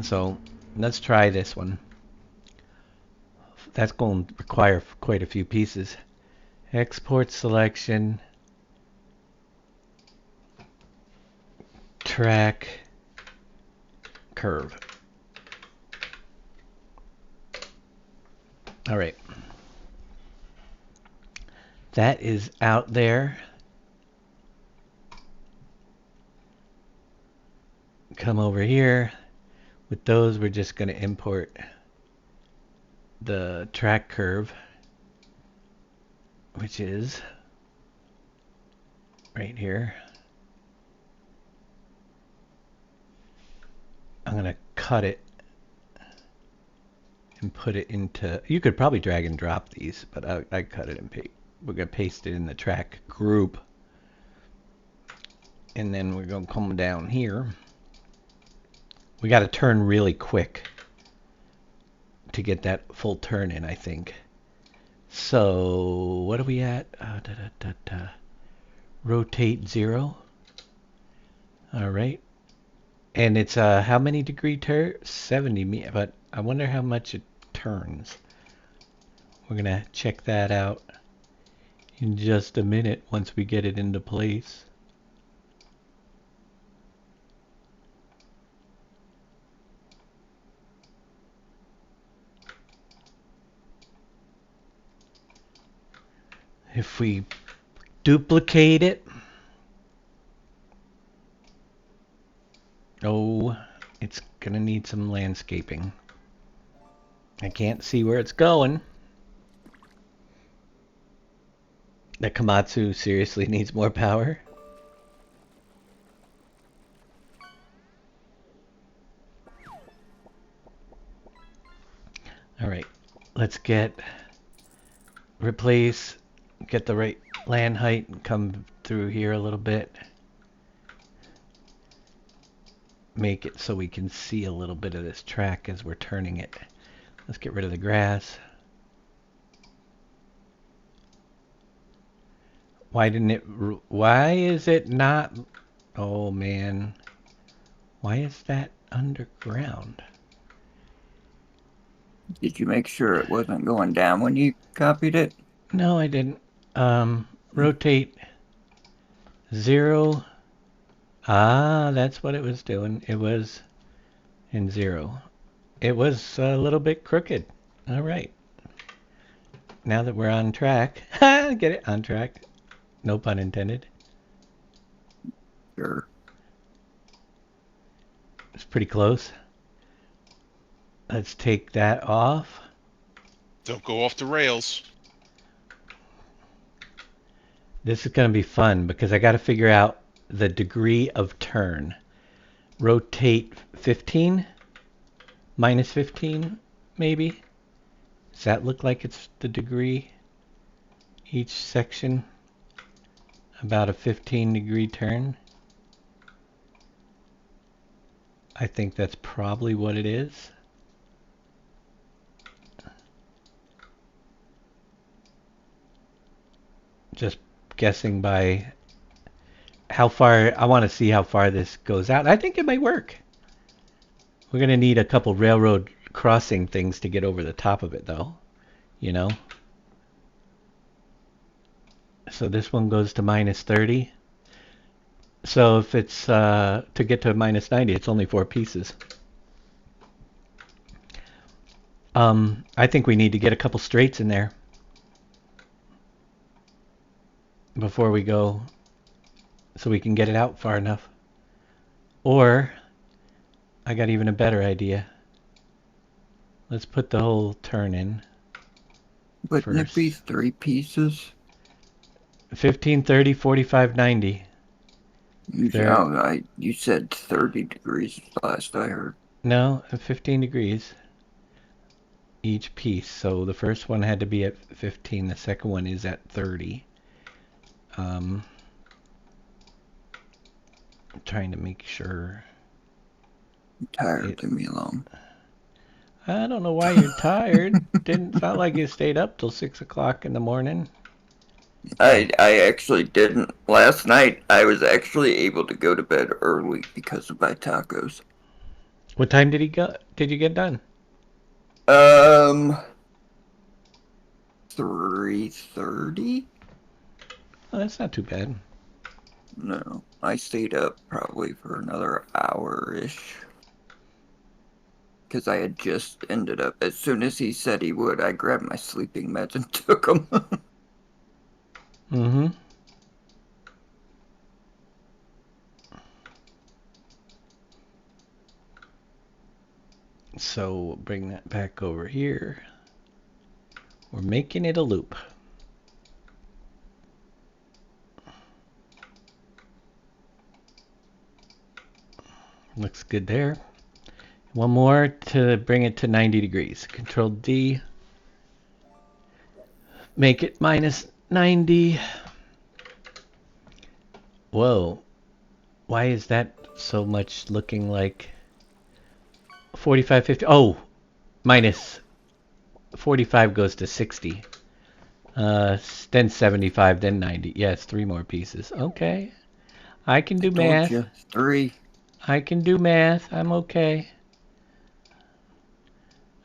So let's try this one. That's going to require quite a few pieces. Export selection. Track. Curve. All right. That is out there. Come over here. With those, we're just going to import the track curve, which is right here. I'm going to cut it and put it into, you could probably drag and drop these, but I cut it and we're going to paste it in the track group. And then we're going to come down here. We got to turn really quick to get that full turn in, I think. So, what are we at? Rotate 0. All right. And it's how many degree turn? 70, but I wonder how much it turns. We're going to check that out in just a minute once we get it into place. If we duplicate it, oh, it's gonna need some landscaping. I can't see where it's going. The Komatsu seriously needs more power. Alright, let's replace, get the right land height and come through here a little bit. Make it so we can see a little bit of this track as we're turning it. Let's get rid of the grass. Why is it not, oh man, why is that underground? Did you make sure it wasn't going down when you copied it? No, I didn't. Rotate 0. Ah, that's what it was doing. It was in 0. It was a little bit crooked. All right. Now that we're on track, get it on track. No pun intended. Sure. It's pretty close. Let's take that off. Don't go off the rails. This is going to be fun because I got to figure out the degree of turn. Rotate 15, minus 15, maybe. Does that look like it's the degree? Each section, about a 15-degree turn. I think that's probably what it is. Just guessing by how far, I want to see how far this goes out. I think it might work. We're going to need a couple railroad crossing things to get over the top of it though, you know. So this one goes to minus 30. So if it's to get to minus 90, it's only 4 pieces. I think we need to get a couple straights in there before we go, so we can get it out far enough. Or I got even a better idea. Let's put the whole turn in. Wouldn't it be 3 pieces? 15, 30, 45, 90. You said 30 degrees last I heard. No, 15 degrees each piece. So the first one had to be at 15. The second one is at 30. I'm trying to make sure. I'm tired. Leave me alone. I don't know why you're tired. Didn't sound like you stayed up till 6 o'clock in the morning. I actually didn't. Last night, I was actually able to go to bed early because of my tacos. What time did you get done? 3:30? Oh, that's not too bad. No, I stayed up probably for another hour-ish. Because I had just ended up, as soon as he said he would, I grabbed my sleeping meds and took them. Mm-hmm. So we'll bring that back over here. We're making it a loop. Looks good there. One more to bring it to 90 degrees. Control D. Make it minus 90. Whoa. Why is that so much looking like 45, 50? Oh, minus 45 goes to 60. Then 75, then 90. Yes, 3 more pieces. Okay. I can do math. Told you, 3. I can do math. I'm okay.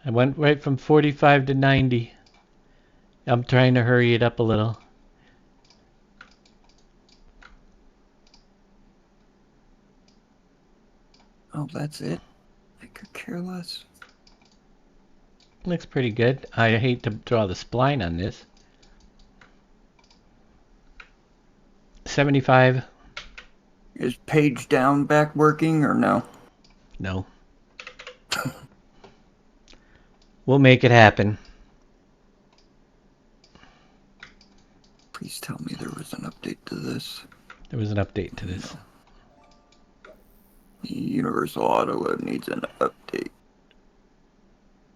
I went right from 45 to 90. I'm trying to hurry it up a little. Oh, that's it? I could care less. Looks pretty good. I hate to draw the spline on this. 75. Is page down back working or no? No. We'll make it happen. Please tell me there was an update to this. There was an update to this. Universal Autoload needs an update.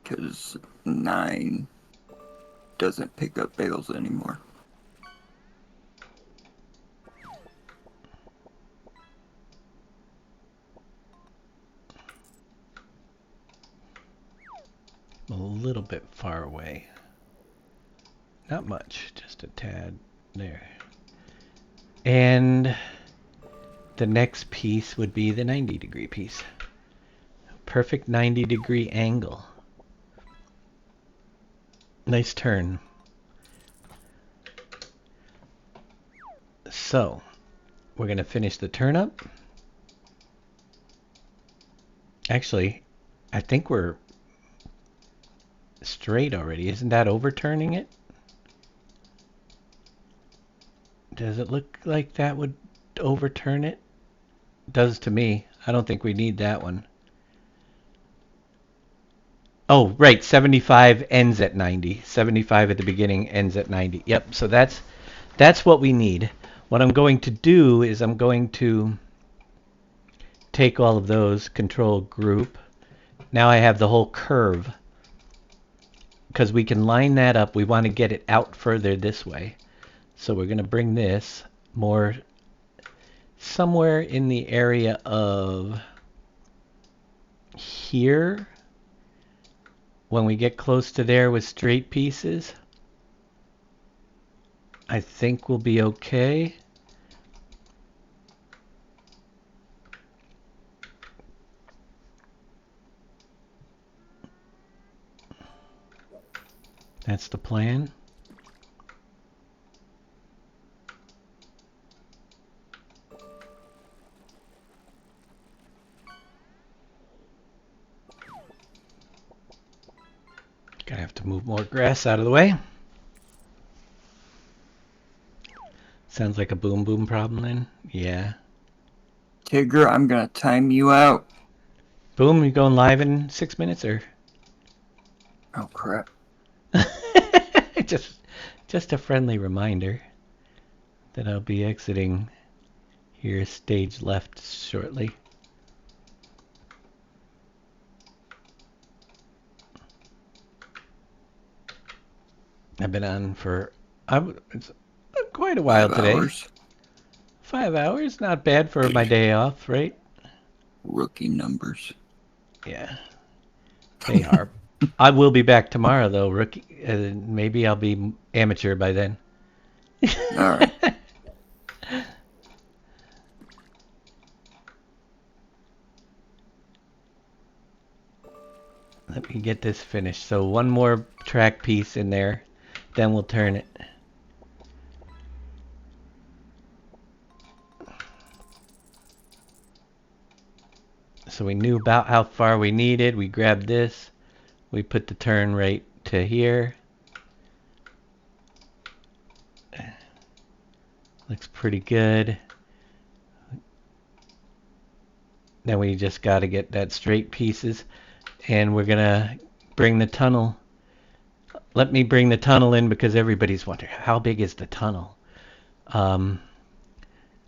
Because 9 doesn't pick up bales anymore. A little bit far away. Not much, just a tad there. And the next piece would be the 90-degree piece. Perfect 90-degree angle. Nice turn. So, we're going to finish the turn up. Actually, I think we're straight already. Isn't that overturning it? Does it look like that would overturn it? Does to me. I don't think we need that one. Oh, right. 75 ends at 90. 75 at the beginning ends at 90. Yep. So that's what we need. What I'm going to do is I'm going to take all of those, control group. Now I have the whole curve. Because we can line that up. We want to get it out further this way. So we're going to bring this more somewhere in the area of here. When we get close to there with straight pieces, I think we'll be okay. That's the plan. have to move more grass out of the way. Sounds like a boom boom problem then. Yeah. Tigger, I'm gonna time you out. Boom, you going live in 6 minutes or? Oh crap. just a friendly reminder that I'll be exiting here stage left shortly. I've been on for it's quite a while 5 today. hours. 5 hours, not bad for my day off, right? Rookie numbers. Yeah, they are. I will be back tomorrow though, rookie. Maybe I'll be amateur by then. All right. Let me get this finished. So one more track piece in there, then we'll turn it. So we knew about how far we needed. We grabbed this. We put the turn right to here. Looks pretty good. Then we just got to get that straight pieces. And we're going to bring the tunnel. Let me bring the tunnel in because everybody's wondering, how big is the tunnel? I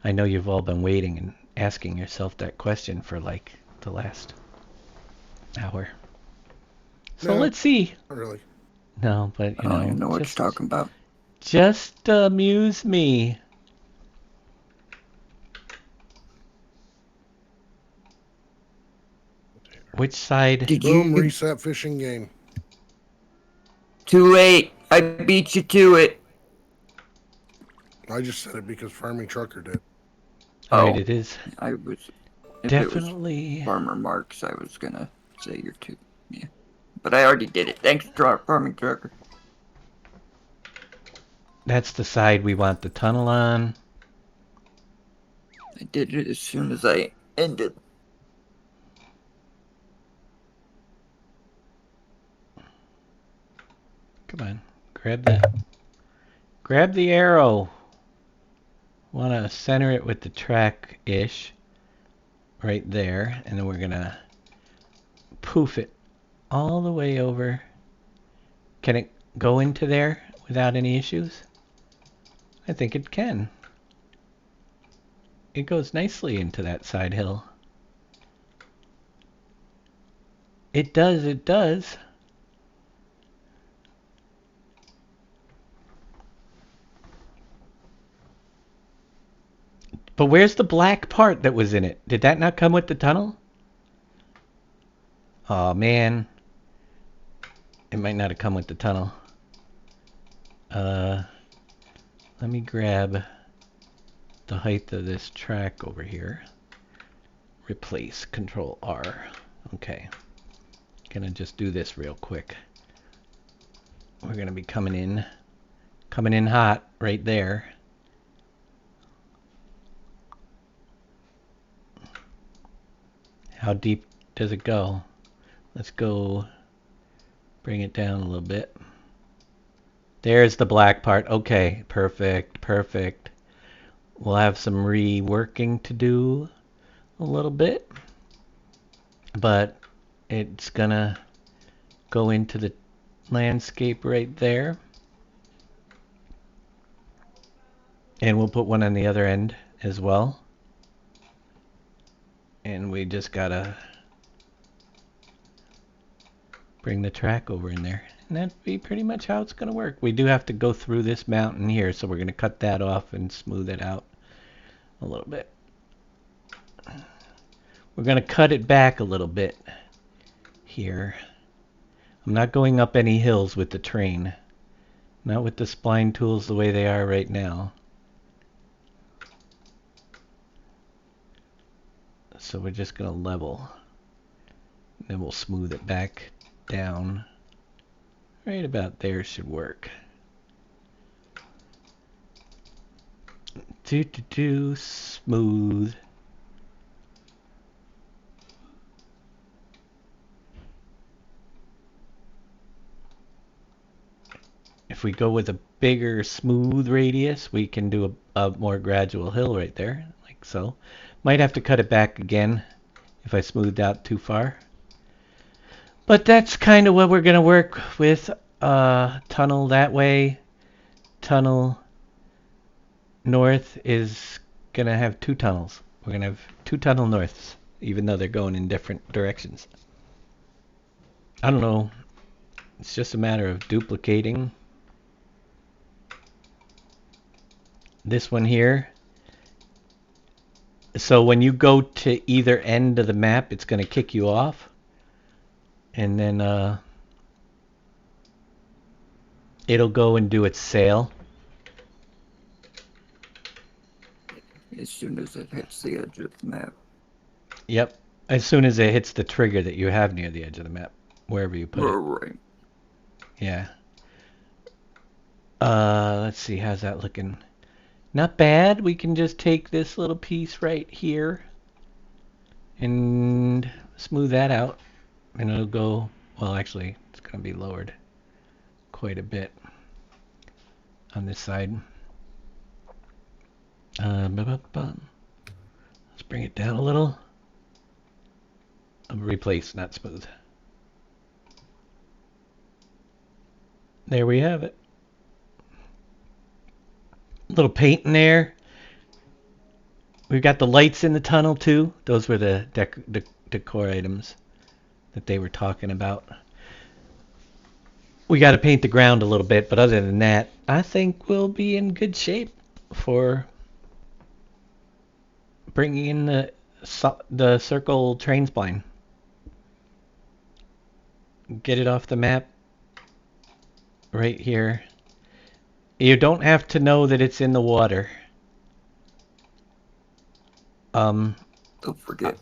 know you've all been waiting and asking yourself that question for like the last hour. So No, let's see. Not really. No, but I don't even know what you're talking about. Just amuse me. Which side? Did Boom, you? reset fishing game. Too late. I beat you to it. I just said it because Farming Trucker did. Alright, it is. I was. If Definitely. It was Farmer Marks, I was gonna say you're too. Yeah. But I already did it. Thanks, Farming Trucker. That's the side we want the tunnel on. I did it as soon as I ended. Come on. Grab the arrow. Want to center it with the track-ish. Right there. And then we're going to poof it all the way over. Can it go into there without any issues? I think it can. It goes nicely into that side hill. It does, it does. But where's the black part that was in it? Did that not come with the tunnel? Oh man. It might not have come with the tunnel. Let me grab the height of this track over here. Replace, Control R. Okay. Gonna just do this real quick. We're gonna be coming in hot right there. How deep does it go? Let's go bring it down a little bit. There's the black part. Okay, perfect, perfect. We'll have some reworking to do a little bit, but it's gonna go into the landscape right there. And we'll put one on the other end as well. And we just gotta bring the track over in there. And that'd be pretty much how it's gonna work. We do have to go through this mountain here, so we're gonna cut that off and smooth it out a little bit. We're gonna cut it back a little bit here. I'm not going up any hills with the train. Not with the spline tools the way they are right now. So we're just gonna level. Then we'll smooth it back down. Right about there should work. Smooth. if we go with a bigger smooth radius, we can do a more gradual hill right there, like so. Might have to cut it back again if I smoothed out too far. But that's kind of what we're going to work with. Tunnel that way. Tunnel north is going to have 2 tunnels. We're going to have 2 tunnel norths, even though they're going in different directions. I don't know. It's just a matter of duplicating this one here. So when you go to either end of the map, it's going to kick you off. And then it'll go and do its sail. As soon as it hits the edge of the map. Yep. As soon as it hits the trigger that you have near the edge of the map, wherever you put it. Right. Yeah. Let's see, how's that looking? Not bad. We can just take this little piece right here and smooth that out. And it'll go, well, actually, it's going to be lowered quite a bit on this side. Let's bring it down a little. Replace, not smooth. There we have it. Little paint in there. We've got the lights in the tunnel too. Those were the decor items that they were talking about. We got to paint the ground a little bit, but other than that, I think we'll be in good shape for bringing in the circle train spline. Get it off the map right here. You don't have to know that it's in the water. Don't forget.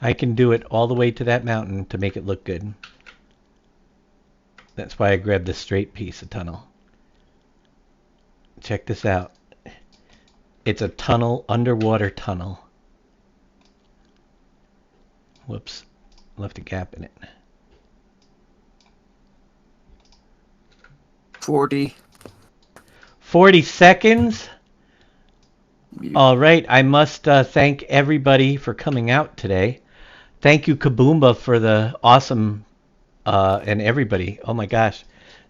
I can do it all the way to that mountain to make it look good. That's why I grabbed the straight piece of tunnel. Check this out. It's a tunnel, underwater tunnel. Whoops. Left a gap in it. 40 seconds? All right. I must thank everybody for coming out today. Thank you, Kaboomba, for the awesome, and everybody. Oh my gosh.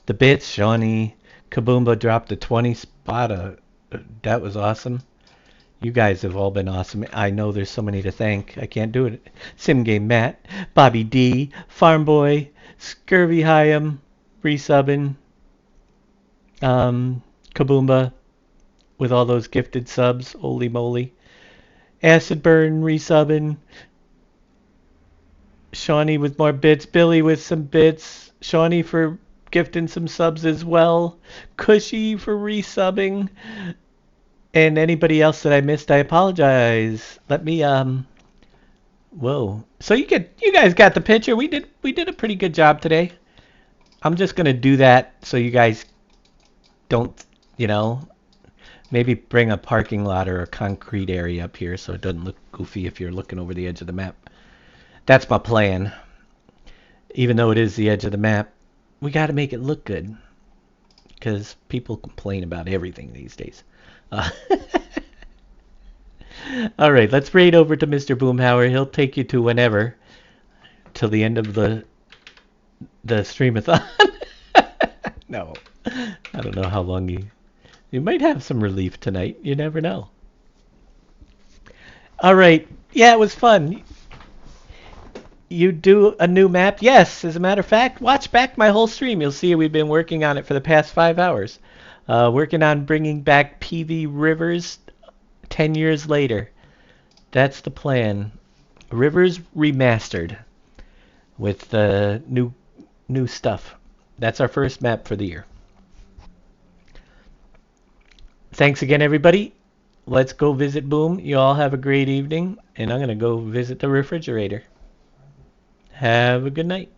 The bits, Shawnee, Kaboomba dropped a 20 spot. That was awesome. You guys have all been awesome. I know there's so many to thank. I can't do it. Sim Game Matt, Bobby D, Farm Boy, Scurvy Hyam, Resubbin, Kaboomba with all those gifted subs. Holy moly. Acid Burn, Resubbin, Shawnee with more bits, Billy with some bits, Shawnee for gifting some subs as well, Cushy for resubbing, and anybody else that I missed, I apologize. Let me whoa. So you guys got the picture. We did a pretty good job today. I'm just gonna do that so you guys don't, maybe bring a parking lot or a concrete area up here so it doesn't look goofy if you're looking over the edge of the map. That's my plan. Even though it is the edge of the map, we got to make it look good because people complain about everything these days. All right, let's raid over to Mr. Boomhauer. He'll take you to whenever, till the end of the streamathon. No, I don't know how long you might have some relief tonight. You never know. All right, yeah, it was fun. You do a new map? Yes, as a matter of fact, watch back my whole stream. You'll see we've been working on it for the past 5 hours. Working on bringing back PV Rivers 10 years later. That's the plan. Rivers Remastered with the new stuff. That's our first map for the year. Thanks again, everybody. Let's go visit Boom. You all have a great evening, and I'm going to go visit the refrigerator. Have a good night.